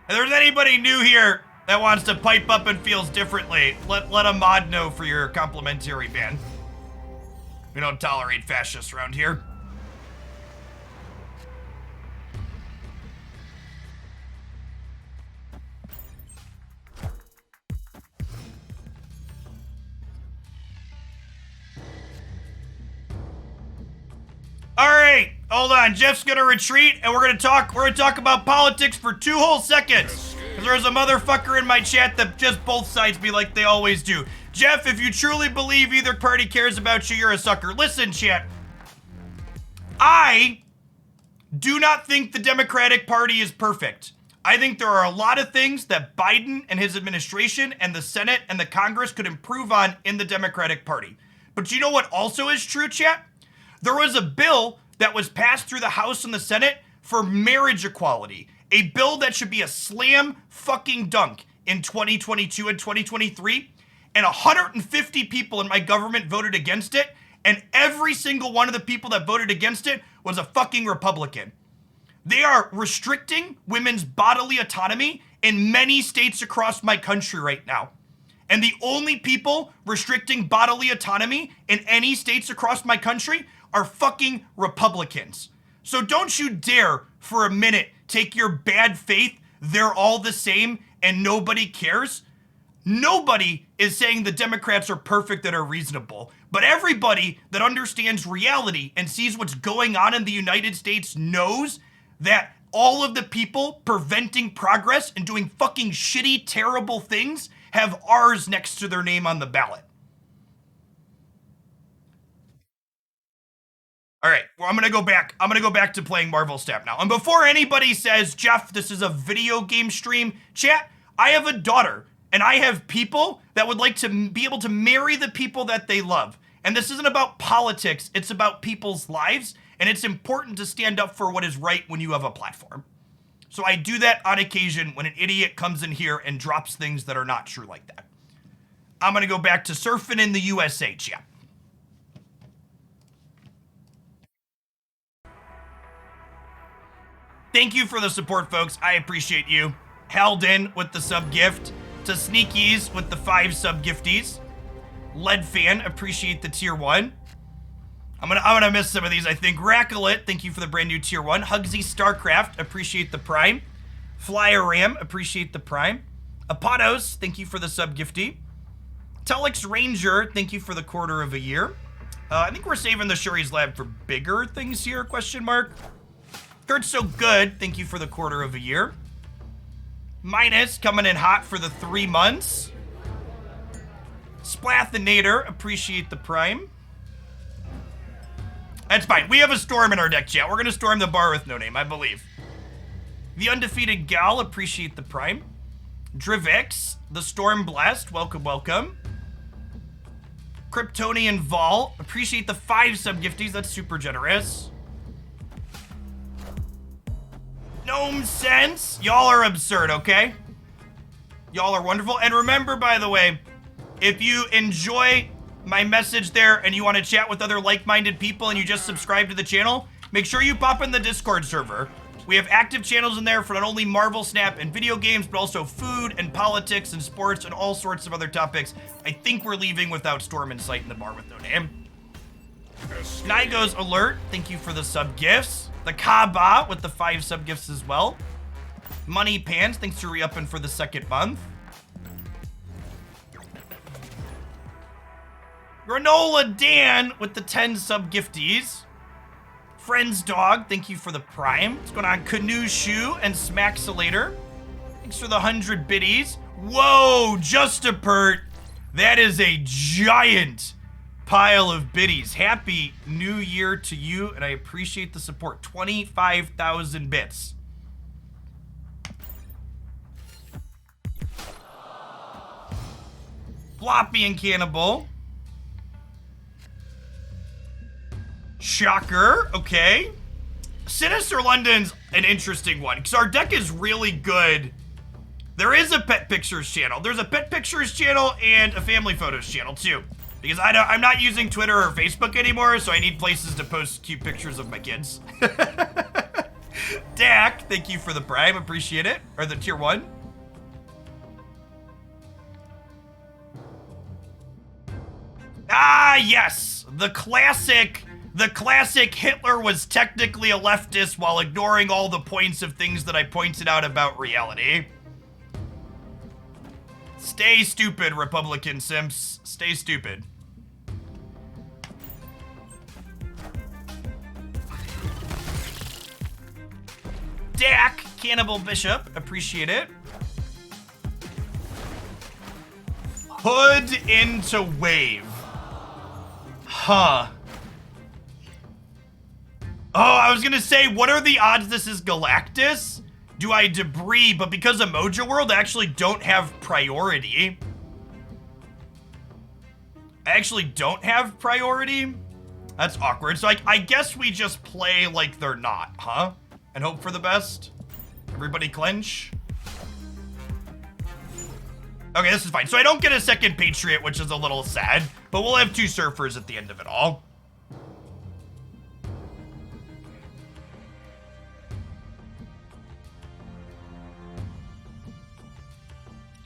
If there's anybody new here that wants to pipe up and feels differently, let a mod know for your complimentary ban. We don't tolerate fascists around here. All right, hold on. Jeff's gonna retreat, and we're gonna talk about politics for 2 whole seconds. Cause there's a motherfucker in my chat that just both sides be like they always do. Jeff, if you truly believe either party cares about you, you're a sucker. Listen, chat. I do not think the Democratic Party is perfect. I think there are a lot of things that Biden and his administration and the Senate and the Congress could improve on in the Democratic Party. But you know what also is true, chat? There was a bill that was passed through the House and the Senate for marriage equality. A bill that should be a slam fucking dunk in 2022 and 2023. And 150 people in my government voted against it. And every single one of the people that voted against it was a fucking Republican. They are restricting women's bodily autonomy in many states across my country right now. And the only people restricting bodily autonomy in any states across my country are fucking Republicans. So don't you dare for a minute take your bad faith, they're all the same and nobody cares. Nobody is saying the Democrats are perfect and are reasonable, but everybody that understands reality and sees what's going on in the United States knows that all of the people preventing progress and doing fucking shitty, terrible things have R's next to their name on the ballot. All right, well, I'm gonna go back to playing Marvel Snap now. And before anybody says, Jeff, this is a video game stream, chat, I have a daughter, and I have people that would like to be able to marry the people that they love. And this isn't about politics, it's about people's lives, and it's important to stand up for what is right when you have a platform. So I do that on occasion when an idiot comes in here and drops things that are not true like that. I'm gonna go back to surfing in the USA, chat. Thank you for the support, folks. I appreciate you. Held in with the sub gift. To Sneakies with the 5 sub gifties. Lead Fan, appreciate the tier 1. I'm gonna miss some of these, I think. Racklet, thank you for the brand new tier 1. Hugsy Starcraft, appreciate the prime. Flyer Ram, appreciate the prime. Apatos, thank you for the sub gifty. Telex Ranger, thank you for the quarter of a year. I think we're saving the Shuri's Lab for bigger things here, question mark. Kurt's So Good, thank you for the quarter of a year. Minus, coming in hot for the 3 months. Splathinator, appreciate the prime. That's fine. We have a storm in our deck, chat. We're going to storm the bar with no name, I believe. The Undefeated Gal, appreciate the prime. Drivix, the Storm Blessed, welcome, welcome. Kryptonian Vol, appreciate the 5 sub gifties. That's super generous. Gnome Sense, y'all are absurd, okay? Y'all are wonderful. And remember, by the way, if you enjoy my message there and you want to chat with other like-minded people and you just subscribe to the channel, make sure you pop in the Discord server. We have active channels in there for not only Marvel Snap and video games, but also food and politics and sports and all sorts of other topics. I think we're leaving without Storm in sight in the bar with no name. Nygo's Alert, thank you for the sub gifts. The Kaba with the 5 sub gifts as well. Money Pants, thanks for re-upping for the 2nd month. Granola Dan with the 10 sub gifties. Friends Dog, thank you for the Prime. What's going on? Canoe Shoe and Smaxolator. Thanks for the 100 biddies. Whoa, Justapert. That is a giant pile of biddies. Happy New Year to you, and I appreciate the support. 25,000 bits. Floppy and Cannibal. Shocker, okay. Sinister London's an interesting one, because our deck is really good. There is a Pet Pictures channel. There's a Pet Pictures channel and a Family Photos channel, too. Because I'm not using Twitter or Facebook anymore, so I need places to post cute pictures of my kids. Dak, thank you for the Prime, appreciate it. Or the tier 1. Ah, yes, the classic Hitler was technically a leftist while ignoring all the points of things that I pointed out about reality. Stay stupid, Republican simps. Stay stupid. Dak, Cannibal Bishop, appreciate it. Hood into Wave. Huh. Oh, I was gonna say, what are the odds this is Galactus? Do I debris? But because of Mojo World, I actually don't have priority. I actually don't have priority? That's awkward. So I guess we just play like they're not, huh? And hope for the best. Everybody clench. Okay, this is fine. So I don't get a second Patriot, which is a little sad, but we'll have 2 Surfers at the end of it all.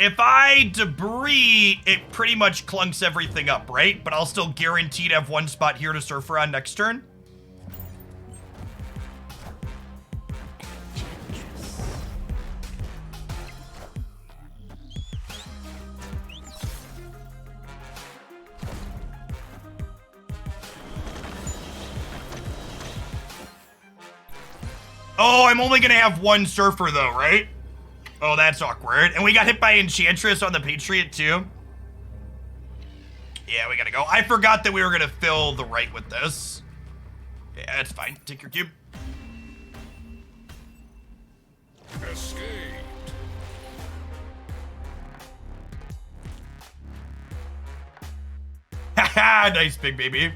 If I debris, it pretty much clunks everything up, right? But I'll still guaranteed have 1 spot here to Surfer on next turn. Oh, I'm only gonna have 1 Surfer though, right? Oh, that's awkward. And we got hit by Enchantress on the Patriot too. Yeah, we gotta go. I forgot that we were gonna fill the right with this. Yeah, that's fine. Take your cube. Escaped. Haha, nice big baby.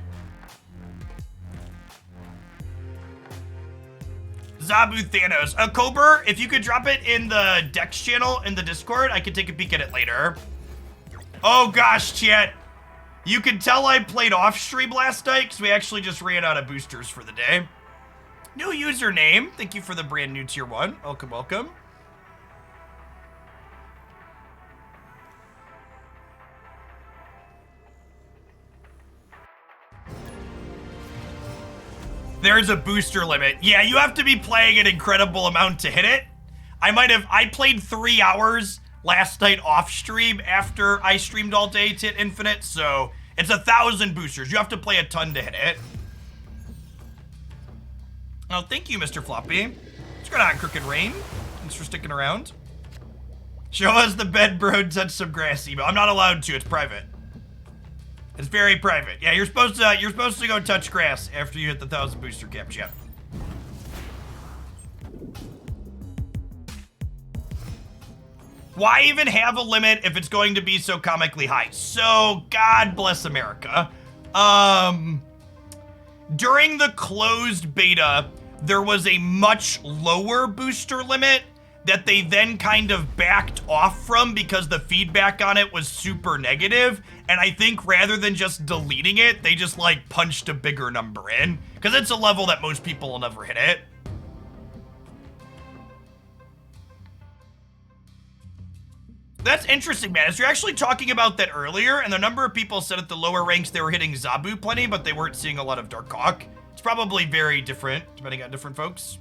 Zabu Thanos. Cobra, if you could drop it in the Dex channel in the Discord, I could take a peek at it later. Oh gosh, chat. You can tell I played off stream last night because we actually just ran out of boosters for the day. New username. Thank you for the brand new tier 1. Welcome, welcome. There's a booster limit. Yeah, you have to be playing an incredible amount to hit it. I played 3 hours last night off stream after I streamed all day to hit infinite, so it's 1,000 boosters. You have to play a ton to hit it. Oh, thank you, Mr. Floppy. What's going on, Crooked Rain? Thanks for sticking around. Show us the bed, bro. Touch some grass, email. I'm not allowed to. It's private. It's very private. Yeah, you're supposed to go touch grass after you hit the 1,000 booster cap, chat. Why even have a limit if it's going to be so comically high? So, God bless America. During the closed beta, there was a much lower booster limit that they then kind of backed off from because the feedback on it was super negative. And I think rather than just deleting it, they just like punched a bigger number in because it's a level that most people will never hit it. That's interesting, man. You're actually talking about that earlier, and the number of people said at the lower ranks they were hitting Zabu plenty, but they weren't seeing a lot of darkhawk. It's probably very different, depending on different folks.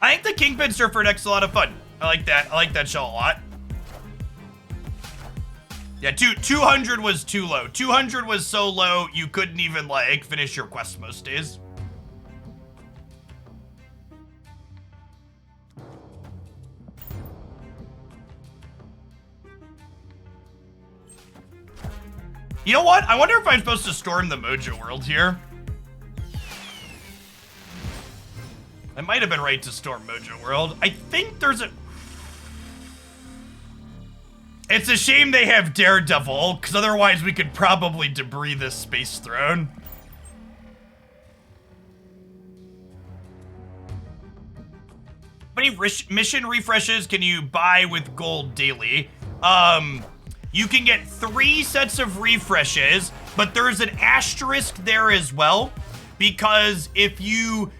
I think the Kingpin Surfer deck's a lot of fun. I like that. I like that shell a lot. Yeah, 200 was too low. 200 was so low, you couldn't even, like, finish your quest most days. You know what? I wonder if I'm supposed to storm the Mojo world here. I might have been right to storm Mojo world. I think there's a... It's a shame they have Daredevil, because otherwise we could probably debris this space throne. How many mission refreshes can you buy with gold daily? You can get 3 sets of refreshes, but there's an asterisk there as well, because if you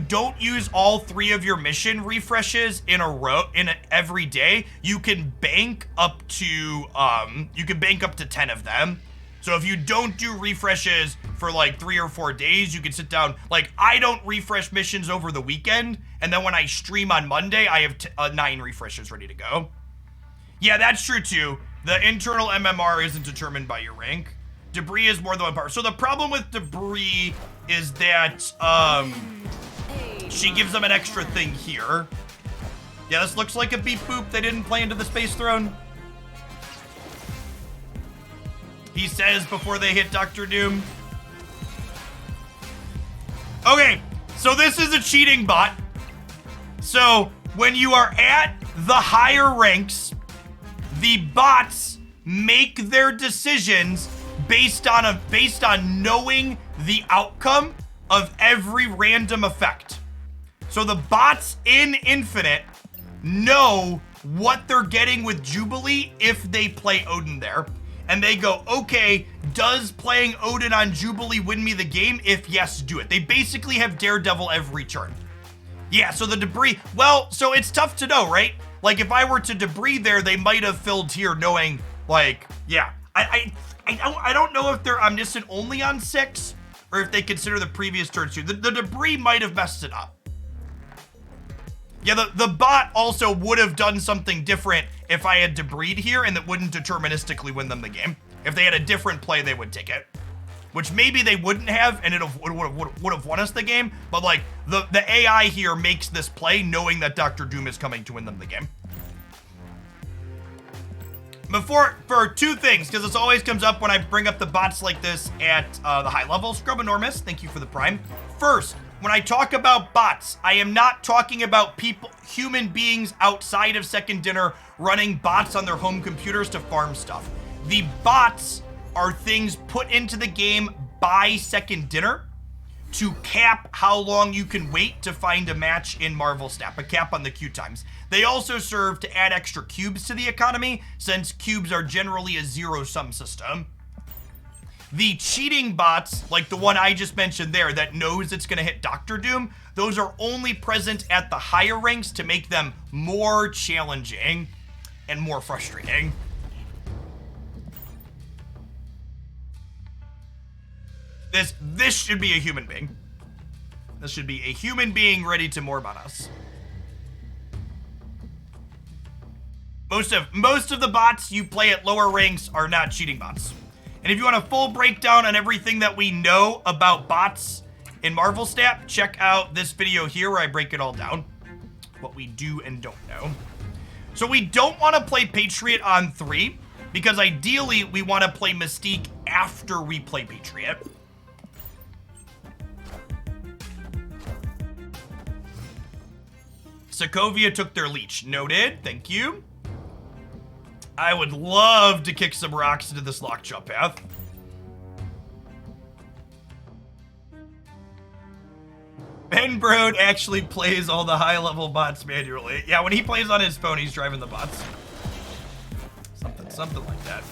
don't use all 3 of your mission refreshes in a row every day, you can bank up to 10 of them. So if you don't do refreshes for like 3 or 4 days, you can sit down. Like, I don't refresh missions over the weekend, and then when I stream on Monday, I have 9 refreshes ready to go. Yeah, that's true too. The internal MMR isn't determined by your rank. Debris is more than one part. So the problem with debris is that she gives them an extra thing here. Yeah, this looks like a beep boop they didn't play into the space throne. He says before they hit Dr. Doom. Okay, so this is a cheating bot. So when you are at the higher ranks, the bots make their decisions based on knowing the outcome of every random effect. So the bots in Infinite know what they're getting with Jubilee if they play Odin there. And they go, okay, does playing Odin on Jubilee win me the game? If yes, do it. They basically have Daredevil every turn. Yeah, so the debris, well, so it's tough to know, right? Like, if I were to debris there, they might have filled here knowing, like, yeah. I don't know if they're omniscient only on 6, or if they consider the previous turns too. The debris might have messed it up. Yeah, the bot also would have done something different if I had debris here, and that wouldn't deterministically win them the game. If they had a different play, they would take it. Which maybe they wouldn't have, and it would have won us the game. But like, the AI here makes this play knowing that Dr. Doom is coming to win them the game. For 2 things, because this always comes up when I bring up the bots like this at the high level. Scrub Enormous, thank you for the prime. First, when I talk about bots, I am not talking about human beings outside of Second Dinner running bots on their home computers to farm stuff. The bots are things put into the game by Second Dinner to cap how long you can wait to find a match in Marvel Snap, a cap on the queue times. They also serve to add extra cubes to the economy, since cubes are generally a zero-sum system. The cheating bots, like the one I just mentioned there that knows it's gonna hit Dr. Doom, those are only present at the higher ranks to make them more challenging and more frustrating. This should be a human being. This should be a human being ready to morb on us. Most of the bots you play at lower ranks are not cheating bots. And if you want a full breakdown on everything that we know about bots in Marvel Snap, check out this video here where I break it all down. What we do and don't know. So we don't want to play Patriot on 3. because ideally we want to play Mystique after we play Patriot. Sokovia took their leech. Noted. Thank you. I would love to kick some rocks into this lockjaw path. Ben Brode actually plays all the high-level bots manually. Yeah, when he plays on his phone, he's driving the bots. Something like that.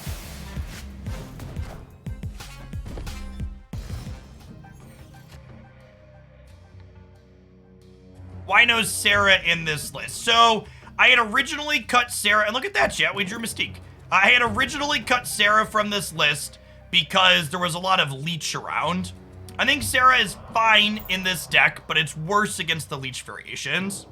Why no Sarah in this list? So, I had originally cut Sarah, and look at that, chat, we drew Mystique. I had originally cut Sarah from this list because there was a lot of leech around. I think Sarah is fine in this deck, but it's worse against the leech variations.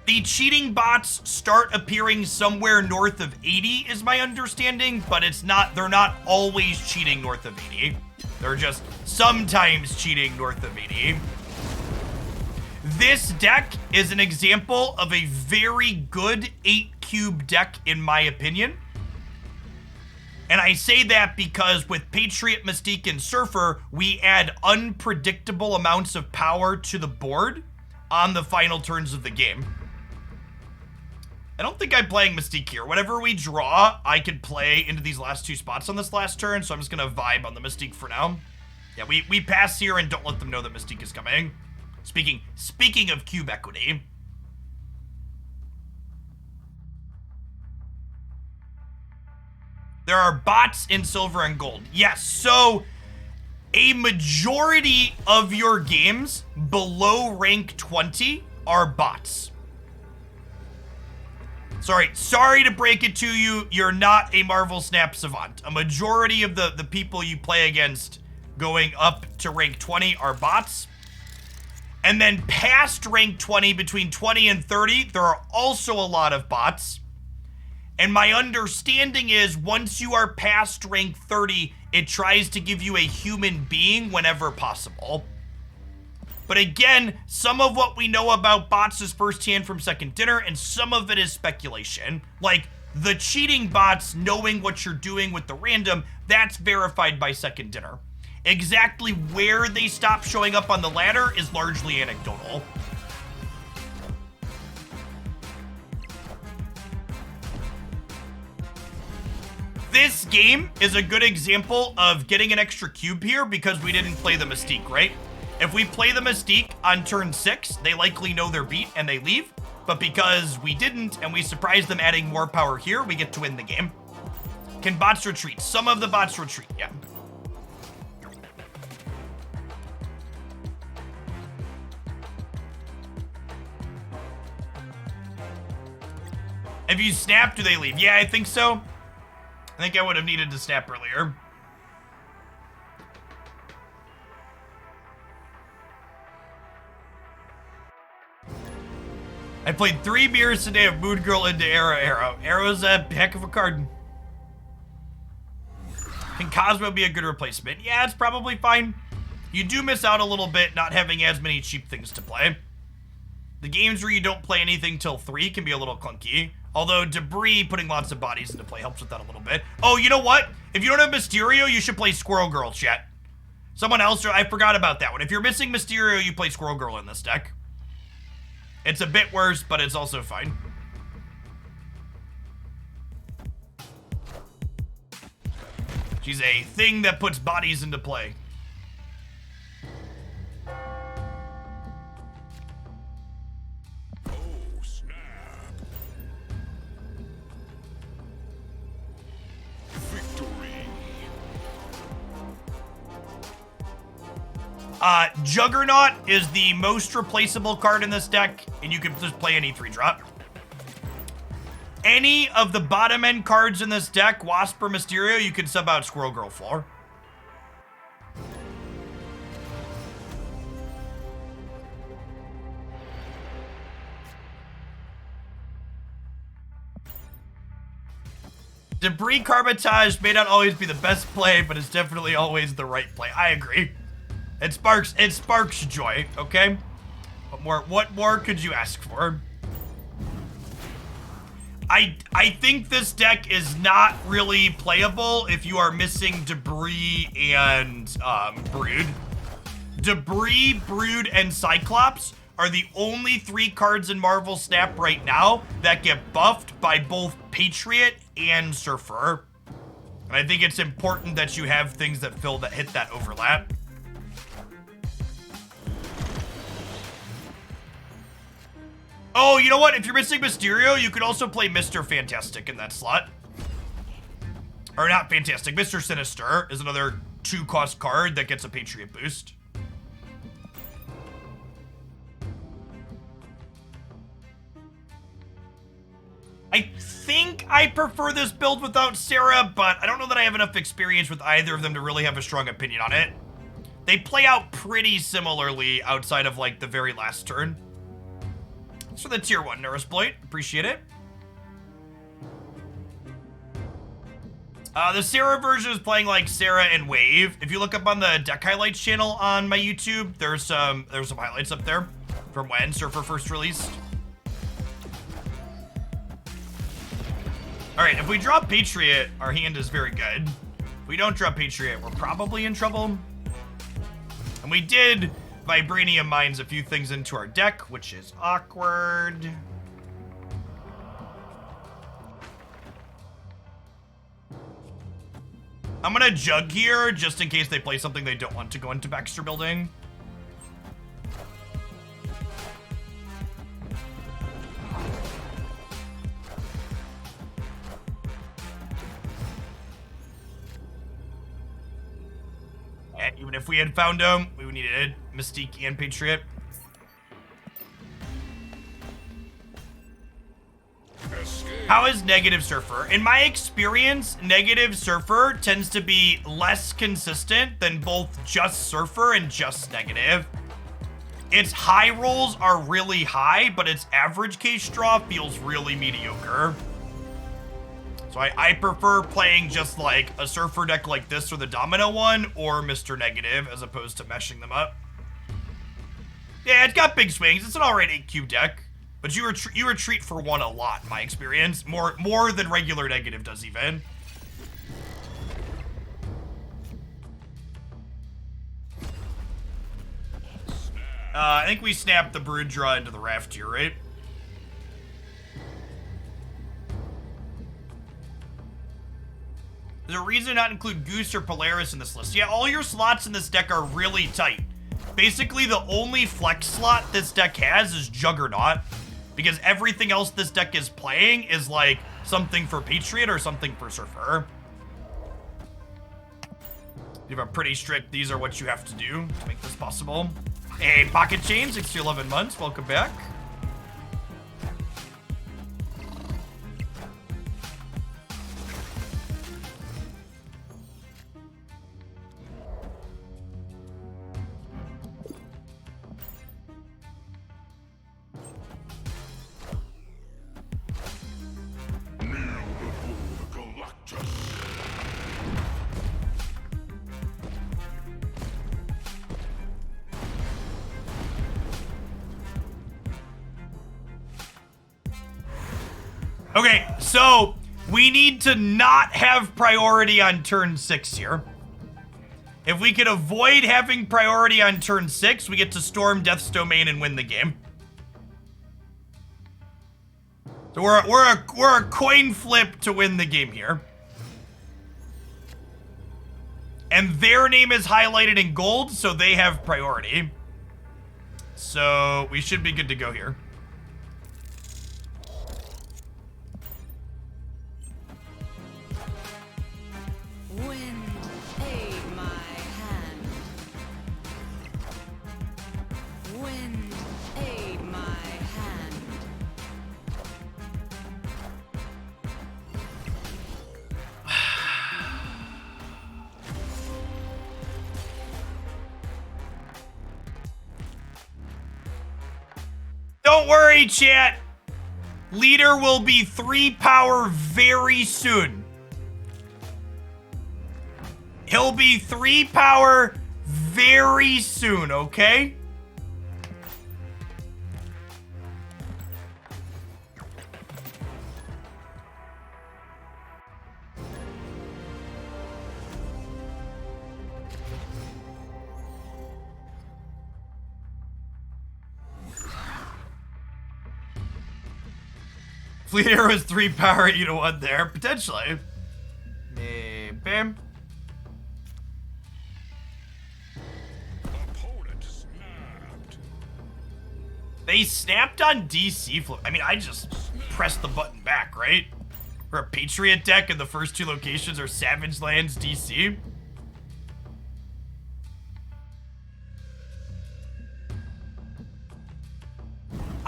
The cheating bots start appearing somewhere north of 80 is my understanding, but they're not always cheating north of 80. They're just sometimes cheating north of 80. This deck is an example of a very good 8-cube deck in my opinion. And I say that because with Patriot, Mystique, and Surfer, we add unpredictable amounts of power to the board on the final turns of the game. I don't think I'm playing Mystique here. Whatever we draw, I could play into these last two spots on this last turn, so I'm just going to vibe on the Mystique for now. Yeah, we pass here and don't let them know that Mystique is coming. Speaking of cube equity. There are bots in silver and gold. Yes, so a majority of your games below rank 20 are bots. Sorry to break it to you, you're not a Marvel Snap savant. A majority of the people you play against going up to rank 20 are bots. And then past rank 20, between 20 and 30, there are also a lot of bots. And my understanding is once you are past rank 30, it tries to give you a human being whenever possible. But again, some of what we know about bots is firsthand from Second Dinner, and some of it is speculation. Like, the cheating bots knowing what you're doing with the random, that's verified by Second Dinner. Exactly where they stop showing up on the ladder is largely anecdotal. This game is a good example of getting an extra cube here because we didn't play the Mystique, right? If we play the Mystique on turn 6, they likely know their beat and they leave. But because we didn't and we surprised them adding more power here, we get to win the game. Can bots retreat? Some of the bots retreat, yeah. If you snap, do they leave? Yeah, I think so. I think I would have needed to snap earlier. I played 3 mirrors today of Moon Girl into Arrow. Arrow's a heck of a card. Can Cosmo be a good replacement? Yeah, it's probably fine. You do miss out a little bit not having as many cheap things to play. The games where you don't play anything till 3 can be a little clunky. Although Debris putting lots of bodies into play helps with that a little bit. Oh, you know what? If you don't have Mysterio, you should play Squirrel Girl, chat. Someone else, I forgot about that one. If you're missing Mysterio, you play Squirrel Girl in this deck. It's a bit worse, but it's also fine. She's a thing that puts bodies into play. Juggernaut is the most replaceable card in this deck, and you can just play any 3-drop. Any of the bottom end cards in this deck, Wasp or Mysterio, you can sub out Squirrel Girl for. Debris Carbotage may not always be the best play, but it's definitely always the right play. I agree. It sparks joy, okay? What more could you ask for? I think this deck is not really playable if you are missing Debris and Brood. Debris, Brood, and Cyclops are the only 3 cards in Marvel Snap right now that get buffed by both Patriot and Surfer. And I think it's important that you have things that hit that overlap. Oh, you know what? If you're missing Mysterio, you could also play Mr. Fantastic in that slot. Or not Fantastic, Mr. Sinister is another 2-cost card that gets a Patriot boost. I think I prefer this build without Sarah, but I don't know that I have enough experience with either of them to really have a strong opinion on it. They play out pretty similarly outside of like the very last turn. Thanks for the tier 1, Neurosploit. Appreciate it. The Sarah version is playing like Sarah and Wave. If you look up on the deck highlights channel on my YouTube, there's some highlights up there from when Surfer first released. All right, if we draw Patriot, our hand is very good. If we don't draw Patriot, we're probably in trouble. And we did Vibranium Mines a few things into our deck, which is awkward. I'm gonna Jug here, just in case they play something they don't want to go into Baxter Building. And even if we had found him, we needed Mystique and Patriot. How is Negative Surfer? In my experience, Negative Surfer tends to be less consistent than both just Surfer and just Negative. Its high rolls are really high, but its average case draw feels really mediocre. So I prefer playing just like a Surfer deck like this or the Domino one, or Mr. Negative, as opposed to meshing them up. Yeah, it's got big swings. It's an alright 8Q deck. But you retreat for 1 a lot, in my experience. More than regular Negative does even. I think we snapped the Brood draw into the Raft here, right? There's a reason to not include Goose or Polaris in this list. Yeah, all your slots in this deck are really tight. Basically, the only flex slot this deck has is Juggernaut. Because everything else this deck is playing is like something for Patriot or something for Surfer. You have a pretty strict, these are what you have to do to make this possible. Hey, Pocket Chain, 6 to 11 months, welcome back. Okay, so we need to not have priority on turn 6 here. If we could avoid having priority on turn 6, we get to storm Death's Domain and win the game. So we're a coin flip to win the game here. And their name is highlighted in gold, so they have priority. So we should be good to go here. Wind aid my hand. Wind aid my hand. Don't worry, chat. Leader will be 3 power very soon. He'll be 3 power very soon, okay? Fleet Arrow is 3 power, you know what, there. Potentially. Bam. Opponent snapped. They snapped on DC flip. I mean, I just pressed the button back, right? For a Patriot deck, and the first 2 locations are Savage Lands, DC.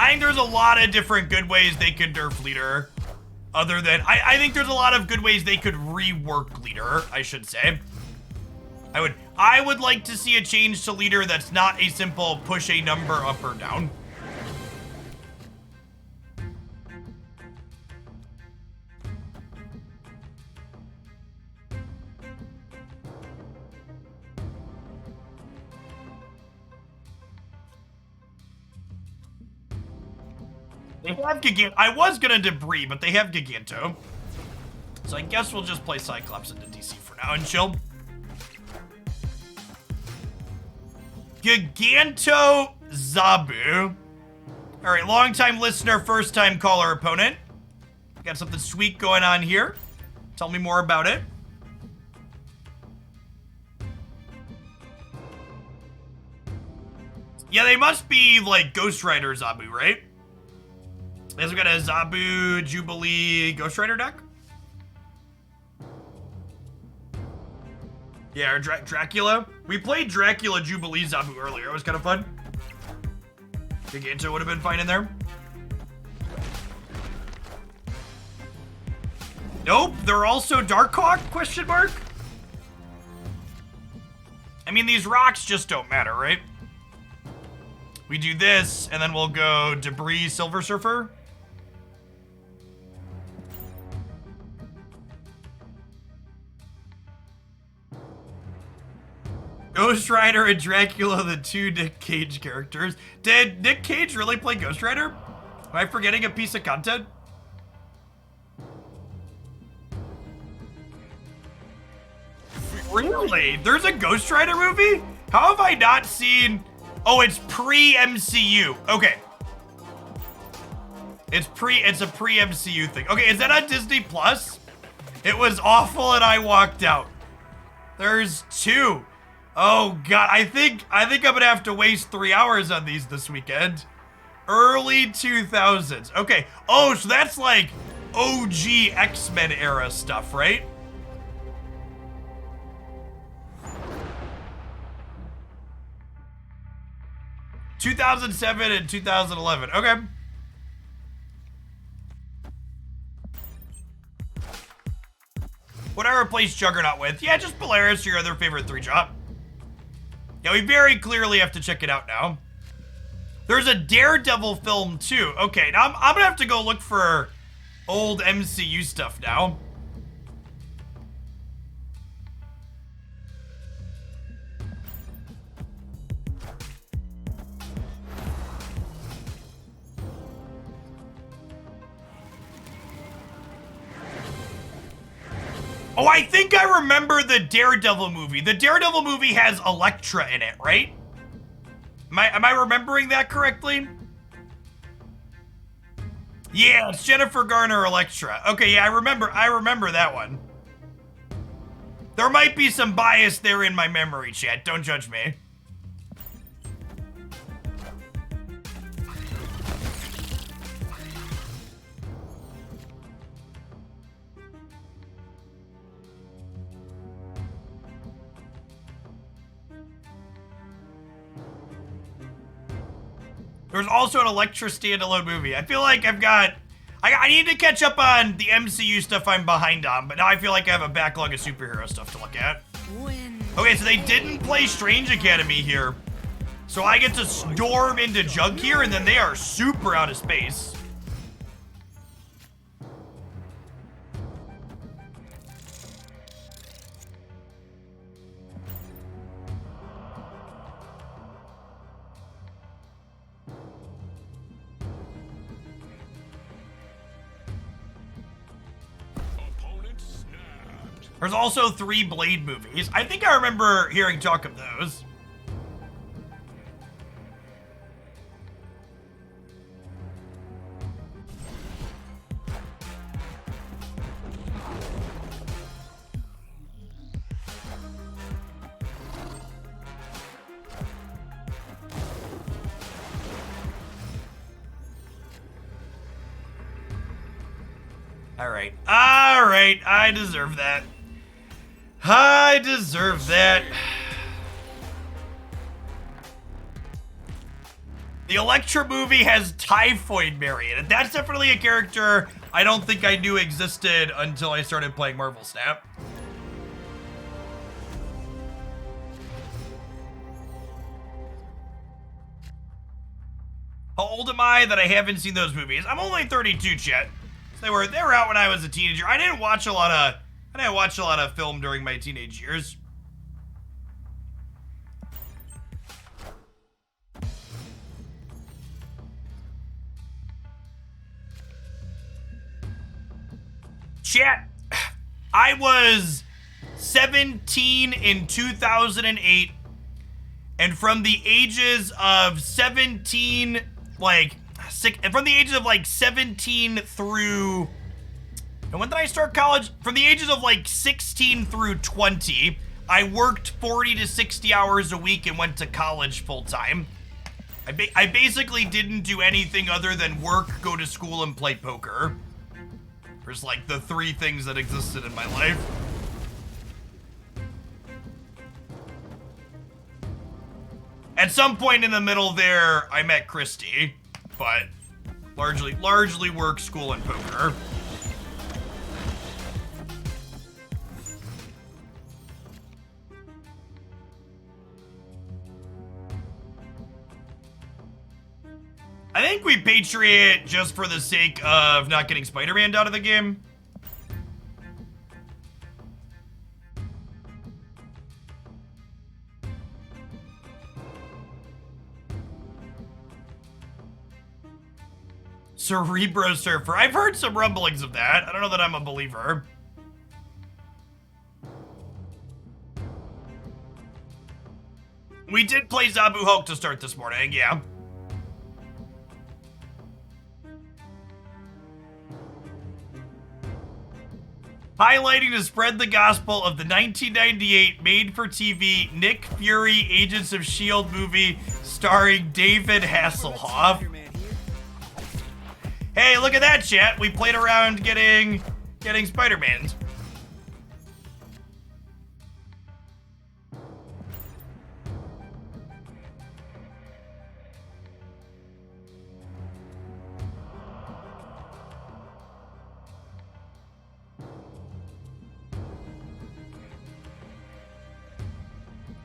I think there's a lot of different good ways they could nerf Leader. Other than, I think there's a lot of good ways they could rework Leader, I should say. I would like to see a change to Leader that's not a simple push a number up or down. They have Giganto. I was gonna Debris, but they have Giganto. So I guess we'll just play Cyclops into DC for now and chill. Giganto Zabu. All right, long-time listener, first-time caller opponent. Got something sweet going on here. Tell me more about it. Yeah, they must be like Ghost Rider Zabu, right? Guys, we got a Zabu, Jubilee, Ghost Rider deck. Yeah, or Dracula. We played Dracula, Jubilee, Zabu earlier. It was kind of fun. Giganto would have been fine in there. Nope, they're also Darkhawk, question mark? I mean, these rocks just don't matter, right? We do this, and then we'll go Debris, Silver Surfer. Ghost Rider and Dracula, the 2 Nick Cage characters. Did Nick Cage really play Ghost Rider? Am I forgetting a piece of content? Really? There's a Ghost Rider movie? How have I not seen... Oh, it's pre-MCU. Okay. It's a pre-MCU thing. Okay, is that on Disney Plus? It was awful and I walked out. There's 2. Oh god, I think I'm gonna have to waste 3 hours on these this weekend. Early 2000s. Okay. Oh, so that's like OG X-Men era stuff, right? ...2007 and 2011. Okay. What I replace Juggernaut with? Yeah, just Polaris, your other favorite 3-drop. Yeah, we very clearly have to check it out now. There's a Daredevil film too. Okay, now I'm gonna have to go look for old MCU stuff now. Oh, I think I remember the Daredevil movie. The Daredevil movie has Elektra in it, right? Am I remembering that correctly? Yeah, it's Jennifer Garner Elektra. Okay, yeah, I remember that one. There might be some bias there in my memory, chat. Don't judge me. There's also an Elektra standalone movie. I feel like I need to catch up on the MCU stuff I'm behind on, but now I feel like I have a backlog of superhero stuff to look at. Okay, so they didn't play Strange Academy here. So I get to storm into Jug here, and then they are super out of space. There's also 3 Blade movies. I think I remember hearing talk of those. All right. All right. I deserve that. I deserve that. The Elektra movie has Typhoid Marion, and that's definitely a character I don't think I knew existed until I started playing Marvel Snap. How old am I that I haven't seen those movies? I'm only 32, chat. They were out when I was a teenager. I didn't watch a lot of film during my teenage years. Chat, I was 17 in 2008, and from the ages of 17, from the ages of 17 through, and when did I start college? From the ages of 16 through 20, I worked 40 to 60 hours a week and went to college full time. I basically didn't do anything other than work, go to school, and play poker. There's the three things that existed in my life. At some point in the middle there, I met Christy, but largely work, school, and poker. I think we Patriot just for the sake of not getting Spider-Man out of the game. Cerebro Surfer. I've heard some rumblings of that. I don't know that I'm a believer. We did play Zabu Hulk to start this morning, yeah. Highlighting to spread the gospel of the 1998 made-for-TV Nick Fury Agents of S.H.I.E.L.D. movie starring David Hasselhoff. Hey, look at that, chat. We played around getting Spider-Mans.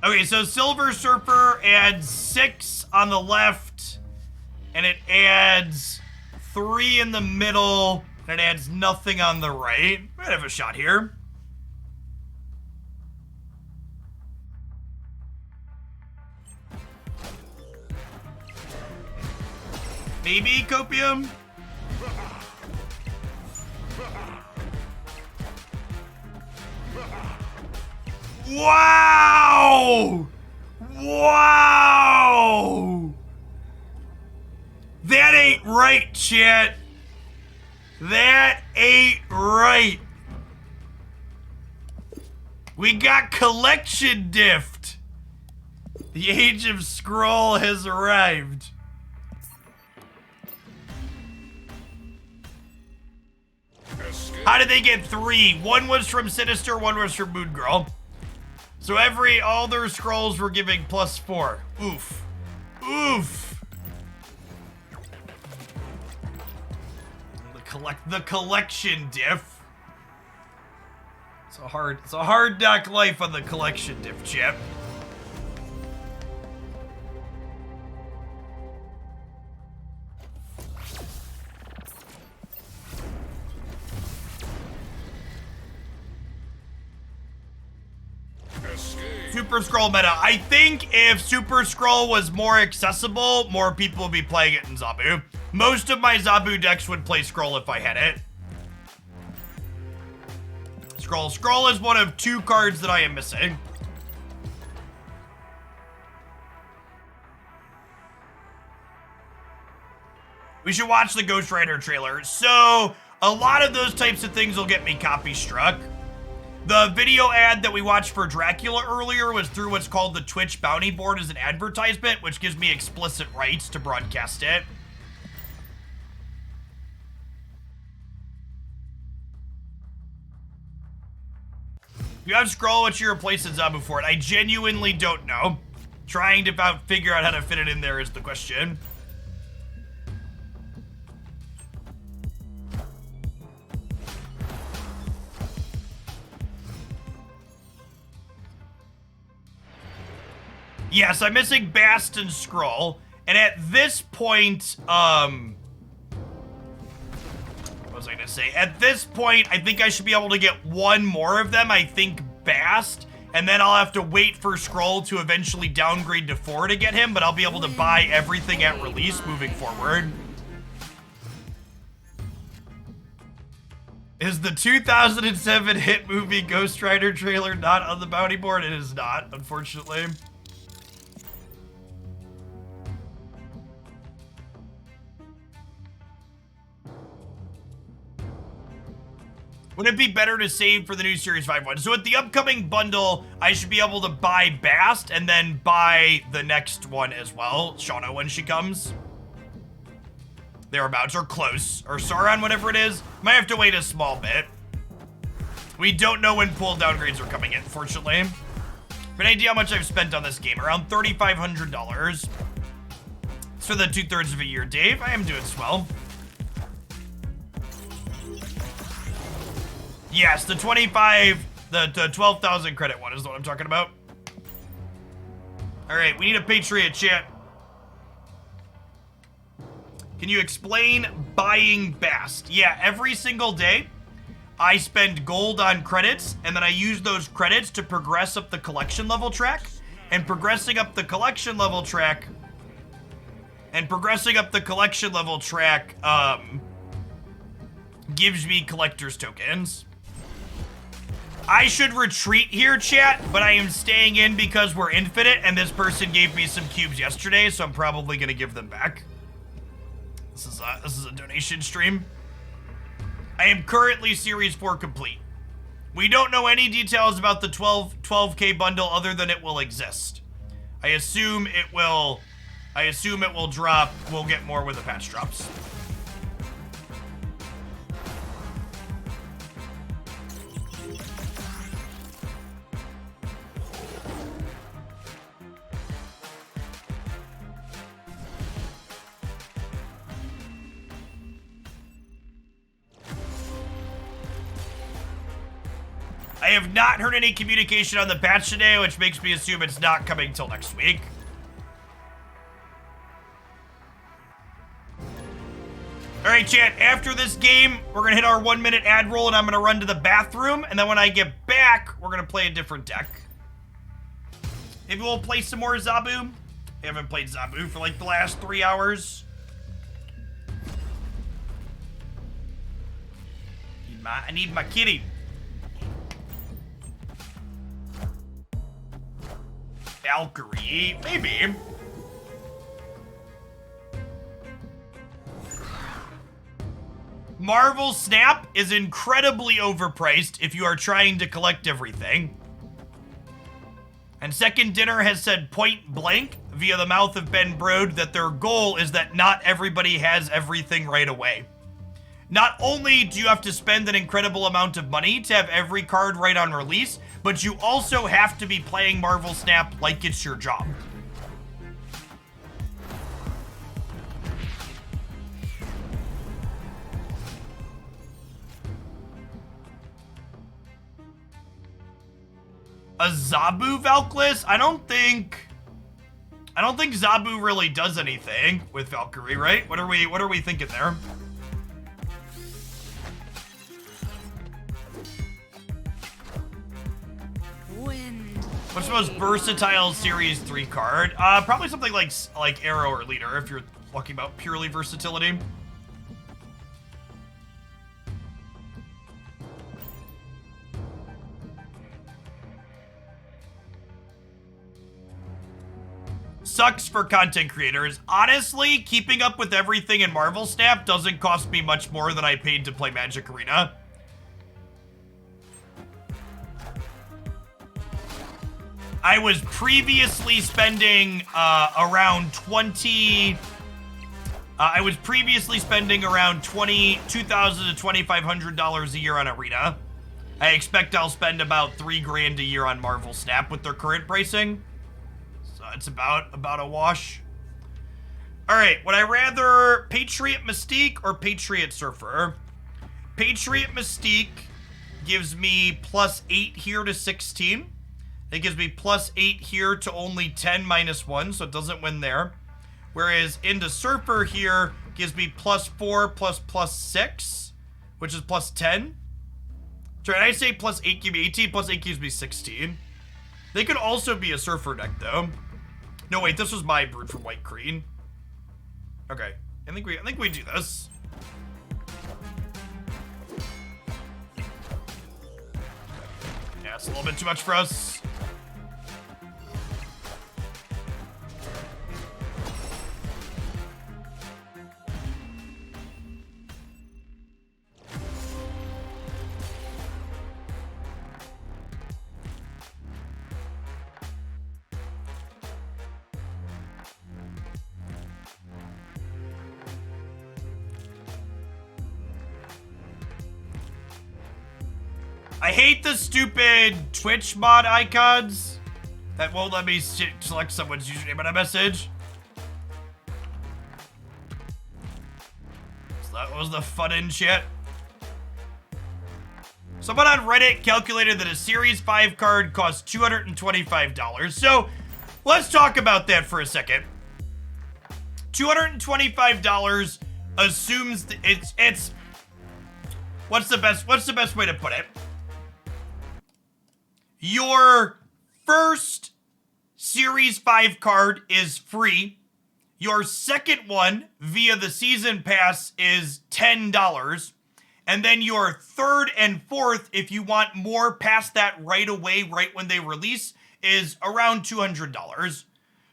Okay, so Silver Surfer adds 6 on the left, and it adds 3 in the middle, and it adds nothing on the right. Might have a shot here. Maybe Copium? Wow! Wow! That ain't right, chat. That ain't right. We got collection diffed. The age of Skrull has arrived. How did they get 3? One was from Sinister, one was from Moon Girl. So all their scrolls were giving +4. Oof. Oof. The collection diff. It's a hard knock life on the collection diff, chip. Super Skrull meta. I think if Super Skrull was more accessible, more people would be playing it in Zabu. Most of my Zabu decks would play Skrull if I had it. Skrull is one of 2 cards that I am missing. We should watch the Ghost Rider trailer. So, a lot of those types of things will get me copy struck. The video ad that we watched for Dracula earlier was through what's called the Twitch bounty board as an advertisement, which gives me explicit rights to broadcast it. You have scroll, what you replace Zabu for it? I genuinely don't know. Trying to figure out how to fit it in there is the question. Yes, I'm missing Bast and Scroll. And at this point, what was I gonna say? At this point, I think I should be able to get one more of them. I think Bast. And then I'll have to wait for Scroll to eventually downgrade to 4 to get him, but I'll be able to buy everything at release moving forward. Is the 2007 hit movie Ghost Rider trailer not on the bounty board? It is not, unfortunately. Wouldn't it be better to save for the new Series 5 one? So at the upcoming bundle, I should be able to buy Bast and then buy the next one as well, Shauna, when she comes. Thereabouts, or close, or Sauron, whatever it is. Might have to wait a small bit. We don't know when pool downgrades are coming in, fortunately. For an idea how much I've spent on this game, around $3,500. It's for the 2/3 of a year, Dave. I am doing swell. Yes, the 12,000 credit one is what I'm talking about. All right, we need a Patriot chat. Can you explain buying Bast? Yeah, every single day I spend gold on credits, and then I use those credits to progress up the collection level track. And progressing up the collection level track gives me collector's tokens. I should retreat here, chat, but I am staying in because we're infinite, and this person gave me some cubes yesterday, so I'm probably gonna give them back. This is a donation stream. I am currently Series 4 complete. We don't know any details about the 12K bundle other than it will exist. I assume it will drop. We'll get more when the patch drops. I have not heard any communication on the patch today, which makes me assume it's not coming till next week. All right, chat, after this game, we're gonna hit our 1-minute ad roll and I'm gonna run to the bathroom. And then when I get back, we're gonna play a different deck. Maybe we'll play some more Zabu. I haven't played Zabu for like the last 3 hours. I need my kitty. Valkyrie, maybe. Marvel Snap is incredibly overpriced if you are trying to collect everything. And Second Dinner has said point blank via the mouth of Ben Brode that their goal is that not everybody has everything right away. Not only do you have to spend an incredible amount of money to have every card right on release, but you also have to be playing Marvel Snap like it's your job. A Zabu Valkless? I don't think Zabu really does anything with Valkyrie, right? What are we thinking there? What's the most versatile Series 3 card? Probably something like Arrow or Leader, if you're talking about purely versatility. Sucks for content creators. Honestly, keeping up with everything in Marvel Snap doesn't cost me much more than I paid to play Magic Arena. I was previously spending around $2,000 to $2,500 a year on Arena. I expect I'll spend about $3 grand a year on Marvel Snap with their current pricing. So it's about a wash. All right, would I rather Patriot Mystique or Patriot Surfer? Patriot Mystique gives me +8 here to 16. It gives me +8 here to only 10 -1, so it doesn't win there. Whereas into Surfer here gives me +4 plus +6, which is +10. Sorry, did I say +8 give me 18? +8 gives me 16. They could also be a Surfer deck, though. No, wait, this was my Brood from White Green. Okay, I think we do this. Yeah, it's a little bit too much for us. I hate the stupid Twitch mod icons that won't let me select someone's username in a message. So that was the fun in chat. Someone on Reddit calculated that a Series 5 card costs $225. So let's talk about that for a second. $225 assumes that it's what's the best way to put it? Your first Series 5 card is free. Your second one via the season pass is $10. And then your third and fourth, if you want more past that right away, right when they release, is around $200.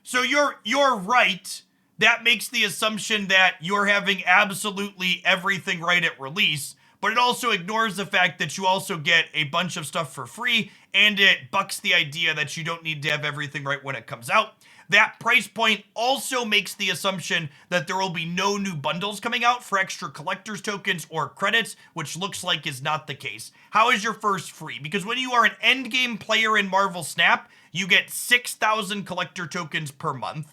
So you're right. That makes the assumption that you're having absolutely everything right at release. But it also ignores the fact that you also get a bunch of stuff for free, and it bucks the idea that you don't need to have everything right when it comes out. That price point also makes the assumption that there will be no new bundles coming out for extra collector's tokens or credits, which looks like is not the case. How is your first free? Because when you are an endgame player in Marvel Snap, you get 6,000 collector tokens per month.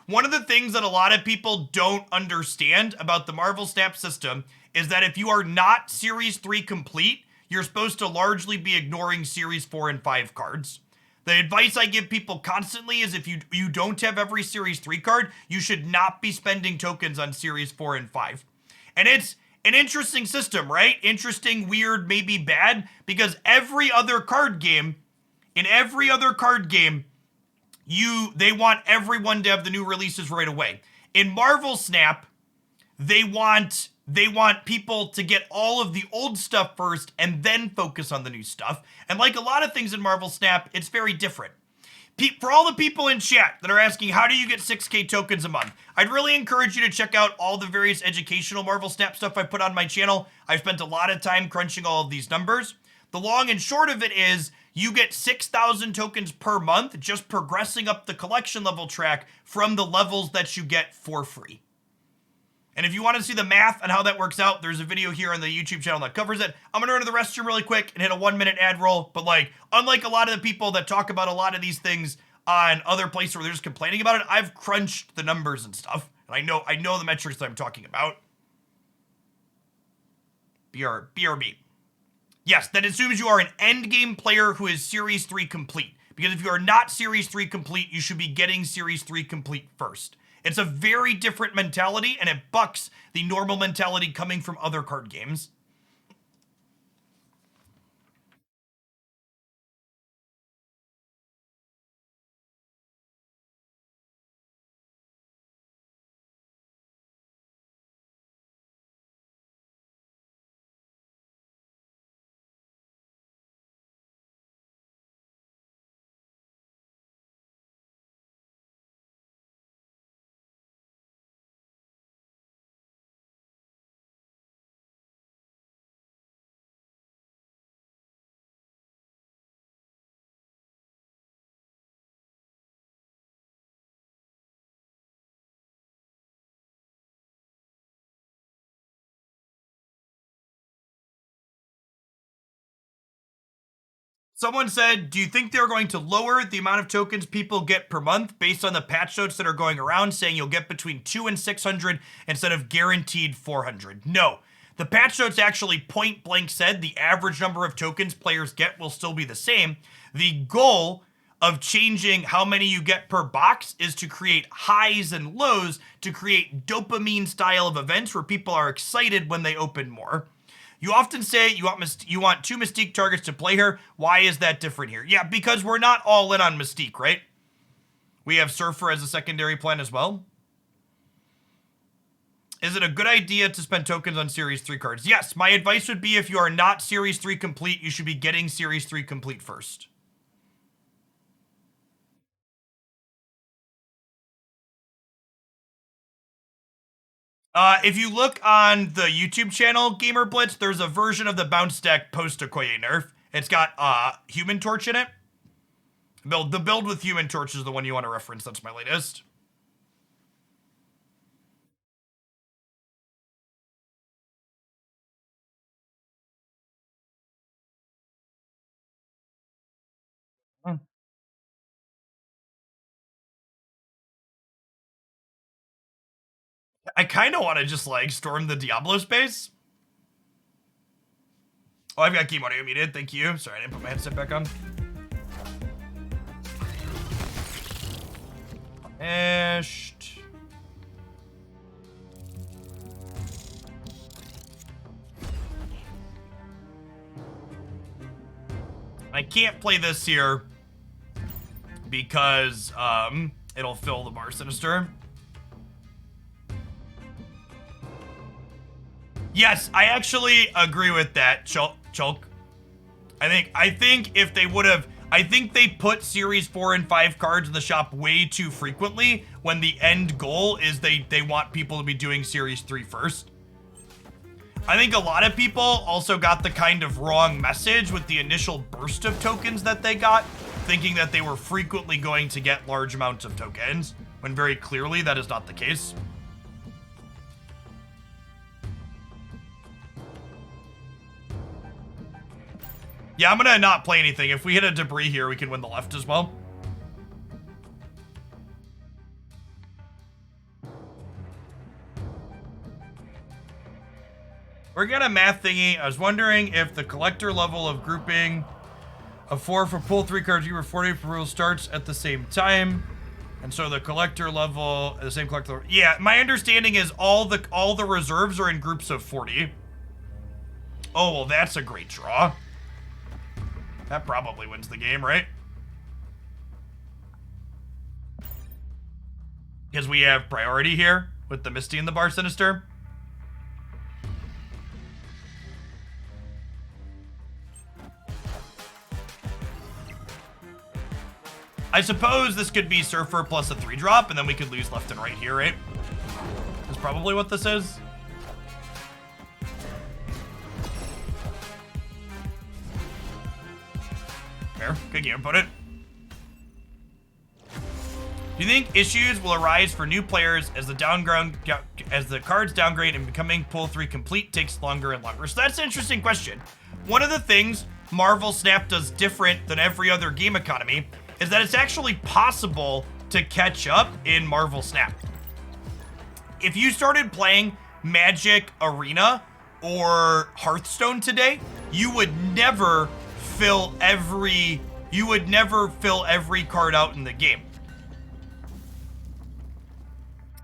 One of the things that a lot of people don't understand about the Marvel Snap system is that if you are not Series 3 complete, you're supposed to largely be ignoring Series 4 and 5 cards. The advice I give people constantly is if you don't have every Series 3 card, you should not be spending tokens on Series 4 and 5. And it's an interesting system, right? Interesting, weird, maybe bad, because in every other card game, they want everyone to have the new releases right away. In Marvel Snap, they want people to get all of the old stuff first and then focus on the new stuff. And like a lot of things in Marvel Snap, it's very different. For all the people in chat that are asking, how do you get 6K tokens a month? I'd really encourage you to check out all the various educational Marvel Snap stuff I put on my channel. I've spent a lot of time crunching all of these numbers. The long and short of it is you get 6,000 tokens per month just progressing up the collection level track from the levels that you get for free. And if you want to see the math on how that works out, there's a video here on the YouTube channel that covers it. I'm going to run to the restroom really quick and hit a 1-minute ad roll. But like, unlike a lot of the people that talk about a lot of these things on other places where they're just complaining about it, I've crunched the numbers and stuff. And I know the metrics that I'm talking about. BRB. Yes, that assumes you are an endgame player who is Series 3 complete. Because if you are not Series 3 complete, you should be getting Series 3 complete first. It's a very different mentality, and it bucks the normal mentality coming from other card games. Someone said, do you think they're going to lower the amount of tokens people get per month based on the patch notes that are going around saying you'll get between 2 and 600 instead of guaranteed 400? No. The patch notes actually point blank said the average number of tokens players get will still be the same. The goal of changing how many you get per box is to create highs and lows, to create dopamine style of events where people are excited when they open more. You often say you want 2 Mystique targets to play her. Why is that different here? Yeah, because we're not all in on Mystique, right? We have Surfer as a secondary plan as well. Is it a good idea to spend tokens on Series 3 cards? Yes, my advice would be if you are not Series 3 complete, you should be getting Series 3 complete first. If you look on the YouTube channel, Gamer Blitz, there's a version of the bounce deck post-Okoye nerf. It's got Human Torch in it. The build with Human Torch is the one you want to reference. That's my latest. I kind of want to just, like, storm the Diablo space. Oh, I've got game audio muted. Thank you. Sorry, I didn't put my headset back on. Eshed. I can't play this here because it'll fill the Bar Sinister. Yes, I actually agree with that, Chulk. I think if they would have, I think they put Series 4 and 5 cards in the shop way too frequently when the end goal is they want people to be doing Series 3 first. I think a lot of people also got the kind of wrong message with the initial burst of tokens that they got, thinking that they were frequently going to get large amounts of tokens, when very clearly that is not the case. Yeah, I'm gonna not play anything. If we hit a debris here, we can win the left as well. We're gonna math thingy. I was wondering if the collector level of grouping of 4 for pull 3 cards you were 40 for rule starts at the same time. And so the collector level, the same collector. Yeah, my understanding is all the reserves are in groups of 40. Oh, well, that's a great draw. That probably wins the game, right? Because we have priority here with the Misty and the Bar Sinister. I suppose this could be Surfer plus a 3-drop, and then we could lose left and right here, right? That's probably what this is. Fair. Good game, opponent. Do you think issues will arise for new players as the cards downgrade and becoming pull 3 complete takes longer and longer? So that's an interesting question. One of the things Marvel Snap does different than every other game economy is that it's actually possible to catch up in Marvel Snap. If you started playing Magic Arena or Hearthstone today, you would never fill every card out in the game.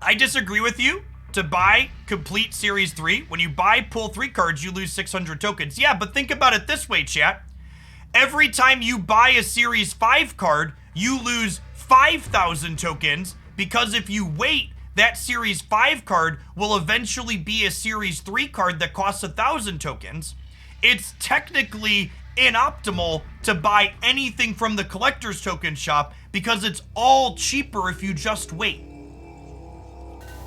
I disagree with you. To buy complete Series 3, when you buy pull 3 cards, you lose 600 tokens. Yeah, but think about it this way, chat. Every time you buy a Series 5 card, you lose 5,000 tokens, because if you wait, that Series 5 card will eventually be a Series 3 card that costs 1,000 tokens. It's technically inoptimal to buy anything from the collector's token shop because it's all cheaper if you just wait.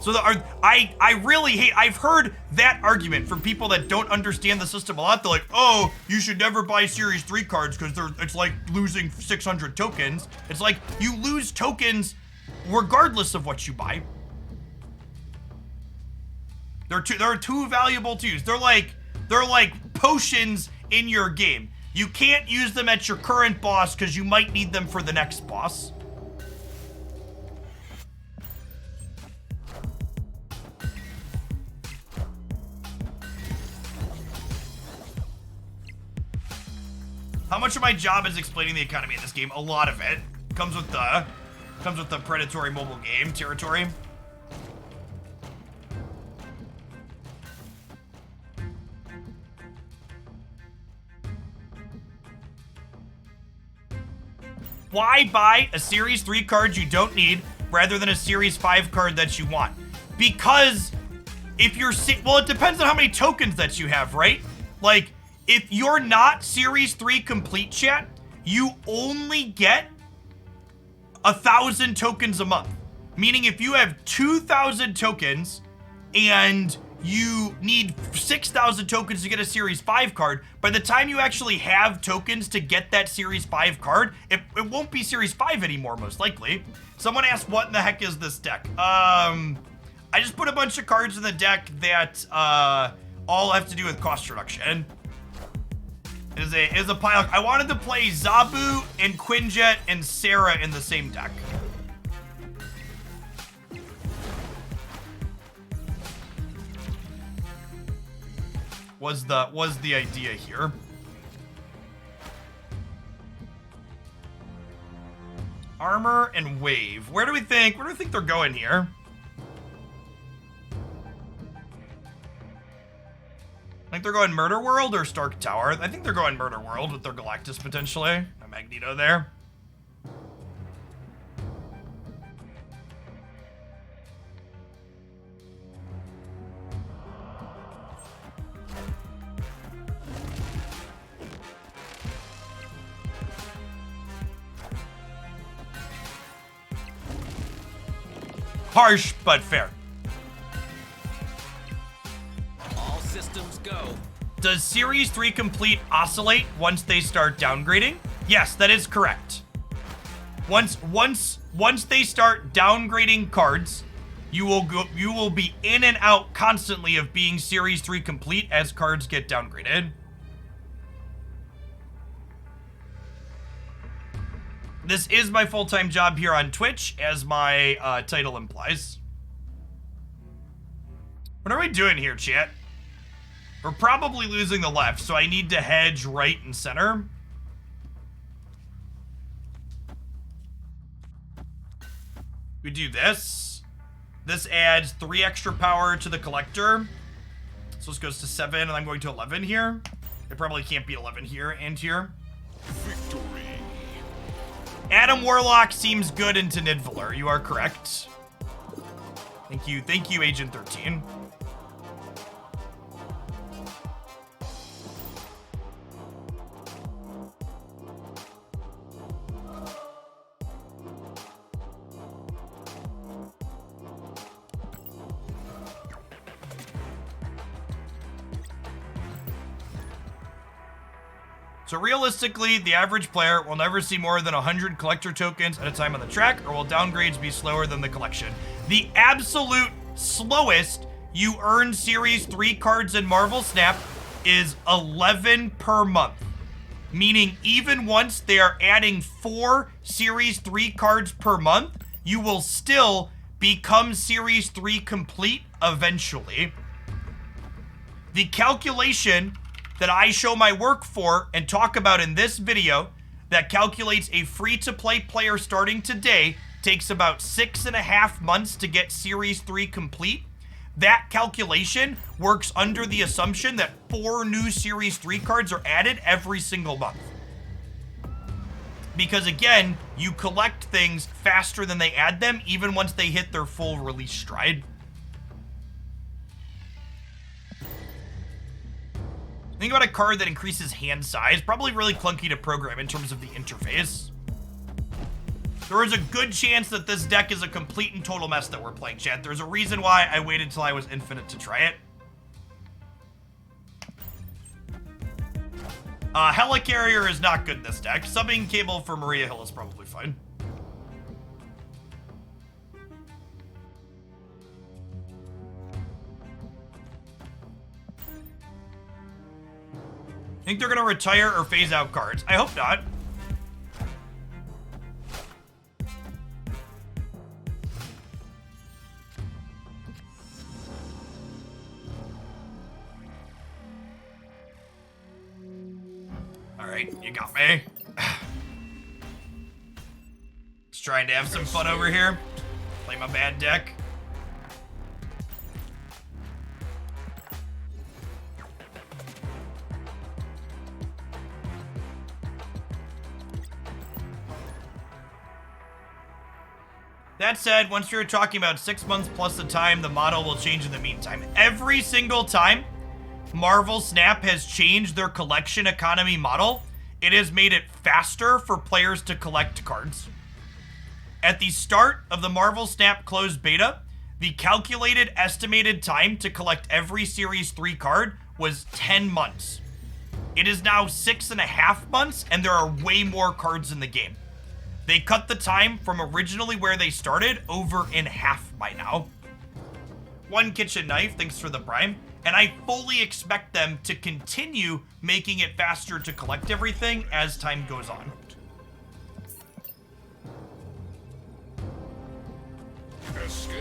So I really hate, I've heard that argument from people that don't understand the system a lot. They're like, oh, you should never buy Series 3 cards because it's like losing 600 tokens. It's like you lose tokens regardless of what you buy. They're too valuable to use. They're like potions in your game. You can't use them at your current boss because you might need them for the next boss. How much of my job is explaining the economy in this game? A lot of it comes with the predatory mobile game territory. Why buy a Series 3 card you don't need rather than a Series 5 card that you want? Because if you're, well, it depends on how many tokens that you have, right? Like, if you're not Series 3 complete, chat, you only get 1,000 tokens a month. Meaning if you have 2,000 tokens and you need 6,000 tokens to get a Series 5 card, by the time you actually have tokens to get that Series 5 card, it won't be Series 5 anymore, most likely. Someone asked, what in the heck is this deck? I just put a bunch of cards in the deck that all have to do with cost reduction. It is a pile. I wanted to play Zabu and Quinjet and Sarah in the same deck. Was the idea here. Armor and wave. Where do we think they're going here? I think they're going Murder World or Stark Tower. I think they're going Murder World with their Galactus potentially. A Magneto there. Harsh, but fair. All systems go. Does Series 3 complete oscillate once they start downgrading? Yes, that is correct. Once they start downgrading cards, you will be in and out constantly of being Series 3 complete as cards get downgraded. This is my full-time job here on Twitch, as my title implies. What are we doing here, chat? We're probably losing the left, so I need to hedge right and center. We do this. This adds 3 extra power to the collector. So this goes to 7, and I'm going to 11 here. It probably can't beat 11 here and here. Victory. Adam Warlock seems good into Nidvaler. You are correct. Thank you, Agent 13. So realistically, the average player will never see more than 100 collector tokens at a time on the track, or will downgrades be slower than the collection? The absolute slowest you earn Series 3 cards in Marvel Snap is 11 per month. Meaning even once they are adding 4 Series 3 cards per month, you will still become Series 3 complete eventually. The calculation that I show my work for and talk about in this video that calculates a free-to-play player starting today takes about 6.5 months to get Series 3 complete. That calculation works under the assumption that 4 new Series 3 cards are added every single month. Because again, you collect things faster than they add them, even once they hit their full release stride. Think about a card that increases hand size. Probably really clunky to program in terms of the interface. There is a good chance that this deck is a complete and total mess that we're playing, chat. There's a reason why I waited till I was infinite to try it. Helicarrier is not good in this deck. Subbing Cable for Maria Hill is probably fine. Think they're gonna retire or phase out cards? I hope not. All right, you got me. Just trying to have some fun over here. Play my bad deck. That said, once you're talking about 6 months plus the time, the model will change in the meantime. Every single time Marvel Snap has changed their collection economy model, it has made it faster for players to collect cards. At the start of the Marvel Snap closed beta, the calculated estimated time to collect every Series 3 card was 10 months. It is now 6.5 months, and there are way more cards in the game. They cut the time from originally where they started over in half by now. One Kitchen Knife, thanks for the prime. And I fully expect them to continue making it faster to collect everything as time goes on. Escape.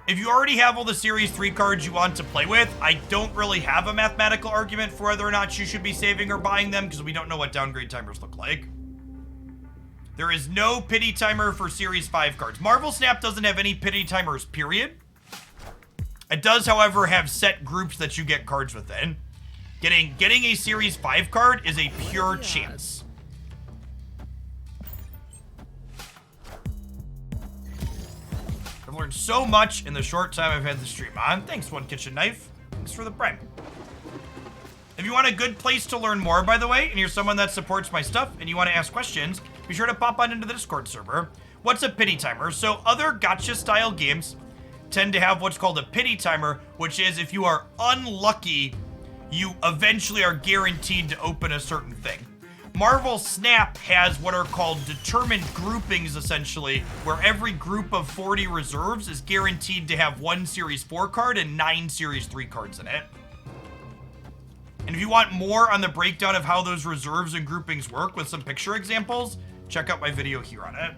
If you already have all the Series 3 cards you want to play with, I don't really have a mathematical argument for whether or not you should be saving or buying them because we don't know what downgrade timers look like. There is no pity timer for Series 5 cards. Marvel Snap doesn't have any pity timers, period. It does, however, have set groups that you get cards within. Getting a Series 5 card is a pure chance. I've learned so much in the short time I've had the stream on. Thanks, One Kitchen Knife. Thanks for the prime. If you want a good place to learn more, by the way, and you're someone that supports my stuff and you want to ask questions, be sure to pop on into the Discord server. What's a pity timer? So other gacha style games tend to have what's called a pity timer, which is if you are unlucky, you eventually are guaranteed to open a certain thing. Marvel Snap has what are called determined groupings, essentially, where every group of 40 reserves is guaranteed to have 1 Series 4 card and 9 Series 3 cards in it. And if you want more on the breakdown of how those reserves and groupings work with some picture examples, check out my video here on it.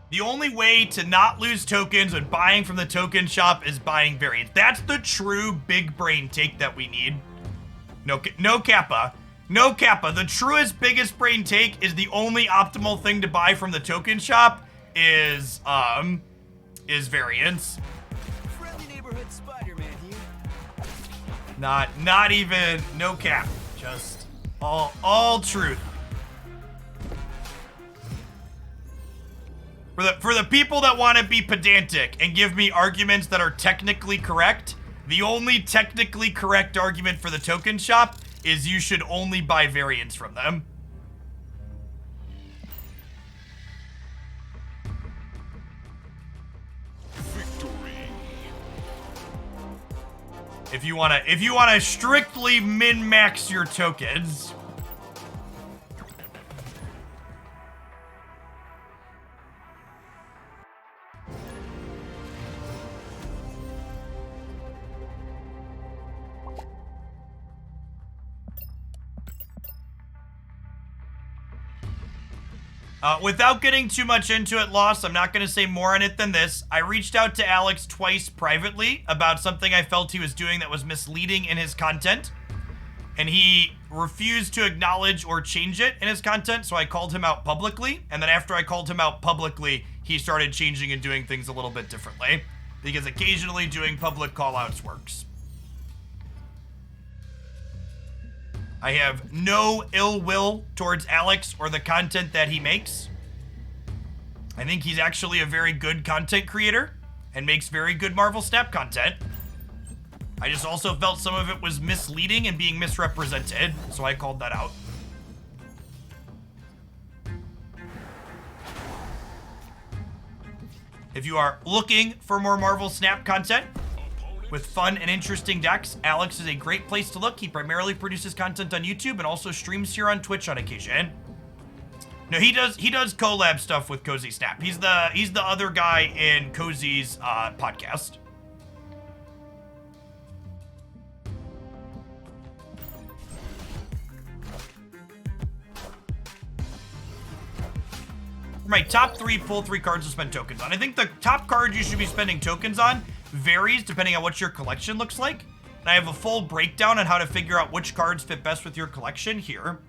The only way to not lose tokens when buying from the token shop is buying variants. That's the true big brain take that we need. No kappa. No kappa. The truest, biggest brain take is the only optimal thing to buy from the token shop is variants. Friendly neighborhood Spider-Man here. Not even, no cap. Just all truth. For the people that want to be pedantic and give me arguments that are technically correct, the only technically correct argument for the token shop is you should only buy variants from them. Victory. If you wanna strictly min-max your tokens. Without getting too much into it, Lost, I'm not going to say more on it than this. I reached out to Alex twice privately about something I felt he was doing that was misleading in his content. And he refused to acknowledge or change it in his content, so I called him out publicly. And then after I called him out publicly, he started changing and doing things a little bit differently. Because occasionally doing public callouts works. I have no ill will towards Alex or the content that he makes. I think he's actually a very good content creator and makes very good Marvel Snap content. I just also felt some of it was misleading and being misrepresented, so I called that out. If you are looking for more Marvel Snap content with fun and interesting decks, Alex is a great place to look. He primarily produces content on YouTube and also streams here on Twitch on occasion. No, he does collab stuff with Cozy Snap. He's the other guy in Cozy's podcast. My top 3 pull 3 cards to spend tokens on. I think the top card you should be spending tokens on varies depending on what your collection looks like. And I have a full breakdown on how to figure out which cards fit best with your collection here.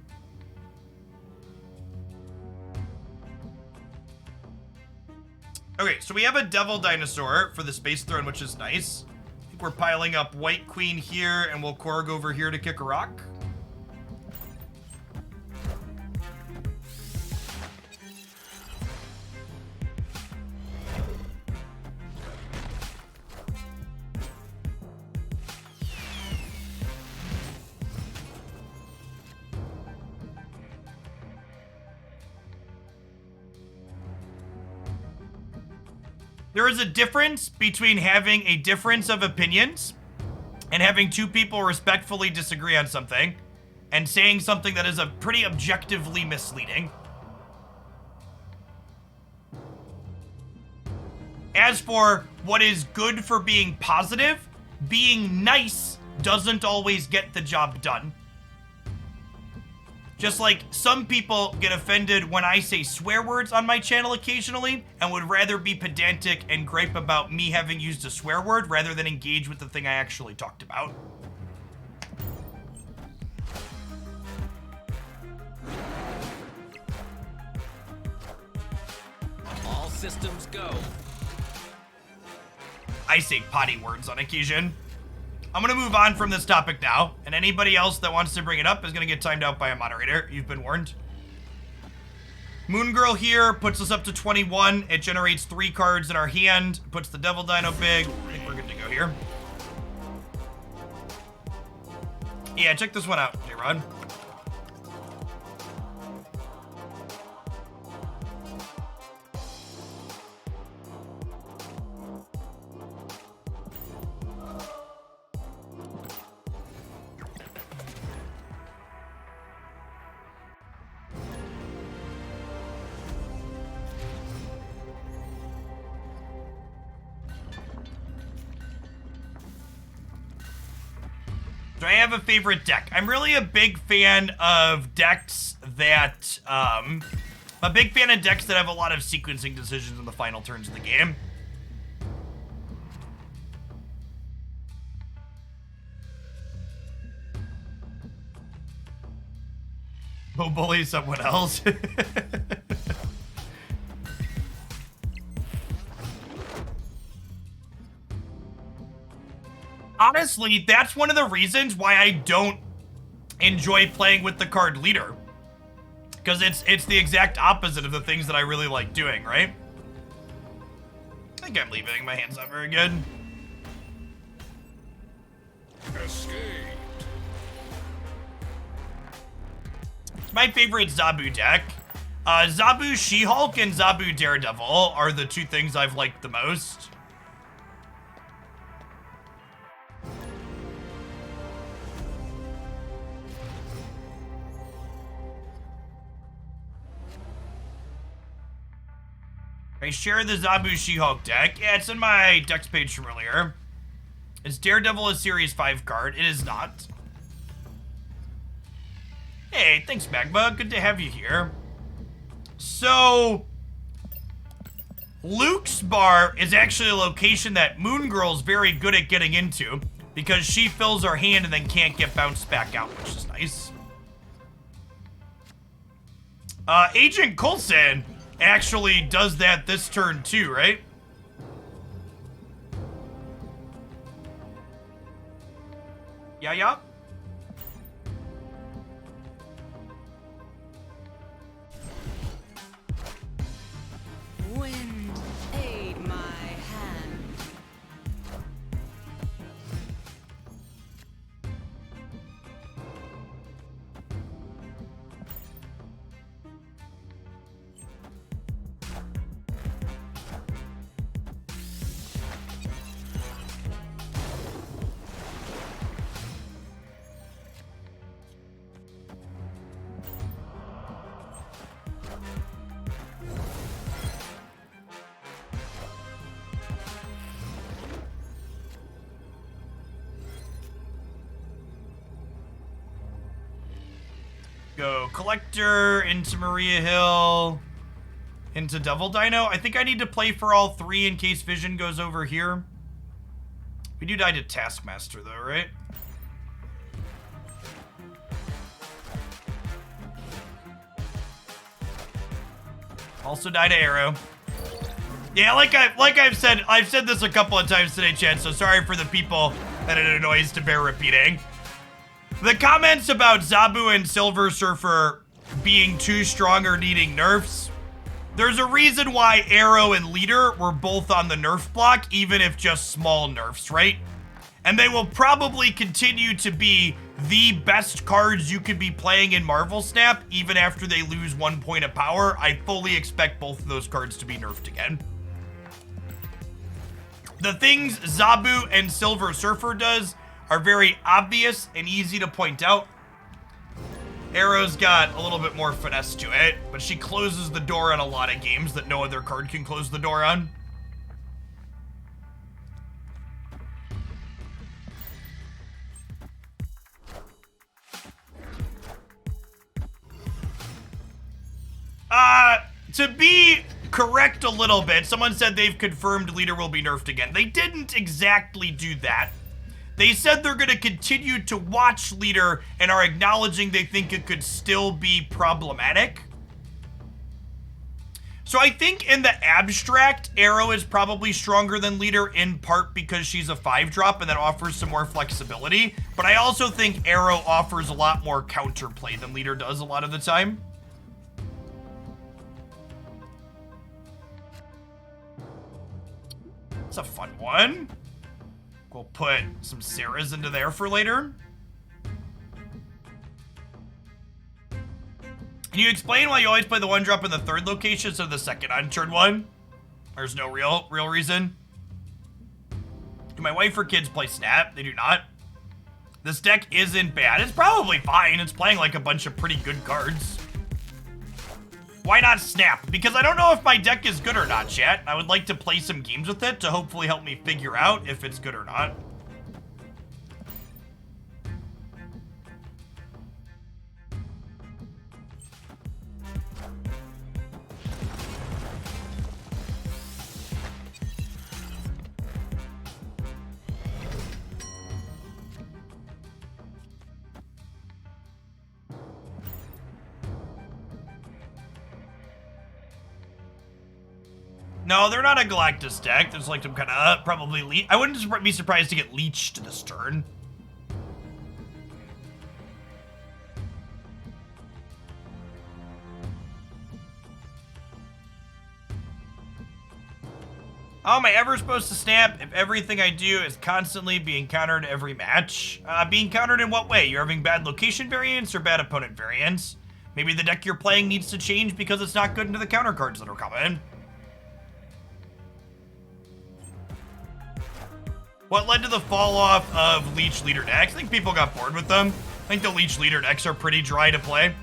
Okay, so we have a Devil Dinosaur for the Space Throne, which is nice. I think we're piling up White Queen here, and we'll Korg over here to kick a rock. There is a difference between having a difference of opinions and having two people respectfully disagree on something and saying something that is a pretty objectively misleading. As for what is good for being positive, being nice doesn't always get the job done. Just like some people get offended when I say swear words on my channel occasionally and would rather be pedantic and gripe about me having used a swear word rather than engage with the thing I actually talked about. All systems go. I say potty words on occasion. I'm gonna move on from this topic now, and anybody else that wants to bring it up is gonna get timed out by a moderator. You've been warned. Moon Girl here puts us up to 21. It generates 3 cards in our hand, puts the Devil Dino big. I think we're good to go here. Yeah, check this one out, J-Rod. So I have a favorite deck. I'm really a big fan of decks that, I'm a big fan of decks that have a lot of sequencing decisions in the final turns of the game. Go bully someone else. Honestly, that's one of the reasons why I don't enjoy playing with the card leader. Because it's the exact opposite of the things that I really like doing, right? I think I'm leaving. My hand's not very good. Escaped. My favorite Zabu deck. Zabu She-Hulk and Zabu Daredevil are the two things I've liked the most. I share the Zabu She-Hulk deck. Yeah, it's in my decks page from earlier. Is Daredevil a Series 5 card? It is not. Hey, thanks, Magma. Good to have you here. So, Luke's Bar is actually a location that Moon Girl's very good at getting into because she fills her hand and then can't get bounced back out, which is nice. Agent Coulson actually does that this turn too, right? Yeah. Wind, aid my hand. Go Collector, into Maria Hill, into Devil Dino. I think I need to play for all three in case Vision goes over here. We do die to Taskmaster though, right? Also die to Arrow. Yeah, like I've said this a couple of times today, chat, so sorry for the people that it annoys to bear repeating. The comments about Zabu and Silver Surfer being too strong or needing nerfs, there's a reason why Arrow and Leader were both on the nerf block, even if just small nerfs, right? And they will probably continue to be the best cards you could be playing in Marvel Snap, even after they lose 1 point of power. I fully expect both of those cards to be nerfed again. The things Zabu and Silver Surfer does are very obvious and easy to point out. Arrow's got a little bit more finesse to it, but she closes the door on a lot of games that no other card can close the door on. To be correct a little bit, someone said they've confirmed Leader will be nerfed again. They didn't exactly do that. They said they're going to continue to watch Leader and are acknowledging they think it could still be problematic. So I think in the abstract, Arrow is probably stronger than Leader, in part because she's a 5-drop and that offers some more flexibility. But I also think Arrow offers a lot more counterplay than Leader does a lot of the time. It's a fun one. We'll put some Sarahs into there for later. Can you explain why you always play the 1-drop in the 3rd location instead of the 2nd on turn 1? There's no real reason. Do my wife or kids play Snap? They do not. This deck isn't bad. It's probably fine. It's playing like a bunch of pretty good cards. Why not Snap? Because I don't know if my deck is good or not, chat. I would like to play some games with it to hopefully help me figure out if it's good or not. No, they're not a Galactus deck. There's like some kind of probably I wouldn't be surprised to get leeched this turn. How am I ever supposed to Snap if everything I do is constantly being countered every match? Being countered in what way? You're having bad location variance or bad opponent variance? Maybe the deck you're playing needs to change because it's not good into the counter cards that are coming. What led to the fall off of Leech Leader decks? I think people got bored with them. I think the Leech Leader decks are pretty dry to play.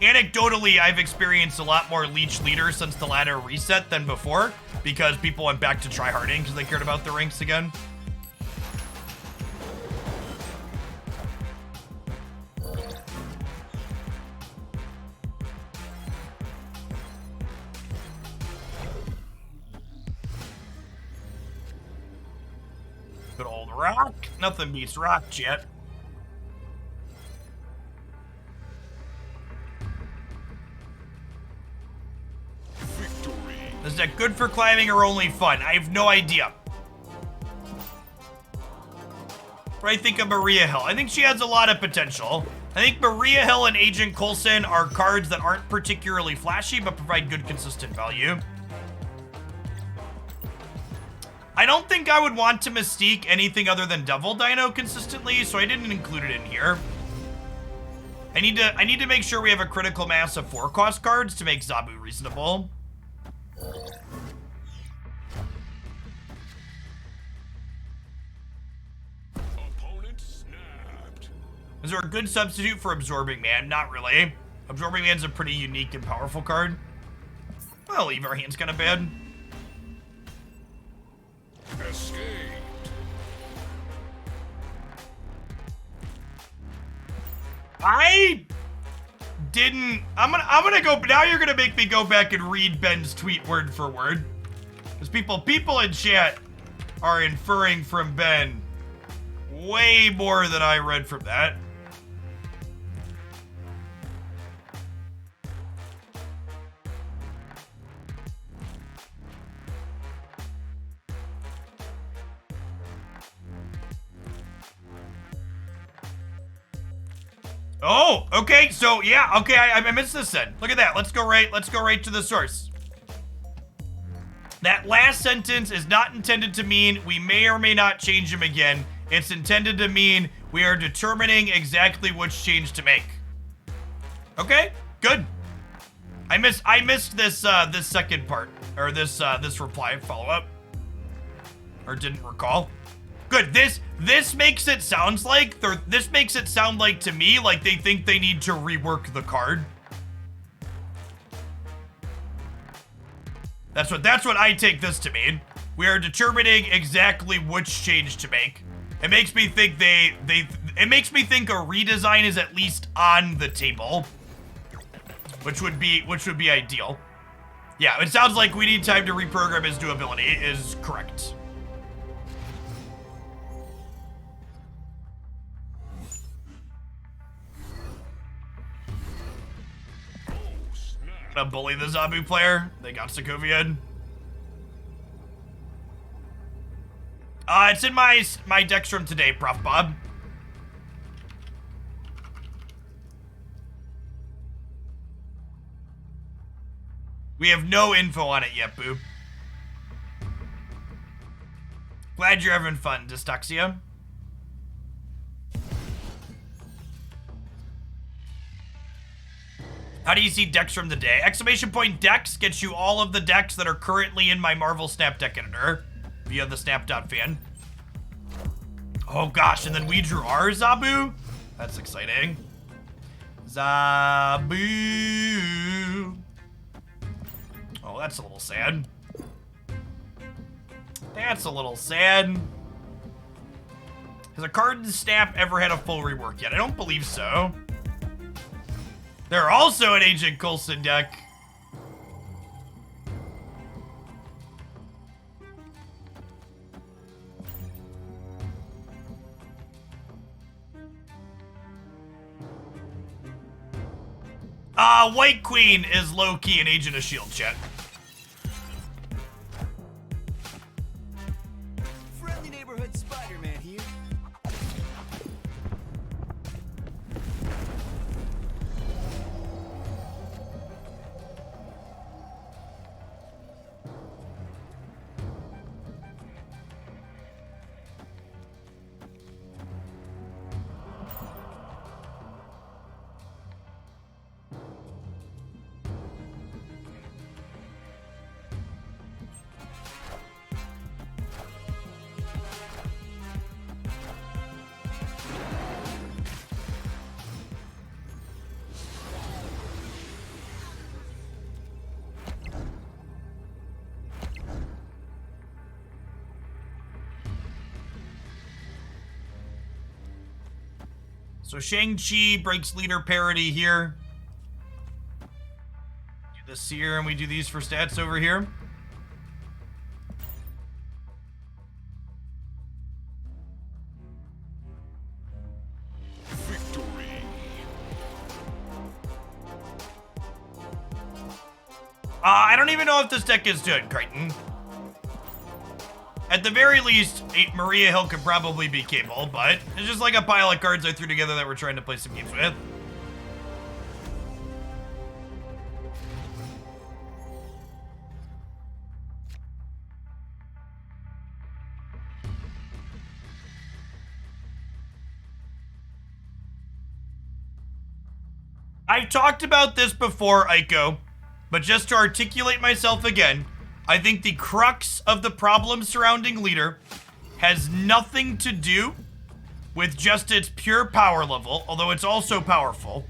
Anecdotally, I've experienced a lot more Leech Leader since the ladder reset than before, because people went back to tryharding because they cared about the ranks again. Good old Rock. Nothing beats Rock yet. Victory. Is that good for climbing or only fun? I have no idea. But I think of Maria Hill. I think she has a lot of potential. I think Maria Hill and Agent Coulson are cards that aren't particularly flashy, but provide good, consistent value. I don't think I would want to Mystique anything other than Devil Dino consistently, so I didn't include it in here. I need to make sure we have a critical mass of 4-cost cards to make Zabu reasonable. Opponent snapped. Is there a good substitute for Absorbing Man? Not really. Absorbing Man's a pretty unique and powerful card. Well, leave our hands kind of bad. Escaped. I didn't. I'm gonna go. Now you're gonna make me go back and read Ben's tweet word for word, because people in chat are inferring from Ben way more than I read from that. Oh, okay, so yeah, okay, I missed this then. Look at that. Let's go right to the source. That last sentence is not intended to mean we may or may not change them again. It's intended to mean we are determining exactly which change to make. Okay, good. I missed this this second part, or this reply follow-up, or didn't recall. Good. This makes it sound like to me like they think they need to rework the card. That's what I take this to mean. We are determining exactly which change to make. It makes me think it makes me think a redesign is at least on the table, which would be ideal. Yeah, it sounds like we need time to reprogram his new ability is correct. Gonna bully the Zabu player. They got Sokovia. It's in my decks from today, Prof. Bob. We have no info on it yet, Boo. Glad you're having fun, Dystoxia. How do you see decks from the day? Exclamation point decks gets you all of the decks that are currently in my Marvel Snap deck editor via the snap.fan. Oh gosh, and then we drew our Zabu? That's exciting. Zabu. Oh, that's a little sad. That's a little sad. Has a card in Snap ever had a full rework yet? I don't believe so. They're also an Agent Coulson deck. White Queen is low-key an Agent of S.H.I.E.L.D. chat. Friendly neighborhood Spider-Man here. So Shang-Chi breaks leader parity here. Do this here, and we do these for stats over here. Victory. I don't even know if this deck is good, Crichton. At the very least, Maria Hill could probably be capable, but it's just like a pile of cards I threw together that we're trying to play some games with. I've talked about this before, Aiko, but just to articulate myself again, I think the crux of the problem surrounding Leader has nothing to do with just its pure power level, although it's also powerful,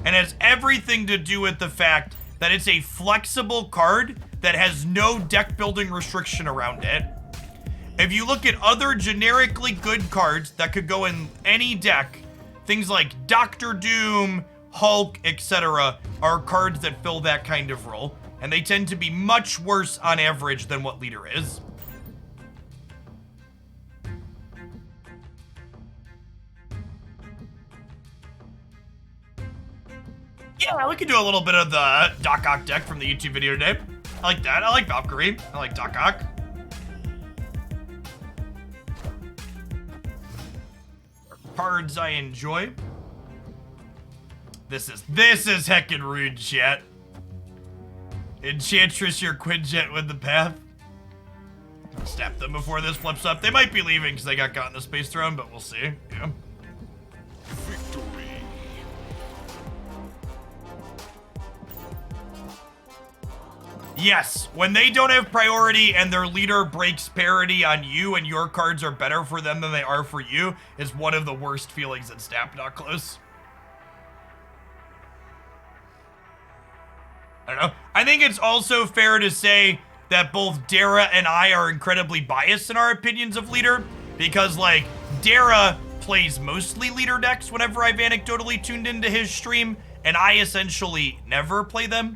and has everything to do with the fact that it's a flexible card that has no deck building restriction around it. If you look at other generically good cards that could go in any deck, things like Doctor Doom Hulk, etc. are cards that fill that kind of role, and they tend to be much worse on average than what leader is. Yeah, we could do a little bit of the darkhawk deck from the YouTube video today. I like that. I like Valkyrie. I like darkhawk. Cards I enjoy. This is heckin' rude, chat. Enchantress, your Quinjet with the path. Snap them before this flips up. They might be leaving because they got caught in the Space Throne, but we'll see. Yeah. Victory. Yes, when they don't have priority and their leader breaks parity on you and your cards are better for them than they are for you, is one of the worst feelings in Snap, not close. I don't know. I think it's also fair to say that both Dara and I are incredibly biased in our opinions of leader, because like Dara plays mostly leader decks whenever I've anecdotally tuned into his stream, and I essentially never play them.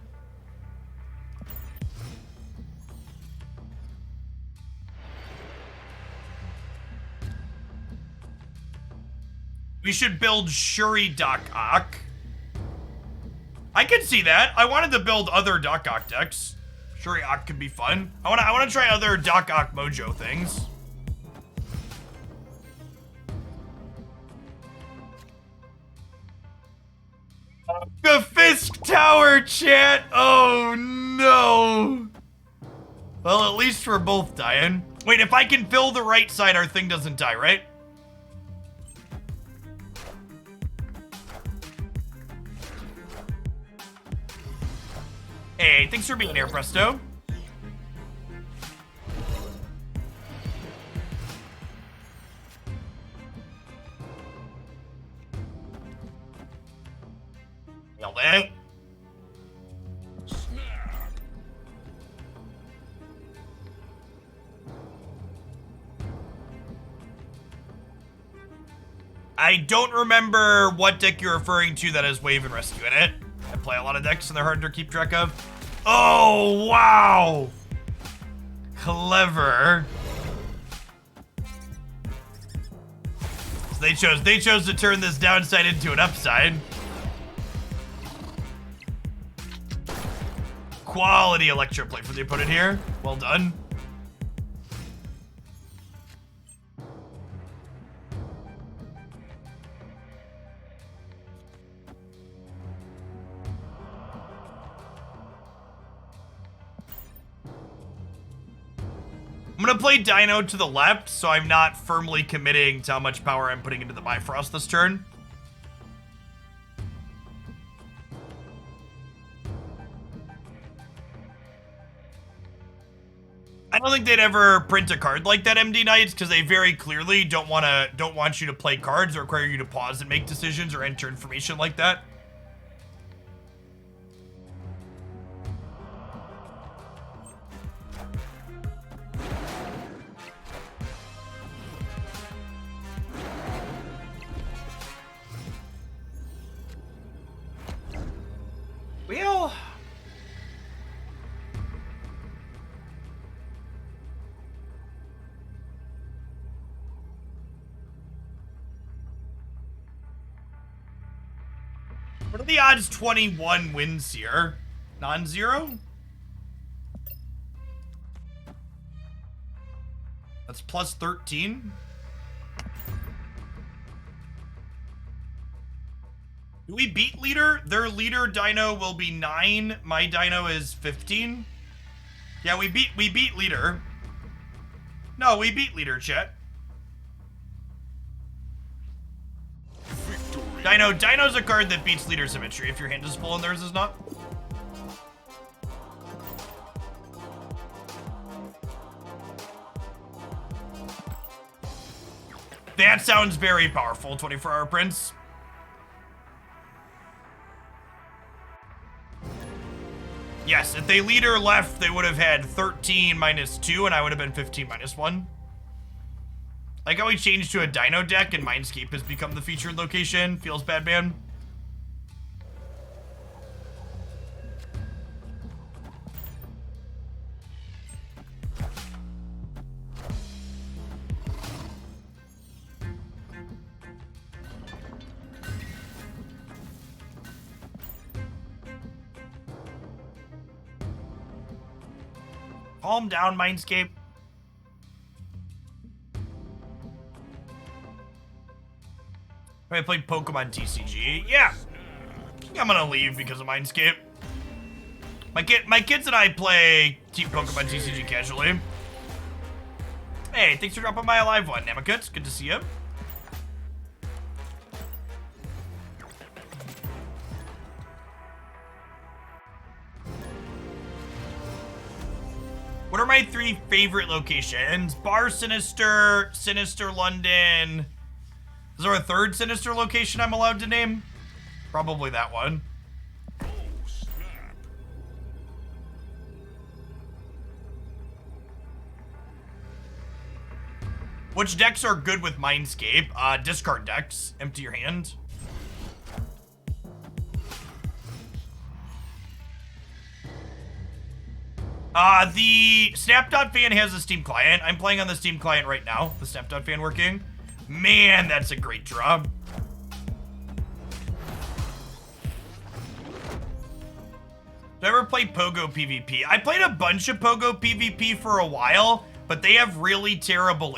We should build Shuri darkhawk. I could see that. I wanted to build other darkhawk decks. Shuri Hawk could be fun. I wanna try other darkhawk mojo things. The Fisk Tower, chat. Oh no. Well, at least we're both dying. Wait, if I can fill the right side, our thing doesn't die, right? Hey, thanks for being here, Presto. Nailed it. I don't remember what deck you're referring to that has Wave and Rescue in it. I play a lot of decks and they're hard to keep track of. Oh, wow. Clever. So they chose to turn this downside into an upside. Quality electroplay for the opponent here. Well done. I'm gonna play Dino to the left, so I'm not firmly committing to how much power I'm putting into the Bifrost this turn. I don't think they'd ever print a card like that, MD Knights, because they very clearly don't want you to play cards or require you to pause and make decisions or enter information like that. Well, what are the odds 21 wins here? Non-zero? That's plus 13. Do we beat leader? Their leader Dino will be 9. My Dino is 15. Yeah, we beat leader. No, we beat leader, chat. Dino's a card that beats leader symmetry if your hand is full and theirs is not. That sounds very powerful, 24-hour Prince. Yes, if they leader left, they would have had 13 minus 2, and I would have been 15 minus 1. Like how we changed to a Dino deck and Mindscape has become the featured location. Feels bad, man. Calm down, Mindscape. I played Pokemon TCG. Yeah. I'm gonna leave because of Mindscape. My kids and I play Pokemon TCG casually. Hey, thanks for dropping by a live one, Namakuts. Good to see you. What are my 3 favorite locations? Bar Sinister, Sinister London. Is there a 3rd Sinister location I'm allowed to name? Probably that one. Which decks are good with Mindscape? Discard decks. Empty your hand. The snap.fan has a Steam client. I'm playing on the Steam client right now. The snap.fan working. Man, that's a great draw. Did I ever play Pogo PvP? I played a bunch of Pogo PvP for a while, but they have really terrible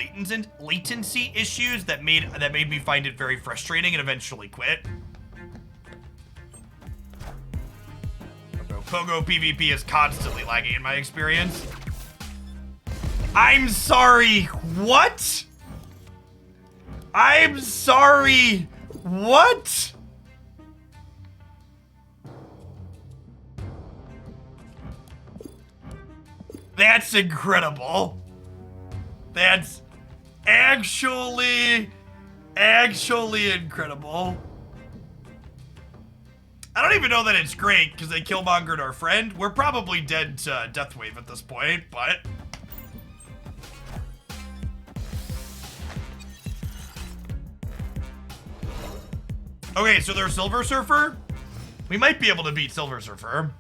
latency issues that made me find it very frustrating and eventually quit. Pogo PvP is constantly lagging in my experience. I'm sorry, what? I'm sorry, what? That's incredible. That's actually incredible. I don't even know that it's great because they killmongered our friend. We're probably dead to Deathwave at this point, but... Okay, so they're Silver Surfer? We might be able to beat Silver Surfer.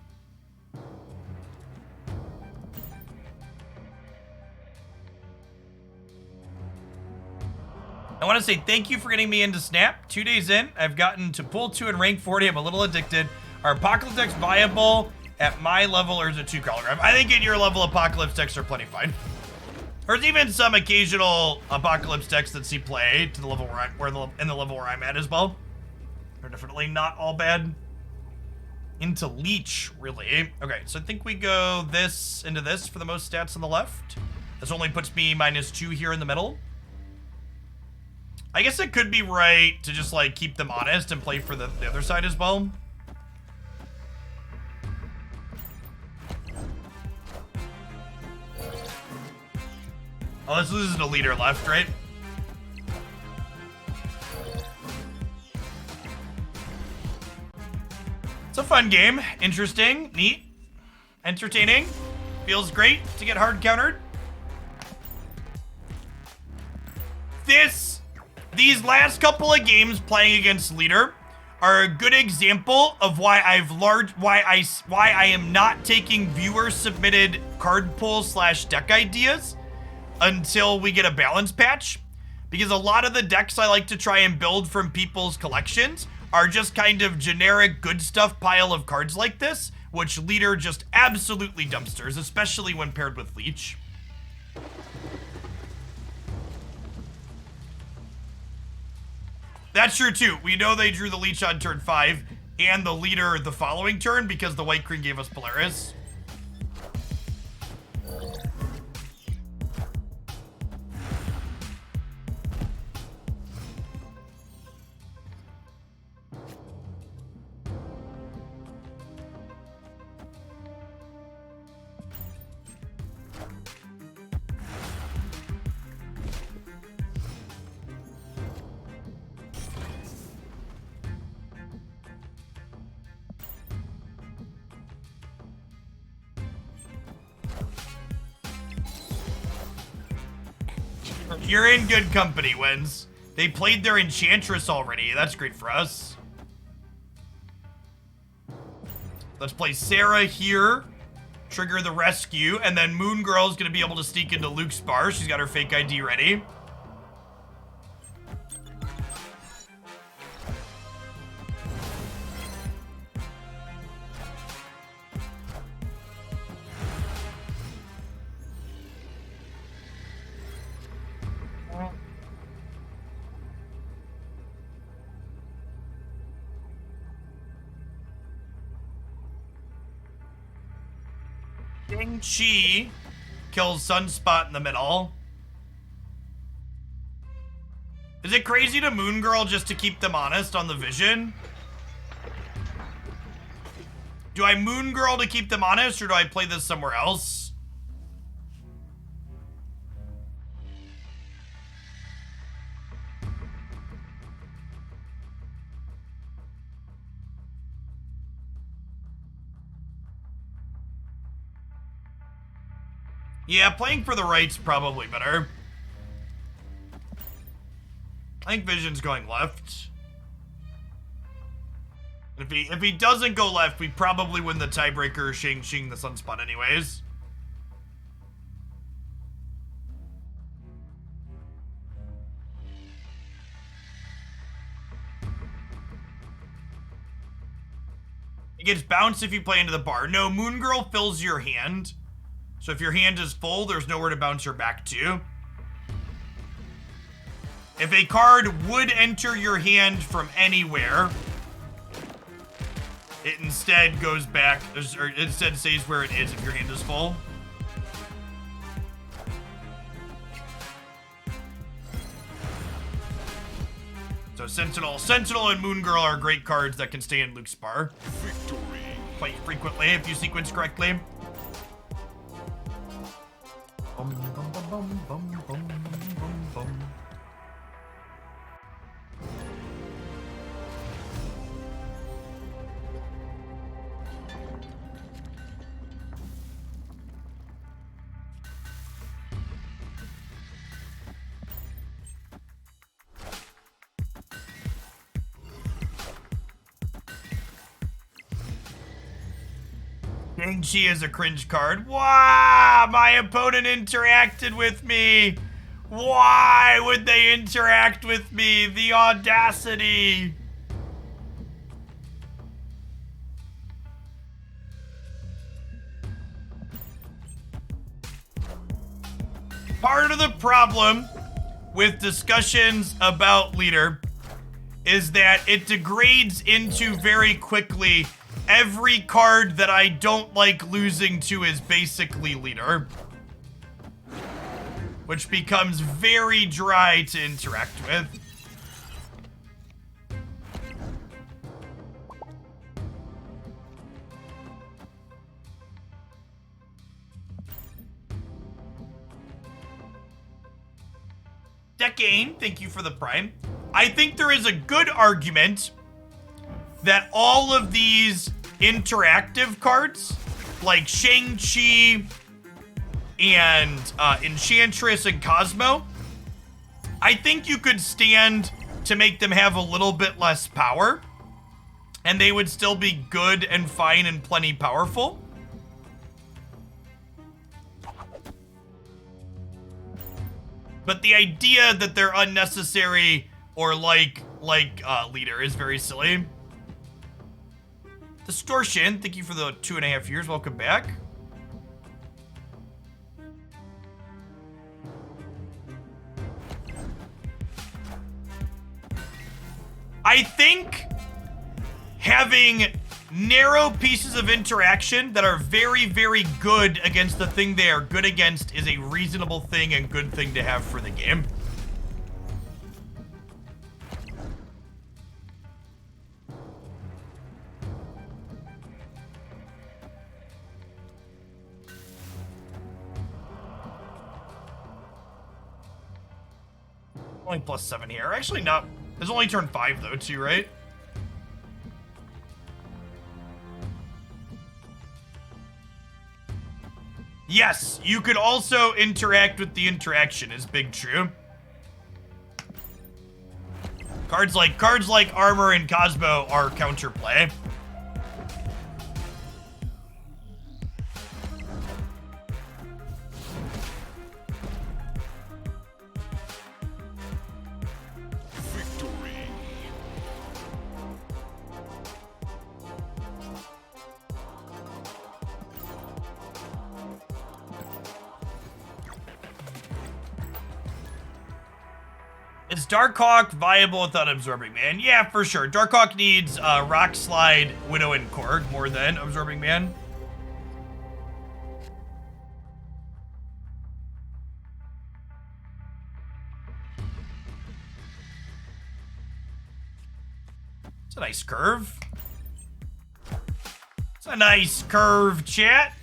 I want to say thank you for getting me into Snap. 2 days in, I've gotten to pull 2 and rank 40. I'm a little addicted. Are Apocalypse decks viable at my level, or is it too colorgraph? I think at your level, Apocalypse decks are plenty fine. There's even some occasional Apocalypse decks that see play to the level in the level where I'm at as well. They're definitely not all bad. Into Leech, really. Okay, so I think we go this into this for the most stats on the left. This only puts me -2 here in the middle. I guess it could be right to just, like, keep them honest and play for the other side as well. Oh, this loses a leader left, right? It's a fun game. Interesting. Neat. Entertaining. Feels great to get hard countered. These last couple of games playing against leader are a good example of why I am not taking viewer submitted card pull / deck ideas until we get a balance patch, because a lot of the decks I like to try and build from people's collections are just kind of generic good stuff pile of cards like this, which leader just absolutely dumpsters, especially when paired with Leech. That's true too. We know they drew the Leech on turn 5 and the leader the following turn because the White Queen gave us Polaris. You're in good company, Wens. They played their Enchantress already. That's great for us. Let's play Sarah here. Trigger the rescue. And then Moon Girl's going to be able to sneak into Luke's bar. She's got her fake ID ready. Shang-Chi kills Sunspot in the middle. Is it crazy to Moon Girl just to keep them honest on the vision? Do I Moon Girl to keep them honest, or do I play this somewhere else? Yeah, playing for the right's probably better. I think Vision's going left. If he doesn't go left, we probably win the tiebreaker, Shang-Chi the Sunspot anyways. It gets bounced if you play into the bar. No, Moon Girl fills your hand. So if your hand is full, there's nowhere to bounce her back to. If a card would enter your hand from anywhere, it instead goes back, or instead stays where it is if your hand is full. So Sentinel and Moon Girl are great cards that can stay in Luke's bar. Victory. Quite frequently if you sequence correctly. Bum, bum, bum, bum, bum, bum, bum, bum. Shang-Chi is a cringe card. Wow, my opponent interacted with me. Why would they interact with me? The audacity. Part of the problem with discussions about leader is that it degrades into very quickly every card that I don't like losing to is basically leader, which becomes very dry to interact with. Decane, thank you for the prime. I think there is a good argument that all of these interactive cards, like Shang-Chi and Enchantress and Cosmo, I think you could stand to make them have a little bit less power, and they would still be good and fine and plenty powerful. But the idea that they're unnecessary or like leader is very silly. Distortion, thank you for the 2.5 years. Welcome back. I think having narrow pieces of interaction that are very, very good against the thing they are good against is a reasonable thing and good thing to have for the game. Only +7 here. Actually, not. It's only turn 5 though, too, right? Yes, you could also interact with the interaction, is big true. Cards like Armor and Cosmo are counterplay. Is Darkhawk viable without Absorbing Man? Yeah, for sure. Darkhawk needs Rock Slide, Widow, and Korg more than Absorbing Man. It's a nice curve. It's a nice curve, chat.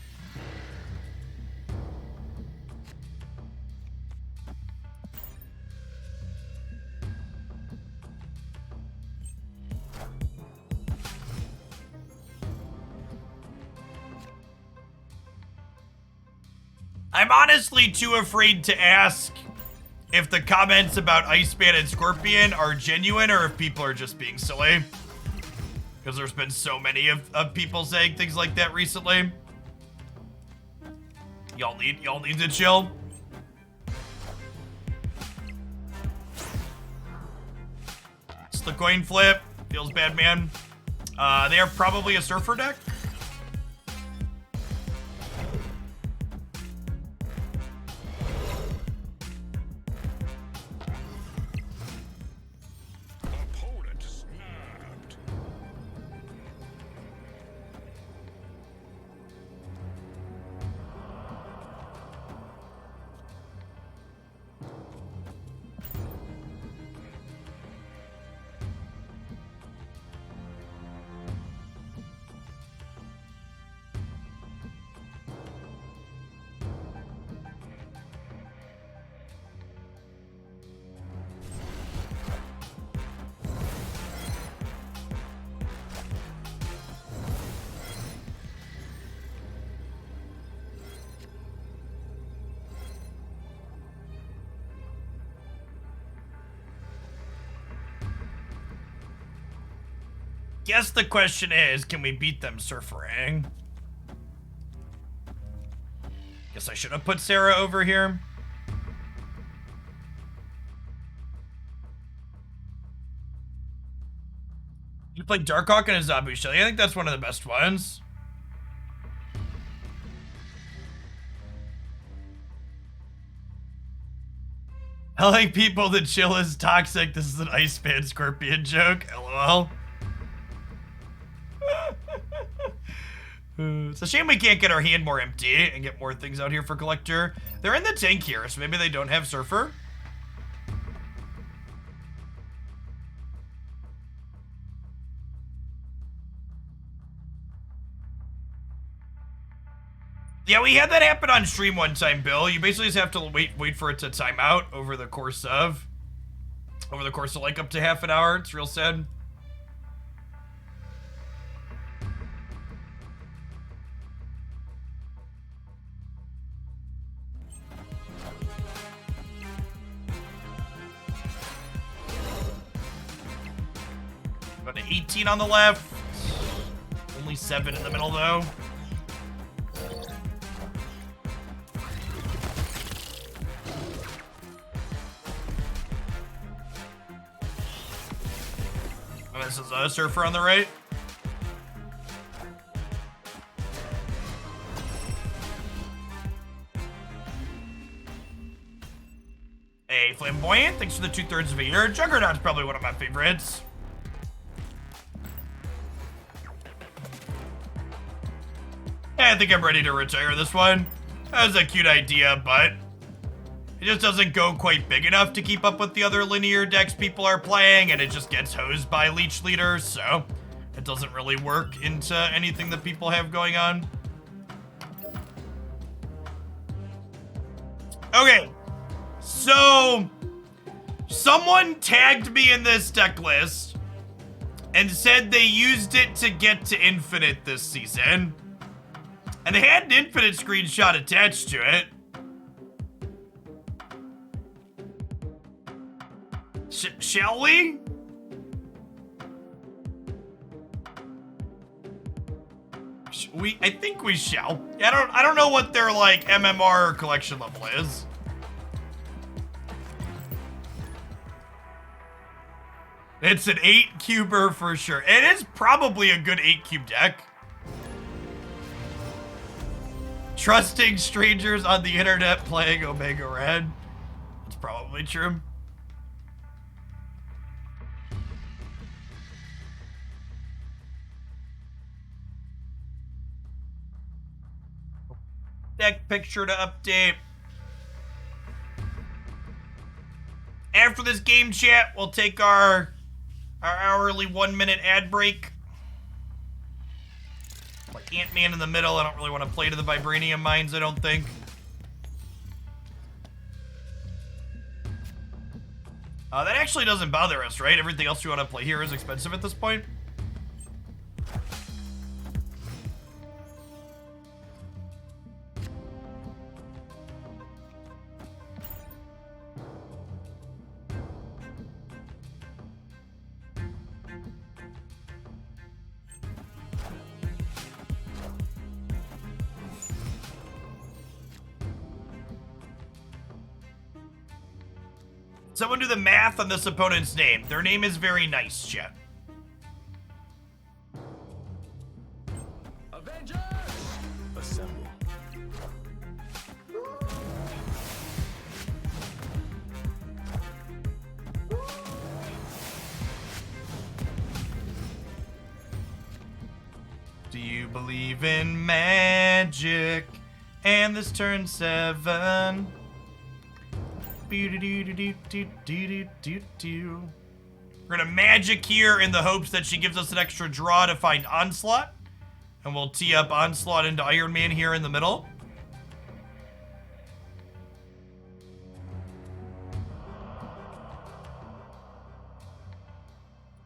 I'm honestly too afraid to ask if the comments about Iceman and Scorpion are genuine or if people are just being silly. Because there's been so many of people saying things like that recently. Y'all need to chill. It's the coin flip. Feels bad, man. They are probably a surfer deck. Guess the question is, can we beat them surfering? Guess I should have put Sarah over here. You play Darkhawk and a Zabu Shelly. I think that's one of the best ones. Telling people that chill is toxic. This is an Iceman Scorpion joke. LOL. It's a shame we can't get our hand more empty and get more things out here for collector. They're in the tank here, so maybe they don't have surfer. Yeah, we had that happen on stream one time, Bill. You basically just have to wait for it to time out over the course of like up to half an hour. It's real sad. About an 18 on the left. Only 7 in the middle, though. Oh, this is a surfer on the right. Hey, Flamboyant, thanks for the 2/3 of a year. Juggernaut's probably one of my favorites. I think I'm ready to retire this one. That was a cute idea, but it just doesn't go quite big enough to keep up with the other linear decks people are playing, and it just gets hosed by Leech Leaders, so it doesn't really work into anything that people have going on. Okay, so someone tagged me in this deck list and said they used it to get to Infinite this season. And they had an Infinite screenshot attached to it. Shall we? I think we shall. I don't know what their like MMR collection level is. It's an 8-cuber for sure. It is probably a good 8-cube deck. Trusting strangers on the internet playing Omega Red. That's probably true. Deck picture to update. After this game chat, we'll take our Our hourly 1-minute ad break. Like Ant-Man in the middle. I don't really want to play to the vibranium mines, I don't think. That actually doesn't bother us, right? Everything else we want to play here is expensive at this point. Someone do the math on this opponent's name. Their name is very nice, chat. Avengers! Assemble. Do you believe in magic? And this turn 7. We're gonna magic here in the hopes that she gives us an extra draw to find Onslaught. And we'll tee up Onslaught into Iron Man here in the middle.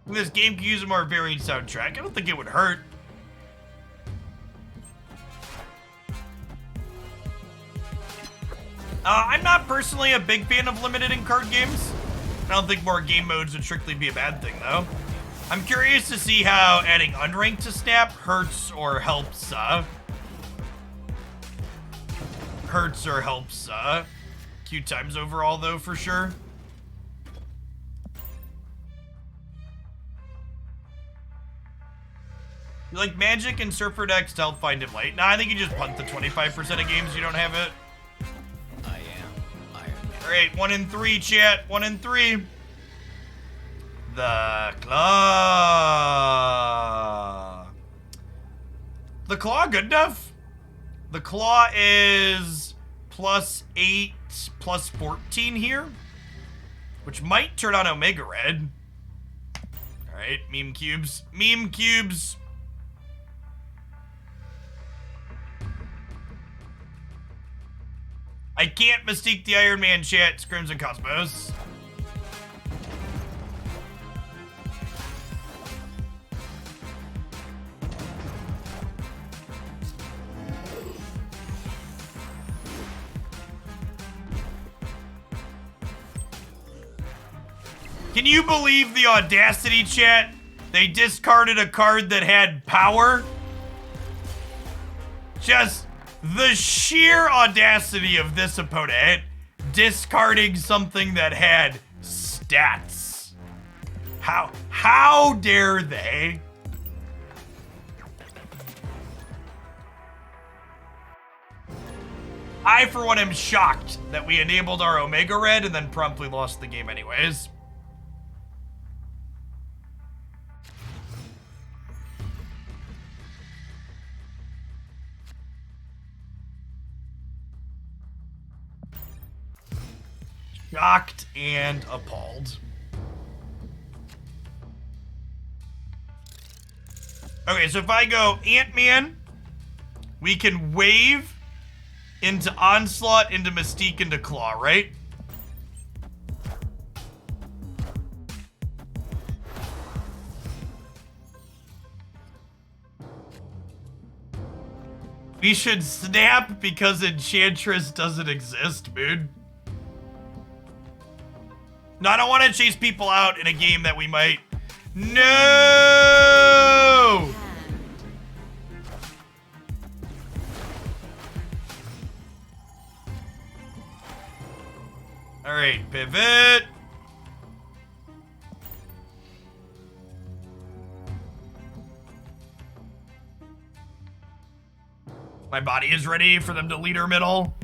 This game could use a more varied soundtrack. I don't think it would hurt. I'm not personally a big fan of limited in card games. I don't think more game modes would strictly be a bad thing, though. I'm curious to see how adding unranked to Snap hurts or helps, queue times overall, though, for sure. You like Magic and Surfer decks to help find it late? Nah, I think you just punt the 25% of games you don't have it. Alright, 1 in 3, chat. 1 in 3. The Claw. The Claw good enough? The Claw is +8, +14 here, which might turn on Omega Red. Alright, meme cubes. Meme cubes. I can't mystique the Iron Man, chat. Scrims and Cosmos. Can you believe the audacity, chat? They discarded a card that had power? Just the sheer audacity of this opponent discarding something that had stats. How dare they? I, for one, am shocked that we enabled our Omega Red and then promptly lost the game anyways. Shocked and appalled. Okay, so if I go Ant-Man, we can wave into Onslaught, into Mystique, into Claw, right? We should snap because Enchantress doesn't exist, dude. No, I don't want to chase people out in a game that we might... No! Alright, pivot. My body is ready for them to lead her middle.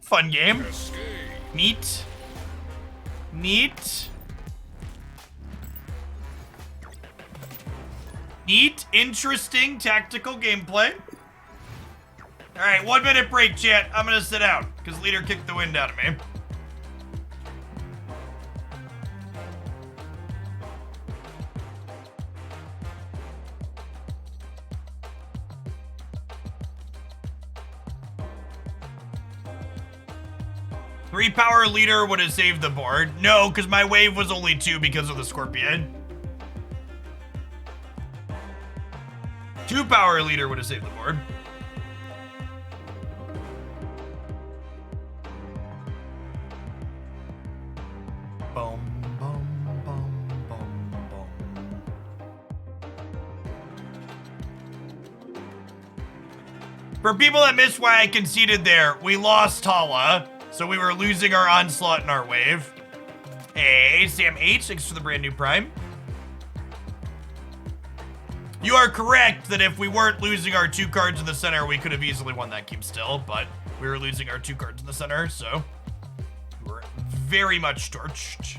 Fun game. Neat. Neat. Neat, interesting tactical gameplay. All right, 1 minute break, chat. I'm gonna sit out because leader kicked the wind out of me. Three power leader would have saved the board. No, because my wave was only 2 because of the scorpion. 2 power leader would have saved the board. Boom, boom, boom, boom, boom. For people that missed why I conceded there, we lost Tala, so we were losing our onslaught and our wave. Hey, Sam H, thanks for the brand new prime. You are correct that if we weren't losing our 2 cards in the center, we could have easily won that game still, but we were losing our 2 cards in the center, so we were very much torched.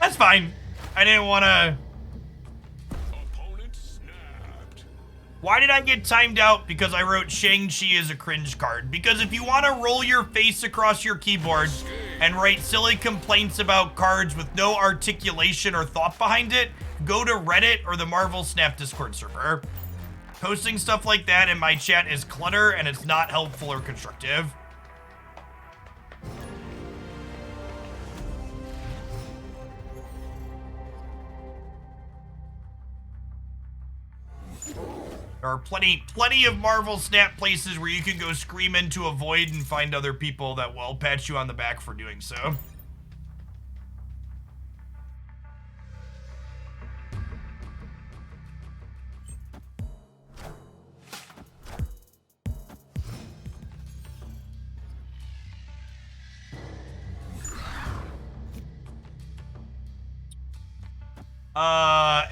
That's fine. I didn't want to... Why did I get timed out? Because I wrote Shang-Chi as a cringe card. Because if you want to roll your face across your keyboard and write silly complaints about cards with no articulation or thought behind it, go to Reddit or the Marvel Snap Discord server. Posting stuff like that in my chat is clutter and it's not helpful or constructive. There are plenty of Marvel Snap places where you can go scream into a void and find other people that will pat you on the back for doing so.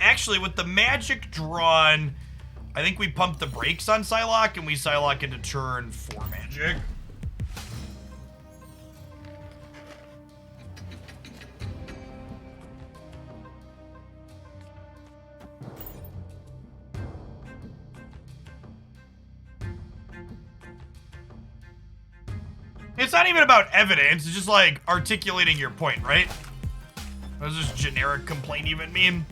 Actually, with the magic drawn, I think we pumped the brakes on Psylocke, and we Psylocke into turn 4 magic. It's not even about evidence, it's just like articulating your point, right? What does this generic complaint even mean?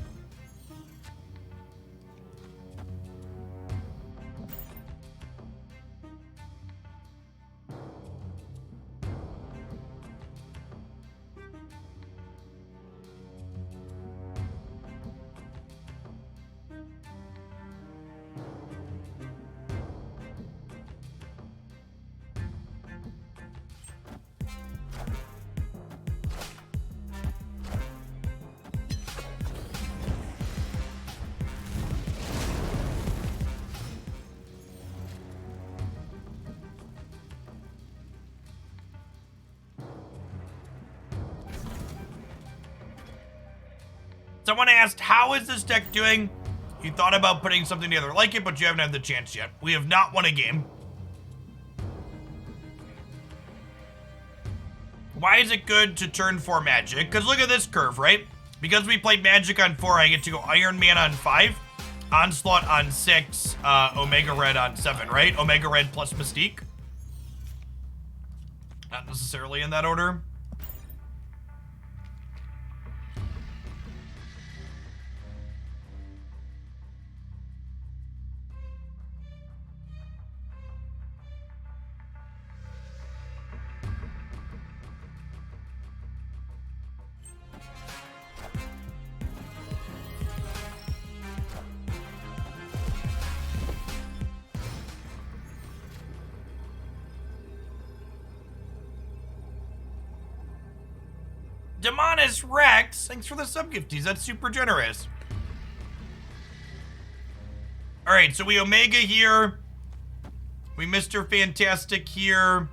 Someone asked, how is this deck doing? You thought about putting something together like it, but you haven't had the chance yet. We have not won a game. Why is it good to turn 4 magic? Because look at this curve, right? Because we played magic on 4, I get to go Iron Man on 5, Onslaught on 6, Omega Red on 7, right? Omega Red plus Mystique. Not necessarily in that order. Demonis Rex, thanks for the sub-gifties. That's super generous. All right, so we Omega here. We Mr. Fantastic here.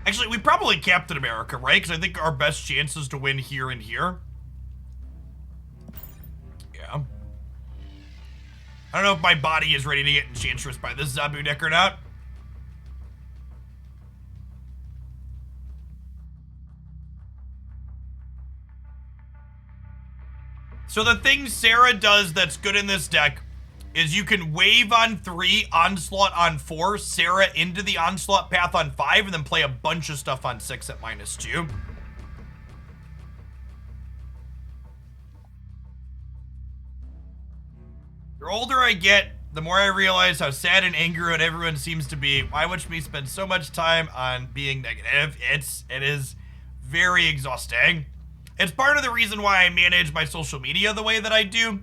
Actually, we probably Captain America, right? Because I think our best chance is to win here and here. Yeah. I don't know if my body is ready to get Enchantress by this Zabu deck or not. So the thing Sarah does that's good in this deck is you can wave on 3, onslaught on 4, Sarah into the onslaught path on 5, and then play a bunch of stuff on 6 at -2. The older I get, the more I realize how sad and angry everyone seems to be. Why watch me spend so much time on being negative? It is very exhausting. It's part of the reason why I manage my social media the way that I do.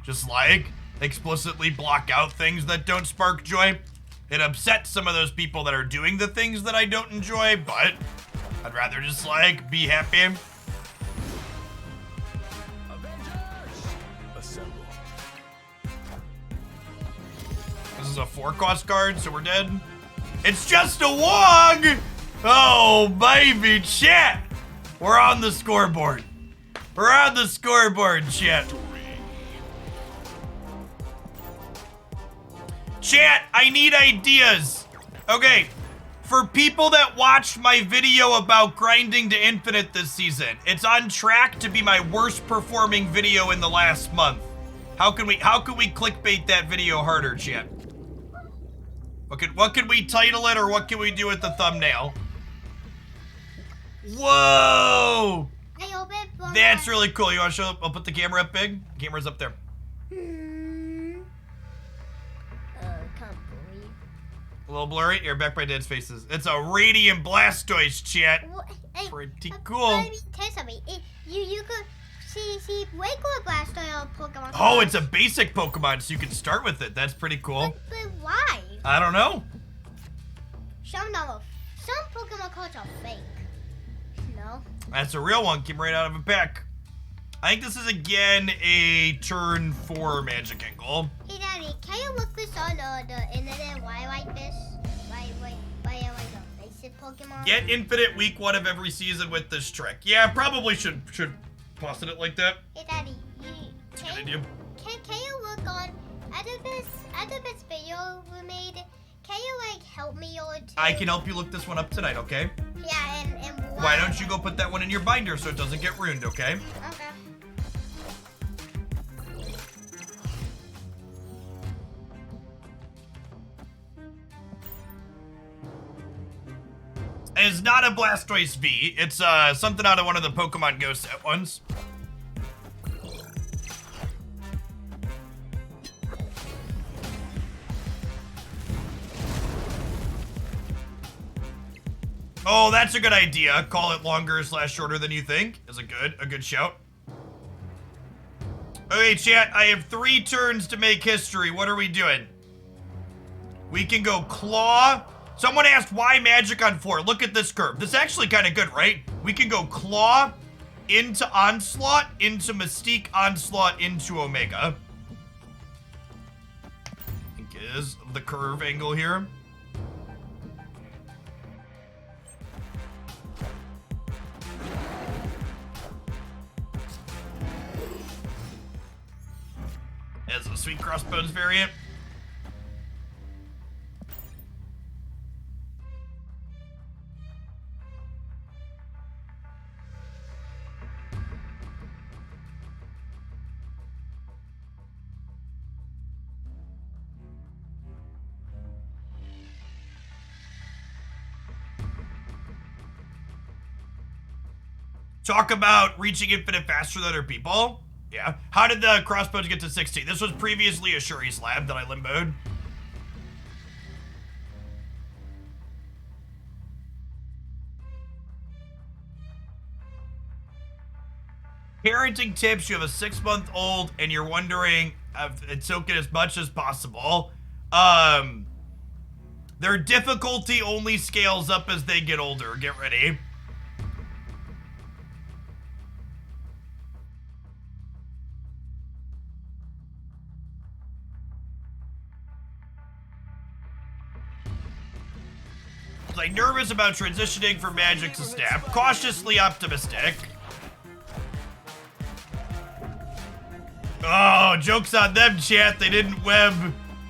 Just like explicitly block out things that don't spark joy. It upsets some of those people that are doing the things that I don't enjoy, but I'd rather just like be happy. Assemble. This is a 4-cost card, so we're dead. It's just a Wong! Oh, baby, chat! We're on the scoreboard. We're on the scoreboard, chat. Chat, I need ideas. Okay, for people that watched my video about grinding to infinite this season, it's on track to be my worst performing video in the last month. How can we clickbait that video harder, chat? What can we title it, or what can we do with the thumbnail? Whoa! That's really cool. You want to show up? I'll put the camera up big. The camera's up there. A little blurry. You're back by Dead's faces. It's a Radiant Blastoise, chat. Pretty cool. You could see regular Blastoise Pokemon. Oh, it's a basic Pokemon, so you can start with it. That's pretty cool. But why? I don't know. Some Pokemon cards are fake. No. That's a real one. Came right out of a pack. I think this is again a turn 4 Magic Angle. Hey, Daddy, can you look this on the internet? Why I like this? Why I like a basic Pokemon? Get infinite week 1 of every season with this trick. Yeah, probably should posit it like that. Hey, Daddy, can you look on at the best video we made? Can you like help me or two? I can help you look this one up tonight, okay? Yeah, and why don't you go put that one in your binder so it doesn't get ruined, okay? Okay. It's not a Blastoise V. It's something out of one of the Pokemon Go set ones. Oh, that's a good idea. Call it longer / shorter than you think. Is a good shout. Okay, chat, I have 3 turns to make history. What are we doing? We can go Claw. Someone asked why Magic on 4. Look at this curve. This is actually kind of good, right? We can go Claw into Onslaught, into Mystique, Onslaught, into Omega. I think is the curve angle here. As a Sweet Crossbones variant. Talk about reaching infinite faster than other people. Yeah. How did the Crossbones get to 16? This was previously a Shuri's Lab that I limboed. Parenting tips. You have a 6-month-old and you're wondering if it's soaking as much as possible. Their difficulty only scales up as they get older. Get ready. Like nervous about transitioning from magic to snap, cautiously optimistic. Oh, joke's on them, chat. They didn't web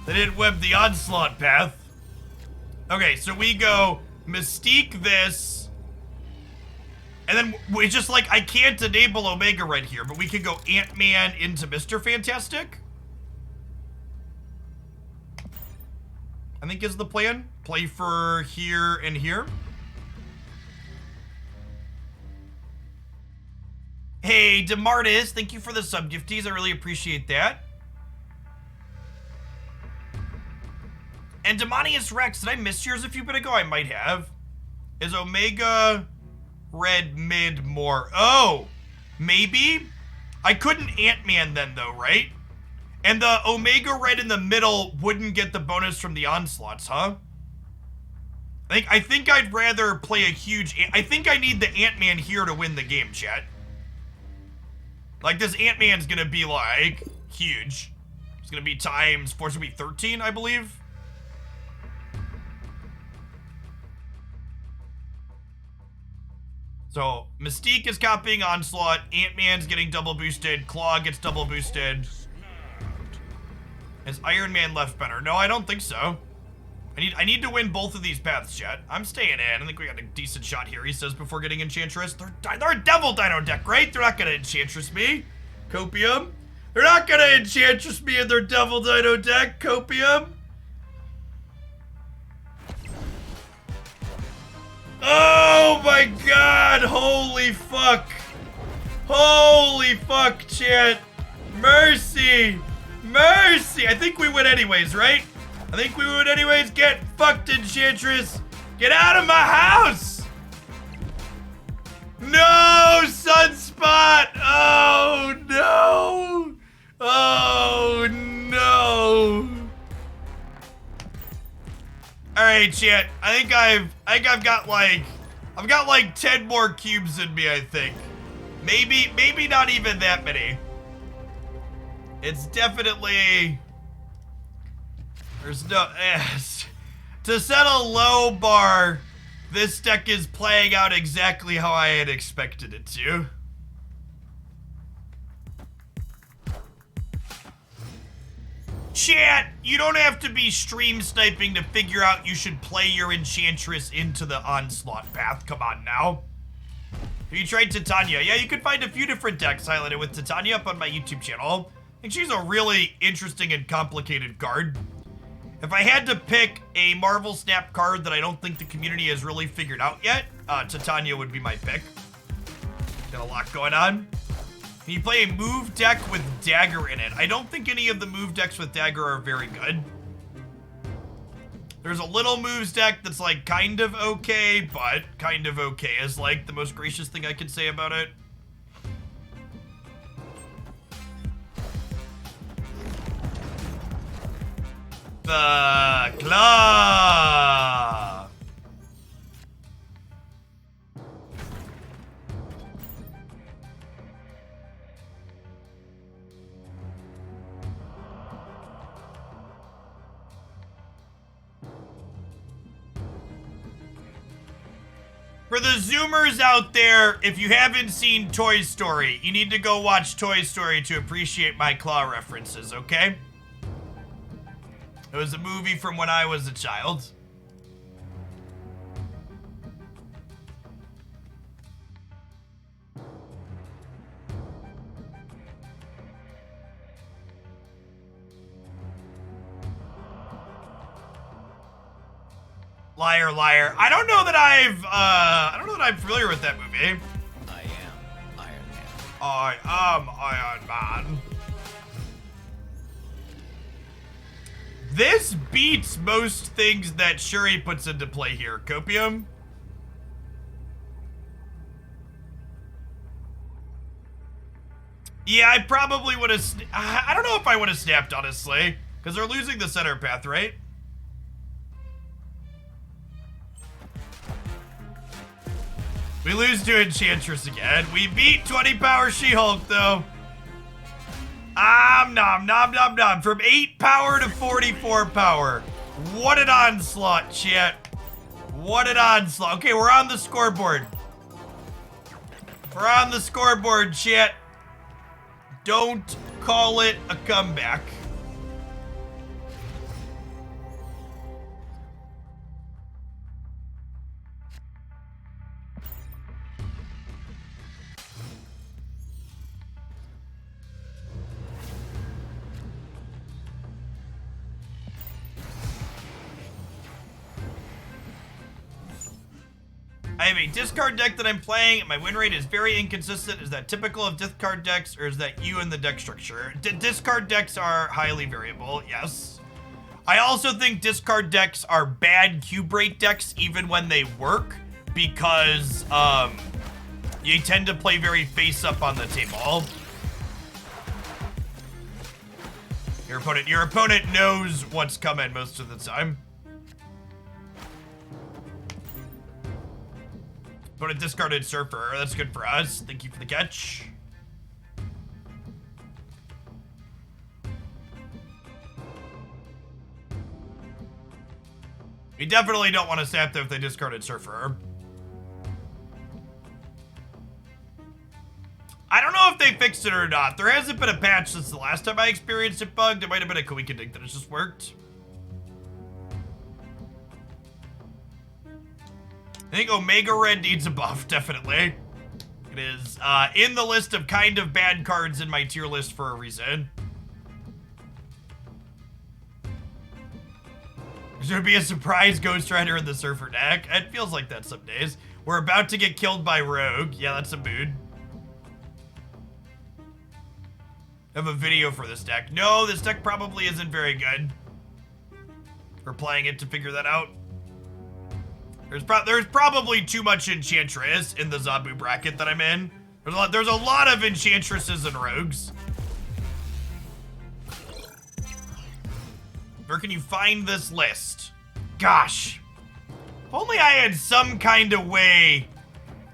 the onslaught path. Okay, so we go Mystique this, and then we just like, I can't enable Omega right here, but we can go Ant-Man into Mr. Fantastic. I think is the plan. Play for here and here. Hey, Demartis, thank you for the sub gifties. I really appreciate that. And Demonius Rex, did I miss yours a few bit ago? I might have. Is Omega red mid more? Oh, maybe? I couldn't Ant-Man then though, right? And the Omega red in the middle wouldn't get the bonus from the onslaughts, huh? I think I'd rather play a huge... I think I need the Ant-Man here to win the game, chat. Like, this Ant-Man's gonna be, like, huge. It's gonna be times... Force will be 13, I believe. So, Mystique is copying Onslaught. Ant-Man's getting double boosted. Claw gets double boosted. Is Iron Man left better? No, I don't think so. I need to win both of these paths, chat. I'm staying in. I think we got a decent shot here, he says, before getting Enchantress. They're a Devil Dino deck, right? They're not gonna Enchantress me. Copium. They're not gonna Enchantress me in their Devil Dino deck. Copium. Oh my god! Holy fuck! Holy fuck, chat! Mercy! Mercy! I think we win anyways, right? I think we would anyways. Get fucked, Enchantress. Get out of my house. No, Sunspot. Oh, no. Oh, no. All right, chat. I think I've got like 10 more cubes in me, I think. Maybe not even that many. It's definitely... There's no... To set a low bar, this deck is playing out exactly how I had expected it to. Chat, you don't have to be stream sniping to figure out you should play your Enchantress into the Onslaught path. Come on now. Have you tried Titania? Yeah, you can find a few different decks highlighted with Titania up on my YouTube channel. I think she's a really interesting and complicated card. If I had to pick a Marvel Snap card that I don't think the community has really figured out yet, Titania would be my pick. Got a lot going on. Can you play a move deck with Dagger in it? I don't think any of the move decks with Dagger are very good. There's a little moves deck that's like kind of okay, but kind of okay is like the most gracious thing I can say about it. The claw. For the Zoomers out there, if you haven't seen Toy Story, you need to go watch Toy Story to appreciate my claw references, okay? It was a movie from when I was a child. Liar, liar. I don't know that I'm familiar with that movie. I am Iron Man. I am Iron Man. This beats most things that Shuri puts into play here. Copium? Yeah, I probably would have... I don't know if I would have snapped, honestly. Because they're losing the center path, right? We lose to Enchantress again. We beat 20 power She-Hulk though. Nom nom nom nom. From 8 power to 44 power. What an onslaught, chat. What an onslaught. Okay, we're on the scoreboard. We're on the scoreboard, chat. Don't call it a comeback. I have a discard deck that I'm playing, and my win rate is very inconsistent. Is that typical of discard decks, or is that you and the deck structure? Discard decks are highly variable, yes. I also think discard decks are bad cube rate decks even when they work, because you tend to play very face up on the table. Your opponent knows what's coming most of the time. But a discarded Surfer, that's good for us. Thank you for the catch. We definitely don't want to snap them if they discarded Surfer. I don't know if they fixed it or not. There hasn't been a patch since the last time I experienced it bugged. It might have been a coincidence that it just worked. I think Omega Red needs a buff, definitely. It is in the list of kind of bad cards in my tier list for a reason. There's gonna be a surprise Ghost Rider in the Surfer deck. It feels like that some days. We're about to get killed by Rogue. Yeah, that's a mood. I have a video for this deck. No, this deck probably isn't very good. We're playing it to figure that out. There's probably too much Enchantress in the Zabu bracket that I'm in. There's a lot of Enchantresses and Rogues. Where can you find this list? Gosh. If only I had some kind of way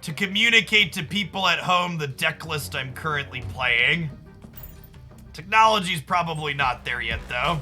to communicate to people at home the deck list I'm currently playing. Technology's probably not there yet, though.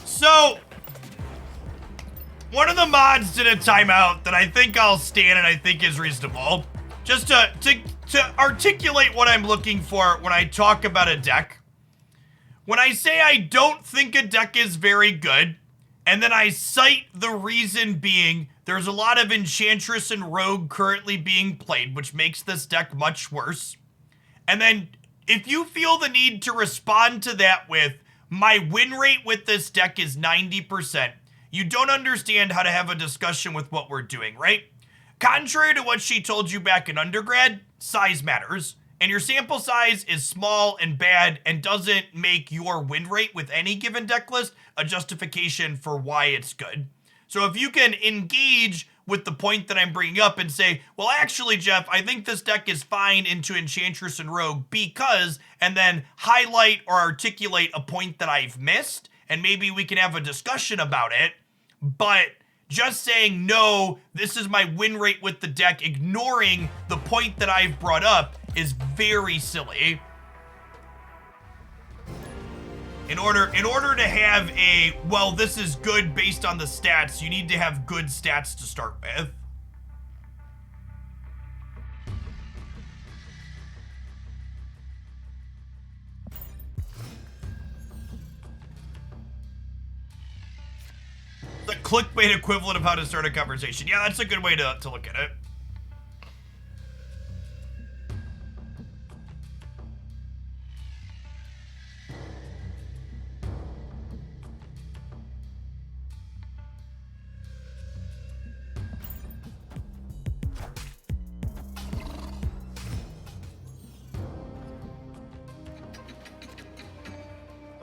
So, one of the mods did a timeout that I think I'll stand and I think is reasonable. Just to articulate what I'm looking for when I talk about a deck. When I say I don't think a deck is very good, and then I cite the reason being there's a lot of Enchantress and Rogue currently being played, which makes this deck much worse. And then if you feel the need to respond to that with, my win rate with this deck is 90%. You don't understand how to have a discussion with what we're doing, right? Contrary to what she told you back in undergrad, size matters. And your sample size is small and bad and doesn't make your win rate with any given deck list a justification for why it's good. So if you can engage with the point that I'm bringing up and say, well, actually, Jeff, I think this deck is fine into Enchantress and Rogue because, and then highlight or articulate a point that I've missed, and maybe we can have a discussion about it. But just saying, no, this is my win rate with the deck, ignoring the point that I've brought up, is very silly. In order to have a, well, this is good based on the stats, you need to have good stats to start with. The clickbait equivalent of how to start a conversation. Yeah, that's a good way to look at it.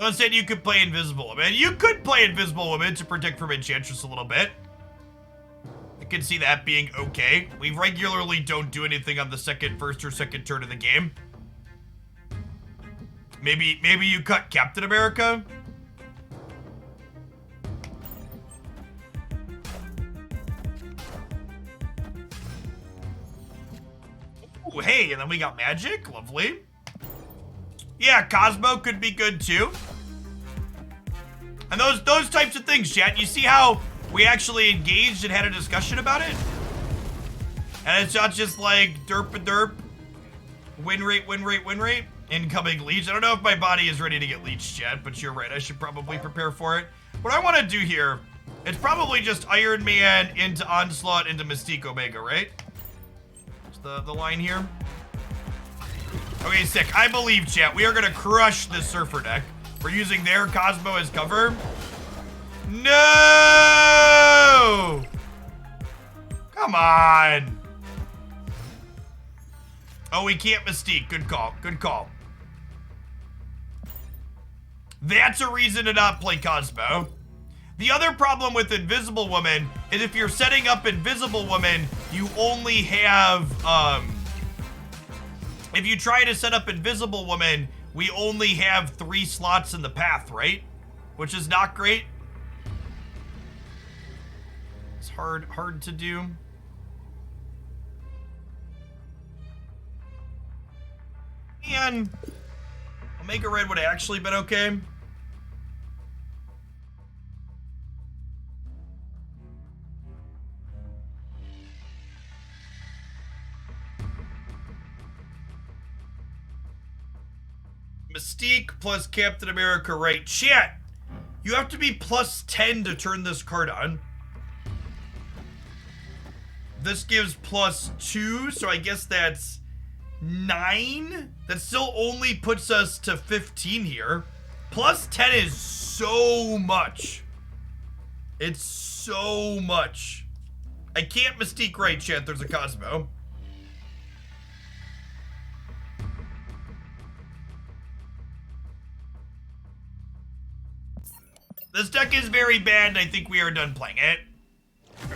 Let's say you could play Invisible Woman. You could play Invisible Woman to protect from Enchantress a little bit. I can see that being okay. We regularly don't do anything on the first or second turn of the game. Maybe you cut Captain America? Ooh, hey, and then we got magic. Lovely. Yeah, Cosmo could be good too. And those types of things, chat. You see how we actually engaged and had a discussion about it? And it's not just like derp and derp. Win rate, win rate, win rate. Incoming leech. I don't know if my body is ready to get leeched yet, but you're right. I should probably prepare for it. What I want to do here, it's probably just Iron Man into Onslaught into Mystique Omega, right? That's the line here. Okay, sick. I believe, chat. We are going to crush this Surfer deck. We're using their Cosmo as cover. No! Come on. Oh, we can't Mystique. Good call. Good call. That's a reason to not play Cosmo. The other problem with Invisible Woman is if you're setting up Invisible Woman, you only have, if you try to set up Invisible Woman, we only have 3 slots in the path, right? Which is not great. It's hard to do. And Omega Red would have actually been okay. Mystique plus Captain America, right? Chat, you have to be plus 10 to turn this card on. This gives plus 2, so I guess that's 9. That still only puts us to 15 here. Plus 10 is so much. It's so much. I can't Mystique right, chat. There's a Cosmo. This deck is very bad, and I think we are done playing it.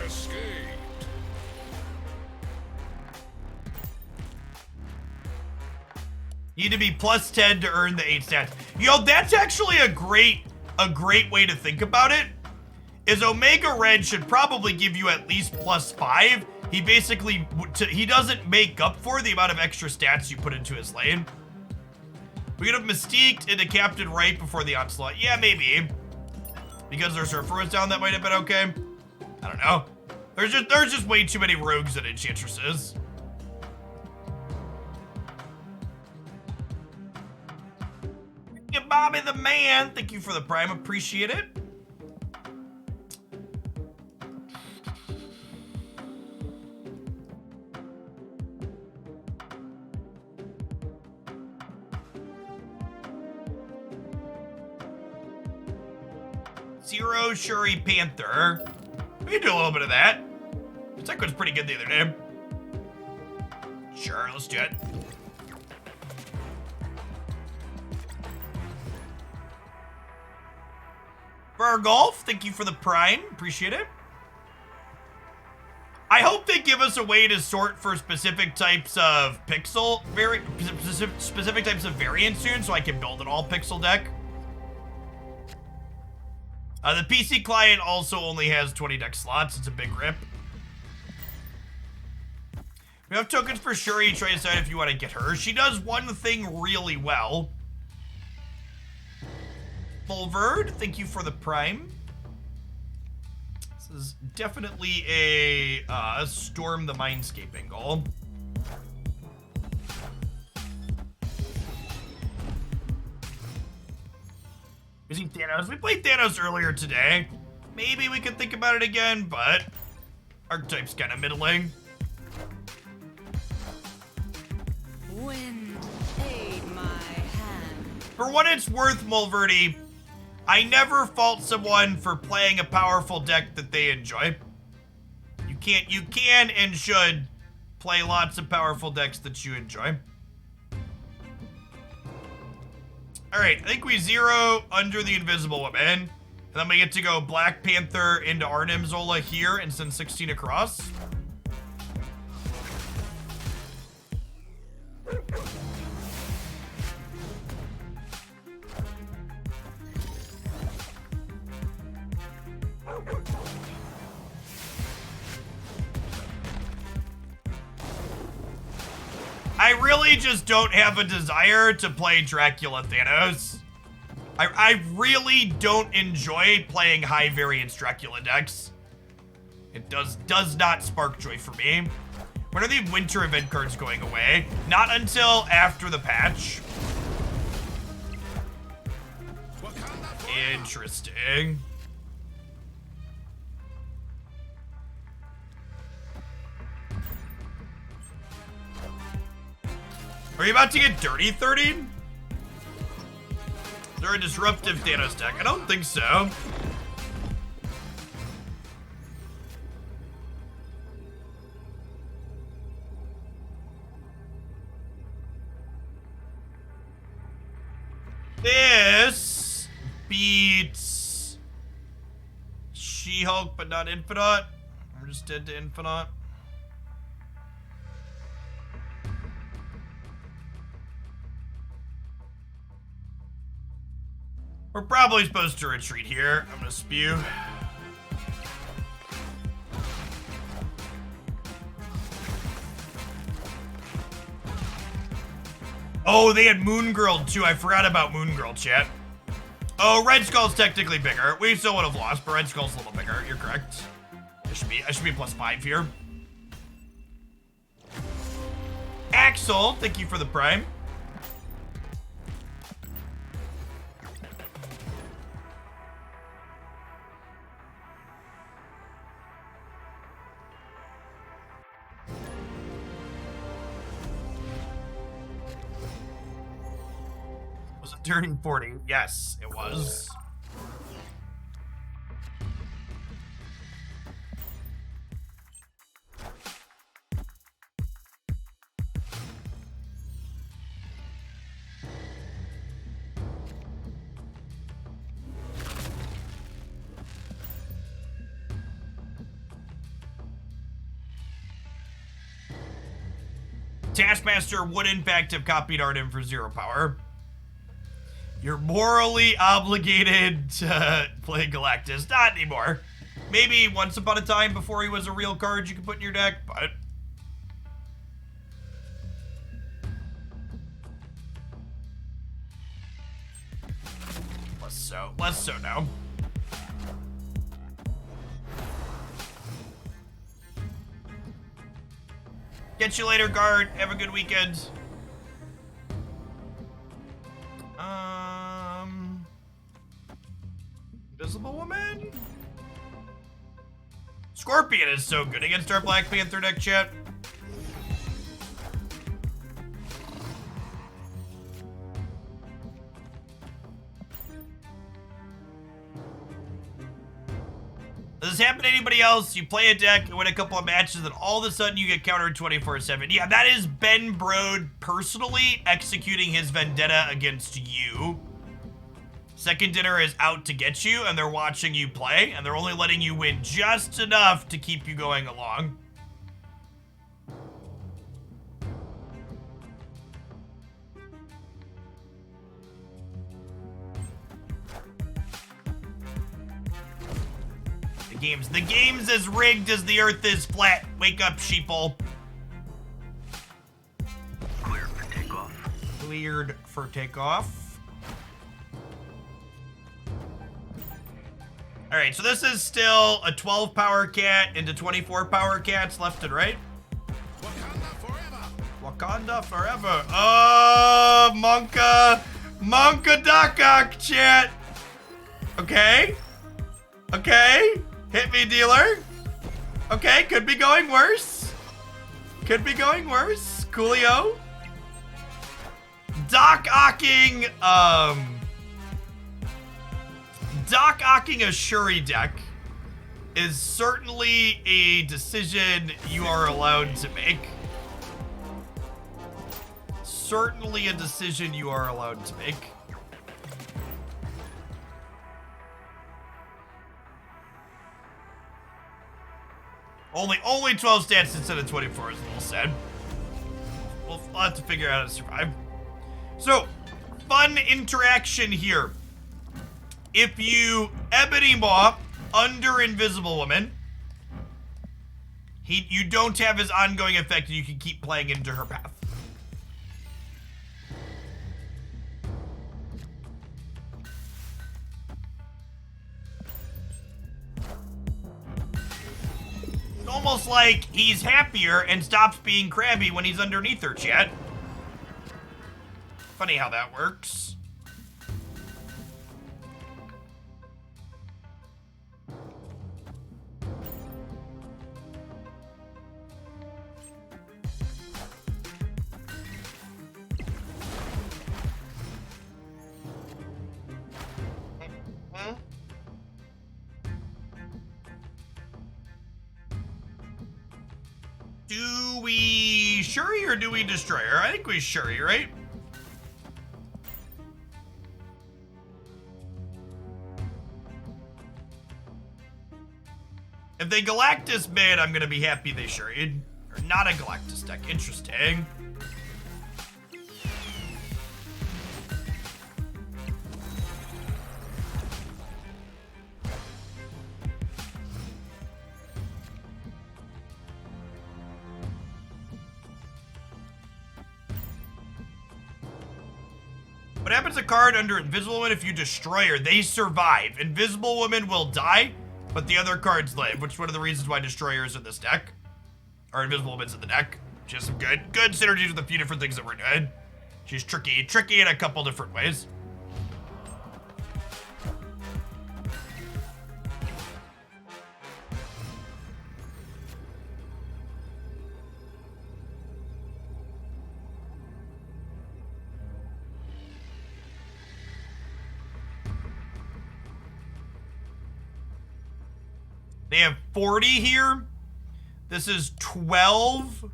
Escape. Need to be plus 10 to earn the 8 stats. Yo, that's actually a great way to think about it. Is Omega Red should probably give you at least plus 5. He basically, he doesn't make up for the amount of extra stats you put into his lane. We could have Mystiqued into Captain right before the Onslaught. Yeah, maybe. Because their Surfer was down, that might have been okay. I don't know. There's just way too many rogues and enchantresses. Yeah, Bobby the man. Thank you for the prime. Appreciate it. Zero Shuri Panther. We can do a little bit of that. This deck was pretty good the other day. Sure, let's do it. For our golf, thank you for the prime. Appreciate it. I hope they give us a way to sort for specific types of specific types of variants soon, so I can build an all pixel deck. The PC client also only has 20 deck slots. It's a big rip. We have tokens for Shuri. Try to decide if you want to get her. She does one thing really well. Fulverd, thank you for the prime. This is definitely a Storm the Mindscape angle. Using Thanos. We played Thanos earlier today. Maybe we could think about it again, but archetype's kind of middling. Wind, aid my hand. For what it's worth, Mulverdi, I never fault someone for playing a powerful deck that they enjoy. You can and should play lots of powerful decks that you enjoy. All right, I think we zero under the Invisible Woman. And then we get to go Black Panther into Arnim Zola here and send 16 across. I really just don't have a desire to play Dracula Thanos. I really don't enjoy playing high variance Dracula decks. It does not spark joy for me. When are the winter event cards going away? Not until after the patch. Interesting. Are you about to get dirty 30? Is there a disruptive Thanos deck? I don't think so. This beats She-Hulk, but not Infinite. We're just dead to Infinite. We're probably supposed to retreat here. I'm gonna spew. Oh, they had Moon Girl too. I forgot about Moon Girl, chat. Oh, Red Skull's technically bigger. We still would have lost, but Red Skull's a little bigger. You're correct. I should be +5 here. Axel, thank you for the prime. Was it turning 40? Yes, it was. Taskmaster would in fact have copied Arnim for 0 power. You're morally obligated to play Galactus. Not anymore. Maybe once upon a time before he was a real card you could put in your deck, but... Less so now. Get you later, guard. Have a good weekend. Invisible Woman? Scorpion is so good against our Black Panther deck, chat. Does this happen to anybody else? You play a deck, win a couple of matches, and all of a sudden you get countered 24/7. Yeah, that is Ben Brode personally executing his vendetta against you. Second Dinner is out to get you, and they're watching you play, and they're only letting you win just enough to keep you going along. The game's as rigged as the earth is flat. Wake up, sheeple. Cleared for takeoff. Cleared for takeoff. All right, so this is still a 12 power cat into 24 power cats left and right. Wakanda forever. Wakanda forever. Oh, Monka darkhawk, chat. Okay. Okay. Hit me, dealer. Okay, could be going worse. Could be going worse. Coolio. Darkhawking a Shuri deck is certainly a decision you are allowed to make. Certainly a decision you are allowed to make. Only 12 stats instead of 24 is a little sad. We'll have to figure out how to survive. So, fun interaction here. If you Ebony Maw under Invisible Woman, you don't have his ongoing effect and you can keep playing into her path. It's almost like he's happier and stops being crabby when he's underneath her, chat. Funny how that works. Do we Shuri or do we destroy her? I think we Shuri, right? If they Galactus mid, I'm gonna be happy they Shuri'd. Or not a Galactus deck. Interesting. What happens to a card under Invisible Woman if you destroy her? They survive. Invisible Woman will die, but the other cards live, which is one of the reasons why Destroyer is in this deck. Or Invisible Woman's in the deck. She has some good synergies with a few different things that we're doing. She's tricky in a couple different ways. They have 40 here. This is 12.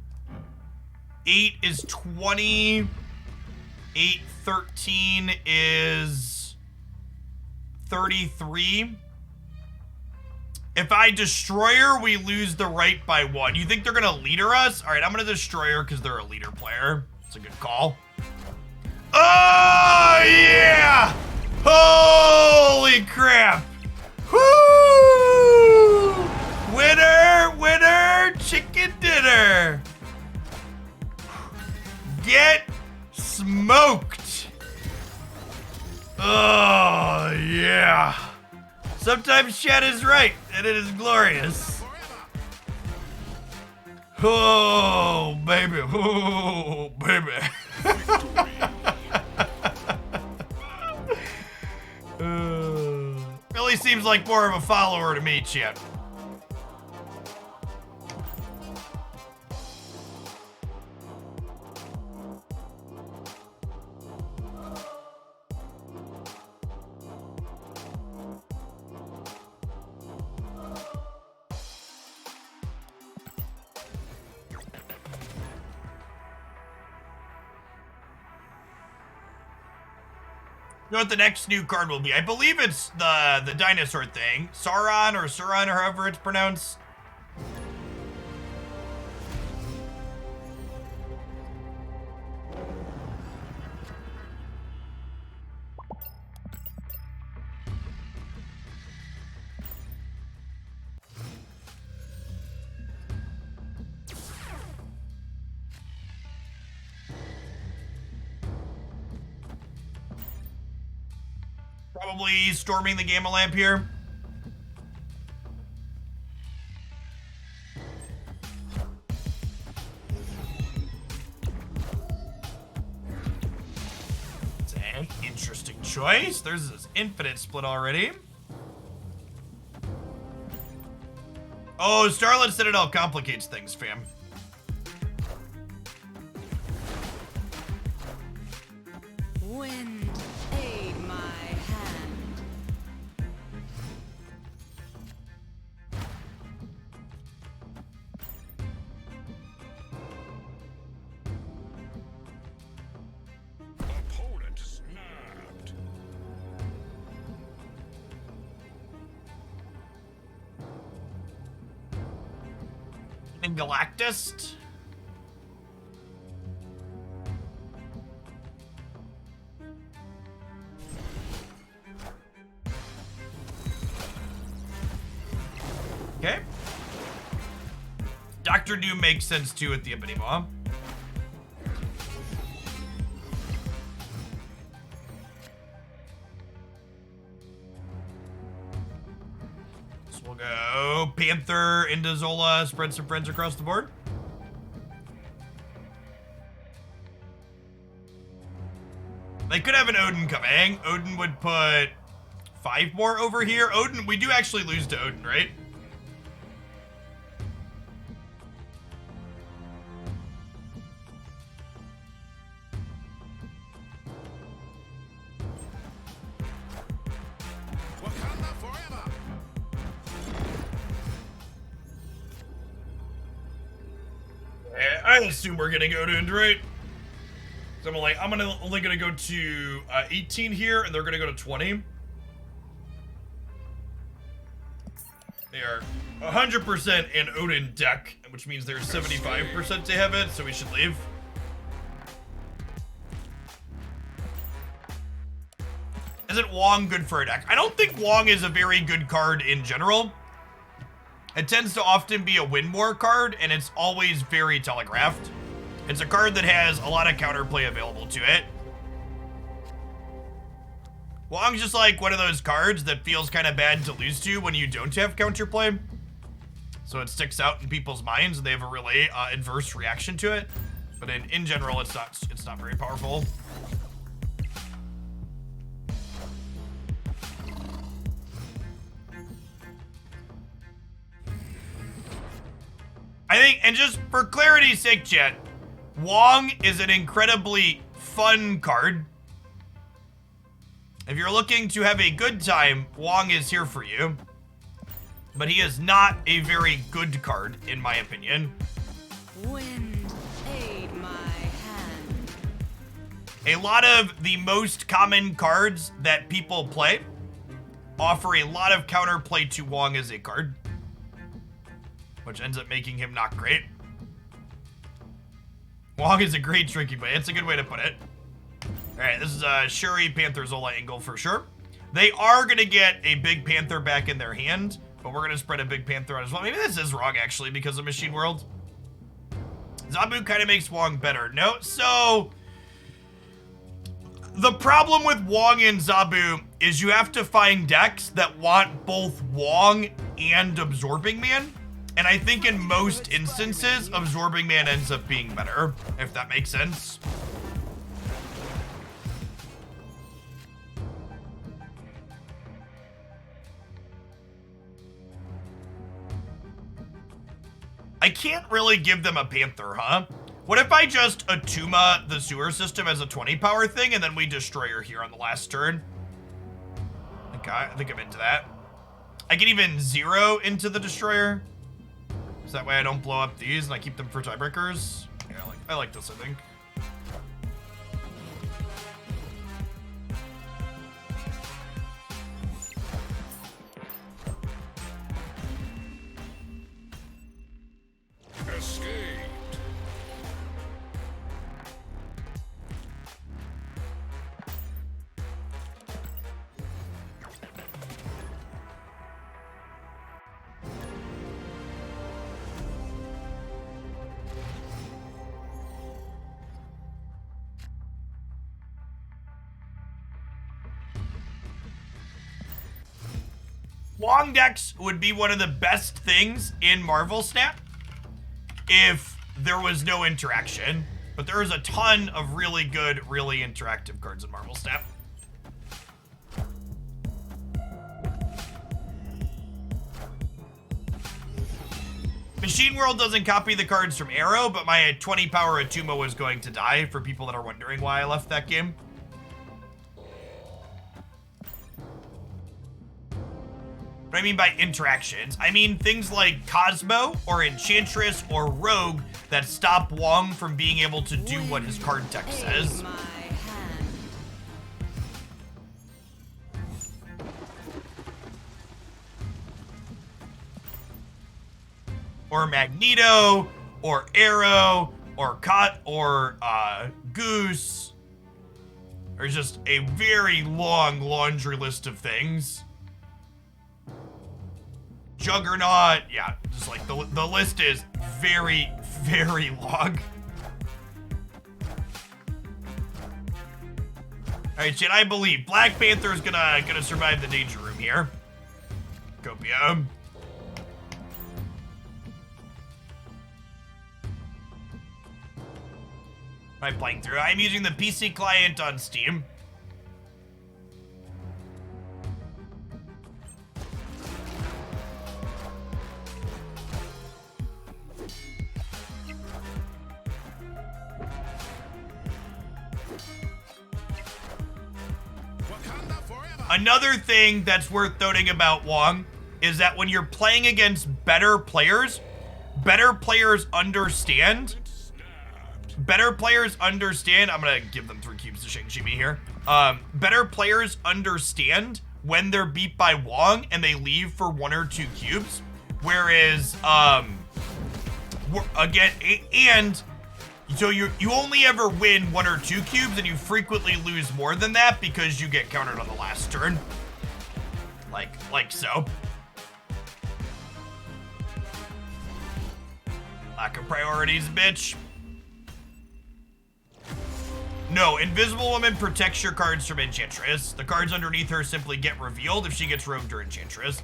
8 is 20. 8, 13 is 33. If I destroy her, we lose the right by 1. You think they're gonna leader us? All right, I'm gonna destroy her because they're a leader player. It's a good call. Oh, yeah! Holy crap! Woo! Winner, chicken dinner. Get smoked. Oh, yeah. Sometimes chat is right, and it is glorious. Oh, baby. Oh, baby. Really seems like more of a follower to me, chat. You know what the next new card will be? I believe it's the dinosaur thing. Sauron or however it's pronounced. Probably storming the Gamma Lamp here. It's an interesting choice. There's this infinite split already. Oh, Starlit Citadel complicates things, fam. Wind, aid my hand. Opponent snapped. Galactus. Okay. Dr. Doom makes sense too at the Ebony Maw. So we'll go Panther into Zola, spread some friends across the board. They could have an Odin coming. Odin would put 5 more over here. Odin, we do actually lose to Odin, right? Wakanda forever. I assume we're gonna go to Odin, right? So I'm like, I'm only gonna go to 18 here, and they're gonna go to 20. They are 100% an Odin deck, which means there's 75% to have it, so we should leave. Isn't Wong good for a deck? I don't think Wong is a very good card in general. It tends to often be a win more card, and it's always very telegraphed. It's a card that has a lot of counterplay available to it. Wong's just like one of those cards that feels kind of bad to lose to when you don't have counterplay. So it sticks out in people's minds, and they have a really adverse reaction to it. But in general, it's not very powerful. I think, and just for clarity's sake, chat, Wong is an incredibly fun card. If you're looking to have a good time, Wong is here for you. But he is not a very good card, in my opinion. Wind, aid my hand. A lot of the most common cards that people play offer a lot of counterplay to Wong as a card, which ends up making him not great. Wong is a great tricky play. It's a good way to put it. All right, this is a Shuri Panther Zola angle for sure. They are going to get a big Panther back in their hand, but we're going to spread a big Panther out as well. Maybe this is wrong, actually, because of Machine World. Zabu kind of makes Wong better. No, so the problem with Wong and Zabu is you have to find decks that want both Wong and Absorbing Man. And I think in most instances, Absorbing Man ends up being better, if that makes sense. I can't really give them a Panther, huh? What if I just Atuma the sewer system as a 20 power thing, and then we destroy her here on the last turn? Okay, I think I'm into that. I can even 0 into the destroyer. So that way I don't blow up these and I keep them for tiebreakers. Yeah, I like this, I think. Escaped. Wong decks would be one of the best things in Marvel Snap if there was no interaction, but there is a ton of really good, really interactive cards in Marvel Snap. Machine World doesn't copy the cards from Arrow, but my 20 power Atuma was going to die, for people that are wondering why I left that game. What I mean by interactions, I mean things like Cosmo or Enchantress or Rogue that stop Wong from being able to do what his card deck says. or Magneto, or Arrow, or Goose. There's just a very long laundry list of things. Juggernaut, yeah, just like the list is very, very long. All right, shit, I believe Black Panther is gonna survive the danger room here. Copium. I'm playing through. I'm using the PC client on Steam. Another thing that's worth noting about Wong is that when you're playing against better players understand. I'm gonna give them 3 cubes to Shang-Chi me here. Better players understand when they're beat by Wong and they leave for 1 or 2 cubes. Whereas, so you only ever win 1 or 2 cubes, and you frequently lose more than that because you get countered on the last turn. Like so. Lack of priorities, bitch. No, Invisible Woman protects your cards from Enchantress. The cards underneath her simply get revealed if she gets rogued or Enchantress.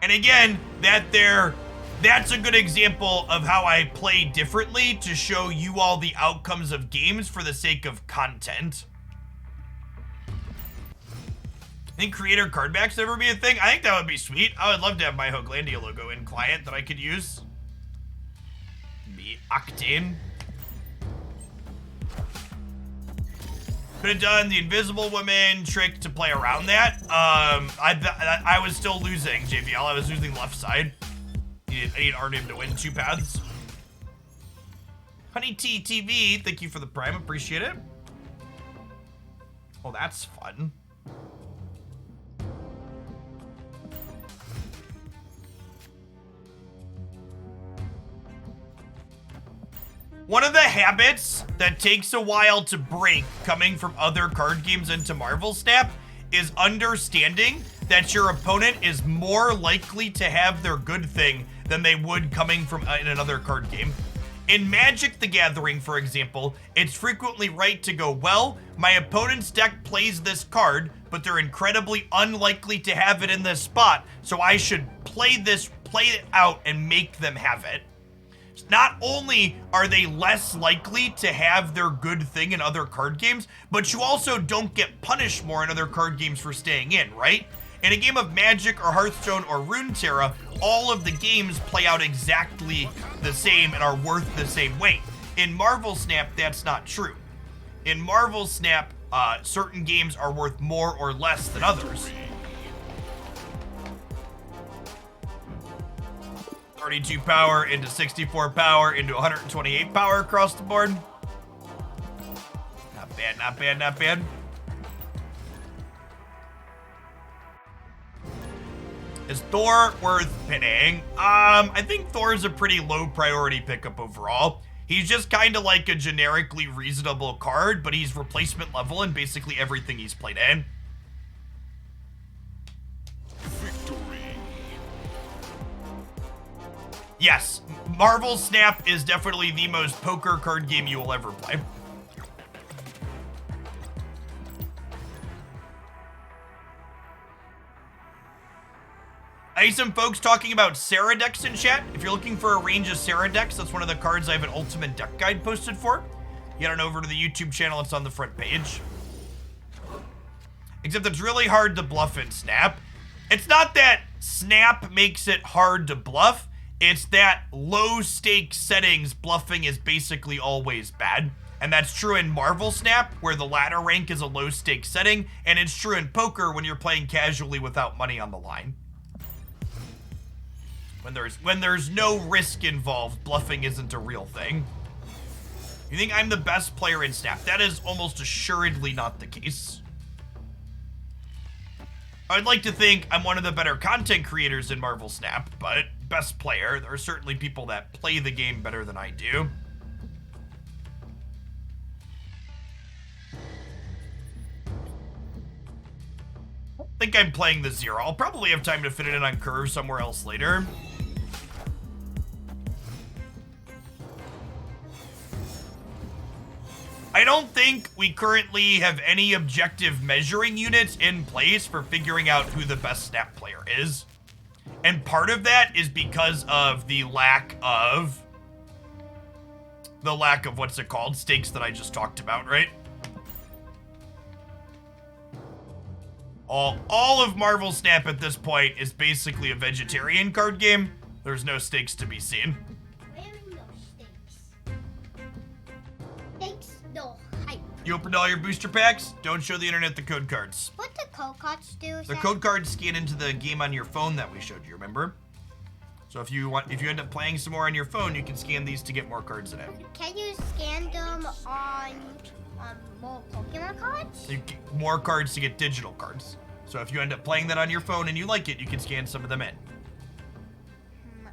And again, that's a good example of how I play differently to show you all the outcomes of games for the sake of content. I think creator card backs ever be a thing? I think that would be sweet. I would love to have my Hoaglandia logo in client that I could use. Be Octane. Could have done the Invisible Woman trick to play around that. I was still losing, JVL. I was losing left side. I need Arnim to win 2 paths. Honey T TV, thank you for the prime, appreciate it. Oh, that's fun. One of the habits that takes a while to break coming from other card games into Marvel Snap is understanding that your opponent is more likely to have their good thing than they would coming from in another card game. In Magic the Gathering, for example, it's frequently right to go, well, my opponent's deck plays this card, but they're incredibly unlikely to have it in this spot, so I should play it out and make them have it. Not only are they less likely to have their good thing in other card games, but you also don't get punished more in other card games for staying in, right? In a game of Magic or Hearthstone or Runeterra, all of the games play out exactly the same and are worth the same weight. In Marvel Snap, that's not true. In Marvel Snap, certain games are worth more or less than others. 32 power into 64 power into 128 power across the board. Not bad, not bad, not bad. Is Thor worth pinning? I think Thor is a pretty low priority pickup overall. He's just kind of like a generically reasonable card, but he's replacement level in basically everything he's played in. Yes, Marvel Snap is definitely the most poker card game you will ever play. I see some folks talking about Sarah decks in chat. If you're looking for a range of Sarah decks, that's one of the cards I have an ultimate deck guide posted for. Get on over to the YouTube channel, it's on the front page. Except it's really hard to bluff in Snap. It's not that Snap makes it hard to bluff, it's that low stakes settings bluffing is basically always bad. And that's true in Marvel Snap, where the ladder rank is a low stakes setting, and it's true in poker when you're playing casually without money on the line. When there's no risk involved, bluffing isn't a real thing. You think I'm the best player in Snap? That is almost assuredly not the case. I'd like to think I'm one of the better content creators in Marvel Snap, but best player. There are certainly people that play the game better than I do. I think I'm playing the Zero. I'll probably have time to fit it in on Curve somewhere else later. I don't think we currently have any objective measuring units in place for figuring out who the best Snap player is. And part of that is because of the lack of what's it called? Stakes that I just talked about, right? All of Marvel Snap at this point is basically a vegetarian card game. There's no stakes to be seen. You opened all your booster packs? Don't show the internet the code cards. What the code cards do? The code cards scan into the game on your phone that we showed you, remember? So if you end up playing some more on your phone, you can scan these to get more cards in it. Can you scan them on more Pokemon cards? You get more cards to get digital cards. So if you end up playing that on your phone and you like it, you can scan some of them in.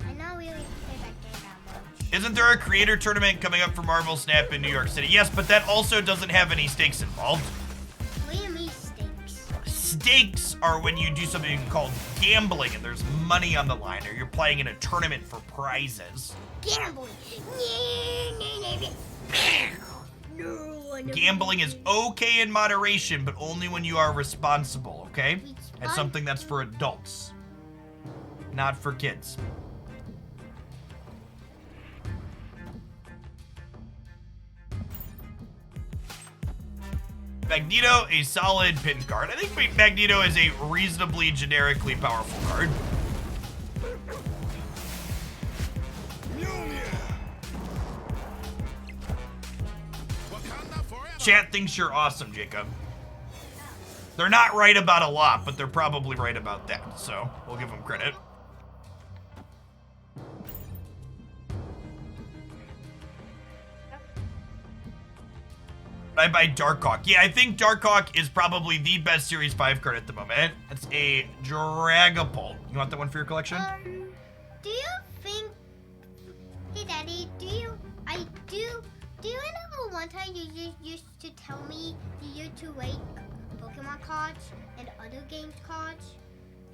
I not really play that game that much. Isn't there a creator tournament coming up for Marvel Snap in New York City? Yes, but that also doesn't have any stakes involved. What do you mean stakes? Stakes are when you do something called gambling and there's money on the line, or you're playing in a tournament for prizes. Gambling. Gambling is okay in moderation, but only when you are responsible, okay? It's something that's for adults, not for kids. Magneto, a solid pin card. I think Magneto is a reasonably generically powerful card. Chat thinks you're awesome, Jacob. They're not right about a lot, but they're probably right about that, so we'll give them credit. I buy Darkhawk. Yeah, I think Darkhawk is probably the best Series 5 card at the moment. It's a Dragapult. You want that one for your collection? Do you think... Hey, Daddy, do you remember one time you used to tell me you used to rate Pokemon cards and other games cards?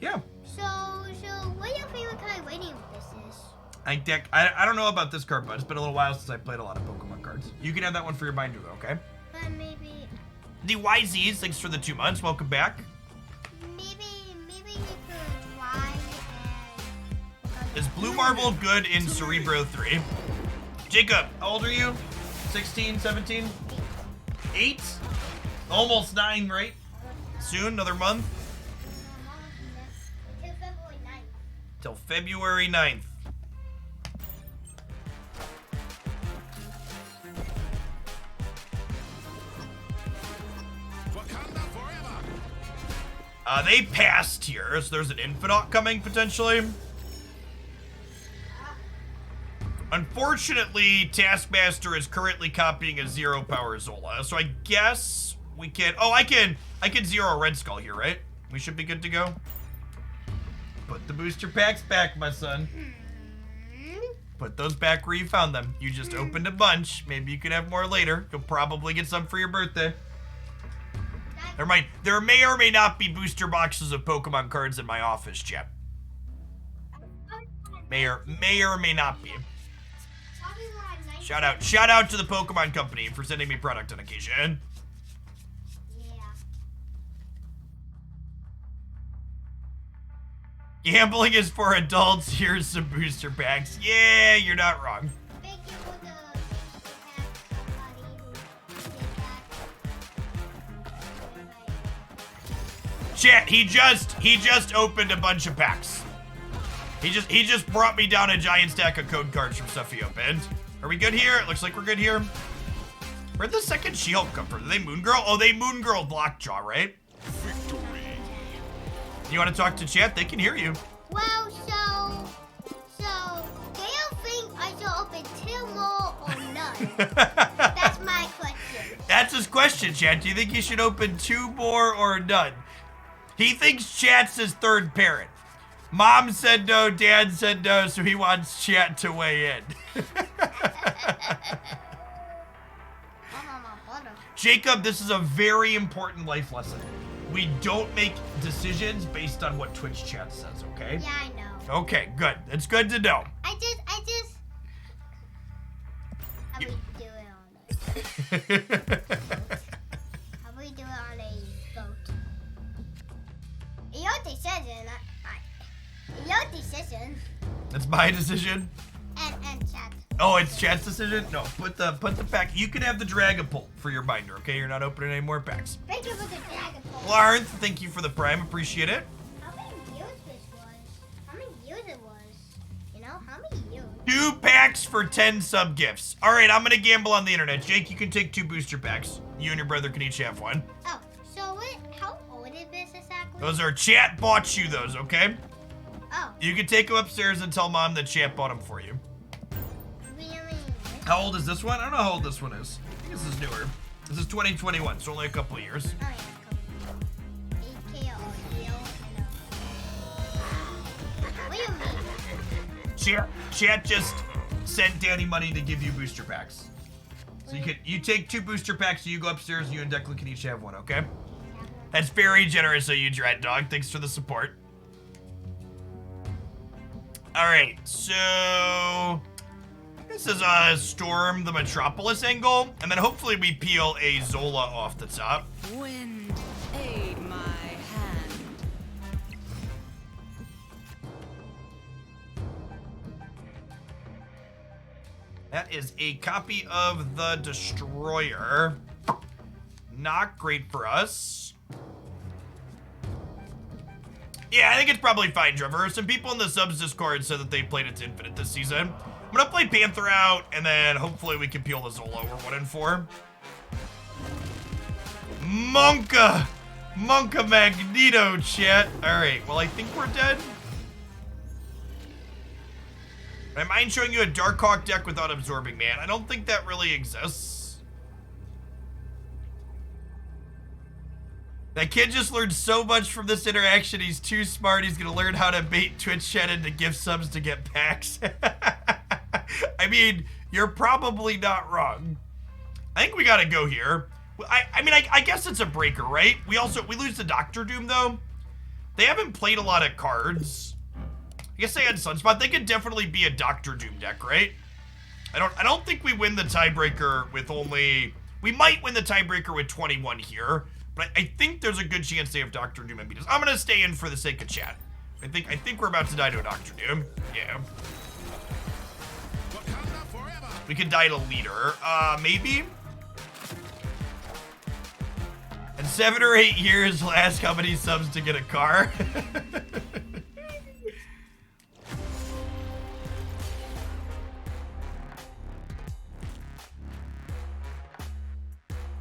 Yeah. So what your favorite kind of rating this is? I don't know about this card, but it's been a little while since I played a lot of Pokemon cards. You can have that one for your binder, though, okay? But maybe... The YZs, thanks for the 2 months. Welcome back. Maybe you could try and... Is Blue Marble good in Cerebro 3? Jacob, how old are you? 16, 17? 8? Almost 9, right? Soon, another month? Till February 9th. They passed here, so there's an Infinite coming, potentially. Unfortunately, Taskmaster is currently copying a 0 power Zola, so I guess we can... Oh, I can zero Red Skull here, right? We should be good to go. Put the booster packs back, my son. Put those back where you found them. You just opened a bunch. Maybe you can have more later. You'll probably get some for your birthday. There may or may not be booster boxes of Pokemon cards in my office, chat. May or may not be. Shout out to the Pokemon Company for sending me product on occasion. Gambling is for adults. Here's some booster packs. Yeah, you're not wrong. Chat, he just opened a bunch of packs. He just brought me down a giant stack of code cards from stuff he opened. Are we good here? It looks like we're good here. Where'd the second She-Hulk come from? Did they Moon Girl? Oh, they Moon Girl Lockjaw, right? Victory. You want to talk to chat? They can hear you. Well, so do you think I should open 2 more or none? That's my question. That's his question, chat. Do you think you should open 2 more or none? He thinks chat's his third parent. Mom said no, dad said no, so he wants chat to weigh in. Jacob, this is a very important life lesson. We don't make decisions based on what Twitch chat says, okay? Yeah, I know. Okay, good. It's good to know. I just. How do we do it on a How do we do it on a vote? Your decision. Your decision. It's my decision. And chat. Oh, it's chat's decision? No, put the pack. You can have the Dragapult for your binder, okay? You're not opening any more packs. Thank you for the Dragapult. Larth, thank you for the prime. Appreciate it. How many years this was? How many years it was? You know, how many years? 2 packs for 10 sub gifts. All right, I'm gonna gamble on the internet. Jake, you can take 2 booster packs. You and your brother can each have 1. Oh, so how old is this exactly? Those are chat bought you those, okay? Oh. You can take them upstairs and tell mom that chat bought them for you. Really? How old is this one? I don't know how old this one is. I think this is newer. This is 2021, so only a couple of years. Oh, yeah. What do you mean? Chat just sent Danny money to give you booster packs. So you take 2 booster packs, you go upstairs, you and Declan can each have 1, okay? That's very generous of you, Dread Dog. Thanks for the support. Alright, so this is a Storm the Metropolis angle, and then hopefully we peel a Zola off the top. Wind, aid my hand. That is a copy of the Destroyer. Not great for us. Yeah, I think it's probably fine, Trevor. Some people in the subs Discord said that they played it to Infinite this season. I'm gonna play Panther out, and then hopefully we can peel the Zola. We're 1-4. Monka Magneto, chat. All right, well, I think we're dead. I mind showing you a Darkhawk deck without Absorbing Man. I don't think that really exists. That kid just learned so much from this interaction. He's too smart. He's gonna learn how to bait Twitch chat into gift subs to get packs. I mean, you're probably not wrong. I think we gotta go here. I guess it's a breaker, right? We lose to Dr. Doom though. They haven't played a lot of cards. I guess they had Sunspot. They could definitely be a Dr. Doom deck, right? I don't think we win the tiebreaker with only. We might win the tiebreaker with 21 here. But I think there's a good chance they have Dr. Doom and beat us. I'm gonna stay in for the sake of chat. I think we're about to die to a Dr. Doom. Yeah. We could die to Leader. Maybe? In 7 or 8 years, we'll ask how many subs to get a car.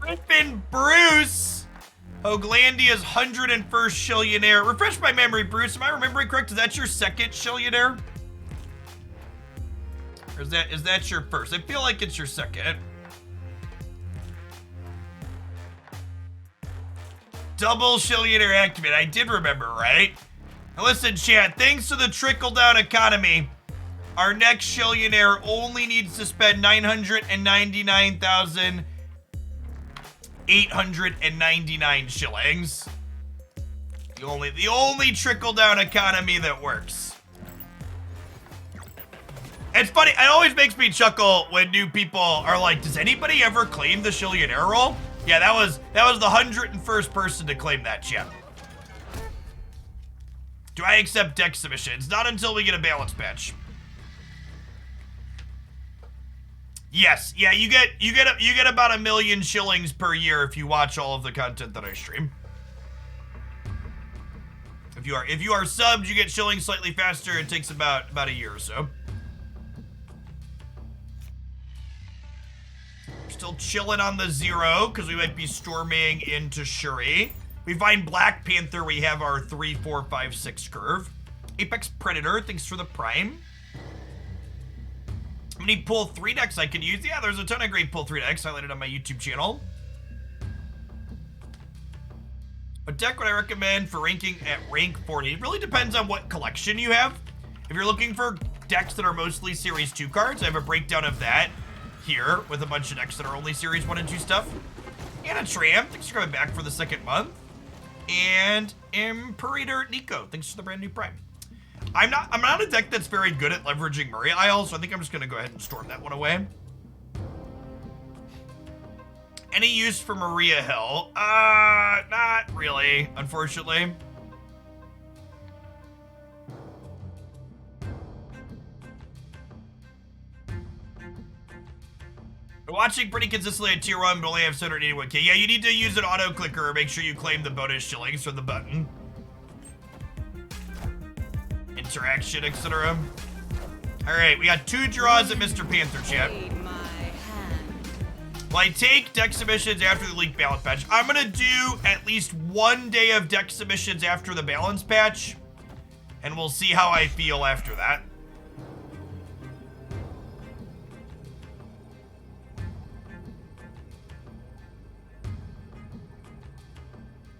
Griffin Bruce! Hoaglandia's 101st Shillionaire. Refresh my memory, Bruce. Am I remembering correct? Is that your second Shillionaire? Or is that your first? I feel like it's your second. Double Shillionaire activate. I did remember, right? Now listen, chat. Thanks to the trickle-down economy, our next Shillionaire only needs to spend 999,899 shillings. The only trickle-down economy that works. It's funny, it always makes me chuckle when new people are like, does anybody ever claim the Shillionaire role? Yeah, that was the 101st person to claim that, chat. Do I accept deck submissions? Not until we get a balance patch. Yes, yeah, you get about 1 million shillings per year if you watch all of the content that I stream. If you are subbed, you get shillings slightly faster. It takes about a year or so. We're still chilling on the 0 because we might be storming into Shuri. We find Black Panther. We have our 3, 4, 5, 6 curve. Apex Predator. Thanks for the prime. How many pull 3 decks I can use? Yeah, there's a ton of great pull 3 decks highlighted on my YouTube channel. What deck would I recommend for ranking at rank 40? It really depends on what collection you have. If you're looking for decks that are mostly Series 2 cards, I have a breakdown of that here with a bunch of decks that are only Series 1 and 2 stuff. And a Tram, thanks for coming back for the second month. And Imperator Nico, thanks for the brand new Prime. I'm not a deck that's very good at leveraging Murray Isle, so I think I'm just gonna go ahead and storm that one away. Any use for Maria Hill? Not really, unfortunately. We're watching pretty consistently at tier 1, but only have 781k. Yeah, you need to use an auto clicker. Make sure you claim the bonus shillings from the button. Interaction, etc. All right, we got 2 draws at Mr. Panther, chat. Well, I take deck submissions after the leak balance patch. I'm gonna do at least 1 day of deck submissions after the balance patch, and we'll see how I feel after that.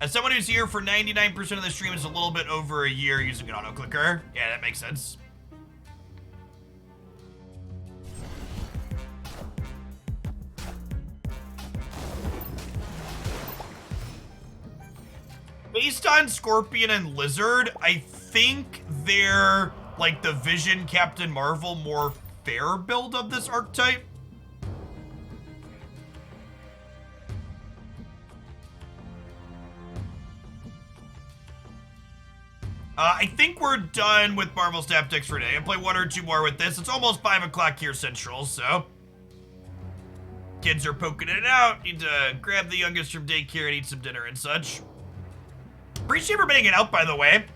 As someone who's here for 99% of the stream, is a little bit over a year using an auto clicker. Yeah, that makes sense. Based on Scorpion and Lizard, I think they're like the Vision Captain Marvel more fair build of this archetype. I think we're done with Marvel Snap decks for today. I'll play 1 or 2 more with this. It's almost 5 o'clock here Central, so kids are poking it out. Need to grab the youngest from daycare and eat some dinner and such. Appreciate everybody hanging out, by the way.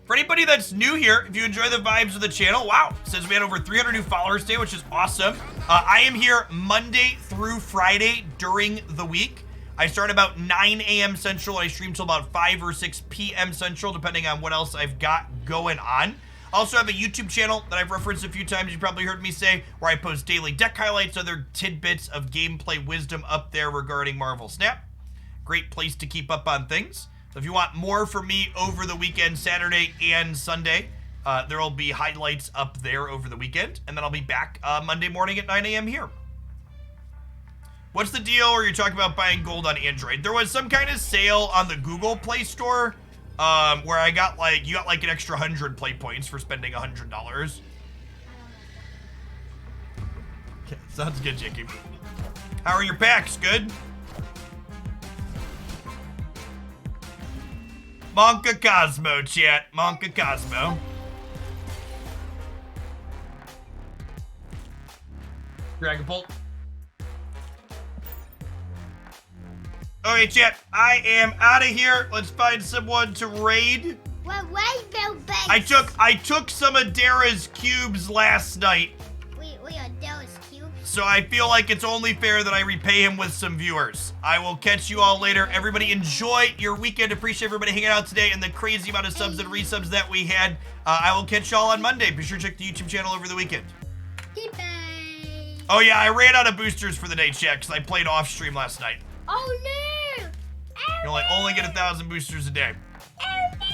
For anybody that's new here, if you enjoy the vibes of the channel, wow, it says we had over 300 new followers today, which is awesome. I am here Monday through Friday during the week. I start about 9 a.m. Central. I stream till about 5 or 6 p.m. Central, depending on what else I've got going on. I also have a YouTube channel that I've referenced a few times. You probably heard me say, where I post daily deck highlights, other tidbits of gameplay wisdom up there regarding Marvel Snap. Great place to keep up on things. So if you want more from me over the weekend, Saturday and Sunday, there will be highlights up there over the weekend. And then I'll be back Monday morning at 9 a.m. here. What's the deal where you're talking about buying gold on Android? There was some kind of sale on the Google Play Store where I got like, you got like an extra 100 play points for spending $100. Okay, sounds good, Jakey. How are your packs? Good? Monka Cosmo, chat. Monka Cosmo. Dragon Bolt. Okay, chat. I am out of here. Let's find someone to raid. Well, wait, Bill Bates. I took some of Dara's cubes last night. We are Dara's cubes. So I feel like it's only fair that I repay him with some viewers. I will catch you all later. Everybody enjoy your weekend. Appreciate everybody hanging out today and the crazy amount of subs and resubs that we had. I will catch y'all on Monday. Be sure to check the YouTube channel over the weekend. Goodbye. Oh yeah, I ran out of boosters for the day, chat, because I played off stream last night. Oh no! You only get 1,000 boosters a day. Oh no!